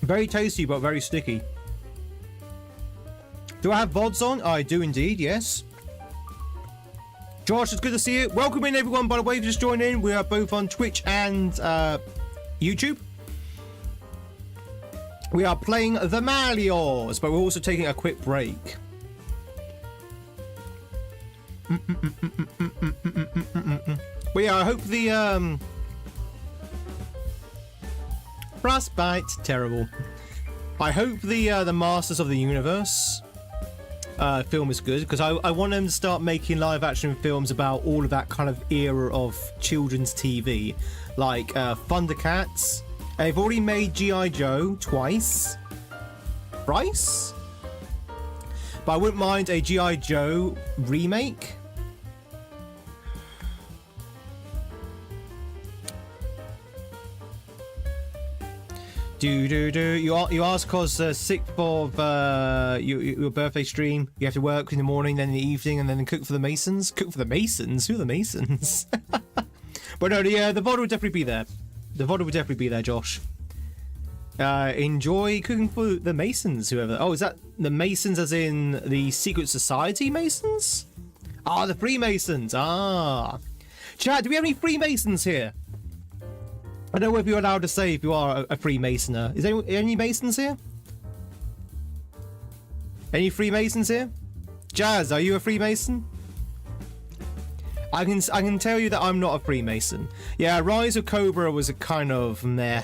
Very tasty, but very sticky. Do I have VODs on? I do indeed, yes. Josh, it's good to see you. Welcome in, everyone, by the way, if you just joined in. We are both on Twitch and YouTube. We are playing the Maliors, but we're also taking a quick break. But yeah, I hope the frostbite, terrible. I hope the Masters of the Universe film is good, because I want them to start making live action films about all of that kind of era of children's TV, like Thundercats. They've already made G.I. Joe twice, thrice, but I wouldn't mind a G.I. Joe remake. You ask because 6th of your birthday stream, you have to work in the morning, then in the evening, and then cook for the Masons. Cook for the Masons? Who are the Masons? But no, the VOD will definitely be there. The VOD will definitely be there, Josh. Enjoy cooking for the Masons, whoever. Oh, is that the Masons as in the Secret Society Masons? Ah, the Freemasons. Ah. Chat, do we have any Freemasons here? I don't know if you're allowed to say if you are a Freemasoner. Is there any Masons here? Any Freemasons here? Jazz, are you a Freemason? I can tell you that I'm not a Freemason. Yeah, Rise of Cobra was a kind of meh.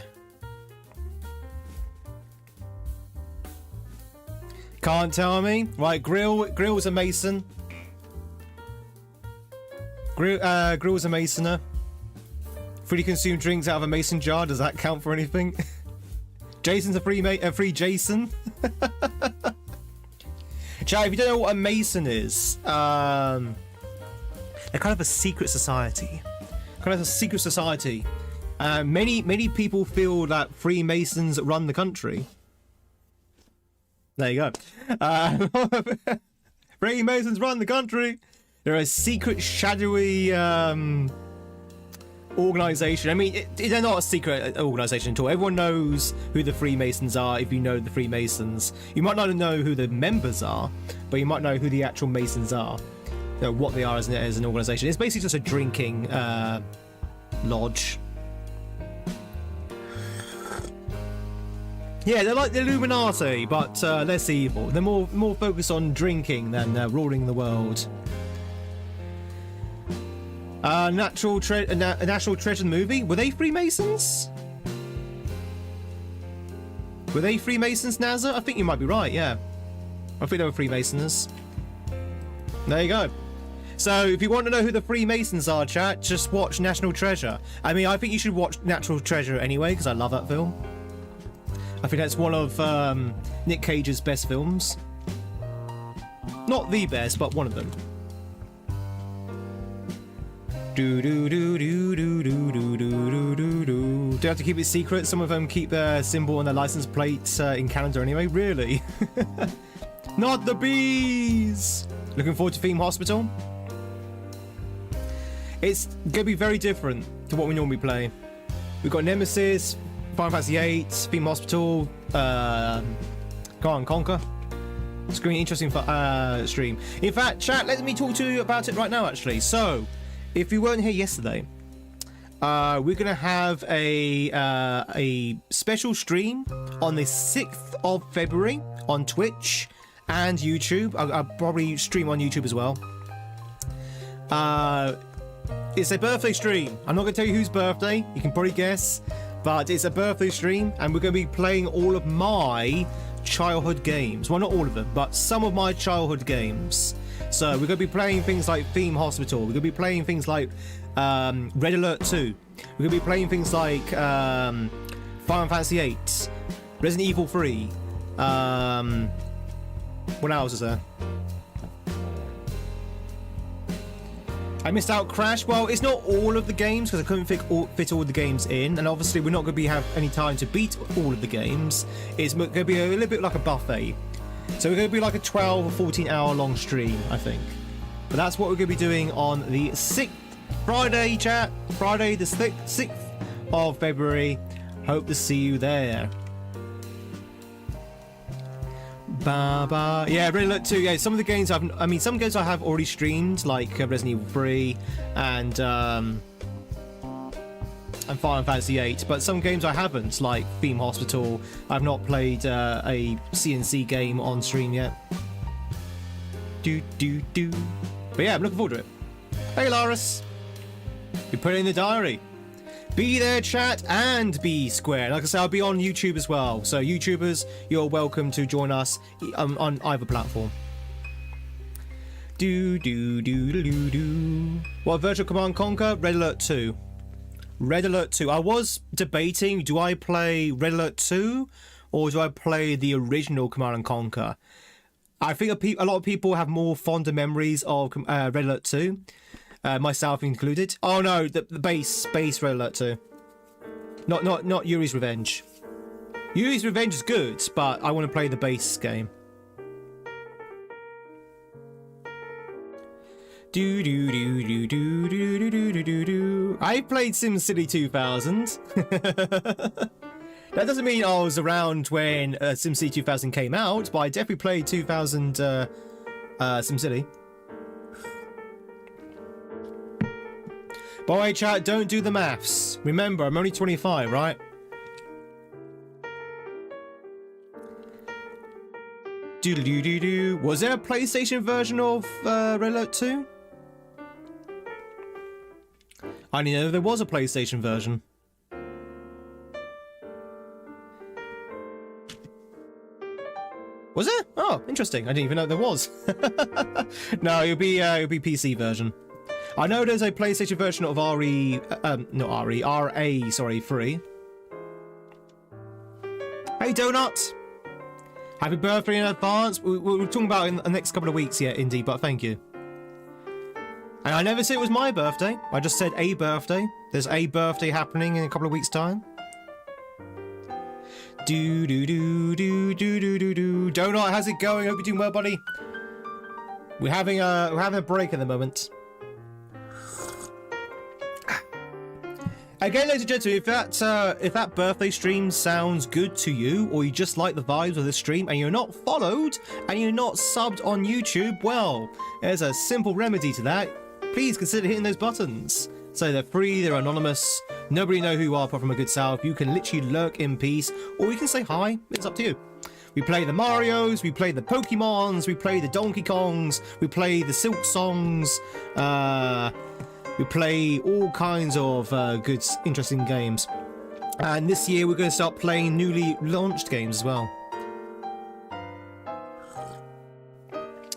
Can't tell me. Right, Grill's a Mason. Grill's a Masoner. Freely consume drinks out of a mason jar. Does that count for anything? Jason's a free Jason. Chat, if you don't know what a Mason is, they're kind of a secret society. Many people feel that Freemasons run the country. There you go. Freemasons run the country. They're a secret, shadowy organization. I mean, they're not a secret organization at all. Everyone knows who the Freemasons are if you know the Freemasons. You might not know who the members are, but you might know who the actual Masons are. You know, what they are as an organization. It's basically just a drinking lodge. Yeah, they're like the Illuminati, but less evil. They're more focused on drinking than ruling the world. National Treasure movie. Were they Freemasons? Were they Freemasons, Nazza? I think you might be right, yeah. I think they were Freemasons. There you go. So, if you want to know who the Freemasons are, chat, just watch National Treasure. I mean, I think you should watch National Treasure anyway, because I love that film. I think that's one of Nick Cage's best films. Not the best, but one of them. Do you have to keep it secret? Some of them keep their symbol on their license plate in Canada anyway. Really? Not the bees. Looking forward to Theme Hospital. It's gonna be very different to what we normally play. We've got Nemesis, Final Fantasy VIII, Theme Hospital, Command and Conquer. It's going to be an interesting stream. In fact, chat, let me talk to you about it right now, actually. So, if you weren't here yesterday, we're going to have a special stream on the 6th of February on Twitch and YouTube. I'll probably stream on YouTube as well. It's a birthday stream. I'm not going to tell you whose birthday. You can probably guess. But it's a birthday stream, and we're going to be playing all of my childhood games. Well, not all of them, but some of my childhood games. So we're going to be playing things like Theme Hospital. We're going to be playing things like Red Alert 2. We're going to be playing things like Final Fantasy 8, Resident Evil 3. What else is there? I missed out Crash. Well, it's not all of the games because I couldn't fit all the games in, and obviously we're not going to have any time to beat all of the games. It's going to be a little bit like a buffet. So we're going to be like a 12 or 14 hour long stream, I think. But that's what we're going to be doing on the 6th Friday, chat. Friday the 6th of February. Hope to see you there. Yeah, Red Alert 2. Yeah, some of the games some games I have already streamed, like Resident Evil 3 and Final Fantasy 8, but some games I haven't, like Theme Hospital. I've not played a CNC game on stream yet. But yeah, I'm looking forward to it. Hey, Laris. You put it in the diary. Be there, chat, and be square. Like I said, I'll be on YouTube as well. So, YouTubers, you're welcome to join us on either platform. What, Virtual Command Conquer? Red Alert 2. Red Alert 2. I was debating, do I play Red Alert 2 or do I play the original Command and Conquer? I think a lot of people have more fonder memories of Red Alert 2. Myself included. Oh no, the base Red Alert 2. Not Yuri's Revenge. Yuri's Revenge is good, but I want to play the base game. I played SimCity 2000. That doesn't mean I was around when SimCity 2000 came out, but I definitely played 2000 SimCity. By the way, chat, don't do the maths. Remember, I'm only 25, right? Was there a PlayStation version of Red Alert 2? I didn't know there was a PlayStation version. Was it? Oh, interesting. I didn't even know there was. No, it'll be PC version. I know there's a PlayStation version of RA, sorry, 3. Hey, Donut! Happy birthday in advance. We're talking about it in the next couple of weeks, yeah, Indy, but thank you. And I never said it was my birthday. I just said a birthday. There's a birthday happening in a couple of weeks' time. Donut, how's it going? Hope you're doing well, buddy. We're having a break at the moment. Again, ladies and gentlemen, if that birthday stream sounds good to you, or you just like the vibes of this stream, and you're not followed, and you're not subbed on YouTube, well, there's a simple remedy to that. Please consider hitting those buttons. So they're free, they're anonymous, nobody know who you are apart from a good self. You can literally lurk in peace, or you can say hi, it's up to you. We play the Marios, we play the Pokemons, we play the Donkey Kongs, we play the Silk Songs, we play all kinds of good, interesting games. And this year we're going to start playing newly launched games as well.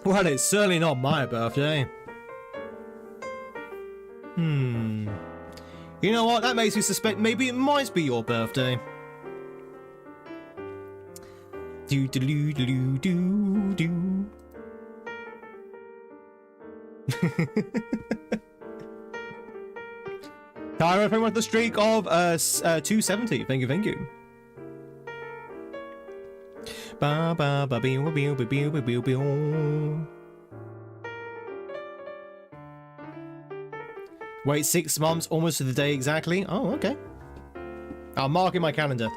Well, it's certainly not my birthday. You know what? That makes me suspect maybe it might be your birthday. Do. Tyra, everyone with the streak of 270. Thank you. Wait 6 months, almost to the day exactly. Oh, okay. I'll mark in my calendar.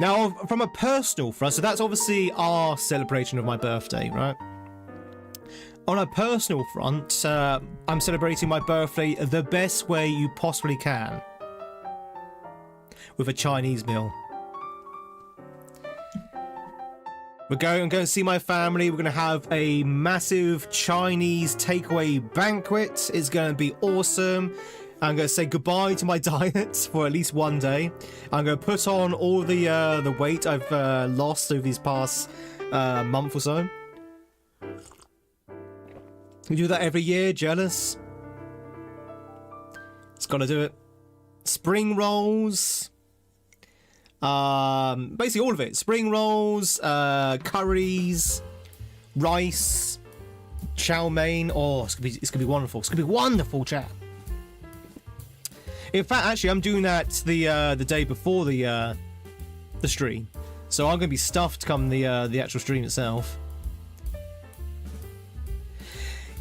Now, from a personal front, so that's obviously our celebration of my birthday, right? On a personal front, I'm celebrating my birthday the best way you possibly can. With a Chinese meal. I'm going to see my family. We're going to have a massive Chinese takeaway banquet. It's going to be awesome. I'm going to say goodbye to my diet for at least one day. I'm going to put on all the weight I've lost over these past month or so. We do that every year. Jealous? It's got to do it. Spring rolls. Basically all of it. Spring rolls, curries, rice, chow mein. Oh, it's gonna be wonderful. It's gonna be wonderful, chat. In fact, actually, I'm doing that the day before the stream, so I'm gonna be stuffed come the actual stream itself.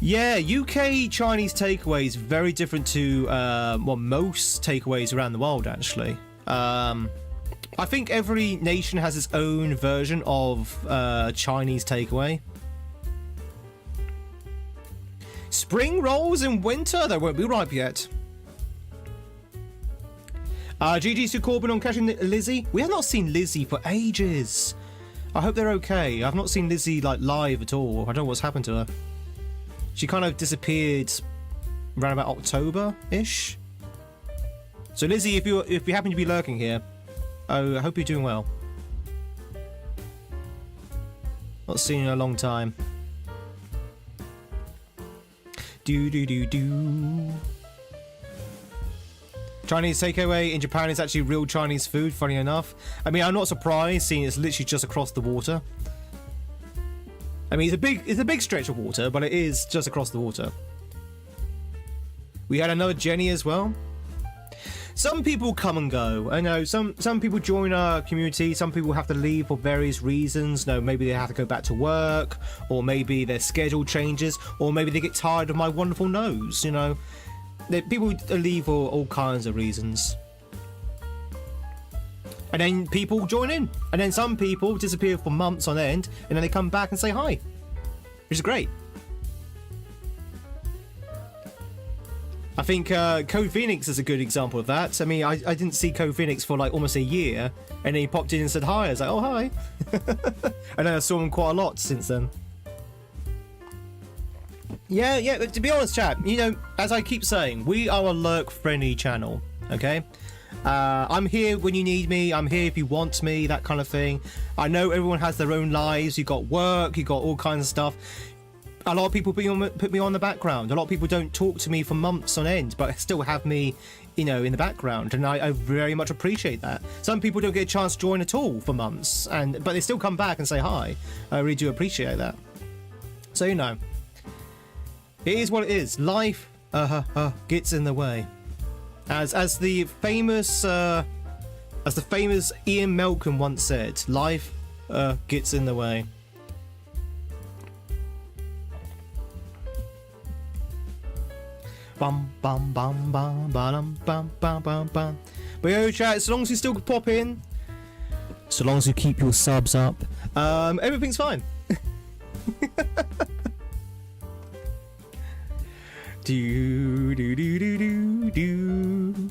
Yeah, UK Chinese takeaway is very different to well, most takeaways around the world, actually. I think every nation has its own version of Chinese takeaway. Spring rolls in winter? They won't be ripe yet. GG's to Corbin on catching Lizzie. We have not seen Lizzie for ages. I hope they're okay. I've not seen Lizzie like live at all. I don't know what's happened to her. She kind of disappeared around about October-ish. So Lizzie, if you happen to be lurking here, I hope you're doing well. Not seen you in a long time. Do. Chinese takeaway in Japan is actually real Chinese food, funny enough. I mean, I'm not surprised, seeing it's literally just across the water. I mean, it's a big stretch of water, but it is just across the water. We had another Jenny as well. Some people come and go. I know some people join our community. Some people have to leave for various reasons. No, maybe they have to go back to work, or maybe their schedule changes, or maybe they get tired of my wonderful nose. You know, people leave for all kinds of reasons. And then people join in, and then some people disappear for months on end, and then they come back and say hi, which is great. I think Code Phoenix is a good example of that. I mean, I didn't see Code Phoenix for like almost a year, and then he popped in and said hi. I was like, oh, hi. And then I saw him quite a lot since then. Yeah, but to be honest, chat, you know, as I keep saying, we are a lurk-friendly channel, okay? I'm here when you need me. I'm here if you want me, that kind of thing. I know everyone has their own lives. You got work, you got all kinds of stuff. A lot of people put me on the background. A lot of people don't talk to me for months on end, but still have me, you know, in the background, and I very much appreciate that. Some people don't get a chance to join at all for months, but they still come back and say hi. I really do appreciate that. So, you know, it is what it is. Life gets in the way. As the famous Ian Malcolm once said, life gets in the way. Bum bum bum bum bum bum bum bum bum. But yo, chat, as long as you still pop in, so long as you keep your subs up, everything's fine. Do do do do do do.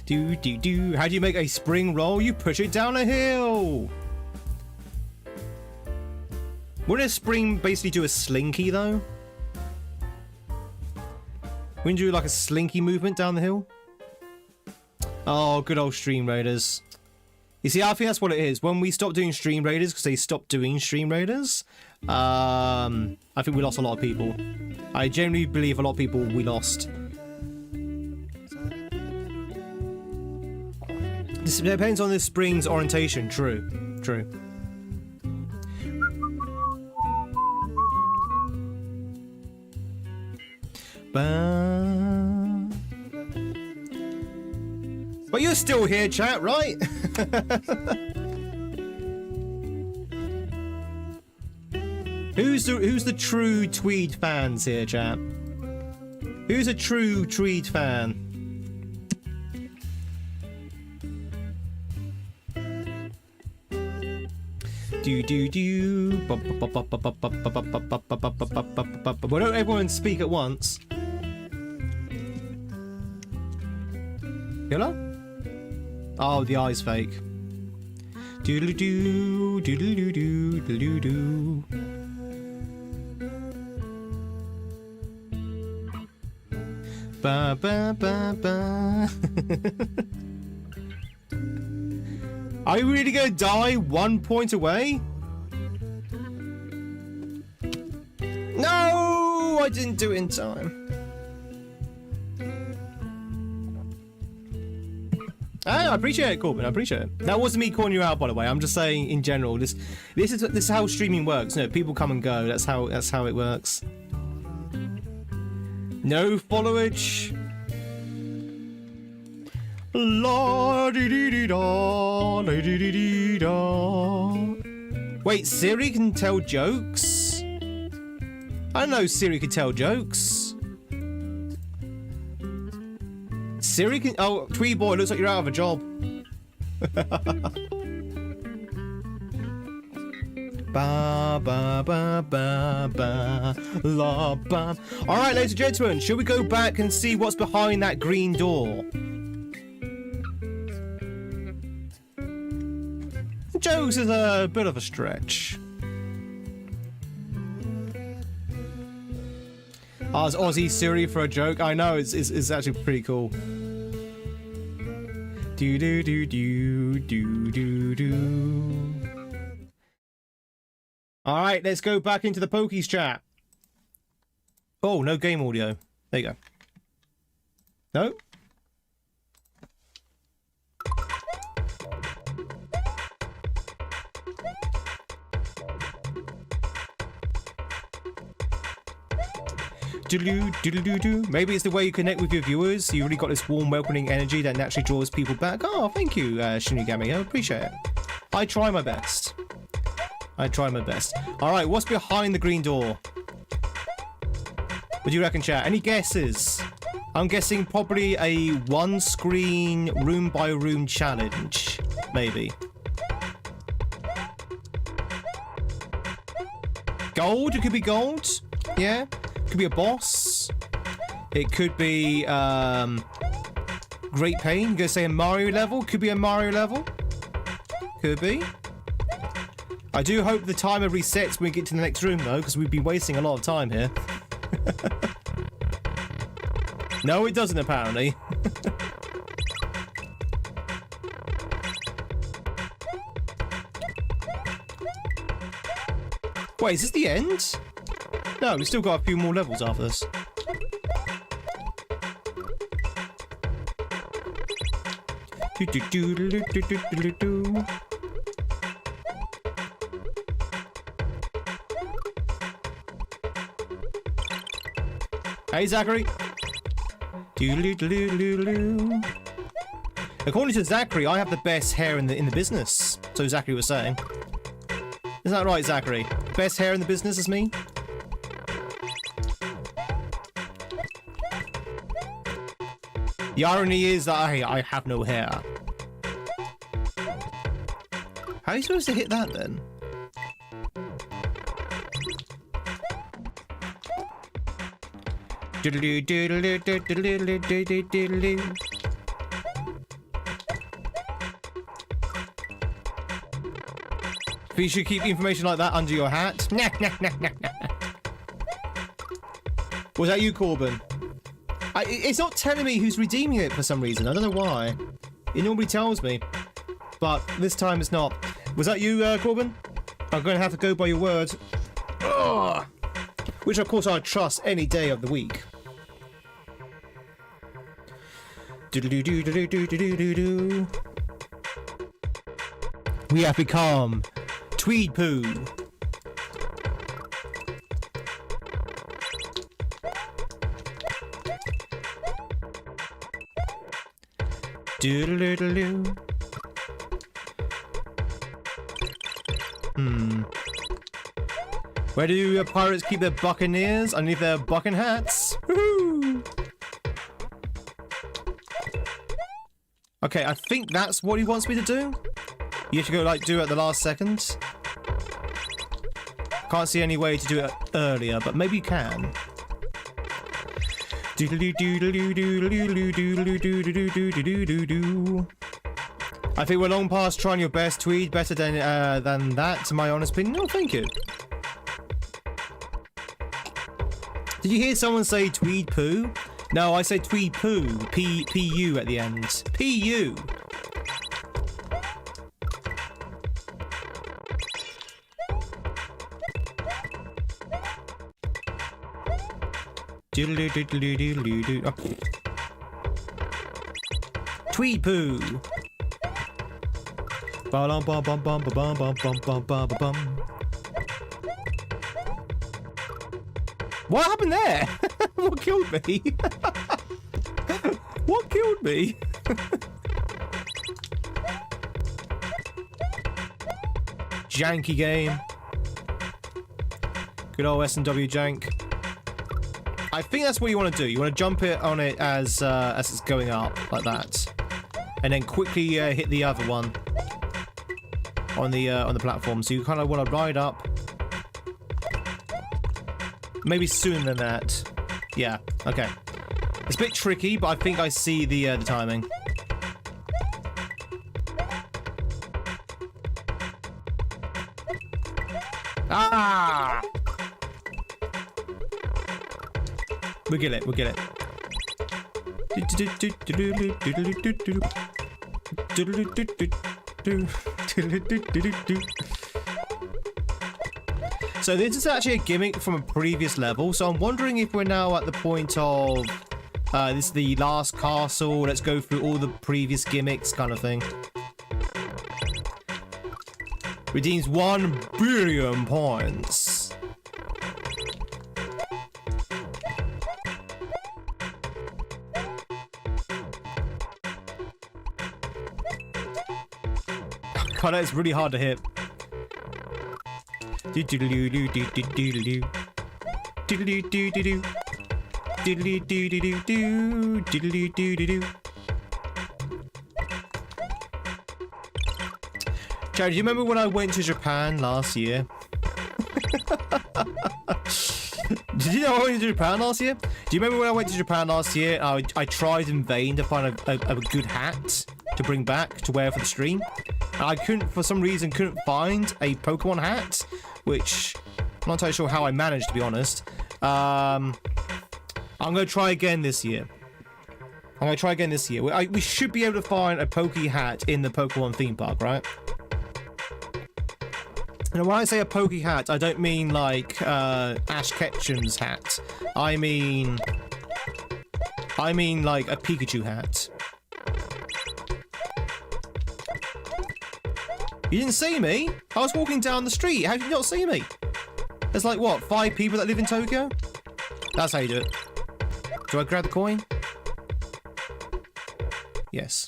Do. How do you make a spring roll? You push it down a hill. Wouldn't a spring basically do a slinky though? Wouldn't you do like a slinky movement down the hill? Oh, good old Stream Raiders. You see, I think that's what it is. When we stopped doing Stream Raiders, because they stopped doing Stream Raiders, I think we lost a lot of people. I genuinely believe a lot of people we lost. This depends on the spring's orientation. True. But you're still here, chat, right? Who's the true Tweed fans here, chat? Who's a true Tweed fan? Do do do. Why don't everyone speak at once? Hello? Oh, the eye's fake. Doodle doo, doodle doo doo, doodle doo. Ba ba ba ba. Are you really gonna die 1 point away? No, I didn't do it in time. I appreciate it, Corbin. I appreciate it. That wasn't me calling you out, by the way. I'm just saying in general. This is how streaming works. No, people come and go. That's how it works. No followage. La dee dee dee da, la dee dee dee da. Wait, Siri can tell jokes? I don't know Siri can tell jokes. Siri can. Oh, Tweed boy, looks like you're out of a job. Ba ba ba ba ba la ba. All right, ladies and gentlemen, shall we go back and see what's behind that green door? Jokes is a bit of a stretch. Ask Aussie Siri for a joke. I know it's actually pretty cool. Do do do do do do do. All right, let's go back into the Pokies chat. Oh, no game audio. There you go. No. Doodaloo. Maybe it's the way you connect with your viewers. You really got this warm, welcoming energy that naturally draws people back. Oh, thank you, Shinigami. I appreciate it. I try my best. I try my best. All right, what's behind the green door? What do you reckon, chat? Any guesses? I'm guessing probably a one-screen, room-by-room challenge. Maybe. Gold? It could be gold. Yeah. Could be a boss. It could be Great Pain. You're gonna say a Mario level? Could be a Mario level. Could be. I do hope the timer resets when we get to the next room though, because we've been wasting a lot of time here. No, it doesn't apparently. Wait, is this the end? No, we've still got a few more levels after this. Hey, Zachary. According to Zachary, I have the best hair in the business. So Zachary was saying. Isn't that right, Zachary? Best hair in the business is me. The irony is that I have no hair. How are you supposed to hit that then? You should keep information like that under your hat. Was that you, Corbin? It's not telling me who's redeeming it for some reason. I don't know why. It normally tells me. But this time it's not. Was that you, Corbin? I'm going to have to go by your word. Ugh. Which, of course, I trust any day of the week. We have become Tweed Poo. Doodle-doodle-doo. Where do pirates keep their buccaneers? Underneath their bucking hats? Woohoo! Okay, I think that's what he wants me to do. You have to go, like, do it at the last second. Can't see any way to do it earlier, but maybe you can. I think we're long past trying your best, Tweed. Better than that, to my honest opinion. No, thank you. Did you hear someone say Tweed poo? No, I say Tweed poo. P-U at the end. P-U. Oh. Tweed poo. What happened there? What killed me? What killed me? Janky game. Good old S&W jank. I think that's what you want to do. You want to jump it on it as it's going up, like that, and then quickly hit the other one on the platform. So you kind of want to ride up. Maybe sooner than that. Yeah. Okay. It's a bit tricky, but I think I see the timing. Ah! We'll get it. We'll get it. So this is actually a gimmick from a previous level. So I'm wondering if we're now at the point of this is the last castle. Let's go through all the previous gimmicks, kind of thing. Redeems 1 billion points. God, it's really hard to hit. Jared, do you remember when I went to Japan last year? Did you know I went to Japan last year? Do you remember when I went to Japan last year? I tried in vain to find a good hat to bring back to wear for the stream. I couldn't, for some reason, couldn't find a Pokemon hat, which I'm not entirely sure how I managed, to be honest. I'm going to try again this year. We should be able to find a Poke hat in the Pokemon theme park, right? And when I say a Poke hat, I don't mean like Ash Ketchum's hat. I mean like a Pikachu hat. You didn't see me? I was walking down the street. How did you not see me? There's like, what, 5 people that live in Tokyo? That's how you do it. Do I grab the coin? Yes.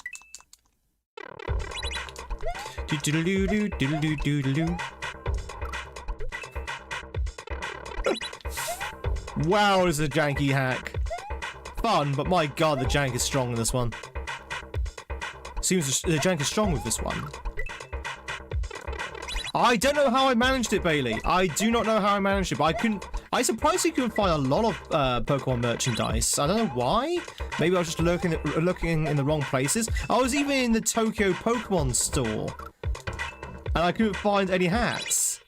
Wow, this is a janky hack. Fun, but my god, the jank is strong in this one. Seems the jank is strong with this one. I don't know how I managed it, Bailey. I do not know how I managed it, but I surprisingly couldn't find a lot of Pokemon merchandise. I don't know why. Maybe I was just looking in the wrong places. I was even in the Tokyo Pokemon store, and I couldn't find any hats.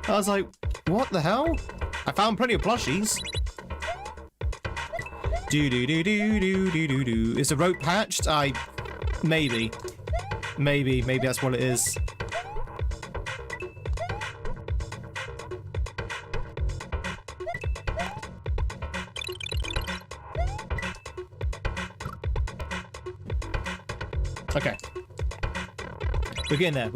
I was like, what the hell? I found plenty of plushies. Is the rope patched? Maybe that's what it is. Okay. We're getting there.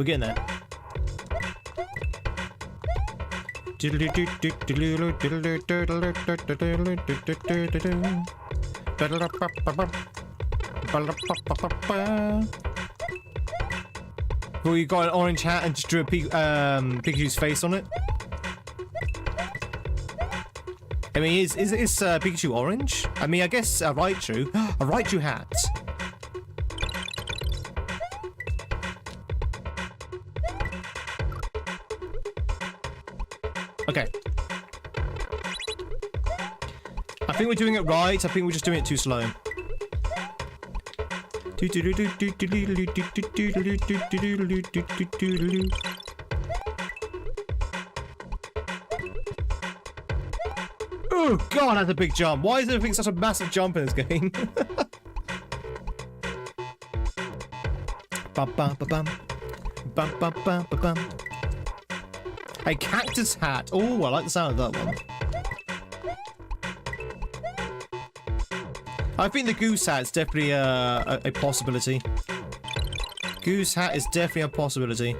Well, you got an orange hat and just drew a Pikachu's face on it. I mean, is Pikachu orange? I mean, I guess a Raichu. A Raichu hat. Okay. I think we're doing it right. I think we're just doing it too slow. Oh god, that's a big jump. Why is everything such a massive jump in this game? Bum, bum, ba, bum. Bum, bum, bum, ba, bum. A cactus hat. Oh, I like the sound of that one. I think the goose hat's definitely a possibility. Goose hat is definitely a possibility.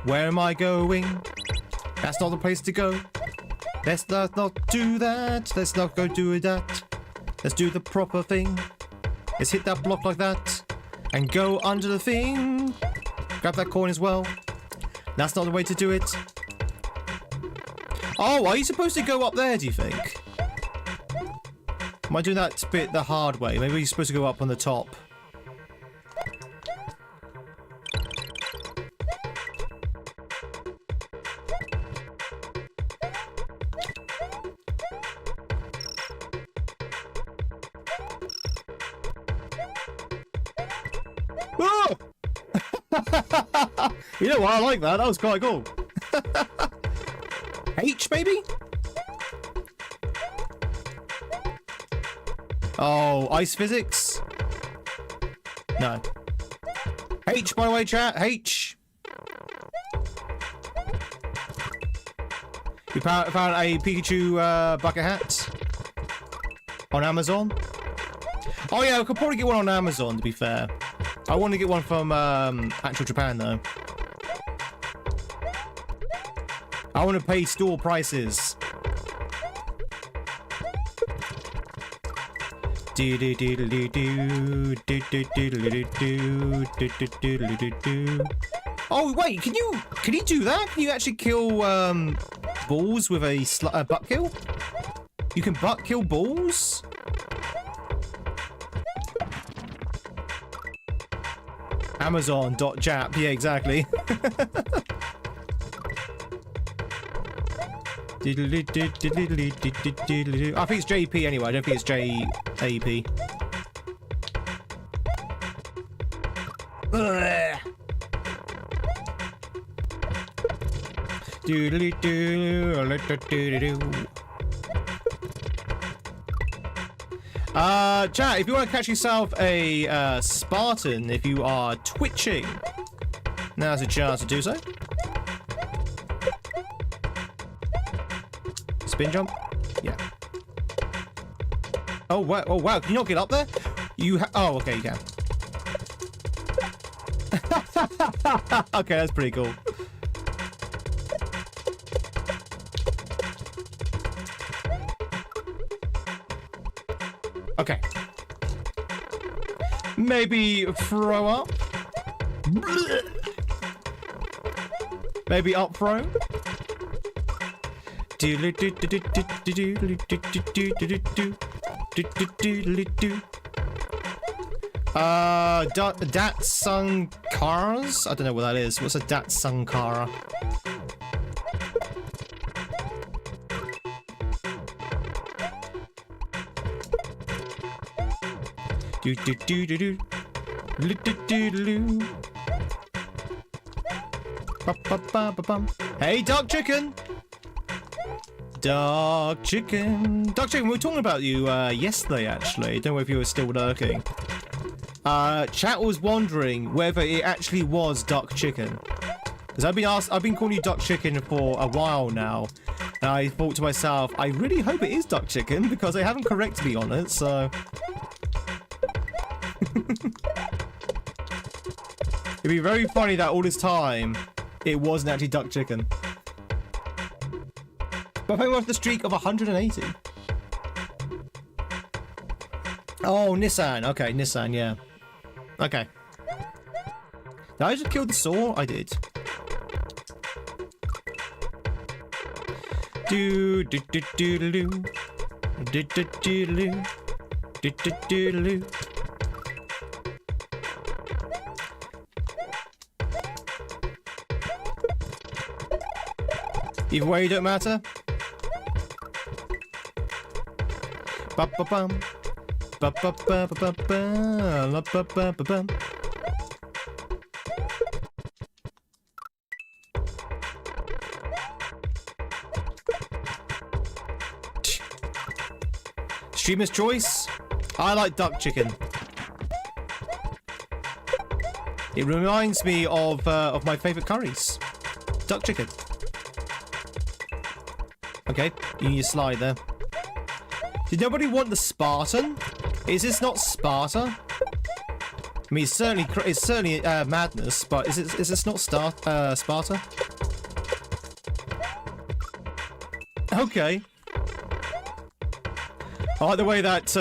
Where am I going? That's not the place to go. Let's not do that. Let's not go do that. Let's do the proper thing. Let's hit that block like that. And go under the thing. Grab that coin as well. That's not the way to do it. Oh, are you supposed to go up there, do you think? Am I doing that bit the hard way? Maybe you're supposed to go up on the top. Oh! You know what? I like that. That was quite cool. H, maybe? Oh, ice physics? No. H, by the way, chat. H. You found a Pikachu bucket hat on Amazon. Oh yeah, I could probably get one on Amazon, to be fair. I want to get one from actual Japan, though. I want to pay store prices. Oh wait, can you do that? Can you actually kill balls with a butt kill? You can butt kill balls? Amazon.jap, yeah, exactly. I think it's JP anyway, I don't think it's JAP. Chat, if you want to catch yourself a Spartan, if you are twitching, now's a chance to do so. Spin jump? Yeah. Oh wow, oh wow, can you not get up there? Oh, okay, you can. Okay, that's pretty cool. Okay. Maybe throw up? Maybe up throw? Datsunkaras? I don't know what that is. What's a Datsunkara? Hey, Dark Chicken! Dark Chicken. Dark Chicken, we were talking about you yesterday, actually. Don't know if you were still lurking. Chat was wondering whether it actually was Dark Chicken. Because I've been calling you Dark Chicken for a while now. And I thought to myself, I really hope it is Dark Chicken, because they haven't corrected me on it, so... It'd be very funny that all this time, it wasn't actually Duck Chicken. But I think we're off the streak of 180. Oh, Nissan. Okay, Nissan, yeah. Okay. Did I just kill the saw? I did. Do do do do do do do do do do do do do. Either way, don't matter. Ba ba bum. Ba ba ba ba ba ba. La ba ba ba bum. Streamer's choice. I like duck chicken. It reminds me of my favourite curries. Duck chicken. Okay, you need to slide there. Did nobody want the Spartan? Is this not Sparta? I mean, it's certainly madness, but is this not Sparta? Okay. I like the way that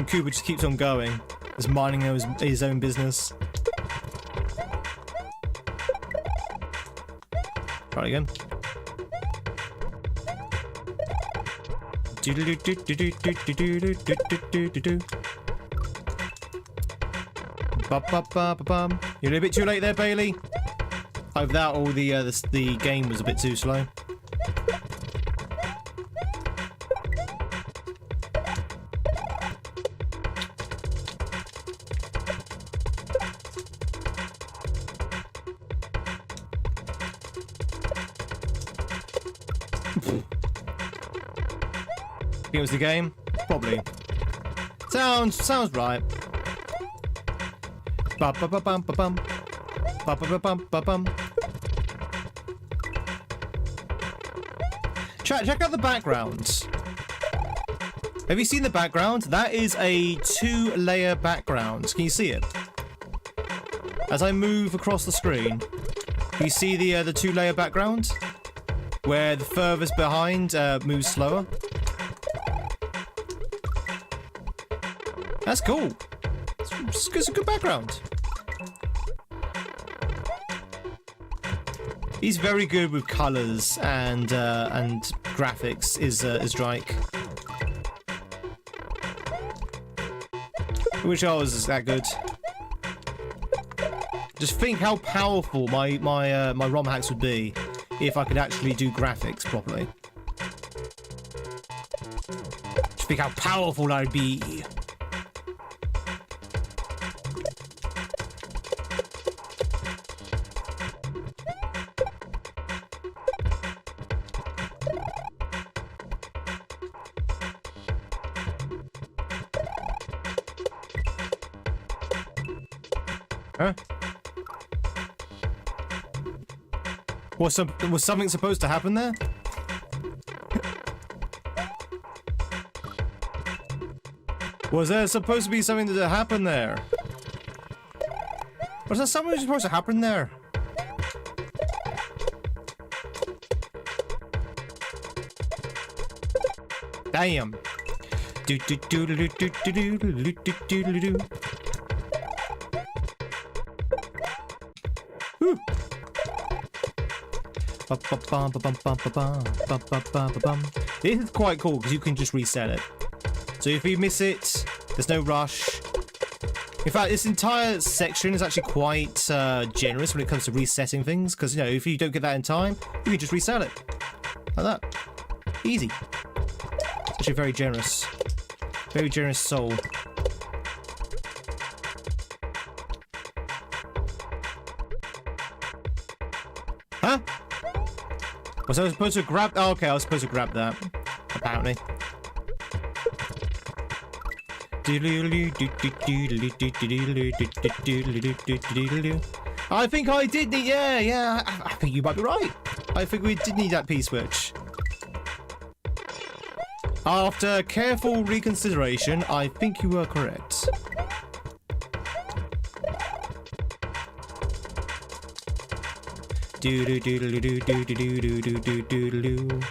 Cooper just keeps on going, just minding his own business. Try again. You're a bit too late there, Bailey. Over that, all the game was a bit too slow. It was the game? Probably. Sounds right. Ba ba ba bum ba bum. Ba ba ba bum ba bum. Check out the background. Have you seen the background? That is a 2-layer background. Can you see it? As I move across the screen, can you see the 2-layer background? Where the furthest behind moves slower. That's cool. It's a good background. He's very good with colors and graphics. Is Drake. I wish I was that good. Just think how powerful my romhacks would be if I could actually do graphics properly. Just think how powerful I'd be. Huh? Was something supposed to happen there? Was there supposed to be something that happened there? Was there something supposed to happen there? Damn. Do do do do do do do do do do do do. This is quite cool because you can just reset it. So if you miss it, there's no rush. In fact, this entire section is actually quite generous when it comes to resetting things, because, you know, if you don't get that in time, you can just reset it. Like that. Easy. Actually very generous. Very generous soul. Huh? Was I supposed to grab... Oh, okay, I was supposed to grab that. Apparently. I think I did need... Yeah, I think you might be right. I think we did need that P-switch. After careful reconsideration, I think you were correct. Do do do do do do do do do do do do.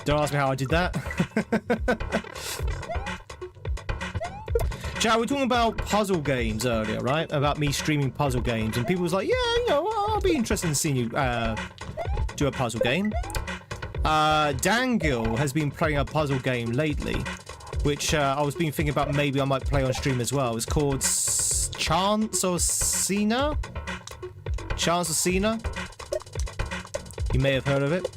Don't ask me how I did that. Chat, we were talking about puzzle games earlier, right? About me streaming puzzle games, and people was like, yeah, you know, I'll be interested in seeing you do a puzzle game. Dangil has been playing a puzzle game lately, which I was thinking about maybe I might play on stream as well. It's called Chance or Cena? Chance or Cena? You may have heard of it.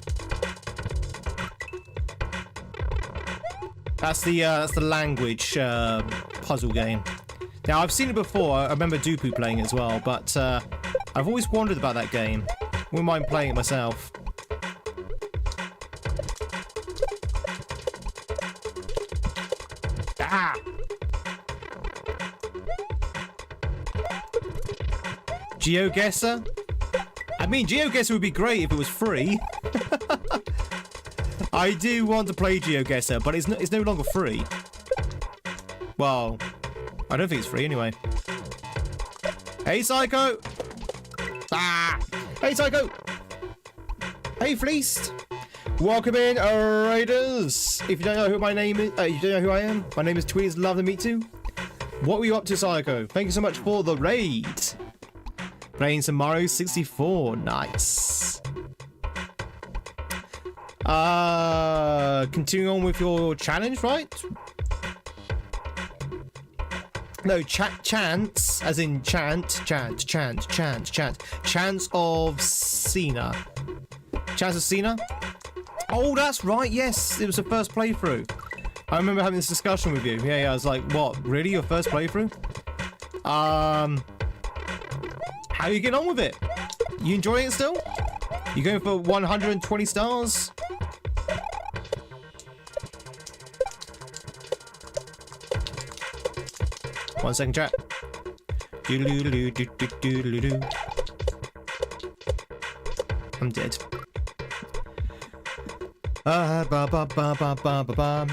That's the language puzzle game. Now, I've seen it before. I remember Dupu playing it as well, but I've always wondered about that game. Wouldn't mind playing it myself. Ah! GeoGuessr? I mean, GeoGuessr would be great if it was free. I do want to play GeoGuessr, but it's no longer free. Well, I don't think it's free anyway. Hey, Psycho! Ah! Hey, Psycho! Hey, Fleeced! Welcome in, Raiders! If you don't know who my name is, you don't know who I am, my name is Tweed. It's lovely to meet you. What were you up to, Psycho? Thank you so much for the raid. Playing some Mario 64. Nice. Continuing on with your challenge, right? No, chance, as in chance of Cena. Chance of Cena? Oh, that's right, yes, it was the first playthrough. I remember having this discussion with you. Yeah, I was like, what, really, your first playthrough? How are you getting on with it? You enjoying it still? You going for 120 stars? One second, chat. I'm dead.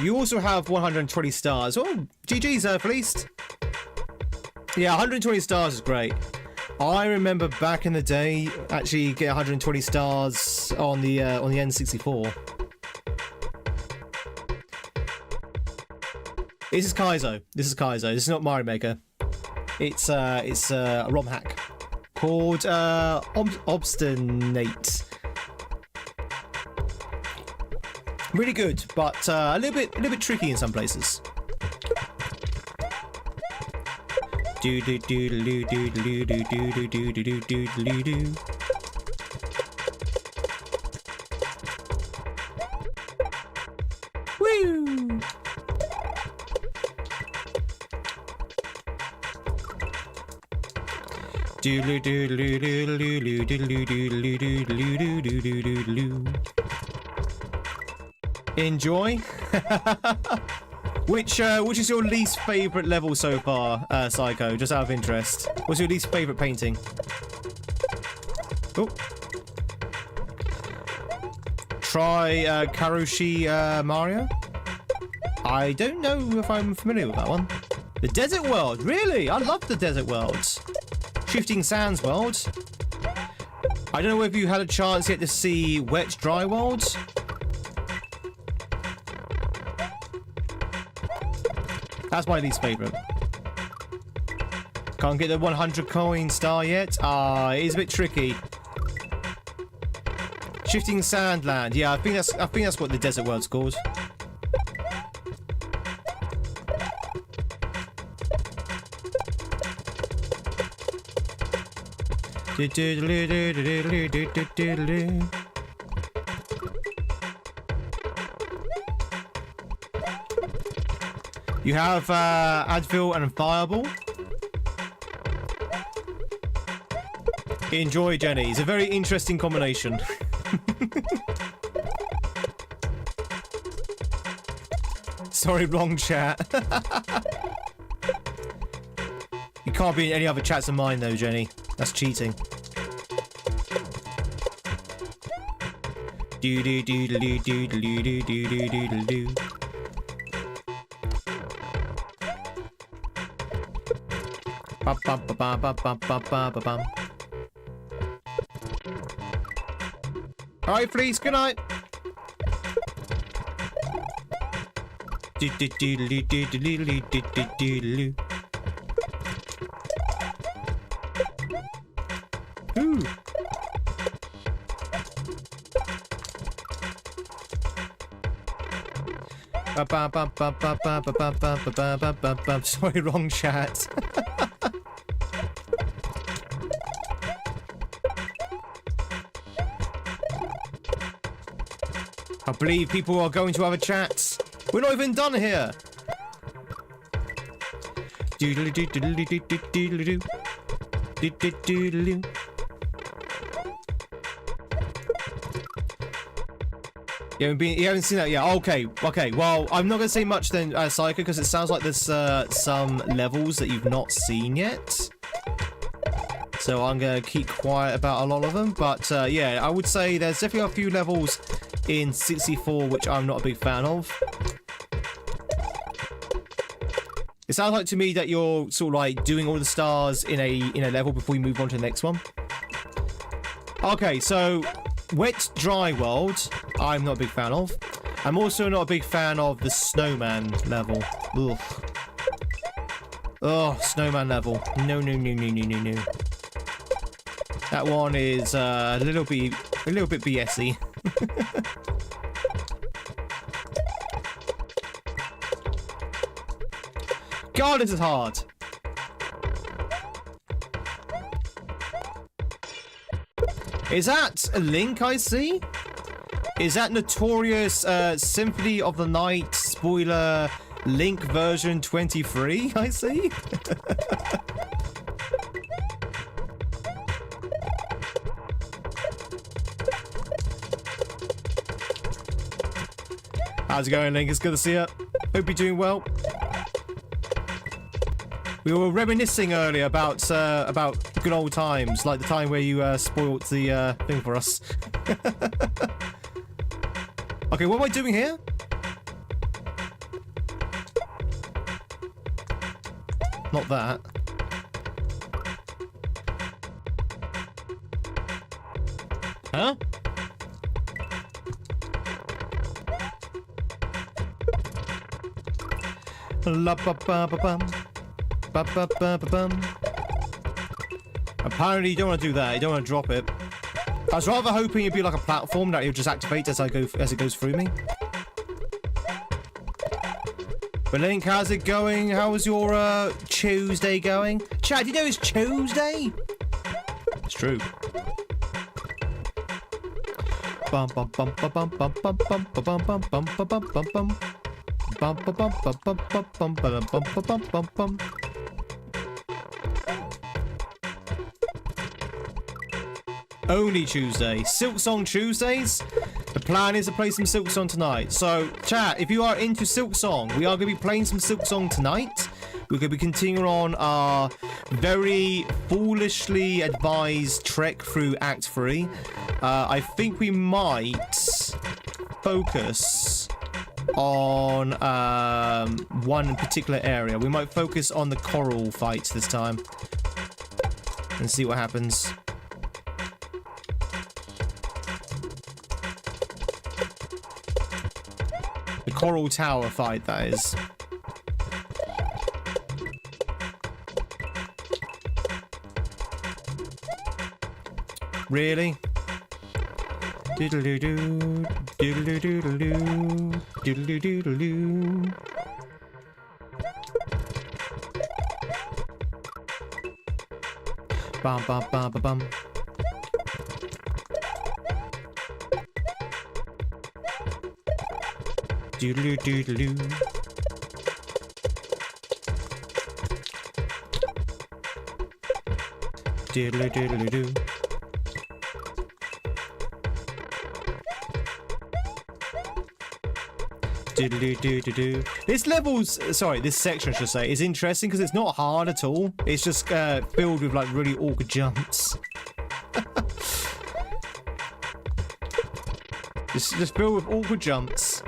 You also have 120 stars. Oh, GG's, Fleeced. Yeah, 120 stars is great. I remember back in the day, actually get 120 stars on the N64. This is Kaizo. This is Kaizo. This is not Mario Maker. It's a ROM hack called Obstinate. Really good, but a little bit tricky in some places. Do do do do do do do do do do do do do do. Woo! Do do do do do do do do do do do do. Enjoy. Which is your least favourite level so far, Psycho? Just out of interest, what's your least favourite painting? Oh, try Karushi Mario. I don't know if I'm familiar with that one. The Desert World, really? I love the Desert Worlds. Shifting Sands World. I don't know if you had a chance yet to see Wet Dry World. That's my least favourite. Can't get the 100 coin star yet. It is a bit tricky. Shifting Sandland. Yeah, I think that's what the Desert World's called. You have Advil and Fireball. Enjoy, Jenny. It's a very interesting combination. Sorry, wrong chat. You can't be in any other chats than mine, though, Jenny. That's cheating. Do do do do do do do do do do do. Alright, Fleece, good night. Ooh. Sorry, wrong chat. I believe people are going to have a chat. We're not even done here. You haven't seen that yet. Okay. Well, I'm not gonna say much then, Psycho, because it sounds like there's some levels that you've not seen yet. So I'm gonna keep quiet about a lot of them. But yeah, I would say there's definitely a few levels in 64 which I'm not a big fan of. It sounds like to me that you're sort of like doing all the stars in a level before you move on to the next one. Okay, so Wet Dry World, I'm not a big fan of. I'm also not a big fan of the Snowman level. Ugh. Oh, Snowman level. No. That one is a little bit BS-y. God, this is hard. Is that a link I see? Is that notorious Symphony of the Night spoiler Link version 23 I see? How's it going, Link? It's good to see you. Hope you're doing well. We were reminiscing earlier about good old times, like the time where you spoilt the thing for us. Okay, what am I doing here? Not that. Huh? La ba ba ba bum. Ba ba ba ba bum. Apparently you don't want to do that. You don't want to drop it. I was rather hoping it'd be like a platform that you'll just activate as it goes through me. But Link, how's it going? How was your Tuesday going? Chad, you know it's Tuesday? It's true. Bum bum bum bum bum bum bum bum bum bum bum bum bum bum bum. Bum bum bum bum bum bum bum bum bum bum bum bum. Only Tuesday. Silksong Tuesdays. The plan is to play some Silksong tonight. So, chat, if you are into Silksong, we are going to be playing some Silksong tonight. We're going to be continuing on our very foolishly advised trek through Act 3. I think we might focus on one particular area. We might focus on the coral fights this time and see what happens. The coral tower fight, that is. Really? Doodle-doo-doo, doodle-doo-doo-doo, doodle-doo-doo-doo. Bum bum bum bum bum. Doodle-doo-doo-doo. Doodle-doo-doo-doo. This this section I should say, is interesting because it's not hard at all. It's just filled with like really awkward jumps. just filled with awkward jumps.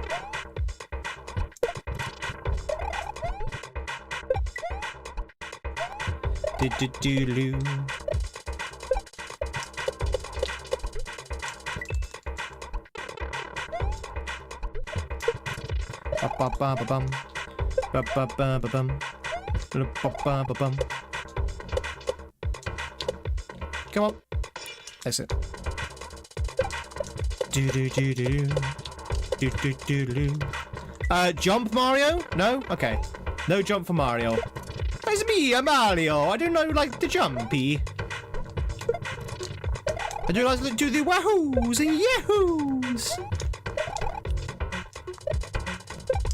Do-do-do-do. Ba-ba-ba-ba-bum. Ba-ba-ba-ba-bum. Ba-ba-ba-ba-bum. Come on. That's it. Do-do-do-do. Do-do-do-do. Jump, Mario? No? Okay. No jump for Mario. It's me, Mario. I don't know, like, the jumpy. I do like to do the wahoos and yahoos.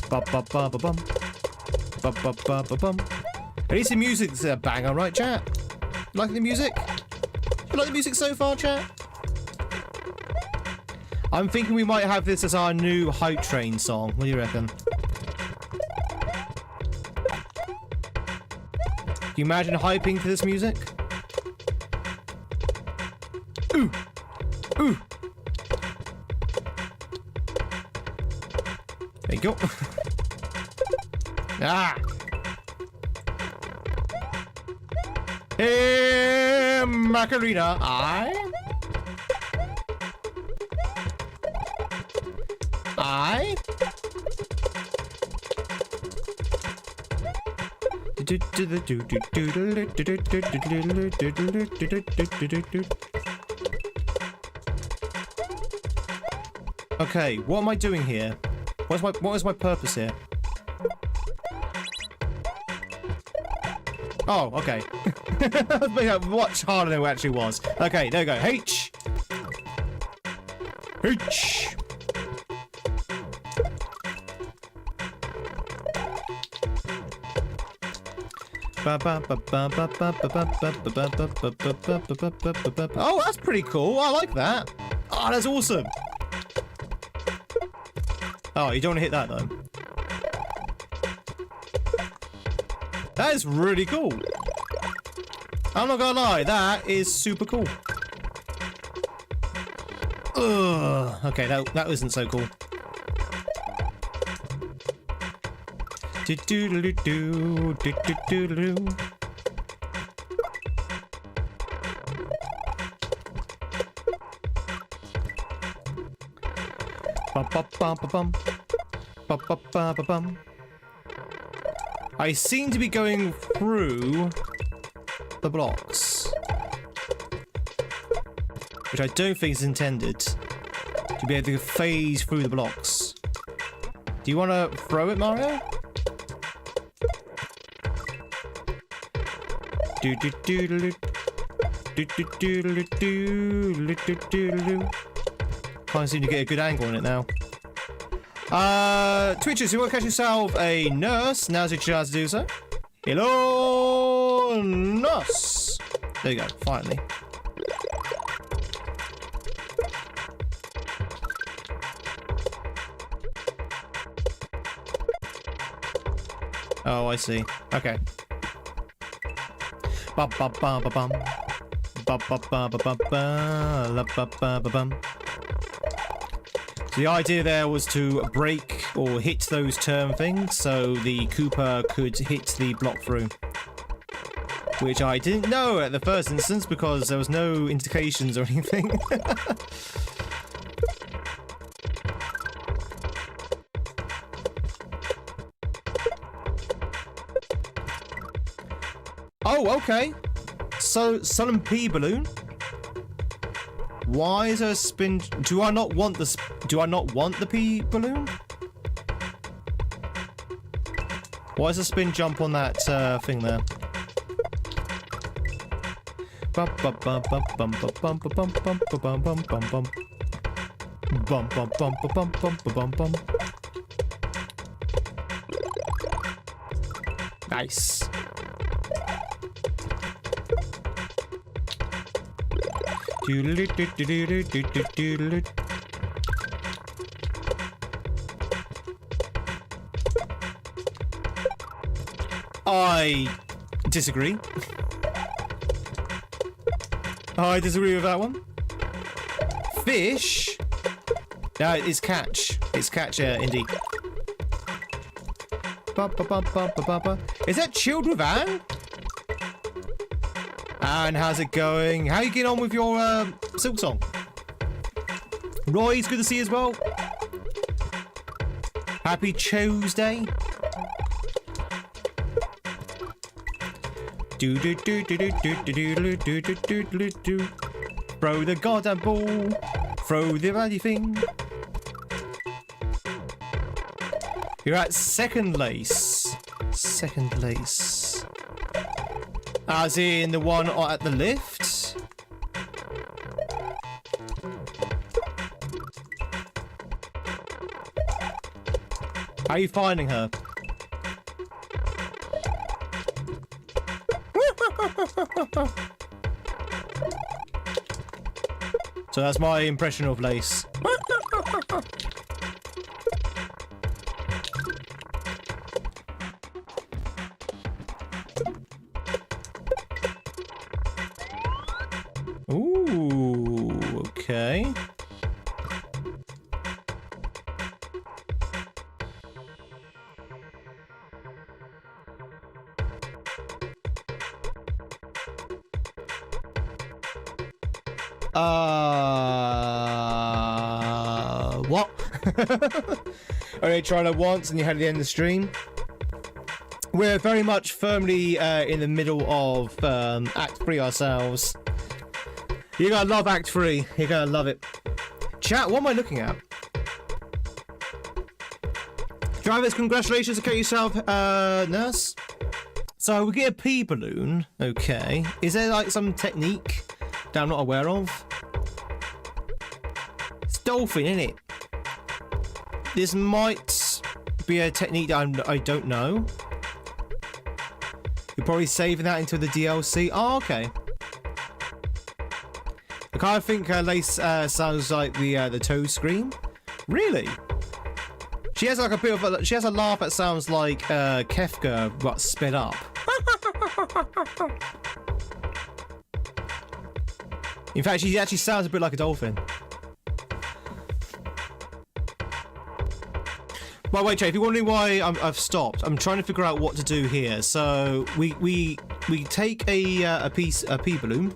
Ba-ba-ba-ba-bum. Ba-ba-ba-ba-bum. At least the music's a banger, right, chat? You like the music? You like the music so far, chat? I'm thinking we might have this as our new Hype Train song. What do you reckon? Can you imagine hyping to this music? Ooh! Ooh! There you go. Ah! Hey, Macarena, I? Okay, what am I doing here? What is my purpose here? Oh, okay. I was making it much harder than it actually was. Okay, there we go. H. H. Oh, that's pretty cool. I like that. Oh, that's awesome. Oh, you don't want to hit that though. That is really cool. I'm not gonna lie, that is super cool. Ugh. Okay, that isn't so cool. I seem to be going through the blocks, which I don't think is intended to be able to phase through the blocks. Do you want to throw it, Mario? Can't seem to get a good angle on it now. Twitchers, you want to catch yourself a nurse? Now's your chance to do so. Hello, nurse. There you go, finally. Oh, I see. Okay. Ba ba ba ba bum. Ba ba ba ba ba ba la ba ba ba bum. So the idea there was to break or hit those turn things so the Koopa could hit the block through. Which I didn't know at the first instance because there was no indications or anything. Oh, okay. So, Sun and P balloon. Why is there a spin? Do I not want the P balloon? Why is a spin jump on that thing there? Bum bum bum bum bum bum bum bum bum bum bum bum bum bum bum bum bum bum bum. Nice. I disagree. I disagree with that one. Fish? No, it's catch. It's catch, indeed. Is that chilled with Anne? Anne, how's it going? How are you getting on with your silk song? Roy's good to see you as well. Happy Tuesday. Do do do do do do do do do do do do do. Throw the goddamn ball. Throw the bloody thing. You're at second lace. Second lace. As in the one at the lift. How are you finding her? So that's my impression of lace. Ooh, okay. What? Only tried it once and you had the end of the stream. We're very much firmly in the middle of Act 3 ourselves. You're gonna love Act 3. You're gonna love it. Chat, what am I looking at? Drivers, congratulations. Okay, yourself, nurse. So we get a pea balloon. Okay. Is there like some technique that I'm not aware of? It's dolphin, isn't it? This might be a technique that I don't know. You're probably saving that into the DLC. Oh, okay. I kind of think Lace sounds like the Toad scream. Really? She has like a bit of a, she has a laugh that sounds like Kefka but sped up. In fact, she actually sounds a bit like a dolphin. By the way, Jay, if you're wondering why I've stopped, I'm trying to figure out what to do here. So we take a pea balloon.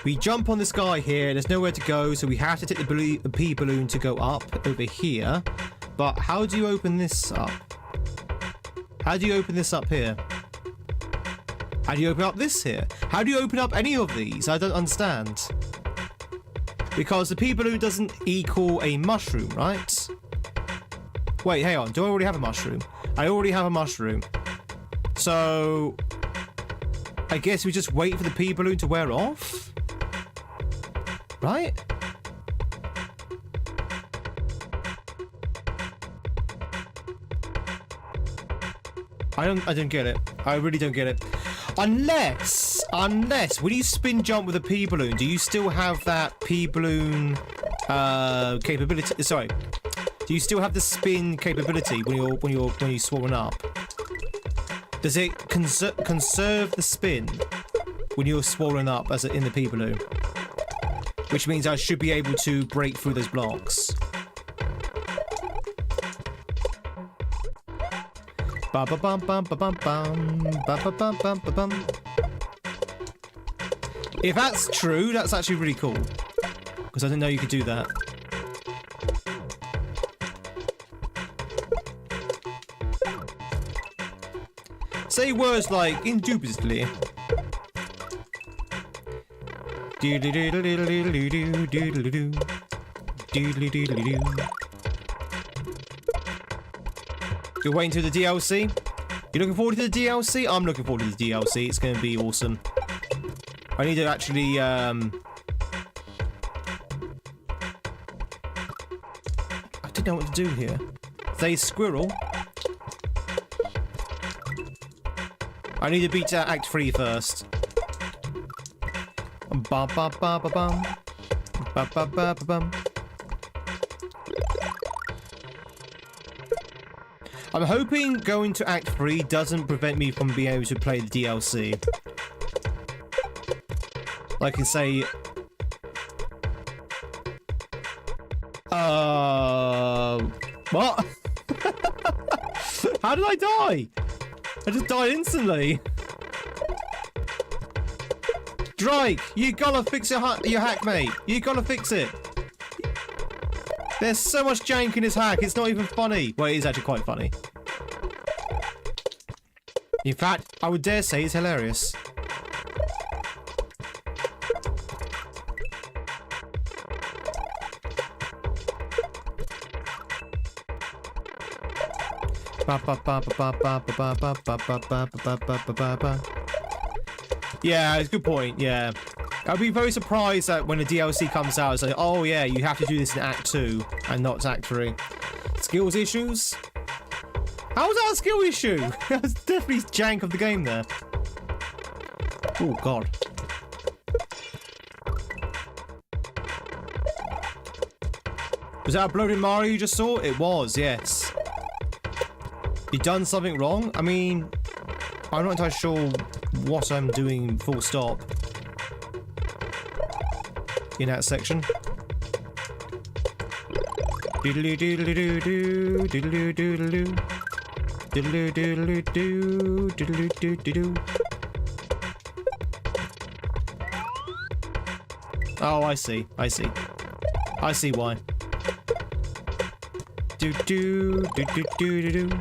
We jump on this guy here. There's nowhere to go, so we have to take the pea balloon to go up over here. But how do you open this up? How do you open this up here? How do you open up this here? How do you open up any of these? I don't understand. Because the pea balloon doesn't equal a mushroom, right? Wait, hang on. Do I already have a mushroom? I already have a mushroom. So I guess we just wait for the pea balloon to wear off? Right? I don't get it. I really don't get it. Unless when you spin jump with a pea balloon, do you still have that pea balloon capability? Sorry, do you still have the spin capability when you're swarming up? Does it conserve the spin when you're swollen up as in the pea balloon? Which means I should be able to break through those blocks. Ba ba bum bum ba bum bum ba ba bum bum ba bum. If that's true, that's actually really cool. Because I didn't know you could do that. Say words like indubitably. You're waiting to the DLC? You're looking forward to the DLC? I'm looking forward to the DLC. It's going to be awesome. I need to actually, I don't know what to do here. Say squirrel. I need to beat Act 3 first. Ba ba ba ba bum. Ba ba ba ba bum. I'm hoping going to Act 3 doesn't prevent me from being able to play the DLC. I can say... What? How did I die? I just died instantly. Drake, you gotta fix your hack, mate. You gotta fix it. There's so much jank in this hack, it's not even funny. Well, it is actually quite funny. In fact, I would dare say it's hilarious. Yeah, it's a good point, yeah. I'd be very surprised that when the DLC comes out, it's like, oh yeah, you have to do this in Act 2 and not Act 3. Skills issues? How was that a skill issue? That's definitely jank of the game there. Oh god. Was that a bloated Mario you just saw? It was, yes. You done something wrong? I mean, I'm not entirely sure what I'm doing full stop in that section. Doodly doodly doo doo doodly doodly doo doodly doodly doo doodly doodly doo. Oh, I see. I see. I see why. Do do do do do do do.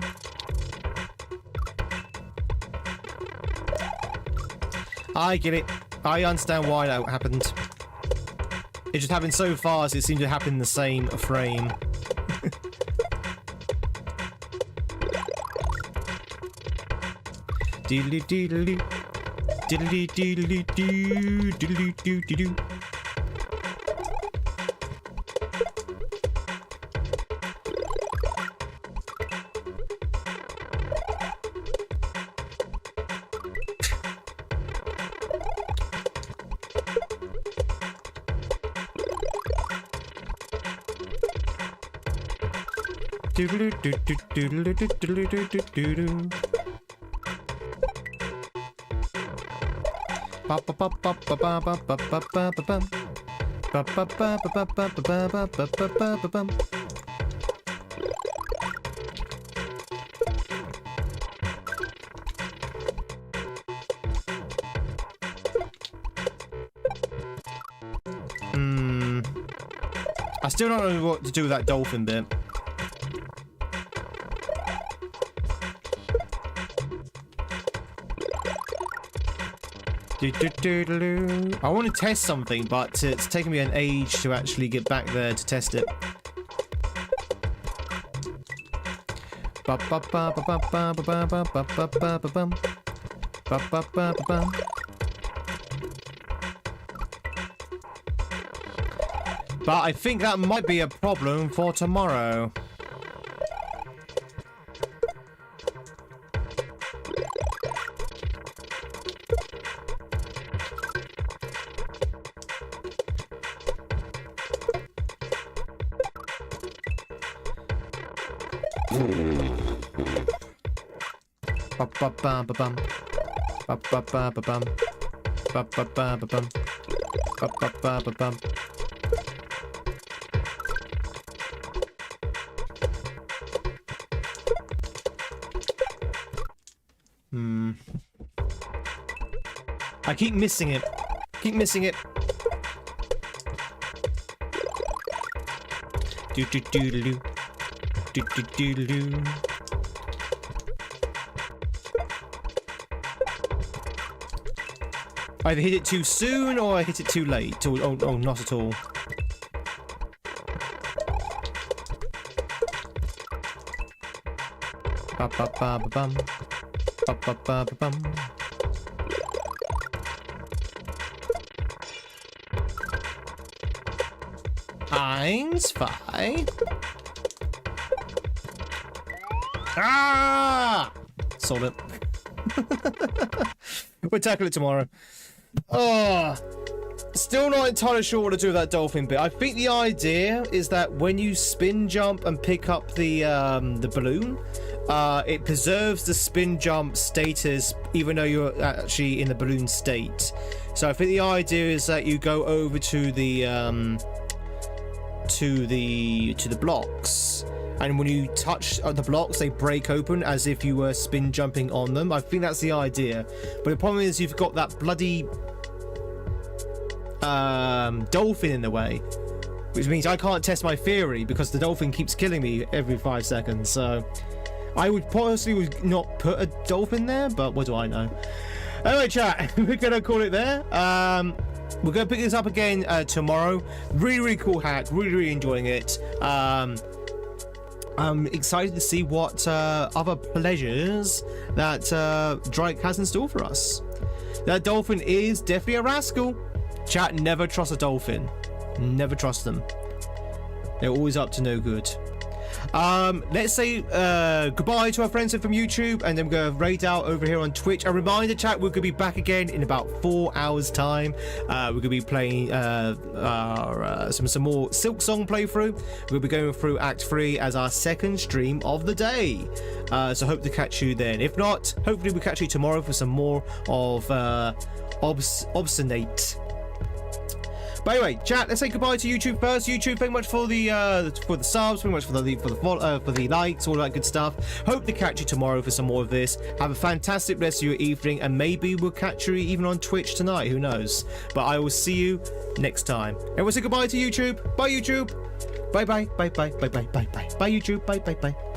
I get it. I understand why that happened. It just happened so fast, it seemed to happen in the same frame. Diddly diddly. Diddly diddly doo. Diddly doo doo doo. I still don't know what to do with that dolphin bit. I want to test something, but it's taken me an age to actually get back there to test it. But I think that might be a problem for tomorrow. I keep missing it. Keep missing it. Do do do do do do do do. I either hit it too soon or I hit it too late. Oh, oh, not at all. Ba ba ba ba bum. Ba ba ba ba bum. Eins, zwei. Ah! Sold it. We'll tackle it tomorrow. Oh, still not entirely sure what to do with that dolphin bit. I think the idea is that when you spin jump and pick up the balloon, it preserves the spin jump status even though you're actually in the balloon state. So I think the idea is that you go over to the blocks, and when you touch the blocks, they break open as if you were spin jumping on them. I think that's the idea. But the problem is you've got that bloody dolphin in the way. which means I can't test my theory because the dolphin keeps killing me every 5 seconds. So I would possibly not put a dolphin there, but what do I know? Anyway, chat, we're gonna call it there. We're gonna pick this up again tomorrow. Really cool hack. Really enjoying it. I'm excited to see what other pleasures that Drake has in store for us. That dolphin is definitely a rascal. Chat, never trust a dolphin. Never trust them. They're always up to no good. Let's say goodbye to our friends from YouTube, and then we're going to raid out over here on Twitch. A reminder, chat, we're going to be back again in about 4 hours time. We're going to be playing some more Silk Song playthrough. We'll be going through Act 3 as our second stream of the day. So hope to catch you then. If not, hopefully we'll catch you tomorrow for some more of Obstinate. But anyway, chat, let's say goodbye to YouTube first. YouTube, thank you much for the subs, thank you much for the likes, all that good stuff. Hope to catch you tomorrow for some more of this. Have a fantastic rest of your evening, and maybe we'll catch you even on Twitch tonight. Who knows? But I will see you next time. Everyone say goodbye to YouTube. Bye YouTube. Bye YouTube. Bye.